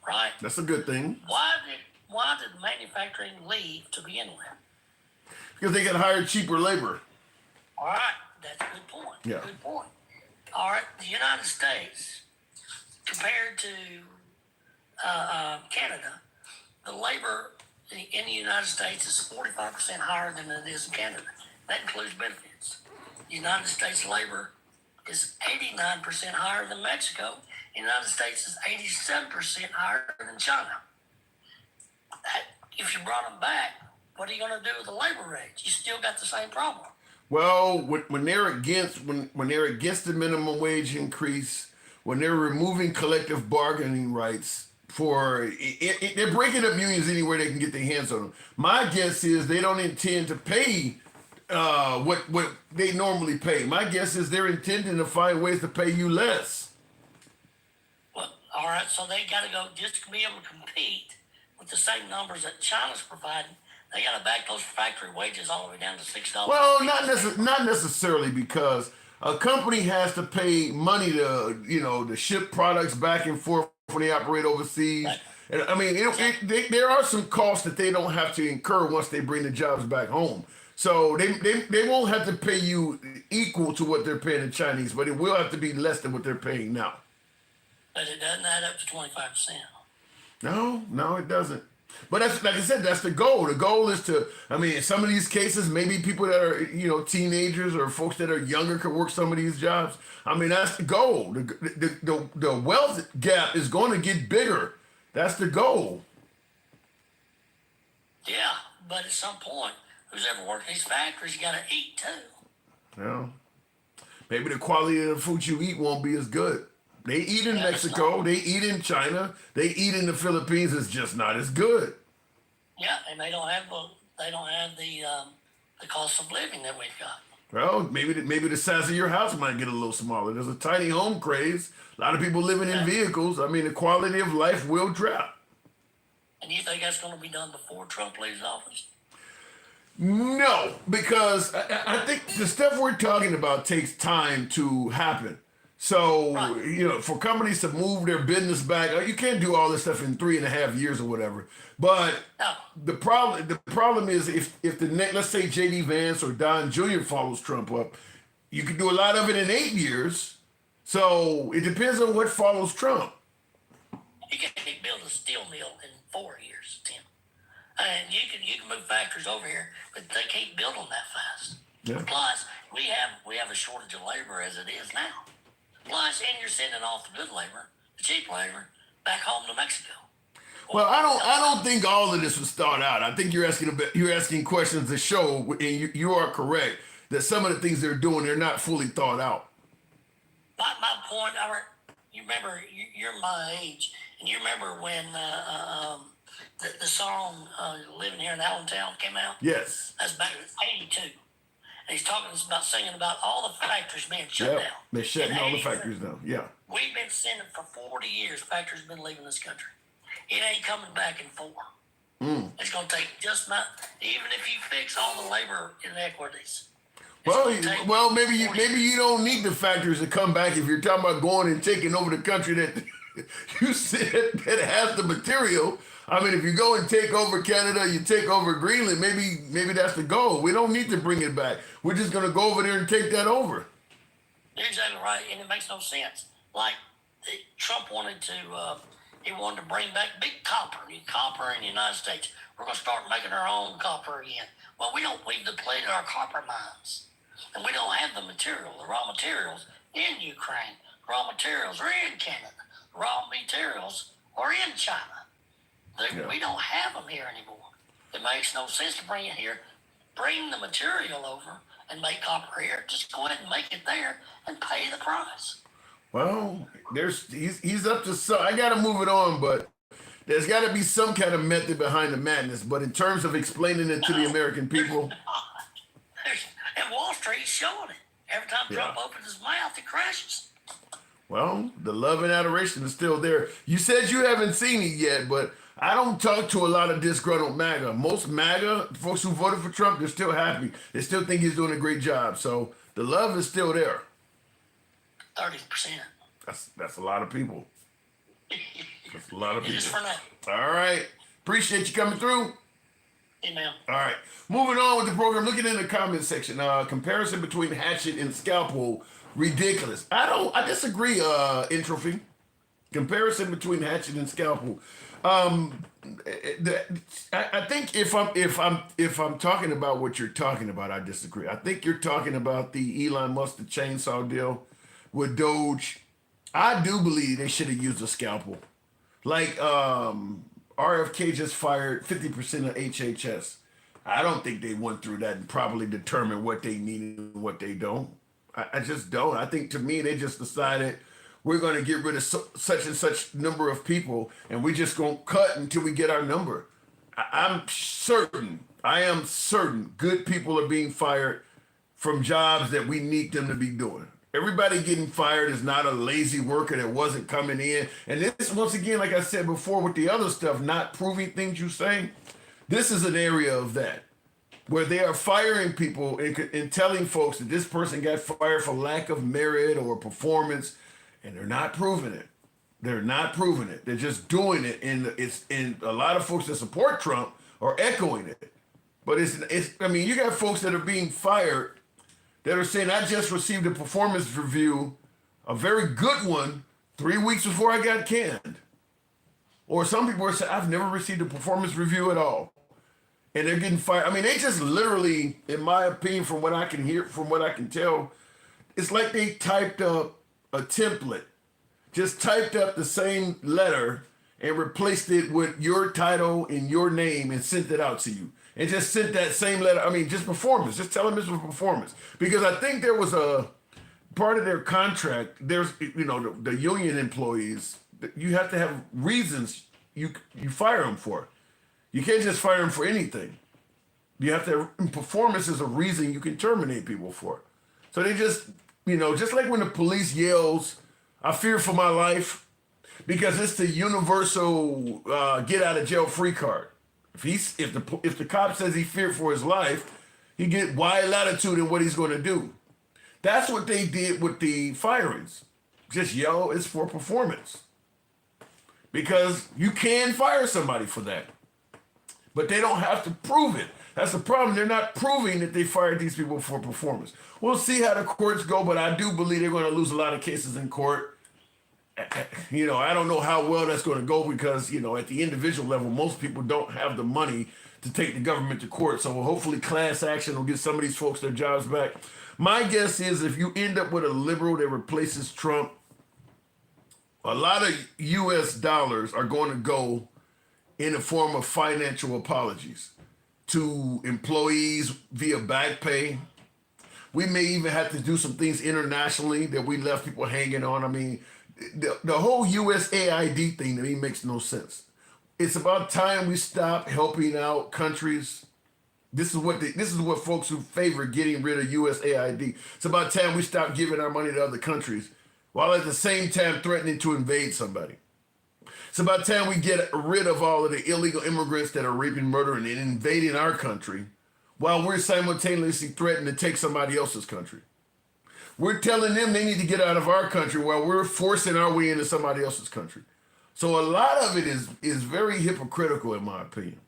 Right? That's a good thing. Why did manufacturing leave to begin with? Because they can hire cheaper labor. All right, that's a good point. Yeah. Good point. All right, the United States, compared to Canada, the labor in the United States is 45% higher than it is in Canada. That includes benefits. The United States labor is 89% higher than Mexico. The United States is 87% higher than China. If you brought them back, what are you going to do with the labor rates? You still got the same problem. Well, when they're against the minimum wage increase, when they're removing collective bargaining rights, they're breaking up unions anywhere they can get their hands on them. My guess is they don't intend to pay what they normally pay. My guess is they're intending to find ways to pay you less. Well, all right, so they got to go just to be able to compete with the same numbers that China's providing. They got to back those factory wages all the way down to $6. Well, not necessarily, because a company has to pay money to ship products back and forth when they operate overseas. Right. And I mean, there are some costs that they don't have to incur once they bring the jobs back home. So they won't have to pay you equal to what they're paying the Chinese, but it will have to be less than what they're paying now. But it doesn't add up to 25%. No, it doesn't. But that's, like I said, that's the goal. The goal is to, I mean, in some of these cases, maybe people that are, teenagers or folks that are younger could work some of these jobs. I mean, that's the goal. The wealth gap is going to get bigger. That's the goal. Yeah, but at some point, who's ever worked in these factories, you got to eat too. Yeah. Maybe the quality of the food you eat won't be as good. They eat in Mexico, they eat in China, they eat in the Philippines. It's just not as good. Yeah, and they don't have the cost of living that we've got. Well, maybe the size of your house might get a little smaller. There's a tiny home craze. A lot of people living in vehicles. I mean, the quality of life will drop. And you think that's going to be done before Trump leaves office? No, because I think the stuff we're talking about takes time to happen. So, for companies to move their business back, you can't do all this stuff in 3.5 years or whatever. But the problem is if let's say J.D. Vance or Don Jr. follows Trump up, you can do a lot of it in 8 years. So it depends on what follows Trump. You can't build a steel mill in 4 years, Tim. And you can move factories over here, but they can't build them that fast. Yeah. Plus, we have a shortage of labor as it is now. Plus, and you're sending off the good labor, the cheap labor, back home to Mexico. Well, I don't think all of this was thought out. I think you're asking questions to show, and you are correct that some of the things they're doing, they're not fully thought out. My point, you remember, you're my age, and you remember when the song "Living Here in Allentown" came out? Yes. That's back in '82. And he's singing about all the factories being shut down. They're shutting all the factories down. Yeah. We've been sending for 40 years. Factories been leaving this country. It ain't coming back in 4. It's going to take even if you fix all the labor inequities. Well, maybe you don't need the factories to come back if you're talking about going and taking over the country that you said that has the material. I mean, if you go and take over Canada, you take over Greenland, maybe that's the goal. We don't need to bring it back. We're just going to go over there and take that over. You're exactly right, and it makes no sense. Like, Trump wanted to bring back big copper in the United States. We're going to start making our own copper again. Well, we've depleted our copper mines, and we don't have the raw materials in Ukraine. Raw materials are in Canada. Raw materials are in China. We don't have them here anymore. It makes no sense to bring it here. Bring the material over and make copper here. Just go ahead and make it there and pay the price. Well, he's up to some. I got to move it on, but there's got to be some kind of method behind the madness. But in terms of explaining it to the American people, and Wall Street's showing it. Every time Trump opens his mouth, it crashes. Well, the love and adoration is still there. You said you haven't seen it yet, but I don't talk to a lot of disgruntled MAGA. Most MAGA folks who voted for Trump, they're still happy. They still think he's doing a great job. So the love is still there. 30%. That's a lot of people. That's a lot of people. Just for now. All right. Appreciate you coming through. Yeah, ma'am. All right. Moving on with the program. Looking in the comment section. Comparison between hatchet and scalpel. Ridiculous. I disagree, Entropy. Comparison between hatchet and scalpel. I think if I'm talking about what you're talking about, I disagree. I think you're talking about the Elon Musk the chainsaw deal with Doge. I do believe they should have used a scalpel. Like RFK just fired 50% of HHS. I don't think they went through that and probably determined what they need and what they don't. I just don't. I think to me they just decided, we're going to get rid of such and such number of people, and we're just going to cut until we get our number. I am certain good people are being fired from jobs that we need them to be doing. Everybody getting fired is not a lazy worker that wasn't coming in. And this, once again, like I said before with the other stuff, not proving things you say, this is an area of that, where they are firing people and telling folks that this person got fired for lack of merit or performance, and they're not proving it. They're not proving it. They're just doing it, and a lot of folks that support Trump are echoing it. But I mean, you got folks that are being fired that are saying, I just received a performance review, a very good one, 3 weeks before I got canned. Or some people are saying, I've never received a performance review at all. And they're getting fired. I mean, they just literally, in my opinion, from what I can hear, from what I can tell, it's like they typed up a template, just typed up the same letter and replaced it with your title and your name and sent it out to you. And just sent that same letter. I mean, just performance. Just tell them this was performance. Because I think there was a part of their contract. There's, you know, the union employees, you have to have reasons you fire them for. You can't just fire them for anything. You have to have, performance is a reason you can terminate people for. So they just, you know, just like when the police yells, I fear for my life, because it's the universal get out of jail free card. If the cop says he feared for his life, he get wide latitude in what he's going to do. That's what they did with the firings. Just yell, it's for performance. Because you can fire somebody for that. But they don't have to prove it. That's the problem. They're not proving that they fired these people for performance. We'll see how the courts go, but I do believe they're going to lose a lot of cases in court. You know, I don't know how well that's going to go because, you know, at the individual level, most people don't have the money to take the government to court. So hopefully class action will get some of these folks their jobs back. My guess is if you end up with a liberal that replaces Trump, a lot of U.S. dollars are going to go in the form of financial apologies to employees via back pay. We may even have to do some things internationally that we left people hanging on. I mean, the whole USAID thing to me makes no sense. It's about time we stop helping out countries. This is what folks who favor getting rid of USAID. It's about time we stop giving our money to other countries while at the same time threatening to invade somebody. It's about time we get rid of all of the illegal immigrants that are raping, murdering, and invading our country while we're simultaneously threatening to take somebody else's country. We're telling them they need to get out of our country while we're forcing our way into somebody else's country. So a lot of it is very hypocritical, in my opinion.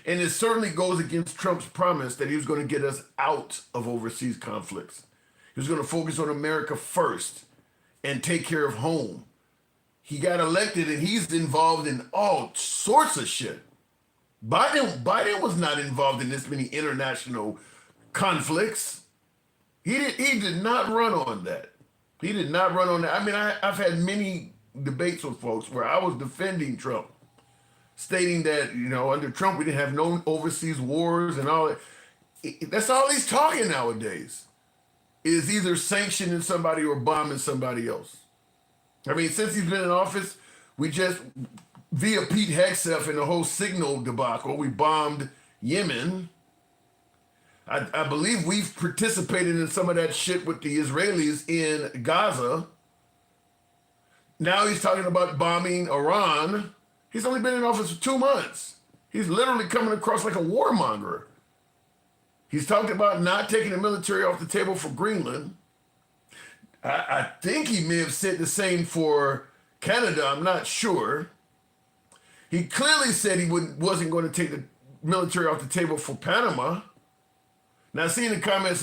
And it certainly goes against Trump's promise that he was going to get us out of overseas conflicts. He was going to focus on America first and take care of home. He got elected and he's involved in all sorts of shit. Biden was not involved in this many international conflicts. He did not run on that. He did not run on that. I mean, I've had many debates with folks where I was defending Trump, stating that, you know, under Trump, we didn't have no overseas wars and all that. That's all he's talking nowadays, is either sanctioning somebody or bombing somebody else. I mean, since he's been in office, we just, via Pete Hegseth and the whole signal debacle, we bombed Yemen. I believe we've participated in some of that shit with the Israelis in Gaza. Now he's talking about bombing Iran. He's only been in office for 2 months. He's literally coming across like a warmonger. He's talked about not taking the military off the table for Greenland. I think he may have said the same for Canada. I'm not sure. He clearly said he wasn't going to take the military off the table for Panama. Now, seeing the comments,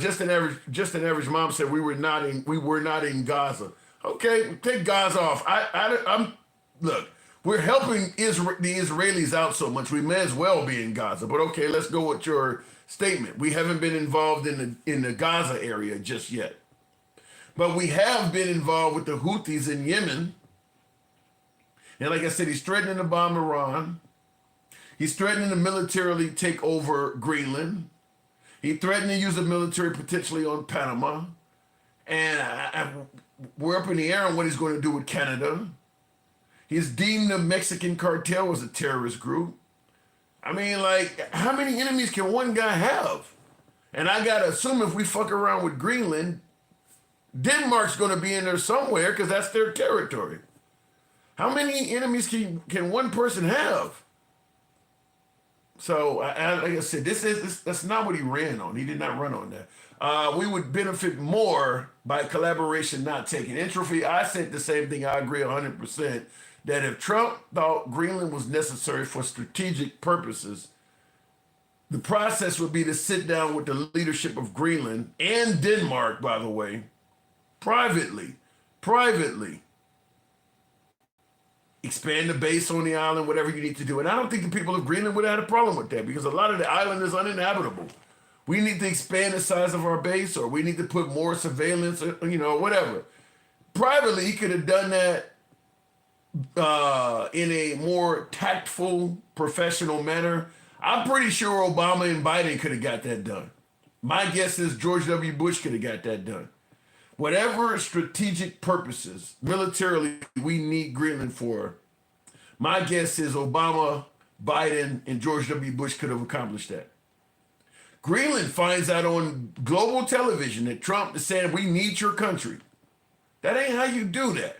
just an average mom said we were not in Gaza. Okay, take Gaza off. Look, we're helping the Israelis out so much, we may as well be in Gaza. But okay, let's go with your statement. We haven't been involved in the Gaza area just yet, but we have been involved with the Houthis in Yemen. And like I said, he's threatening to bomb Iran. He's threatening to militarily take over Greenland. He threatened to use the military potentially on Panama. And we're up in the air on what he's going to do with Canada. He's deemed the Mexican cartel as a terrorist group. I mean, like, how many enemies can one guy have? And I got to assume if we fuck around with Greenland, Denmark's going to be in there somewhere because that's their territory. How many enemies can one person have? So, like I said, that's not what he ran on. He did not run on that. We would benefit more by collaboration, not taking entropy. I said the same thing. I agree 100% that if Trump thought Greenland was necessary for strategic purposes, the process would be to sit down with the leadership of Greenland and Denmark, by the way, privately, expand the base on the island, whatever you need to do. And I don't think the people of Greenland would have had a problem with that because a lot of the island is uninhabitable. We need to expand the size of our base, or we need to put more surveillance, or, you know, whatever. Privately, he could have done that in a more tactful, professional manner. I'm pretty sure Obama and Biden could have got that done. My guess is George W. Bush could have got that done. Whatever strategic purposes, militarily, we need Greenland for, my guess is Obama, Biden, and George W. Bush could have accomplished that. Greenland finds out on global television that Trump is saying, we need your country. That ain't how you do that.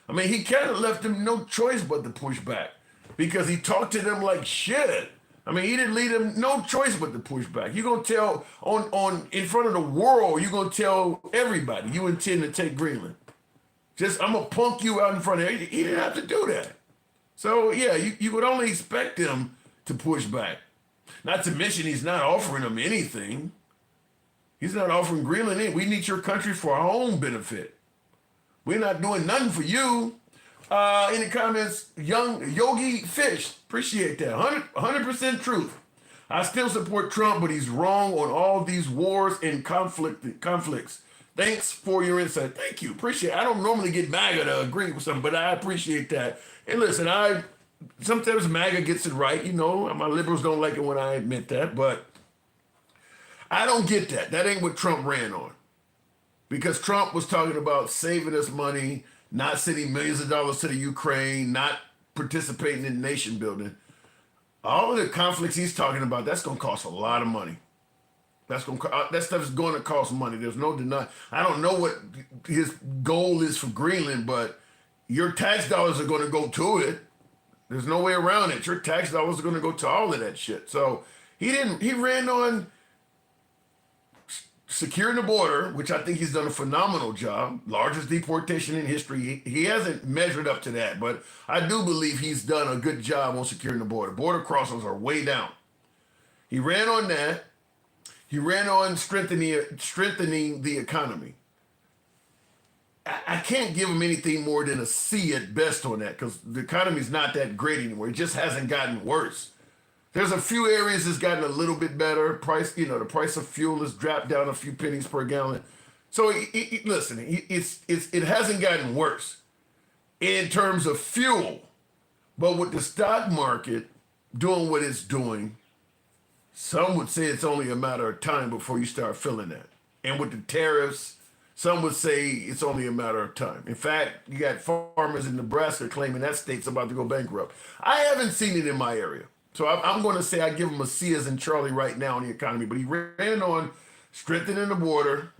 I mean, he kind of left them no choice but to push back because he talked to them like shit. I mean, he didn't leave them no choice but to push back. You're going to tell on in front of the world, you're going to tell everybody you intend to take Greenland. Just, I'm going to punk you out in front of everybody. He didn't have to do that. So, yeah, you would only expect him to push back. Not to mention he's not offering them anything. He's not offering Greenland anything. We need your country for our own benefit. We're not doing nothing for you. In the comments, young Yogi Fish, appreciate that. 100% truth. I still support Trump, but he's wrong on all these wars and conflicts. Thanks for your insight. Thank you. Appreciate it. I don't normally get MAGA to agree with something, but I appreciate that. And listen, sometimes MAGA gets it right. You know, my liberals don't like it when I admit that, but I don't get that. That ain't what Trump ran on. Because Trump was talking about saving us money, not sending millions of dollars to the Ukraine, not participating in nation building. All of the conflicts he's talking about, that's going to cost a lot of money. That stuff is going to cost money. There's no denying. I don't know what his goal is for Greenland, but your tax dollars are going to go to it. There's no way around it. Your tax dollars are going to go to all of that shit. So he ran on securing the border, which I think he's done a phenomenal job, largest deportation in history. He hasn't measured up to that, but I do believe he's done a good job on securing the border. Border crossings are way down. He ran on that. He ran on strengthening the economy. I can't give him anything more than a C at best on that because the economy's not that great anymore. It just hasn't gotten worse. There's a few areas that's gotten a little bit better. The price of fuel has dropped down a few pennies per gallon. So listen, it hasn't gotten worse in terms of fuel, but with the stock market doing what it's doing, some would say it's only a matter of time before you start feeling that. And with the tariffs, some would say it's only a matter of time. In fact, you got farmers in Nebraska claiming that state's about to go bankrupt. I haven't seen it in my area. So I'm going to say I give him a C as in Charlie right now in the economy. But he ran on strengthening the border,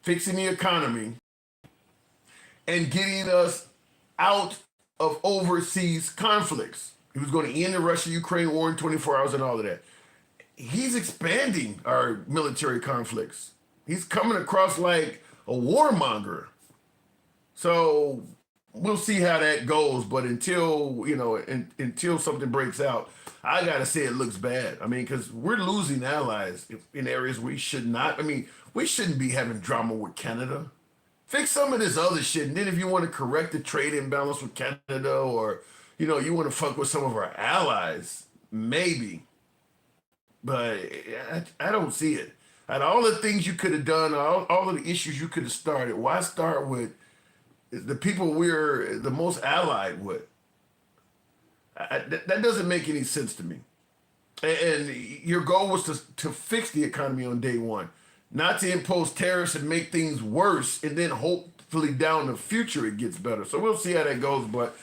fixing the economy, and getting us out of overseas conflicts. He was going to end the Russia-Ukraine war in 24 hours and all of that. He's expanding our military conflicts. He's coming across like a warmonger. So we'll see how that goes, but until something breaks out, I gotta say it looks bad. I mean, because we're losing allies in areas we should not. I mean, we shouldn't be having drama with Canada. Fix some of this other shit, and then if you want to correct the trade imbalance with Canada, or you want to fuck with some of our allies, maybe. But I don't see it. Out of all the things you could have done, all of the issues you could have started, why start with the people we're the most allied with? That doesn't make any sense to me. And your goal was to fix the economy on day one. not to impose tariffs and make things worse, and then hopefully down the future it gets better. So we'll see how that goes. But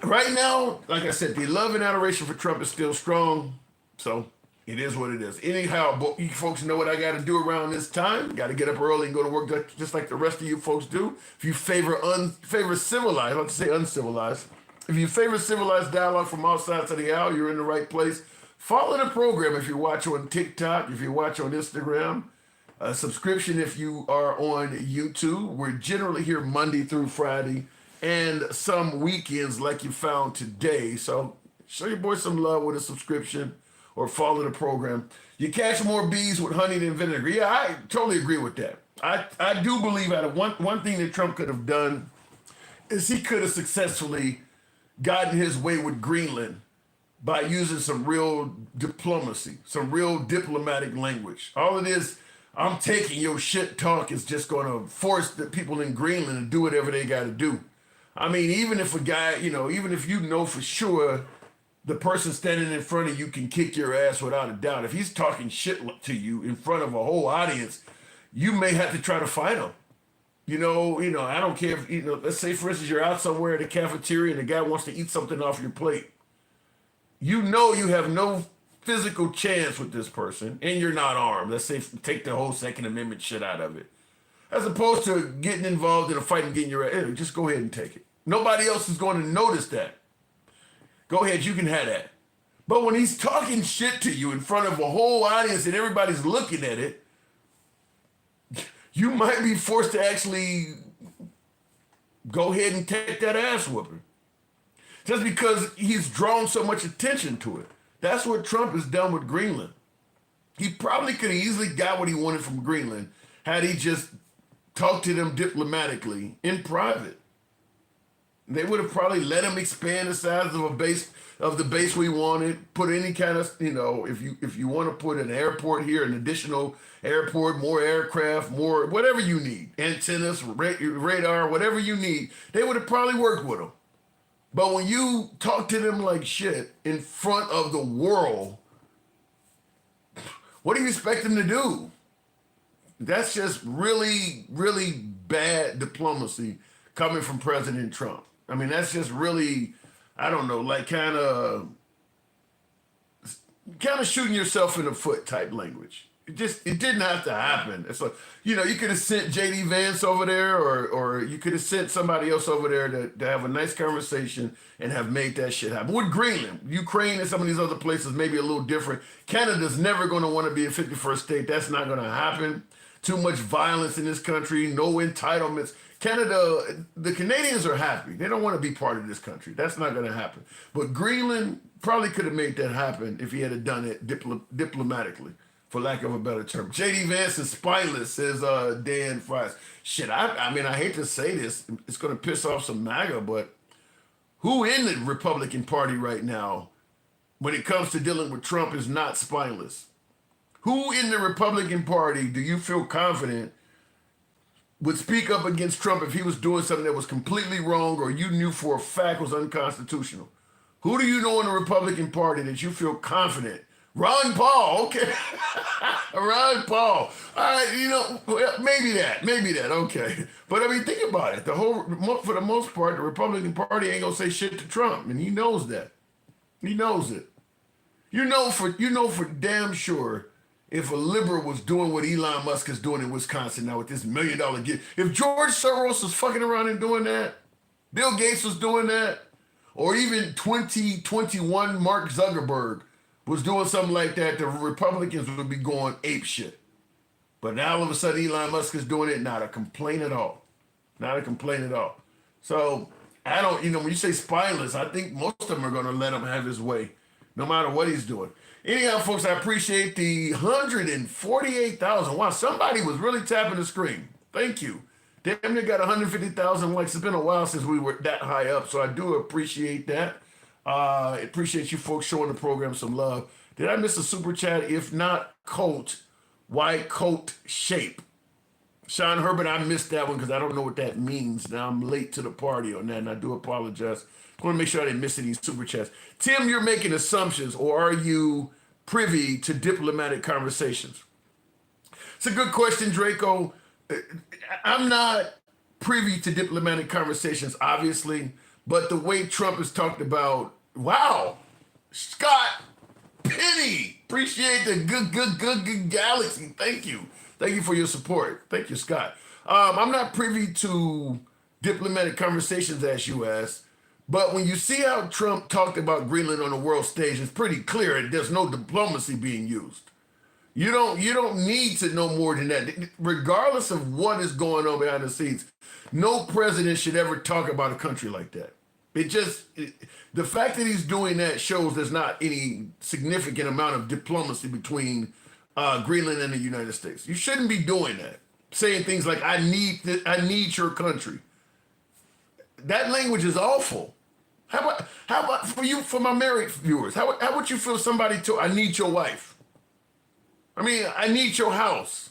right now, like I said, the love and adoration for Trump is still strong. So it is what it is. Anyhow, you folks know what I got to do around this time. Got to get up early and go to work just like the rest of you folks do. If you favor civilized, I like to say uncivilized. If you favor civilized dialogue from all sides of the aisle, you're in the right place. Follow the program if you watch on TikTok, if you watch on Instagram. A subscription if you are on YouTube. We're generally here Monday through Friday and some weekends like you found today. So show your boy some love with a subscription or follow the program. You catch more bees with honey than vinegar. Yeah, I totally agree with that. I do believe that one thing that Trump could have done is he could have successfully gotten his way with Greenland by using some real diplomacy, some real diplomatic language. All it is, I'm taking your shit talk is just going to force the people in Greenland to do whatever they got to do. I mean, even if a guy, even if you know for sure the person standing in front of you can kick your ass without a doubt, if he's talking shit to you in front of a whole audience, you may have to try to fight him. I don't care if, let's say, for instance, you're out somewhere at a cafeteria and the guy wants to eat something off your plate. You have no physical chance with this person, and you're not armed. Let's say, take the whole Second Amendment shit out of it. As opposed to getting involved in a fight and getting your ass, just go ahead and take it. Nobody else is going to notice that. Go ahead, you can have that. But when he's talking shit to you in front of a whole audience and everybody's looking at it, you might be forced to actually go ahead and take that ass whooping. Just because he's drawn so much attention to it. That's what Trump has done with Greenland. He probably could have easily got what he wanted from Greenland had he just talked to them diplomatically in private. They would have probably let him expand the size of the base we wanted, put any kind of, if you want to put an airport here, an additional airport, more aircraft, more, whatever you need, antennas, radar, whatever you need, they would have probably worked with him. But when you talk to them like shit in front of the world, what do you expect them to do? That's just really, really bad diplomacy coming from President Trump. I mean, that's just really, I don't know, like kind of shooting yourself in the foot type language. It didn't have to happen. It's like, you could have sent J.D. Vance over there or you could have sent somebody else over there to have a nice conversation and have made that shit happen. With Greenland, Ukraine and some of these other places may be a little different. Canada's never going to want to be a 51st state. That's not going to happen. Too much violence in this country, no entitlements. Canada, the Canadians are happy. They don't want to be part of this country. That's not going to happen. But Greenland probably could have made that happen if he had done it diplomatically, for lack of a better term. J.D. Vance is spineless, says Dan Fries. Shit, I mean, I hate to say this. It's going to piss off some MAGA, but who in the Republican Party right now, when it comes to dealing with Trump, is not spineless? Who in the Republican Party do you feel confident would speak up against Trump if he was doing something that was completely wrong or you knew for a fact was unconstitutional? Who do you know in the Republican Party that you feel confident? Ron Paul, okay. Ron Paul. All right, maybe that, okay. But I mean, think about it. For the most part, the Republican Party ain't gonna say shit to Trump, and he knows that. He knows it. You know for damn sure, if a liberal was doing what Elon Musk is doing in Wisconsin now with this $1 million gift, if George Soros was fucking around and doing that, Bill Gates was doing that, or even 2021 Mark Zuckerberg was doing something like that, the Republicans would be going ape shit. But now all of a sudden Elon Musk is doing it, not a complaint at all. Not a complaint at all. So I don't, when you say spineless, I think most of them are going to let him have his way, no matter what he's doing. Anyhow, folks, I appreciate the 148,000. Wow, somebody was really tapping the screen. Thank you. Damn near got 150,000 likes. It's been a while since we were that high up, so I do appreciate that. I appreciate you folks showing the program some love. Did I miss a super chat? If not, coat, white coat shape. Sean Herbert, I missed that one because I don't know what that means. Now I'm late to the party on that, and I do apologize. I want to make sure I didn't miss any super chats. Tim, you're making assumptions, or are you privy to diplomatic conversations? It's a good question, Draco. I'm not privy to diplomatic conversations, obviously, but the way Trump has talked about, wow, Scott Penny, appreciate the good galaxy. Thank you. Thank you for your support. Thank you, Scott. I'm not privy to diplomatic conversations, as you asked, but when you see how Trump talked about Greenland on the world stage, it's pretty clear that there's no diplomacy being used. You don't need to know more than that. Regardless of what is going on behind the scenes, no president should ever talk about a country like that. The fact that he's doing that shows there's not any significant amount of diplomacy between Greenland and the United States. You shouldn't be doing that. Saying things like, I need your country. That language is awful. How about for my married viewers, how would you feel if somebody told, I need your wife? I mean, I need your house.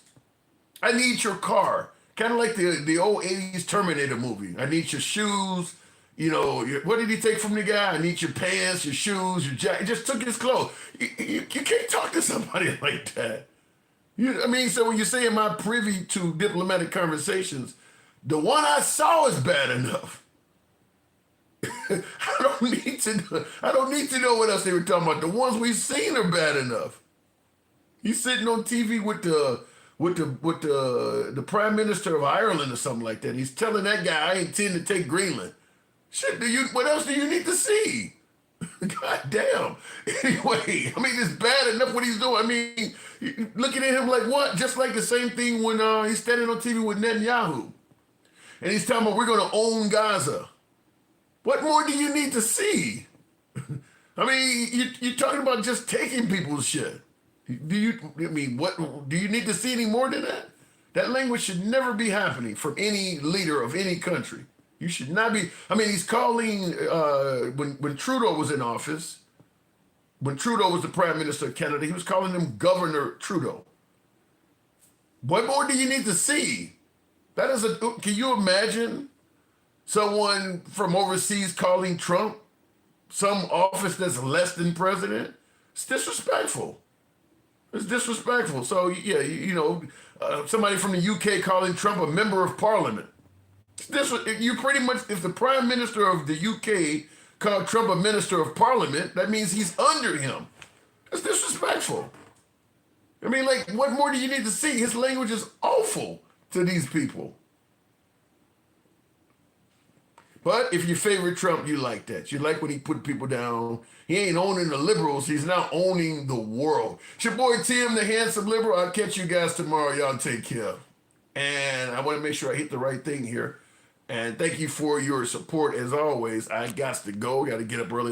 I need your car. Kind of like the old 80s Terminator movie. I need your shoes. You know, what did he take from the guy? I need your pants, your shoes, your jacket. He just took his clothes. You can't talk to somebody like that. So when you say, am I privy to diplomatic conversations, the one I saw is bad enough. I don't need to know what else they were talking about. The ones we've seen are bad enough. He's sitting on TV with the Prime Minister of Ireland or something like that. He's telling that guy, I intend to take Greenland. Shit, what else do you need to see? God damn. Anyway, it's bad enough what he's doing. Looking at him like what? Just like the same thing when he's standing on TV with Netanyahu. And he's talking about we're going to own Gaza. What more do you need to see? You're talking about just taking people's shit. What do you need to see any more than that? That language should never be happening from any leader of any country. You should not be. He's calling when Trudeau was in office, when Trudeau was the Prime Minister of Canada, he was calling him Governor Trudeau. What more do you need to see? Can you imagine someone from overseas calling Trump some office that's less than president? It's disrespectful. It's disrespectful. So, yeah, somebody from the UK calling Trump a member of parliament. You pretty much, if the Prime Minister of the UK called Trump a minister of parliament, that means he's under him. That's disrespectful. What more do you need to see? His language is awful to these people. But if you favor Trump, you like that. You like when he put people down. He ain't owning the liberals. He's now owning the world. It's your boy Tim, the handsome liberal. I'll catch you guys tomorrow. Y'all take care. And I want to make sure I hit the right thing here. And thank you for your support as always. I got to go. Got to get up early.